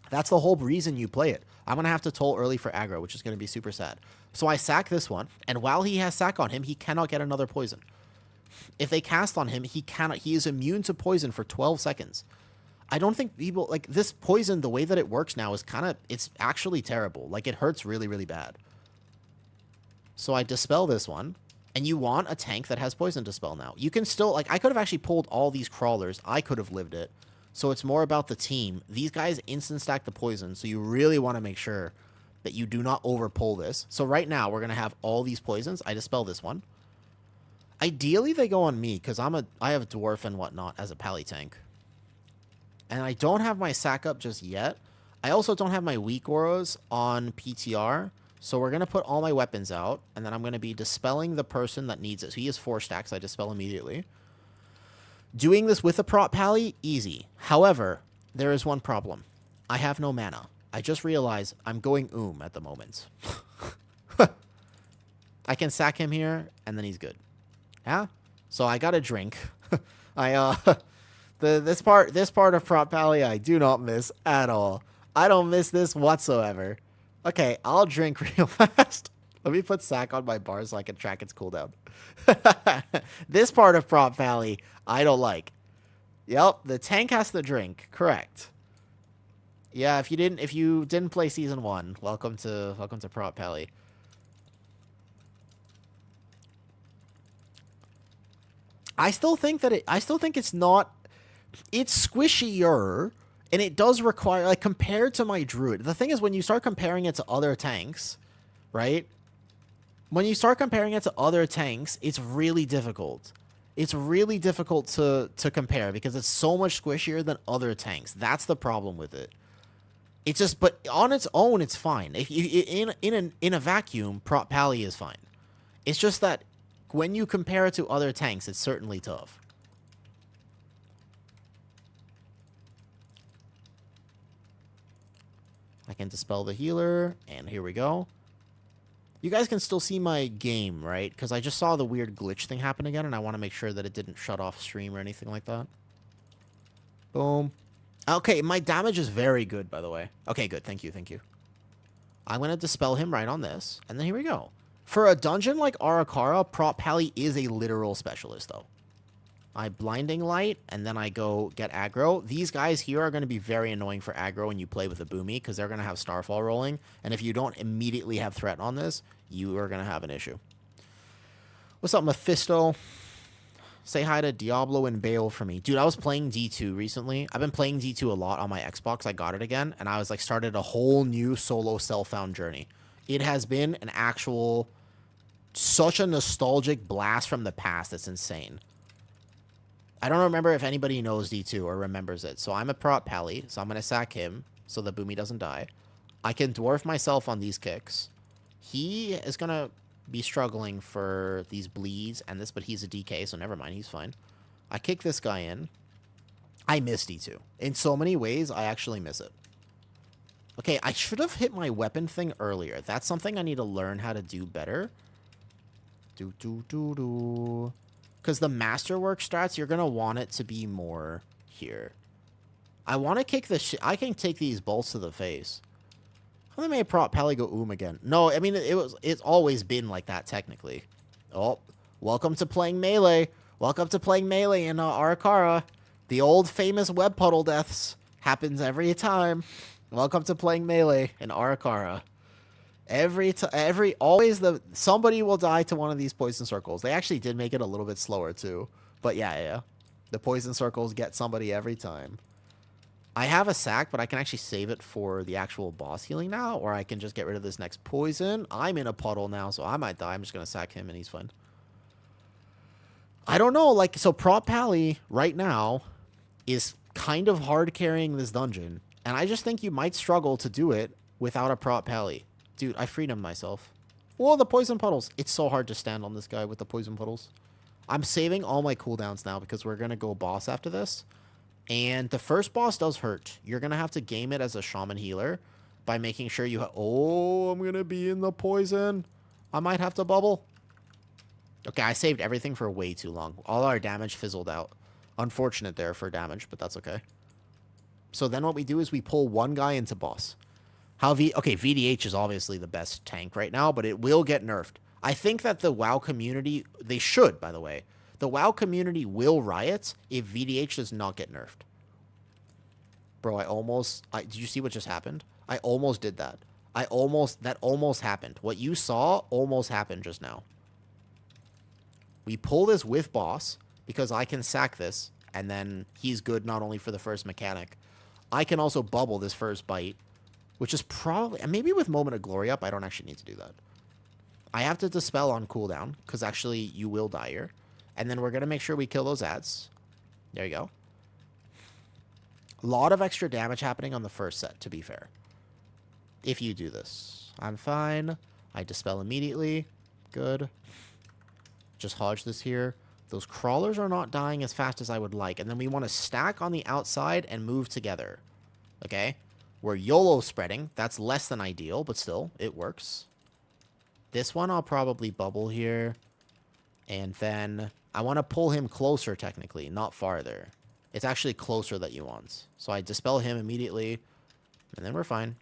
That's the whole reason you play it. I'm going to have to toll early for aggro, which is going to be super sad. So I sack this one, and while he has sack on him, he cannot get another poison. If they cast on him, he cannot. He is immune to poison for 12 seconds. I don't think people, like, this poison, the way that it works now is kind of, it's actually terrible. Like, it hurts really, really bad. So I dispel this one, and you want a tank that has poison dispel now. You can still, like, I could have actually pulled all these crawlers. I could have lived it. So it's more about the team. These guys instant stack the poison, so you really want to make sure that you do not overpull this. So right now, we're going to have all these poisons. I dispel this one. Ideally, they go on me, because I have Dwarf and whatnot as a pally tank. And I don't have my sack up just yet. I also don't have my weak auras on PTR, so we're going to put all my weapons out, and then I'm going to be dispelling the person that needs it. So he has 4 stacks. I dispel immediately. Doing this with a Prop Pally, easy. However, there is one problem. I have no mana. I just realized I'm going at the moment. I can sack him here, and then he's good. Yeah? So I got a drink. This part of Prop Pally I do not miss at all. I don't miss this whatsoever. Okay, I'll drink real fast. Let me put sack on my bar so I can track its cooldown. This part of Prop Pally, I don't like. Yep, the tank has to drink. Correct. Yeah, if you didn't play season 1, welcome to Prop Pally. I still think it's not. It's squishier, and it does require, like, compared to my Druid. The thing is, when you start comparing it to other tanks, right? When you start comparing it to other tanks, it's really difficult. It's really difficult to compare because it's so much squishier than other tanks. That's the problem with it. It's just, but on its own, it's fine. If you, in a vacuum, Prop Pally is fine. It's just that when you compare it to other tanks, it's certainly tough. I can dispel the healer, and here we go. You guys can still see my game, right? Because I just saw the weird glitch thing happen again, and I want to make sure that it didn't shut off stream or anything like that. Boom. Okay, my damage is very good, by the way. Okay, good. Thank you, thank you. I'm going to dispel him right on this, and then here we go. For a dungeon like Arakara, Prop Pally is a literal specialist, though. I blinding light, and then I go get aggro. These guys here are going to be very annoying for aggro when you play with a Boomy, because they're going to have Starfall rolling, and if you don't immediately have threat on this, you are going to have an issue. What's up, Mephisto? Say hi to Diablo and Bale for me. Dude, I was playing D2 recently. I've been playing D2 a lot on my Xbox. I got it again. And I was like, started a whole new solo self-found journey. It has been an actual, such a nostalgic blast from the past. It's insane. I don't remember if anybody knows D2 or remembers it. So I'm a prop pally. So I'm going to sack him so the Boomy doesn't die. I can dwarf myself on these kicks. He is going to be struggling for these bleeds and this, but he's a DK, so never mind, he's fine. I kick this guy in. I miss D2. In so many ways, I actually miss it. Okay, I should have hit my weapon thing earlier. That's something I need to learn how to do better. Because the masterwork strats, you're going to want it to be more here. I want to kick the shit. I can take these bolts to the face. How they made prop pally go again? No, I mean, it's always been like that, technically. Oh, welcome to playing Melee. Welcome to playing Melee in Arakara. The old famous web puddle deaths happens every time. Welcome to playing Melee in Arakara. Always somebody will die to one of these poison circles. They actually did make it a little bit slower too. But yeah. The poison circles get somebody every time. I have a sack, but I can actually save it for the actual boss healing now, or I can just get rid of this next poison. I'm in a puddle now, so I might die. I'm just going to sack him, and he's fine. I don't know, like, so Prop Pally right now is kind of hard carrying this dungeon, and I just think you might struggle to do it without a Prop Pally. Dude, I freed him myself. Whoa, the poison puddles. It's so hard to stand on this guy with the poison puddles. I'm saving all my cooldowns now because we're going to go boss after this. And the first boss does hurt. You're going to have to game it as a shaman healer by making sure you oh, I'm going to be in the poison. I might have to bubble. Okay, I saved everything for way too long. All our damage fizzled out. Unfortunate there for damage, but that's okay. So then what we do is we pull one guy into boss. Okay, VDH is obviously the best tank right now, but it will get nerfed. I think that the WoW community, they should, by the way. The WoW community will riot if VDH does not get nerfed. Bro, did you see what just happened? I almost did that. That almost happened. What you saw almost happened just now. We pull this with boss because I can sack this, and then he's good not only for the first mechanic. I can also bubble this first bite, which is probably, and maybe with Moment of Glory up, I don't actually need to do that. I have to dispel on cooldown because actually you will die here. And then we're going to make sure we kill those ads. There you go. A lot of extra damage happening on the first set, to be fair. If you do this. I'm fine. I dispel immediately. Good. Just hodge this here. Those crawlers are not dying as fast as I would like. And then we want to stack on the outside and move together. Okay? We're YOLO spreading. That's less than ideal, but still, it works. This one I'll probably bubble here. And then I want to pull him closer, technically, not farther. It's actually closer that you want. So I dispel him immediately, and then we're fine.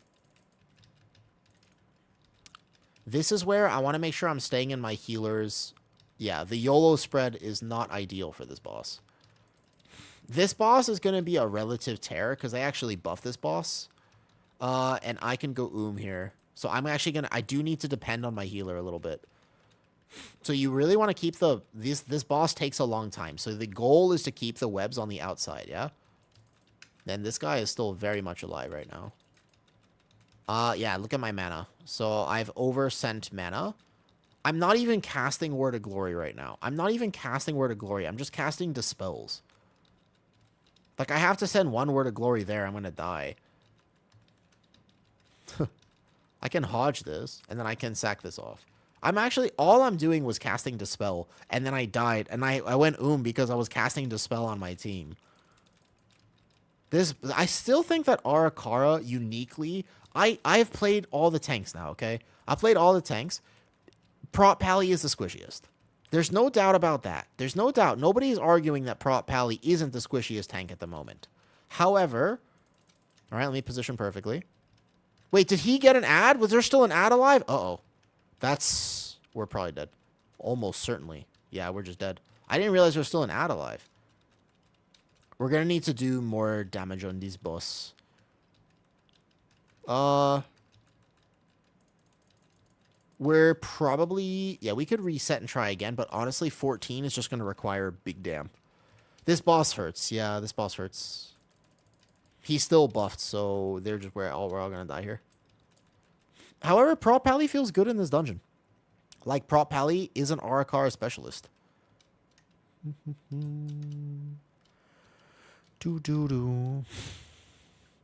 This is where I want to make sure I'm staying in my healers. Yeah, the YOLO spread is not ideal for this boss. This boss is going to be a relative terror, because they actually buff this boss. And I can go here. So I'm actually going to... I do need to depend on my healer a little bit. So you really want to keep this boss takes a long time. So the goal is to keep the webs on the outside, yeah? Then this guy is still very much alive right now. Yeah, look at my mana. So I've oversent mana. I'm not even casting Word of Glory right now. I'm just casting Dispels. Like, I have to send one Word of Glory there. I'm going to die. I can hodge this, and then I can sack this off. All I'm doing was casting Dispel, and then I died, and I went because I was casting Dispel on my team. I still think that Arakara, uniquely, I've played all the tanks now, okay? I've played all the tanks. Prop Pally is the squishiest. There's no doubt about that. There's no doubt. Nobody's arguing that Prop Pally isn't the squishiest tank at the moment. However, all right, let me position perfectly. Wait, did he get an ad? Was there still an ad alive? Uh-oh. We're probably dead. Almost certainly. Yeah, we're just dead. I didn't realize there's still an ad alive. We're going to need to do more damage on these boss. We're probably... Yeah, we could reset and try again, but honestly, 14 is just going to require big damn. This boss hurts. Yeah, this boss hurts. He's still buffed, so they're just... we're all going to die here. However, Prop Pally feels good in this dungeon. Like, Prop Pally is an Arakara specialist.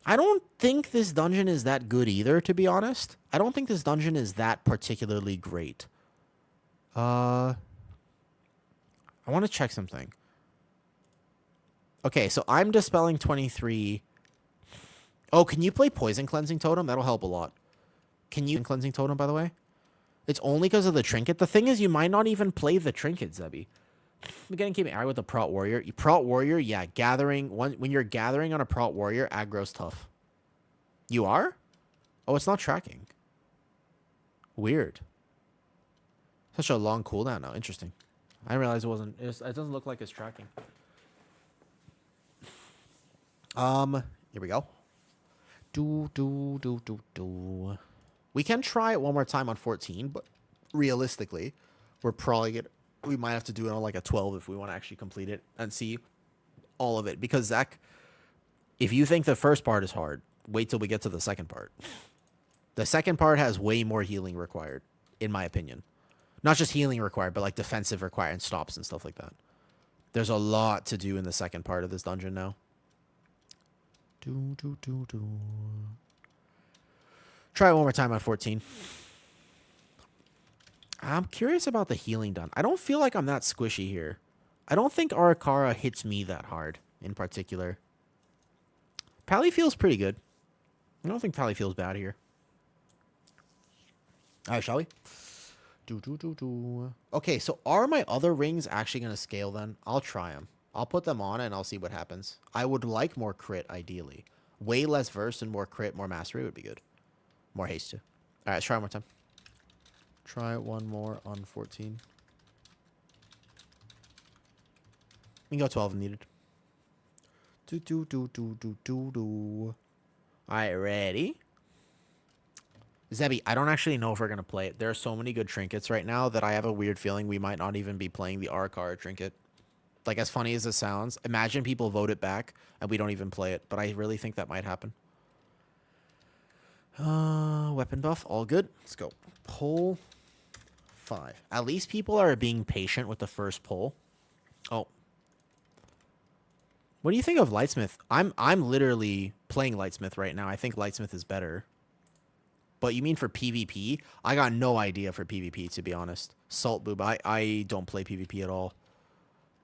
I don't think this dungeon is that good either, to be honest. I don't think this dungeon is that particularly great. I want to check something. Okay, so I'm dispelling 23. Oh, can you play Poison Cleansing Totem? That'll help a lot. Can you Cleansing Totem, by the way? It's only because of the trinket. The thing is, you might not even play the trinket, Zebby. I'm getting keeping eye with the Prot Warrior. Prot Warrior, yeah, gathering. When you're gathering on a Prot Warrior, aggro's tough. You are? Oh, it's not tracking. Weird. Such a long cooldown now. Interesting. I didn't realize it wasn't. It doesn't look like it's tracking. Here we go. We can try it one more time on 14, but realistically, we might have to do it on like a 12 if we want to actually complete it and see all of it. Because Zach, if you think the first part is hard, wait till we get to the second part. The second part has way more healing required, in my opinion. Not just healing required, but like defensive required and stops and stuff like that. There's a lot to do in the second part of this dungeon now. Try it one more time on 14. I'm curious about the healing done. I don't feel like I'm that squishy here. I don't think Arakara hits me that hard in particular. Pally feels pretty good. I don't think Pally feels bad here. All right, shall we? Okay, so are my other rings actually going to scale then? I'll try them. I'll put them on and I'll see what happens. I would like more crit, ideally. Way less verse and more crit, more mastery would be good. More haste, too. All right, let's try one more time. Try one more on 14. We can go 12 if needed. All right, ready? Zebby, I don't actually know if we're going to play it. There are so many good trinkets right now that I have a weird feeling we might not even be playing the Arakara trinket. Like, as funny as it sounds, imagine people vote it back and we don't even play it. But I really think that might happen. Weapon buff, all good. Let's go. Pull 5. At least people are being patient with the first pull. Oh. What do you think of Lightsmith? I'm literally playing Lightsmith right now. I think Lightsmith is better. But you mean for PvP? I got no idea for PvP, to be honest. Salt Boob, I don't play PvP at all.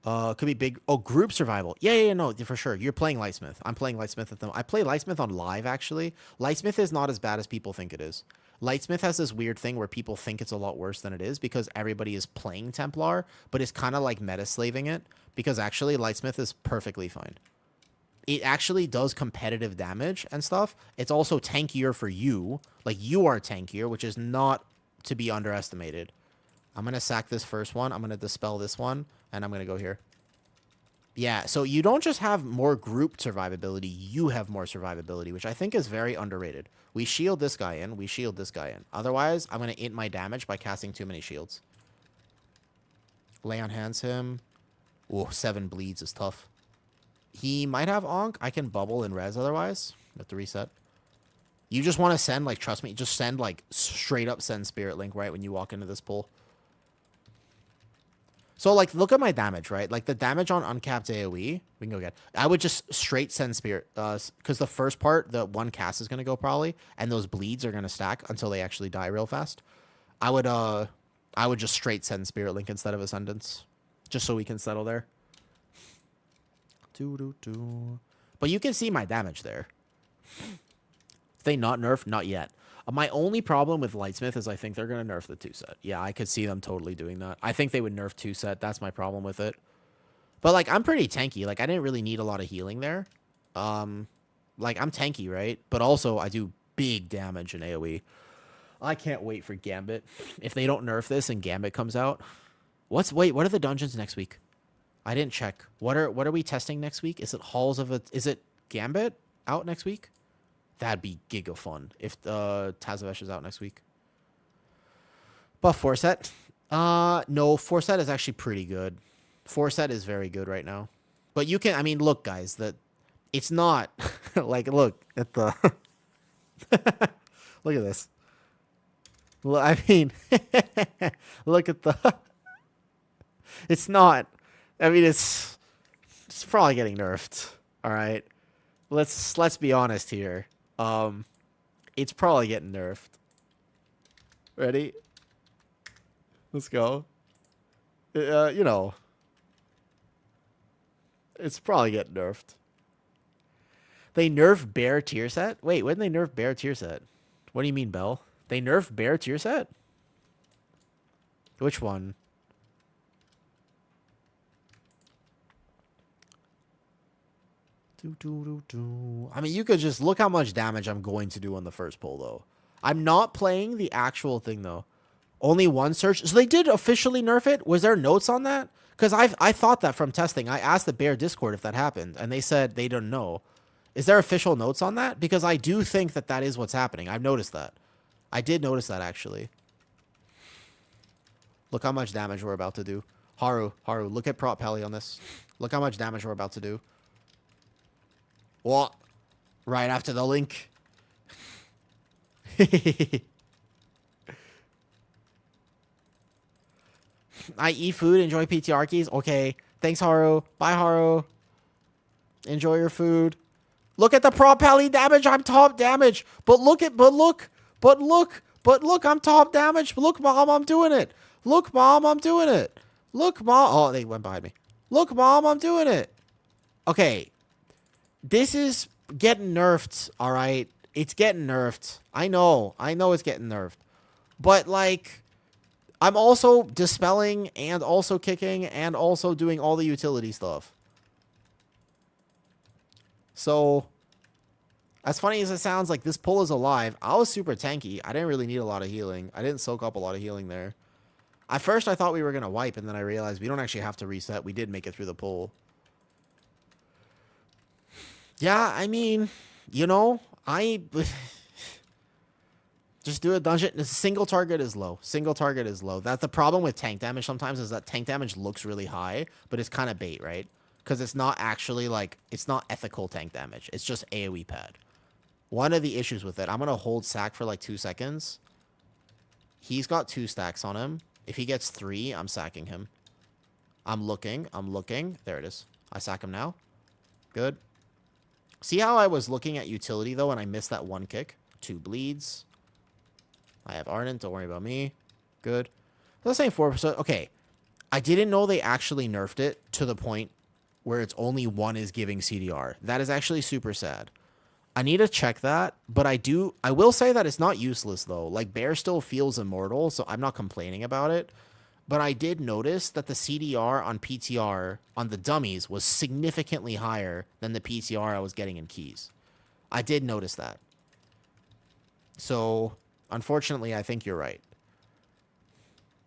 Could be big. Oh, group survival. Yeah, no, for sure. You're playing Lightsmith. I'm playing Lightsmith at them. I play Lightsmith on live, actually. Lightsmith is not as bad as people think it is. Lightsmith has this weird thing where people think it's a lot worse than it is because everybody is playing Templar, but it's kind of like meta-slaving it because actually Lightsmith is perfectly fine. It actually does competitive damage and stuff. It's also tankier for you. Like, you are tankier, which is not to be underestimated. I'm going to sack this first one. I'm going to dispel this one. And I'm going to go here. Yeah, so you don't just have more group survivability. You have more survivability, which I think is very underrated. We shield this guy in. We shield this guy in. Otherwise, I'm going to int my damage by casting too many shields. Lay on hands him. Ooh, 7 bleeds is tough. He might have Onk. I can bubble and res otherwise. Have to reset. You just want to send, like, trust me, just send, like, straight up send Spirit Link right when you walk into this pool. So, like, look at my damage, right? Like, the damage on uncapped AoE, we can go get. I would just straight send Spirit, because the first part, the one cast is going to go probably, and those bleeds are going to stack until they actually die real fast. I would just straight send Spirit Link instead of Ascendance, just so we can settle there. But you can see my damage there. If they not nerf, not yet. My only problem with Lightsmith is I think they're going to nerf the 2-set. Yeah, I could see them totally doing that. I think they would nerf 2-set. That's my problem with it. But, like, I'm pretty tanky. Like, I didn't really need a lot of healing there. Like, I'm tanky, right? But also, I do big damage in AoE. I can't wait for Gambit. If they don't nerf this and Gambit comes out. What are the dungeons next week? I didn't check. What are we testing next week? Is it Is it Gambit out next week? That'd be giga fun if Tazavesh is out next week. Buff 4 set. No, 4 set is actually pretty good. 4 set is very good right now. But you can, I mean, look, guys, that it's not like, look at the, look at this. Well, I mean, look at the, it's not, I mean, it's probably getting nerfed. All right. Let's be honest here. It's probably getting nerfed. Ready? Let's go. You know, it's probably getting nerfed. They nerf bear tier set? Wait, when did they nerf bear tier set? What do you mean, Bell? They nerf bear tier set? Which one? I mean, you could just look how much damage I'm going to do on the first pull, though. I'm not playing the actual thing, though. Only one search. So they did officially nerf it? Was there notes on that? Because I thought that from testing. I asked the Bear Discord if that happened, and they said they don't know. Is there official notes on that? Because I do think that that is what's happening. I've noticed that. I did notice that, actually. Look how much damage we're about to do. Haru, look at Prop Pally on this. Look how much damage we're about to do. What? Right after the link. I eat food, enjoy PTR keys. Okay. Thanks, Haru. Bye, Haru. Enjoy your food. Look at the Prop Pally damage. I'm top damage. But look, I'm top damage. Look, Mom, I'm doing it. Look, Mom, I'm doing it. Look, Mom. Oh, they went behind me. Look, Mom, I'm doing it. Okay. This is getting nerfed, all right? It's getting nerfed. I know it's getting nerfed. But, like, I'm also dispelling and also kicking and also doing all the utility stuff. So, as funny as it sounds, like, this pull is alive. I was super tanky. I didn't really need a lot of healing. I didn't soak up a lot of healing there. At first, I thought we were going to wipe, and then I realized we don't actually have to reset. We did make it through the pull. Yeah, I mean, you know, just do a dungeon. Single target is low. Single target is low. That's the problem with tank damage sometimes, is that tank damage looks really high, but it's kind of bait, right? Because it's not actually, like, it's not ethical tank damage. It's just AoE pad. One of the issues with it, I'm going to hold sack for like 2 seconds. He's got 2 stacks on him. If he gets 3, I'm sacking him. I'm looking. There it is. I sack him now. Good. See how I was looking at utility, though, and I missed that 1 kick? 2 bleeds. I have Ardent. Don't worry about me. Good. Let's say 4%. Okay. I didn't know they actually nerfed it to the point where it's only 1 is giving CDR. That is actually super sad. I need to check that, but I will say that it's not useless, though. Like, Bear still feels immortal, so I'm not complaining about it. But I did notice that the CDR on PTR on the dummies was significantly higher than the PTR I was getting in keys. I did notice that. So, unfortunately, I think you're right.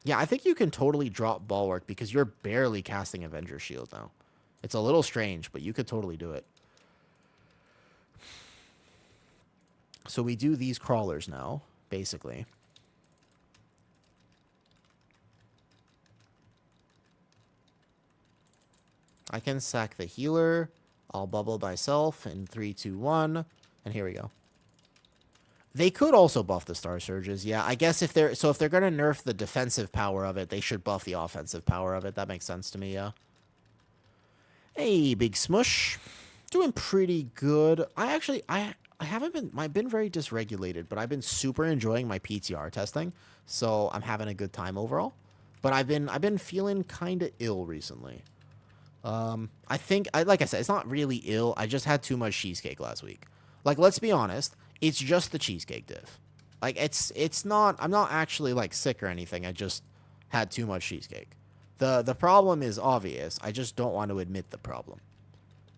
Yeah, I think you can totally drop Bulwark because you're barely casting Avenger Shield now. It's a little strange, but you could totally do it. So we do these crawlers now, basically. I can sack the healer. I'll bubble myself in 3, 2, 1. And here we go. They could also buff the Star Surges. Yeah, I guess if they're going to nerf the defensive power of it, they should buff the offensive power of it. That makes sense to me, yeah. Hey, Big Smush. Doing pretty good. I haven't been very dysregulated, but I've been super enjoying my PTR testing. So I'm having a good time overall. But I've been feeling kind of ill recently. I think, like I said, it's not really ill. I just had too much cheesecake last week. Like, let's be honest. It's just the cheesecake diff. Like, it's not, I'm not actually, like, sick or anything. I just had too much cheesecake. The problem is obvious. I just don't want to admit the problem.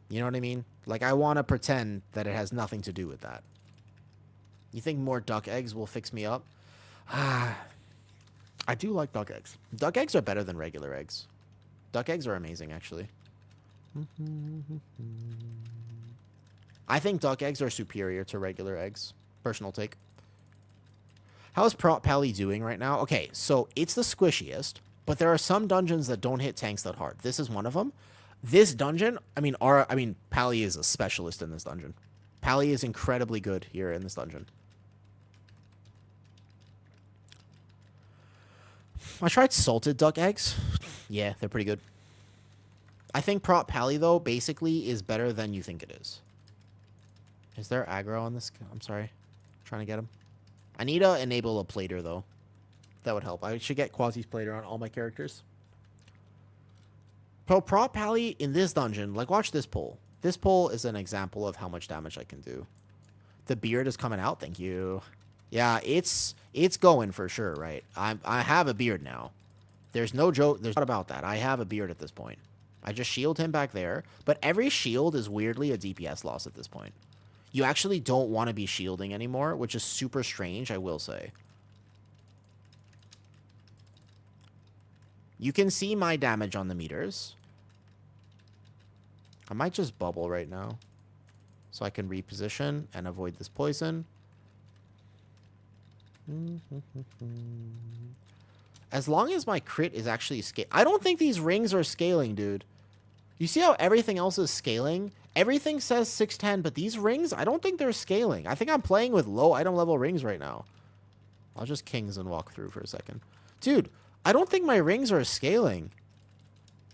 You know what I mean? Like, I want to pretend that it has nothing to do with that. You think more duck eggs will fix me up? I do like duck eggs. Duck eggs are better than regular eggs. Duck eggs are amazing, actually. I think duck eggs are superior to regular eggs. Personal take. How's Prot Pally doing right now? Okay, so it's the squishiest, but there are some dungeons that don't hit tanks that hard. This is one of them. This dungeon, Pally is a specialist in this dungeon. Pally is incredibly good here in this dungeon. I tried salted duck eggs. Yeah, they're pretty good. I think Prot Pally, though, basically is better than you think it is. Is there aggro on this? I'm sorry. I'm trying to get him. I need to enable a plater, though. That would help. I should get Quasi's plater on all my characters. Prot Pally in this dungeon, like, watch this pull. This pull is an example of how much damage I can do. The beard is coming out. Thank you. Yeah, it's going for sure, right? I have a beard now. There's no joke. There's not about that. I have a beard at this point. I just shield him back there. But every shield is weirdly a DPS loss at this point. You actually don't want to be shielding anymore, which is super strange, I will say. You can see my damage on the meters. I might just bubble right now, so I can reposition and avoid this poison. As long as my crit is actually scaling. I don't think these rings are scaling, dude. You see how everything else is scaling? Everything says 610, but these rings, I don't think they're scaling. I think I'm playing with low item level rings right now. I'll just kings and walk through for a second. Dude, I don't think my rings are scaling.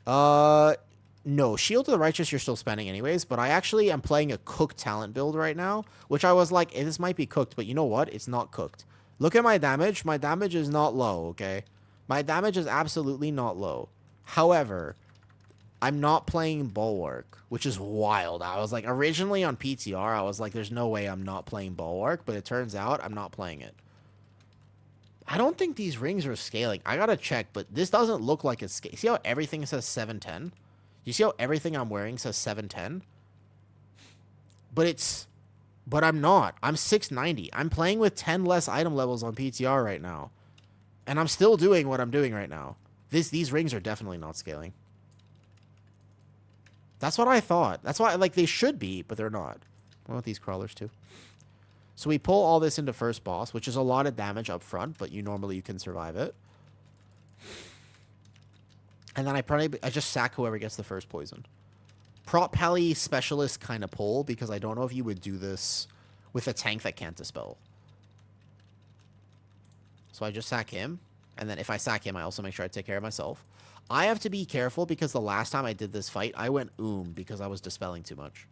No, Shield to the Righteous you're still spending anyways, but I actually am playing a cooked talent build right now, which I was like, this might be cooked, but you know what? It's not cooked. Look at my damage. My damage is not low, okay? My damage is absolutely not low. However, I'm not playing Bulwark, which is wild. I was like, originally on PTR, I was like, there's no way I'm not playing Bulwark, but it turns out I'm not playing it. I don't think these rings are scaling. I gotta check, but this doesn't look like it's scaling. See how everything says 710? You see how everything I'm wearing says 710? But I'm not. I'm 690. I'm playing with 10 less item levels on PTR right now. And I'm still doing what I'm doing right now. These rings are definitely not scaling. That's what I thought. That's why, like, they should be, but they're not. What about these crawlers, too? So we pull all this into first boss, which is a lot of damage up front, but you can survive it. And then I just sack whoever gets the first poison. Prot Pally specialist kind of pull, because I don't know if you would do this with a tank that can't dispel. So I just sack him, and then if I sack him, I also make sure I take care of myself. I have to be careful, because the last time I did this fight, I went because I was dispelling too much.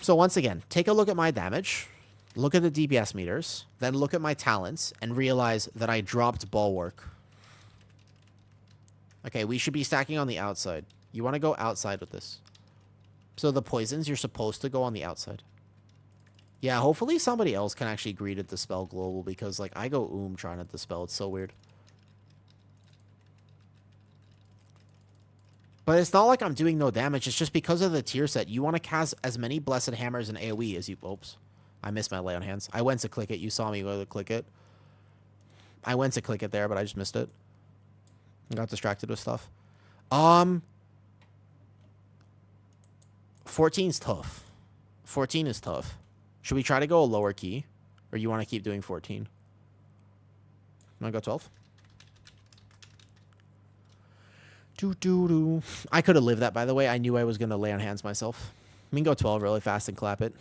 So once again, take a look at my damage, look at the DPS meters, then look at my talents, and realize that I dropped Bulwark. Okay, we should be stacking on the outside. You want to go outside with this. So the poisons, you're supposed to go on the outside. Yeah, hopefully somebody else can actually agree to dispel global, because, like, I go trying to dispel. It's so weird. But it's not like I'm doing no damage. It's just because of the tier set. You want to cast as many Blessed Hammers and AoE as you... Oops. I missed my lay on hands. I went to click it. You saw me go to click it. I went to click it there, but I just missed it. I got distracted with stuff. 14's tough. 14 is tough. Should we try to go a lower key? Or you want to keep doing 14? Want to go 12? I could have lived that, by the way. I knew I was going to lay on hands myself. I mean, go 12 really fast and clap it.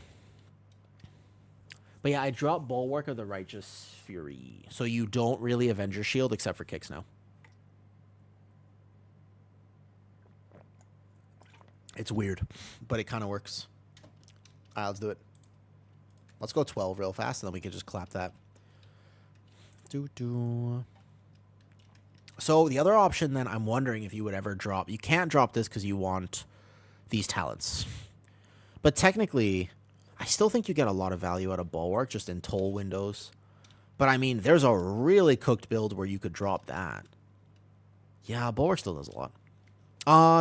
But yeah, I dropped Bulwark of the Righteous Fury. So you don't really Avenger Shield except for kicks now. It's weird, but it kind of works. All right, let's do it. Let's go 12 real fast, and then we can just clap that. So the other option, then, I'm wondering if you would ever drop... You can't drop this because you want these talents. But technically, I still think you get a lot of value out of Bulwark, just in toll windows. But, I mean, there's a really cooked build where you could drop that. Yeah, Bulwark still does a lot.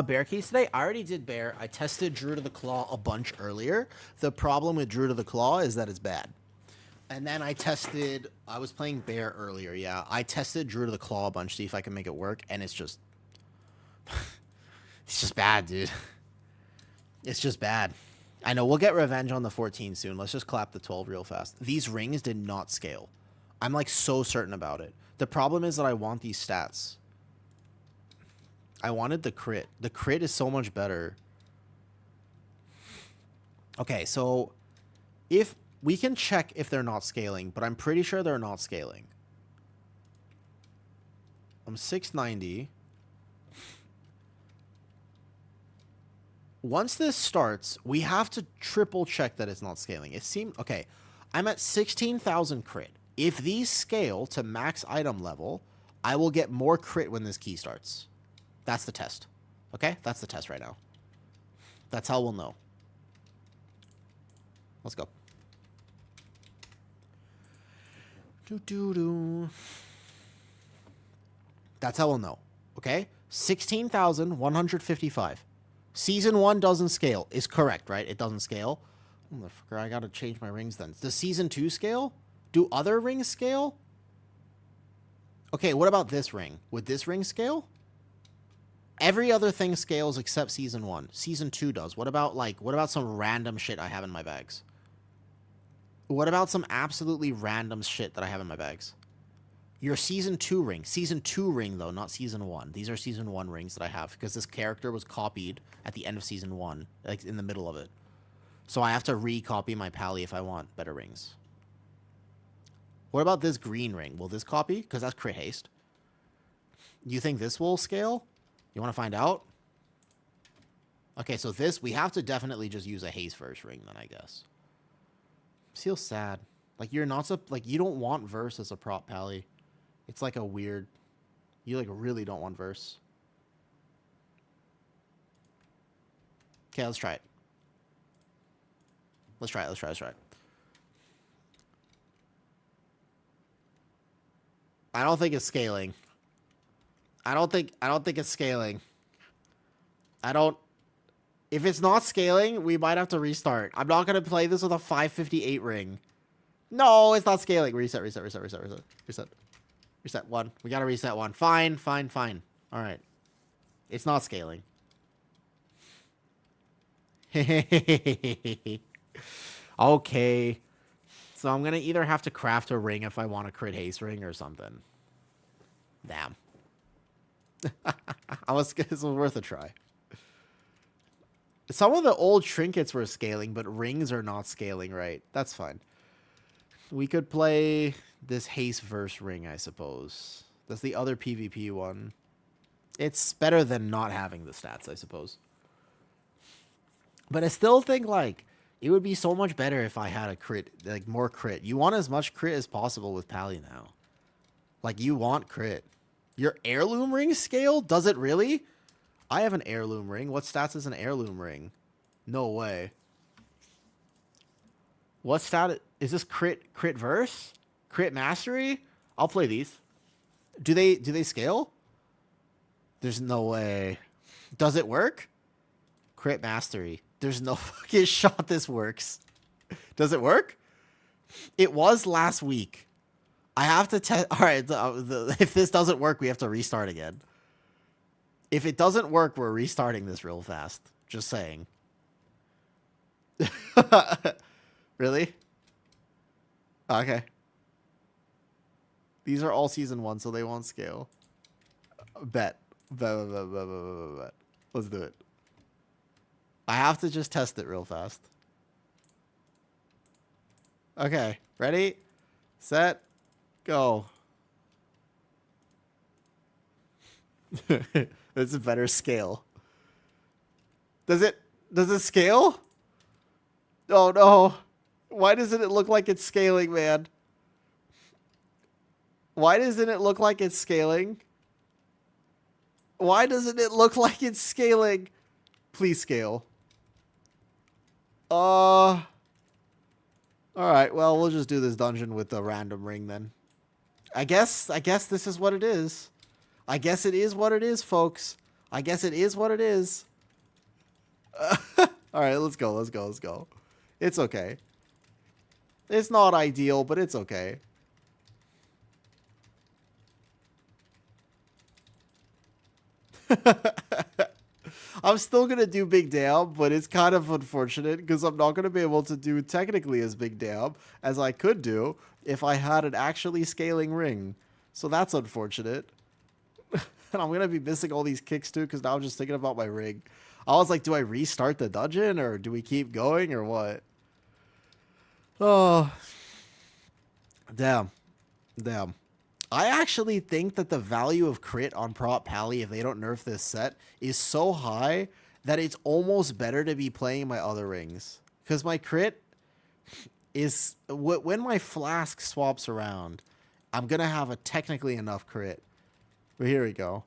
Bear keys today. I already did bear. I tested Druid of the Claw a bunch earlier. The problem with Druid of the Claw is that it's bad. And then I was playing bear earlier, yeah. I tested Druid of the Claw a bunch, see if I can make it work, and it's just... it's just bad, dude. It's just bad. I know, we'll get revenge on the 14 soon. Let's just clap the 12 real fast. These rings did not scale. I'm like so certain about it. The problem is that I want these stats. I wanted the crit. The crit is so much better. Okay, so if we can check if they're not scaling, but I'm pretty sure they're not scaling. I'm 690. Once this starts, we have to triple check that it's not scaling. It seemed okay. I'm at 16,000 crit. If these scale to max item level, I will get more crit when this key starts. That's the test. Okay? That's the test right now. That's how we'll know. Let's go. That's how we'll know. Okay? 16,155. Season 1 doesn't scale. Is correct, right? It doesn't scale. Motherfucker, I gotta change my rings then. Does Season 2 scale? Do other rings scale? Okay, what about this ring? Would this ring scale? Every other thing scales except Season 1. Season 2 does. What about some random shit I have in my bags? What about some absolutely random shit that I have in my bags? Your Season 2 ring. Season 2 ring, though, not Season 1. These are Season 1 rings that I have because this character was copied at the end of Season 1, like in the middle of it. So I have to recopy my pally if I want better rings. What about this green ring? Will this copy? Because that's crit haste. You think this will scale? You want to find out? Okay, so this, we have to definitely just use a haste verse ring then, I guess. Feels sad. Like, you're not so, like, you don't want verse as a prop pally. It's like a weird, you like really don't want verse. Okay, let's try it. Let's try it. I don't think it's scaling. I don't think it's scaling. If it's not scaling, we might have to restart. I'm not going to play this with a 558 ring. No, it's not scaling. Reset. Reset 1. We got to reset 1. Fine. All right. It's not scaling. Okay. So I'm going to either have to craft a ring if I want a crit haste ring or something. Damn. It was worth a try. Some of the old trinkets were scaling, but rings are not scaling right. That's fine. We could play this haste verse ring, I suppose. That's the other PvP one. It's better than not having the stats, I suppose. But I still think, like, it would be so much better if I had a crit, like, more crit. You want as much crit as possible with Pally now. Like, you want crit. Your heirloom ring scale? Does it really? I have an heirloom ring. What stats is an heirloom ring? No way. What stat? Is this crit verse? Crit mastery? I'll play these. Do they scale? There's no way. Does it work? Crit mastery. There's no fucking shot this works. Does it work? It was last week. I have to test. All right. If this doesn't work, we have to restart again. If it doesn't work, we're restarting this real fast. Just saying. Really? Okay. These are all season 1, so they won't scale. Bet. Let's do it. I have to just test it real fast. Okay. Ready? Set. Go. It's a better scale. Does it scale? Oh no. Why doesn't it look like it's scaling, man? Why doesn't it look like it's scaling? Why doesn't it look like it's scaling? Please scale. Alright, well, we'll just do this dungeon with the random ring then. I guess this is what it is. I guess it is what it is, folks. I guess it is what it is. Alright, let's go. It's okay. It's not ideal, but it's okay. I'm still going to do big dam, but it's kind of unfortunate because I'm not going to be able to do technically as big dam as I could do if I had an actually scaling ring. So that's unfortunate. And I'm going to be missing all these kicks too because now I'm just thinking about my ring. I was like, do I restart the dungeon or do we keep going or what? Oh, damn. Damn. I actually think that the value of crit on Prop Pally, if they don't nerf this set, is so high that it's almost better to be playing my other rings. Because my crit is... When my flask swaps around, I'm going to have a technically enough crit. But here we go.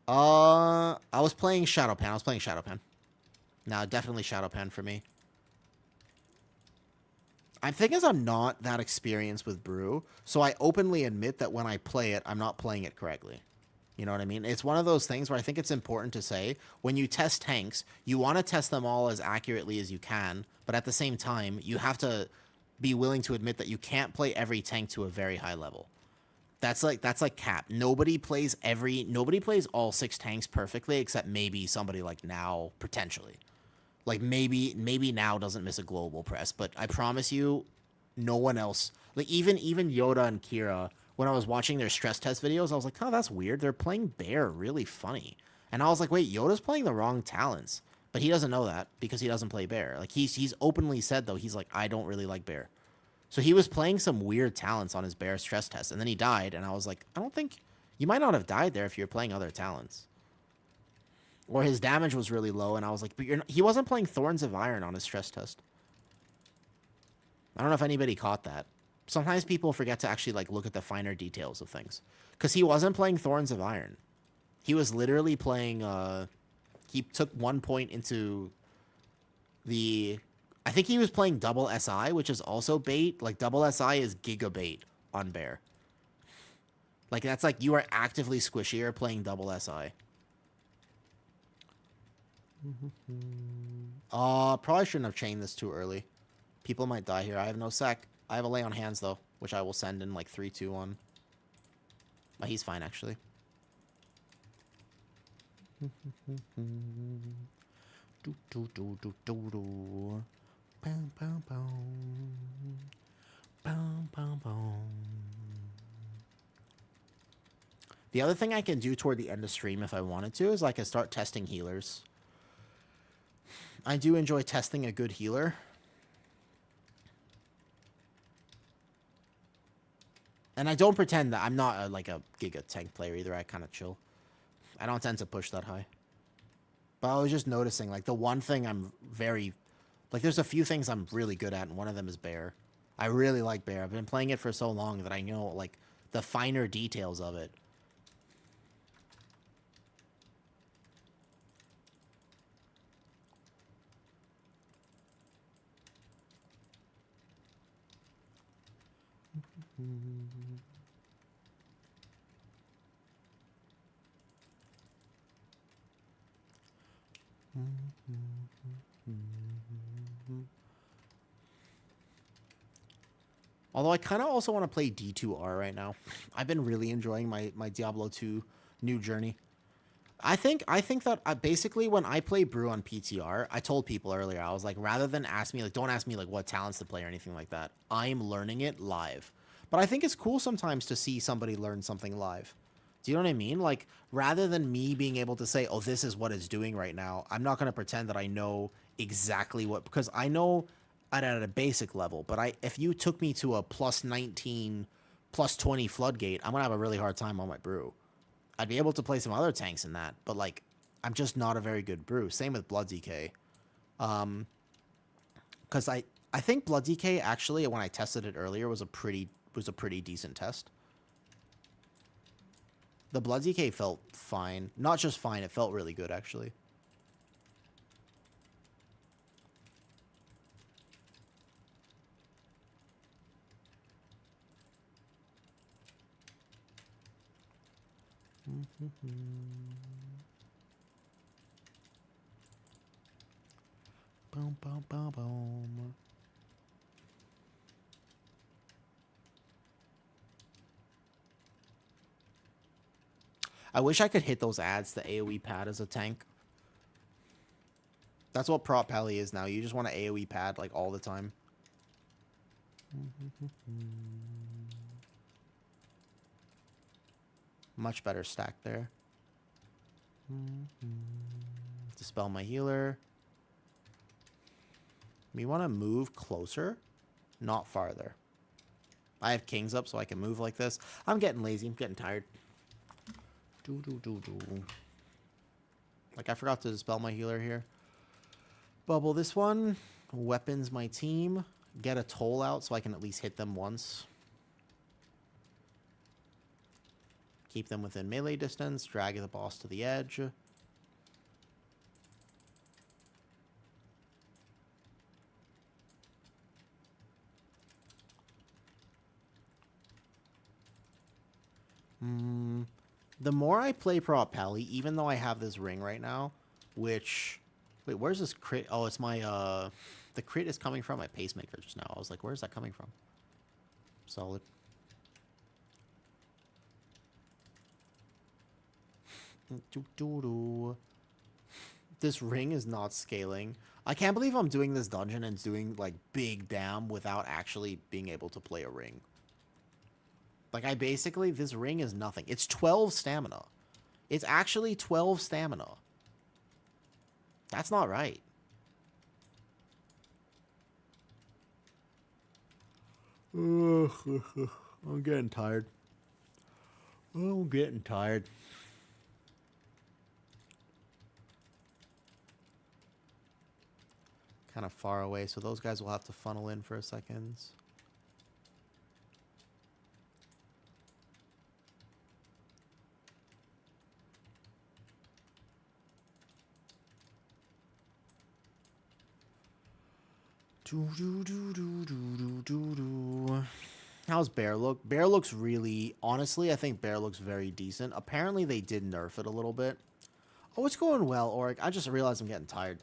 I was playing Shadow Pen. Now, definitely Shadow Pen for me. I think as I'm not that experienced with Brew, so I openly admit that when I play it, I'm not playing it correctly. You know what I mean? It's one of those things where I think it's important to say, when you test tanks, you want to test them all as accurately as you can, but at the same time, you have to be willing to admit that you can't play every tank to a very high level. That's like cap. Nobody plays all 6 tanks perfectly, except maybe somebody like Now, potentially. Like, maybe Now doesn't miss a global press, but I promise you, no one else... Like, even Yoda and Kira, when I was watching their stress test videos, I was like, oh, that's weird. They're playing Bear really funny. And I was like, wait, Yoda's playing the wrong talents. But he doesn't know that, because he doesn't play Bear. Like, he's openly said, though, he's like, I don't really like Bear. So he was playing some weird talents on his Bear stress test, and then he died, and I was like, I don't think... You might not have died there if you're playing other talents. Or his damage was really low, and I was like, but he wasn't playing Thorns of Iron on his stress test. I don't know if anybody caught that. Sometimes people forget to actually like look at the finer details of things. Because he wasn't playing Thorns of Iron. He was literally playing... he took 1 point into the... I think he was playing double SI, which is also bait. Like, double SI is giga bait on Bear. Like, that's like you are actively squishier playing double SI. Probably shouldn't have chained this too early. People might die here. I have no sec. I have a lay on hands, though, which I will send in, like, 3, 2, 1. But he's fine, actually. The other thing I can do toward the end of stream, if I wanted to, is I can start testing healers. I do enjoy testing a good healer. And I don't pretend that I'm not like a giga tank player either. I kind of chill. I don't tend to push that high. But I was just noticing, like, the one thing I'm very... Like, there's a few things I'm really good at, and one of them is Bear. I really like Bear. I've been playing it for so long that I know, like, the finer details of it. Although I kind of also want to play D2R right now. I've been really enjoying my Diablo 2 new journey. I think that basically when I play Brew on PTR, I told people earlier, I was like, rather than ask me, like, don't ask me, like, what talents to play or anything like that. I'm learning it live. But I think it's cool sometimes to see somebody learn something live. Do you know what I mean? Like, rather than me being able to say, oh, this is what it's doing right now, I'm not going to pretend that I know exactly what... Because I know at a basic level, but if you took me to a plus 19, plus 20 Floodgate, I'm going to have a really hard time on my Brew. I'd be able to play some other tanks in that, but, like, I'm just not a very good Brew. Same with Blood DK. Because I think Blood DK, actually, when I tested it earlier, was a pretty decent test. The Blood DK felt fine. Not just fine, it felt really good, actually. Boom, boom, boom, boom. I wish I could hit those ads, the AoE pad as a tank. That's what prop pally is now. You just want to AoE pad like all the time. Much better stack there. Dispel my healer. We want to move closer, not farther. I have kings up so I can move like this. I'm getting lazy. I'm getting tired. Like, I forgot to dispel my healer here. Bubble this one. Weapons my team. Get a toll out so I can at least hit them once. Keep them within melee distance. Drag the boss to the edge. The more I play prop pally, even though I have this ring right now, which... Wait, where's this crit? Oh, it's my, the crit is coming from my pacemaker just now. I was like, where's that coming from? Solid. This ring is not scaling. I can't believe I'm doing this dungeon and doing, like, big damn without actually being able to play a ring. Like, I basically... This ring is nothing. It's 12 stamina. It's actually 12 stamina. That's not right. I'm getting tired. I'm getting tired. Kind of far away, so those guys will have to funnel in for a second. How's Bear look? Bear looks really... Honestly, I think Bear looks very decent. Apparently, they did nerf it a little bit. Oh, it's going well, Oric. I just realized I'm getting tired.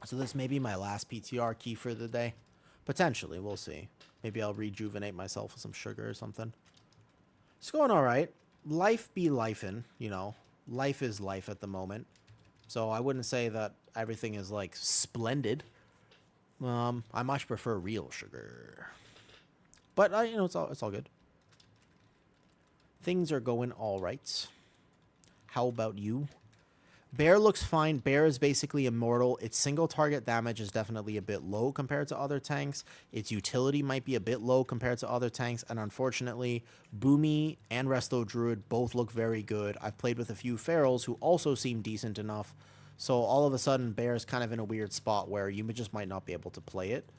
So this may be my last PTR key for the day. Potentially, we'll see. Maybe I'll rejuvenate myself with some sugar or something. It's going all right. Life be lifin', you know. Life is life at the moment. So I wouldn't say that everything is, like, splendid. I much prefer real sugar. But, you know, it's all good. Things are going all right. How about you? Bear looks fine. Bear is basically immortal. Its single target damage is definitely a bit low compared to other tanks. Its utility might be a bit low compared to other tanks. And unfortunately, Boomy and Resto Druid both look very good. I've played with a few Ferals who also seem decent enough. So all of a sudden, Bear is kind of in a weird spot where you just might not be able to play it.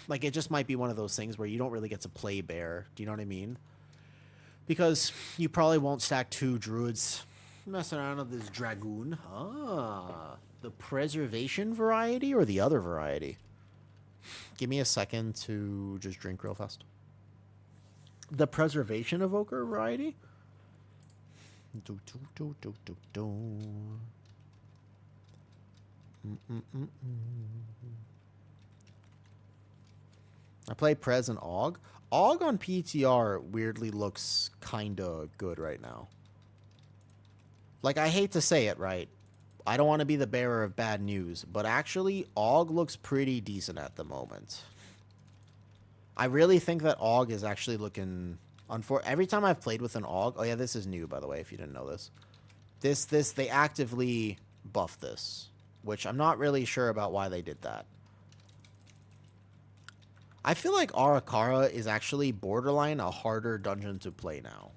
Like, it just might be one of those things where you don't really get to play Bear. Do you know what I mean? Because you probably won't stack 2 Druids. Messing around with this Dragoon. Ah, the Preservation variety or the other variety? Give me a second to just drink real fast. The Preservation Evoker variety? I play Prez and Og. Og on PTR weirdly looks kinda good right now. Like, I hate to say it, right? I don't want to be the bearer of bad news, but actually, Og looks pretty decent at the moment. I really think that Og is actually looking... Every time I've played with an Og... Oh, yeah, this is new, by the way, if you didn't know this. They actively buffed this, which I'm not really sure about why they did that. I feel like Arakara is actually borderline a harder dungeon to play now.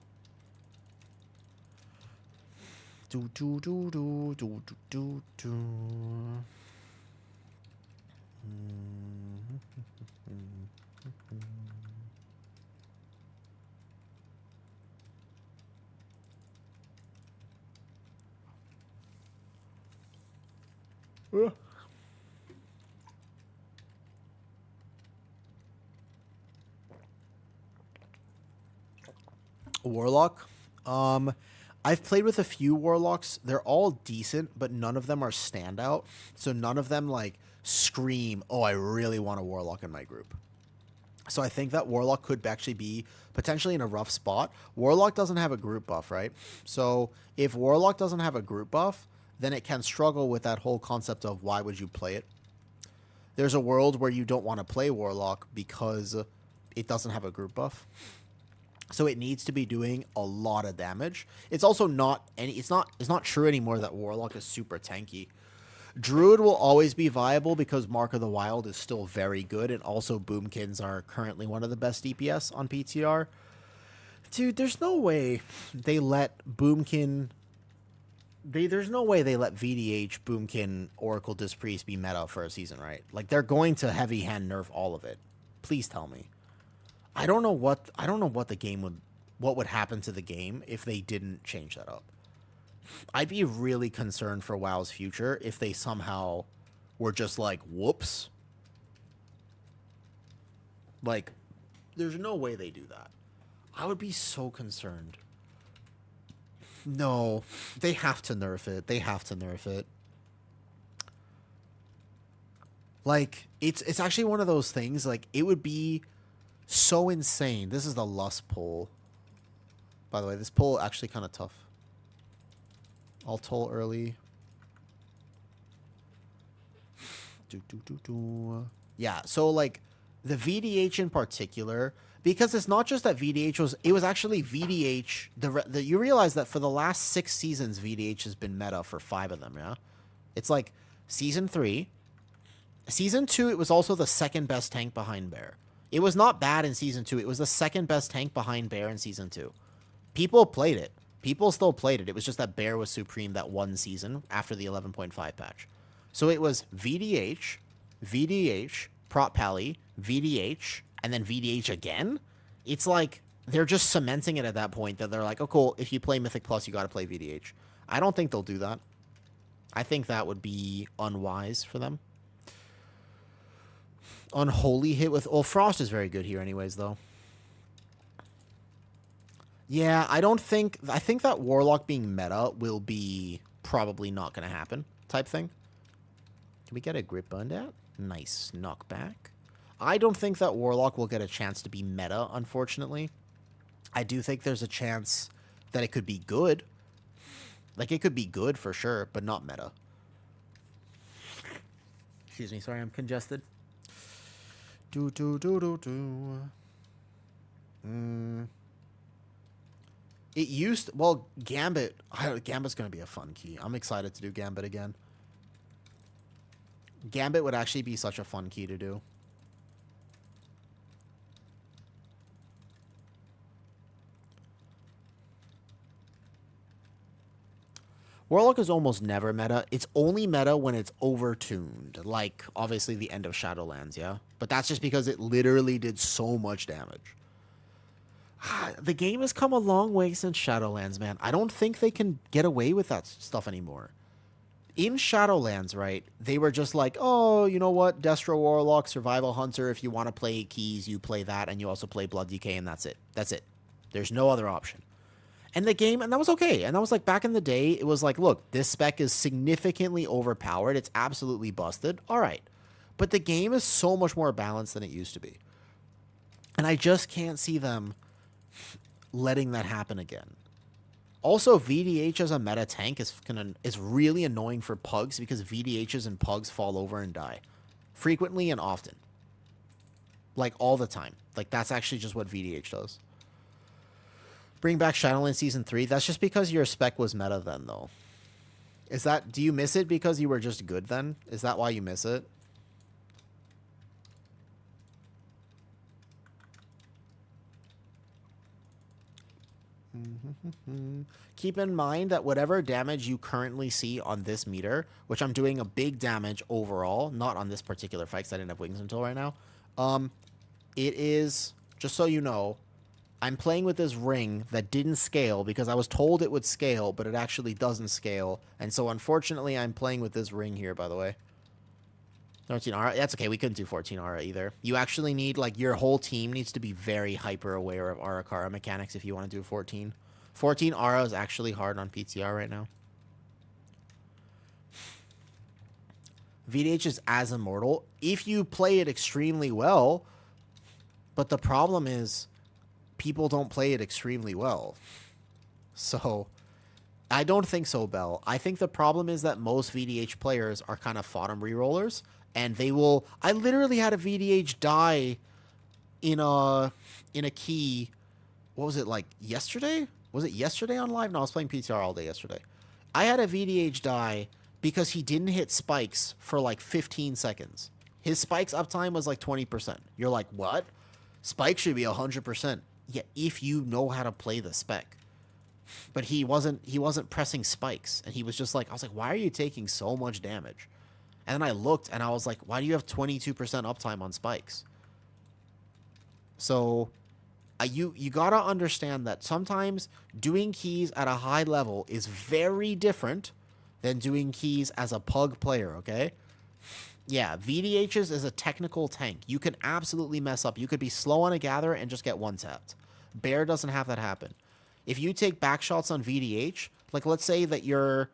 Warlock. I've played with a few Warlocks. They're all decent, but none of them are standout. So none of them, like, scream, oh, I really want a Warlock in my group. So I think that Warlock could actually be potentially in a rough spot. Warlock doesn't have a group buff, right? So if Warlock doesn't have a group buff, then it can struggle with that whole concept of why would you play it. There's a world where you don't want to play Warlock because it doesn't have a group buff. So it needs to be doing a lot of damage. It's also not it's not true anymore that Warlock is super tanky. Druid will always be viable because Mark of the Wild is still very good, and also Boomkins are currently one of the best DPS on PTR. Dude, there's no way they let Boomkin... There's no way they let VDH, Boomkin, Oracle Dispriest be meta for a season, right? Like, they're going to heavy hand nerf all of it. Please tell me. I don't know what the game would... What would happen to the game if they didn't change that up. I'd be really concerned for WoW's future if they somehow were just like, whoops. Like, there's no way they do that. I would be so concerned. No, they have to nerf it. They have to nerf it. Like, it's actually one of those things, like, it would be so insane. This is the Lust poll. By the way, this poll actually kind of tough. I'll toll early. Yeah, so, like, the VDH in particular... Because it's not just that VDH was... It was actually VDH... you realize that for the last 6 seasons, VDH has been meta for 5 of them, yeah? It's like Season 3. Season 2, it was also the second best tank behind Bear. It was not bad in Season 2. It was the second best tank behind Bear in Season 2. People played it. People still played it. It was just that Bear was supreme that one season after the 11.5 patch. So it was VDH, VDH, Prot Pally, VDH... and then VDH again. It's like they're just cementing it at that point that they're like, oh, cool, if you play Mythic Plus, you got to play VDH. I don't think they'll do that. I think that would be unwise for them. Unholy hit with... Well, Frost is very good here anyways, though. Yeah, I don't think... I think that Warlock being meta will be probably not going to happen type thing. Can we get a grip on that? Nice knockback. I don't think that Warlock will get a chance to be meta, unfortunately. I do think there's a chance that it could be good. Like, it could be good for sure, but not meta. Excuse me, sorry, I'm congested. It used... Well, Gambit... Gambit's going to be a fun key. I'm excited to do Gambit again. Gambit would actually be such a fun key to do. Warlock is almost never meta. It's only meta when it's overtuned. Like, obviously, the end of Shadowlands, yeah? But that's just because it literally did so much damage. The game has come a long way since Shadowlands, man. I don't think they can get away with that stuff anymore. In Shadowlands, right, they were just like, oh, you know what? Destro Warlock, Survival Hunter, if you want to play keys, you play that, and you also play Blood DK, and that's it. That's it. There's no other option. And the game, and that was okay. And that was like back in the day, it was like, look, this spec is significantly overpowered. It's absolutely busted. All right. But the game is so much more balanced than it used to be. And I just can't see them letting that happen again. Also, VDH as a meta tank is really annoying for pugs because VDHs and pugs fall over and die. Frequently and often. Like, all the time. Like, that's actually just what VDH does. Bring back Shadowlands Season 3. That's just because your spec was meta then, though. Is that... Do you miss it because you were just good then? Is that why you miss it? Keep in mind that whatever damage you currently see on this meter, which I'm doing a big damage overall, not on this particular fight because I didn't have wings until right now, it is, just so you know, I'm playing with this ring that didn't scale because I was told it would scale, but it actually doesn't scale. And so, unfortunately, I'm playing with this ring here, by the way. 13 aura. That's okay. We couldn't do 14 aura either. You actually need, like, your whole team needs to be very hyper aware of Arakara mechanics if you want to do 14. 14 aura is actually hard on PTR right now. VDH is as immortal if you play it extremely well, but the problem is people don't play it extremely well. So I don't think so, Bell. I think the problem is that most VDH players are kind of bottom rerollers, and they will. I literally had a VDH die in a key. What was it, like yesterday? Was it yesterday on live? No, I was playing PTR all day yesterday. I had a VDH die because he didn't hit spikes for like 15 seconds. His spikes uptime was like 20%. You're like, what? Spikes should be 100%. Yeah, if you know how to play the spec. But he wasn't pressing spikes, and he was just like, I was like, why are you taking so much damage? And then I looked and I was like, why do you have 22% uptime on spikes? So you gotta understand that sometimes doing keys at a high level is very different than doing keys as a pug player, okay? Yeah, VDHs is a technical tank. You can absolutely mess up. You could be slow on a gather and just get one-tapped. Bear doesn't have that happen. If you take back shots on VDH, like let's say that your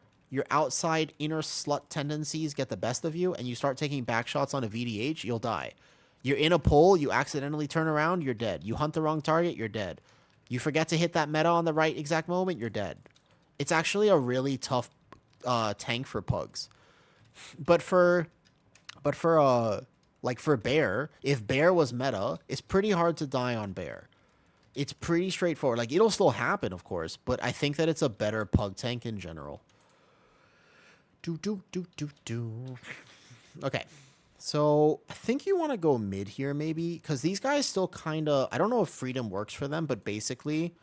outside inner slut tendencies get the best of you and you start taking back shots on a VDH, you'll die. You're in a pole, you accidentally turn around, you're dead. You hunt the wrong target, you're dead. You forget to hit that meta on the right exact moment, you're dead. It's actually a really tough tank for pugs. But for Bear, if Bear was meta, it's pretty hard to die on Bear. It's pretty straightforward. Like, it'll still happen, of course, but I think that it's a better pug tank in general. Okay. So, I think you want to go mid here, maybe, because these guys still kind of... I don't know if Freedom works for them, but basically,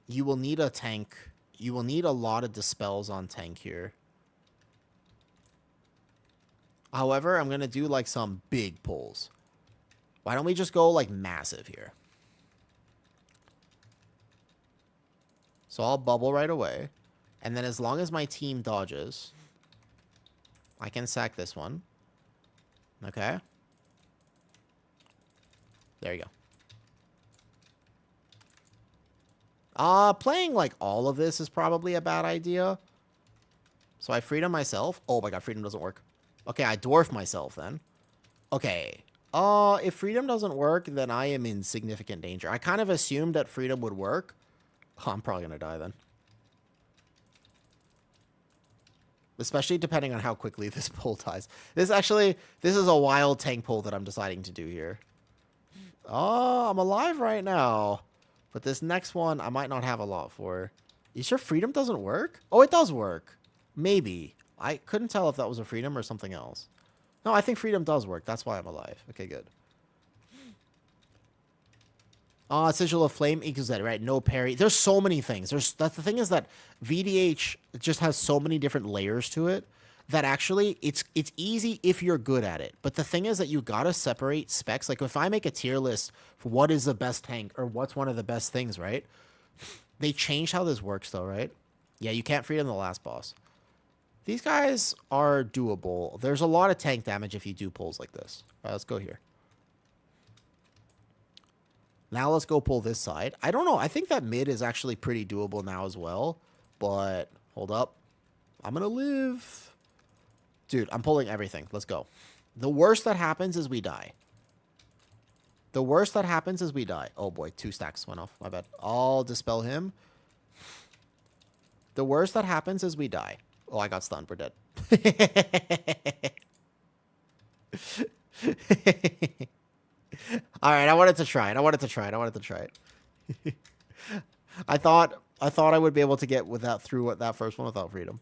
you will need a tank. You will need a lot of dispels on tank here. However, I'm going to do, like, some big pulls. Why don't we just go, like, massive here? So I'll bubble right away. And then as long as my team dodges, I can sack this one. Okay. There you go. Playing like all of this is probably a bad idea. So I freedom myself. Oh my god, freedom doesn't work. Okay, I dwarf myself then. Okay. If freedom doesn't work, then I am in significant danger. I kind of assumed that freedom would work. Oh, I'm probably gonna die then. Especially depending on how quickly this pull dies. This is a wild tank pull that I'm deciding to do here. Oh, I'm alive right now. But this next one, I might not have a lot for. You sure freedom doesn't work? Oh, it does work. Maybe. I couldn't tell if that was a freedom or something else. No, I think freedom does work. That's why I'm alive. Okay, good. Sigil of Flame equals that, right? No parry. There's so many things. That's the thing is that VDH just has so many different layers to it that actually it's easy if you're good at it. But the thing is that you gotta separate specs. Like if I make a tier list for what is the best tank or what's one of the best things, right? They changed how this works though, right? Yeah, you can't freedom the last boss. These guys are doable. There's a lot of tank damage if you do pulls like this. All right, let's go here. Now let's go pull this side. I don't know. I think that mid is actually pretty doable now as well. But hold up. I'm going to live. Dude, I'm pulling everything. Let's go. The worst that happens is we die. The worst that happens is we die. Oh boy, 2 stacks went off. My bad. I'll dispel him. The worst that happens is we die. Oh, I got stunned. We're dead. All right, I wanted to try it. I wanted to try it. I thought I would be able to get through that first one without freedom.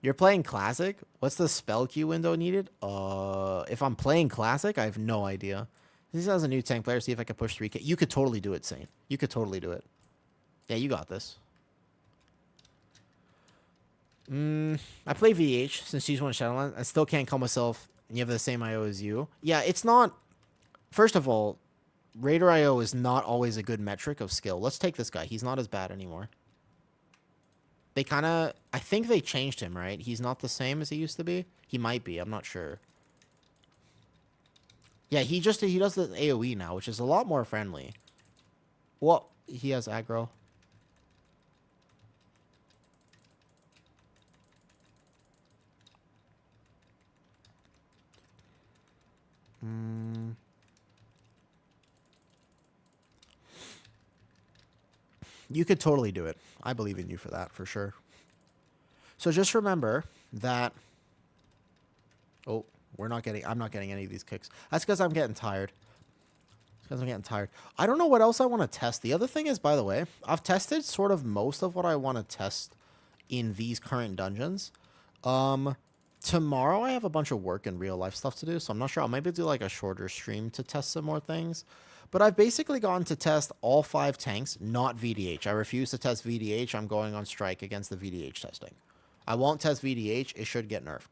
You're playing classic? What's the spell queue window needed? If I'm playing classic, I have no idea. This is a new tank player. See if I can push 3K. You could totally do it, Saint. You could totally do it. Yeah, you got this. I play VH since she's one Shadowlands. I still can't call myself. You have the same IO as you. Yeah, it's not. First of all, Raider IO is not always a good metric of skill. Let's take this guy. He's not as bad anymore. They kind of... I think they changed him, right? He's not the same as he used to be? He might be. I'm not sure. Yeah, he does the AoE now, which is a lot more friendly. Well, he has aggro. You could totally do it. I believe in you for that, for sure. So just remember that... Oh, I'm not getting any of these kicks. That's because I'm getting tired. I don't know what else I want to test. The other thing is, by the way, I've tested sort of most of what I want to test in these current dungeons. Tomorrow I have a bunch of work and real life stuff to do, so I'm not sure. I'll maybe do like a shorter stream to test some more things. But I've basically gone to test all 5 tanks, not VDH. I refuse to test VDH. I'm going on strike against the VDH testing. I won't test VDH. It should get nerfed.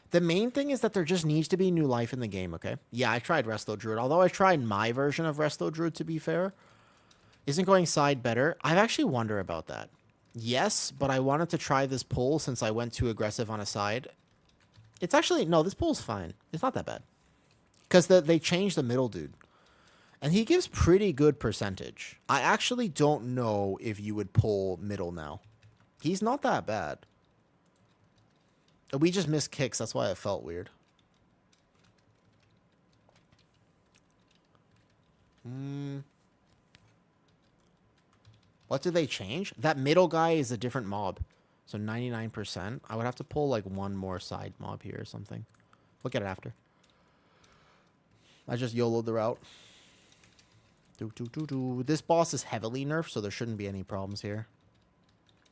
The main thing is that there just needs to be new life in the game, okay? Yeah, I tried Resto Druid. Although I tried my version of Resto Druid, to be fair. Isn't going side better? I actually wonder about that. Yes, but I wanted to try this pull since I went too aggressive on a side. It's actually... No, this pull's fine. It's not that bad. Because they changed the middle dude. And he gives pretty good percentage. I actually don't know if you would pull middle now. He's not that bad. We just missed kicks. That's why it felt weird. What did they change? That middle guy is a different mob. So 99%. I would have to pull like one more side mob here or something. Look at it after. I just YOLO'd the route. This boss is heavily nerfed, so there shouldn't be any problems here.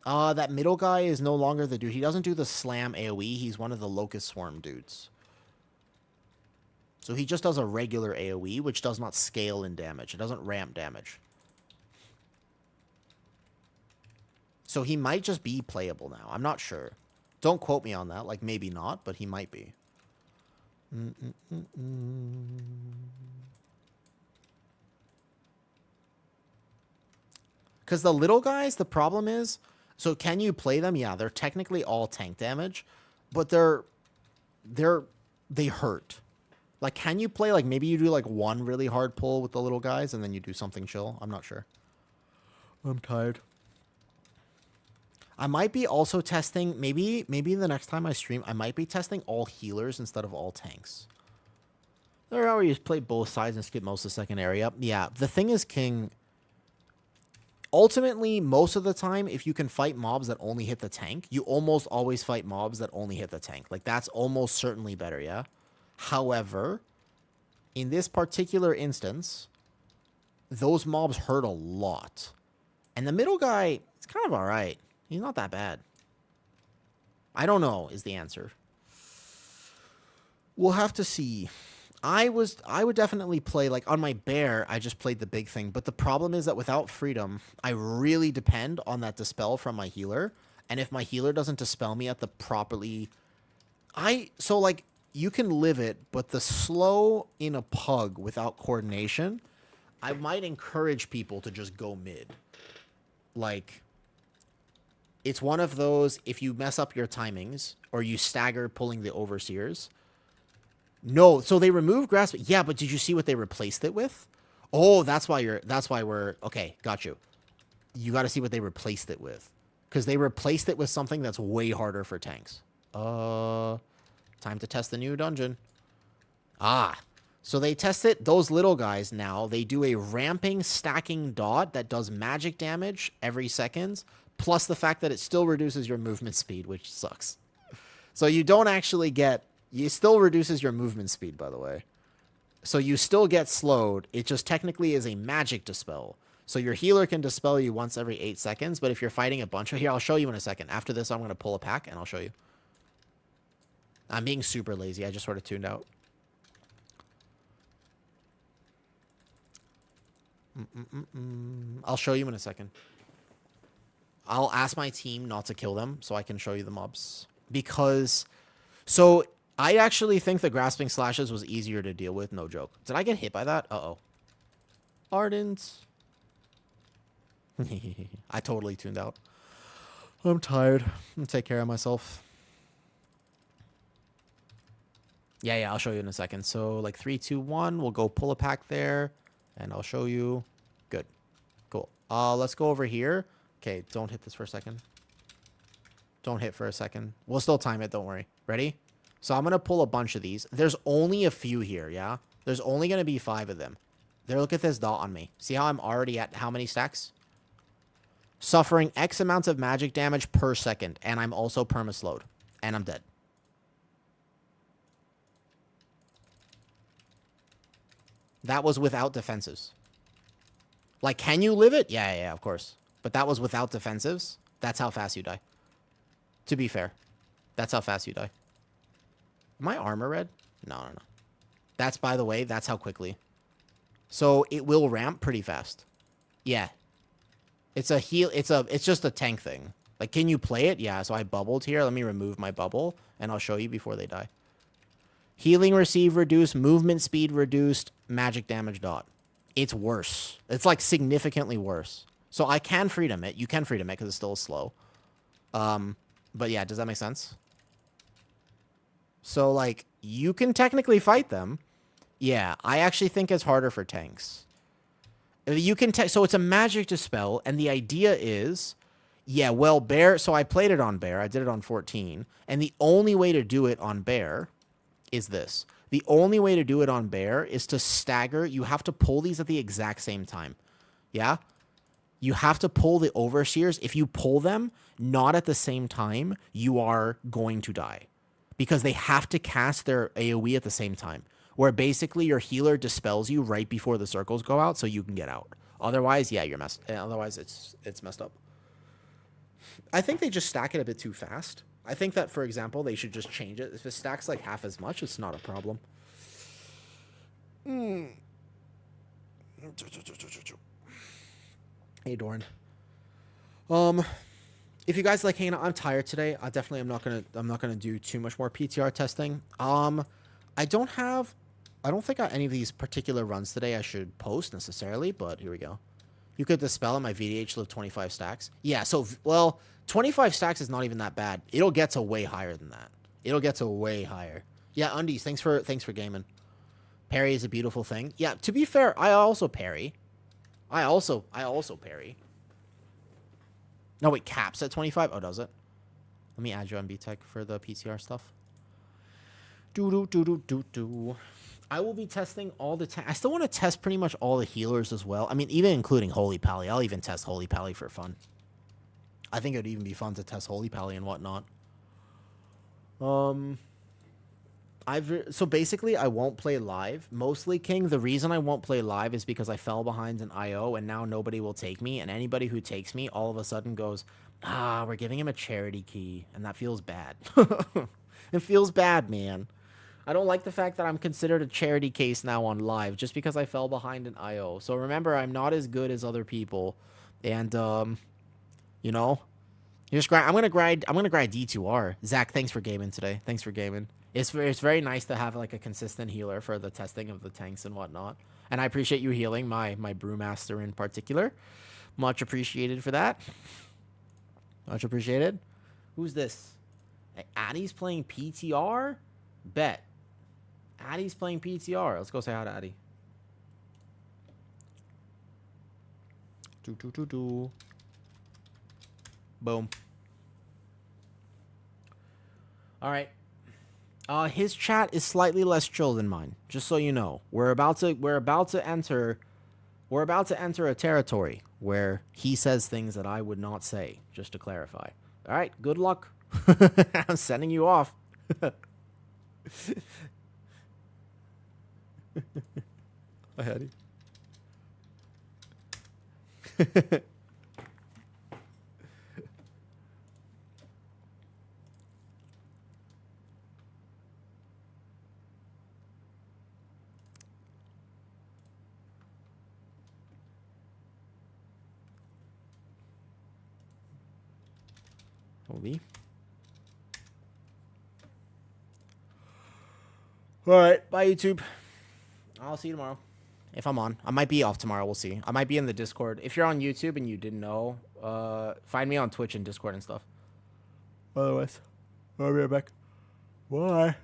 That middle guy is no longer the dude. He doesn't do the slam AoE. He's one of the Locust Swarm dudes. So he just does a regular AoE, which does not scale in damage. It doesn't ramp damage. So he might just be playable now. I'm not sure. Don't quote me on that. Like, maybe not, but he might be. Because the little guys, the problem is... So can you play them? Yeah, they're technically all tank damage, but they hurt. Like, can you play, like, maybe you do, like, one really hard pull with the little guys, and then you do something chill? I'm not sure. I'm tired. I might be also testing, maybe the next time I stream, I might be testing all healers instead of all tanks. There are where you play both sides and skip most of the second area. Yeah, the thing is, King... Ultimately, most of the time, if you can fight mobs that only hit the tank, you almost always fight mobs that only hit the tank. Like, that's almost certainly better, yeah? However, in this particular instance, those mobs hurt a lot. And the middle guy, it's kind of alright. He's not that bad. I don't know, is the answer. We'll have to see. I would definitely play, like, on my bear, I just played the big thing. But the problem is that without freedom, I really depend on that dispel from my healer. And if my healer doesn't dispel me at the properly... So, like, you can live it, but the slow in a pug without coordination, I might encourage people to just go mid. Like, it's one of those, if you mess up your timings, or you stagger pulling the overseers... No, so they removed grasp. Yeah, but did you see what they replaced it with? Oh, that's why we're... Okay, got you. You got to see what they replaced it with. Because they replaced it with something that's way harder for tanks. Time to test the new dungeon. So they tested those little guys now. They do a ramping, stacking dot that does magic damage every second. Plus the fact that it still reduces your movement speed, which sucks. So you don't actually get... It still reduces your movement speed, by the way. So you still get slowed. It just technically is a magic dispel. So your healer can dispel you once every 8 seconds. But if you're fighting a bunch of... Here, I'll show you in a second. After this, I'm going to pull a pack, and I'll show you. I'm being super lazy. I just sort of tuned out. I'll show you in a second. I'll ask my team not to kill them so I can show you the mobs. Because... So... I actually think the grasping slashes was easier to deal with, no joke. Did I get hit by that? Uh-oh. Ardent. I totally tuned out. I'm tired. I'm gonna take care of myself. Yeah, I'll show you in a second. So, like, 3, 2, 1. We'll go pull a pack there. And I'll show you. Good. Cool. Let's go over here. Okay, don't hit this for a second. Don't hit for a second. We'll still time it, don't worry. Ready? So I'm going to pull a bunch of these. There's only a few here, yeah? There's only going to be 5 of them. There, look at this dot on me. See how I'm already at how many stacks? suffering X amounts of magic damage per second, and I'm also permaslowed, and I'm dead. That was without defensives. Like, can you live it? Yeah, of course. But that was without defensives. That's how fast you die. To be fair. That's how fast you die. Am I armor red? No. That's, by the way, that's how quickly. So it will ramp pretty fast. Yeah. It's a heal. It's just a tank thing. Like, can you play it? Yeah, so I bubbled here. Let me remove my bubble, and I'll show you before they die. Healing receive reduced, movement speed reduced, magic damage dot. It's worse. It's, like, significantly worse. So I can freedom it. You can freedom it because it's still slow. But yeah, does that make sense? So, like, you can technically fight them. Yeah, I actually think it's harder for tanks. You can so it's a magic dispel, and the idea is, yeah, well, bear. So I played it on bear. I did it on 14, and the only way to do it on bear is this. The only way to do it on bear is to stagger. You have to pull these at the exact same time. Yeah? You have to pull the overseers. If you pull them not at the same time, you are going to die. Because they have to cast their AoE at the same time. Where basically your healer dispels you right before the circles go out so you can get out. Otherwise, yeah, you're messed. Otherwise, it's messed up. I think they just stack it a bit too fast. I think that, for example, they should just change it. If it stacks like half as much, it's not a problem. Hey, Doran. If you guys like hanging out, I'm tired today. I definitely I'm not gonna do too much more PTR testing. I don't think any of these particular runs today I should post necessarily, but here we go. You could dispel and my VDH live 25 stacks. Yeah, so, well, 25 stacks is not even that bad. It'll get to way higher than that. It'll get to way higher. Yeah, Undies, thanks for gaming. Parry is a beautiful thing. Yeah, to be fair, I also parry. I also parry. No, wait, caps at 25? Oh, does it? Let me add you on BTech for the PTR stuff. I will be testing all the I still want to test pretty much all the healers as well. I mean, even including Holy Pally. I'll even test Holy Pally for fun. I think it would even be fun to test Holy Pally and whatnot. So basically, I won't play live. Mostly, King, the reason I won't play live is because I fell behind in IO, and now nobody will take me. And anybody who takes me all of a sudden goes, we're giving him a charity key. And that feels bad. It feels bad, man. I don't like the fact that I'm considered a charity case now on live just because I fell behind in IO. So remember, I'm not as good as other people. And, you know, I'm gonna grind D2R. Zach, thanks for gaming today. Thanks for gaming. It's very nice to have like a consistent healer for the testing of the tanks and whatnot. And I appreciate you healing my Brewmaster in particular. Much appreciated for that. Much appreciated. Who's this? Hey, Addy's playing PTR? Bet. Addy's playing PTR. Let's go say hi to Addy. Boom. All right. His chat is slightly less chill than mine. Just so you know, we're about to enter a territory where he says things that I would not say. Just to clarify. All right. Good luck. I'm sending you off. Hi, Hattie. Holy. All right, bye YouTube. I'll see you tomorrow. If I'm on. I might be off tomorrow, we'll see. I might be in the Discord. If you're on YouTube and you didn't know, find me on Twitch and Discord and stuff. Otherwise, I'll be right back. Bye.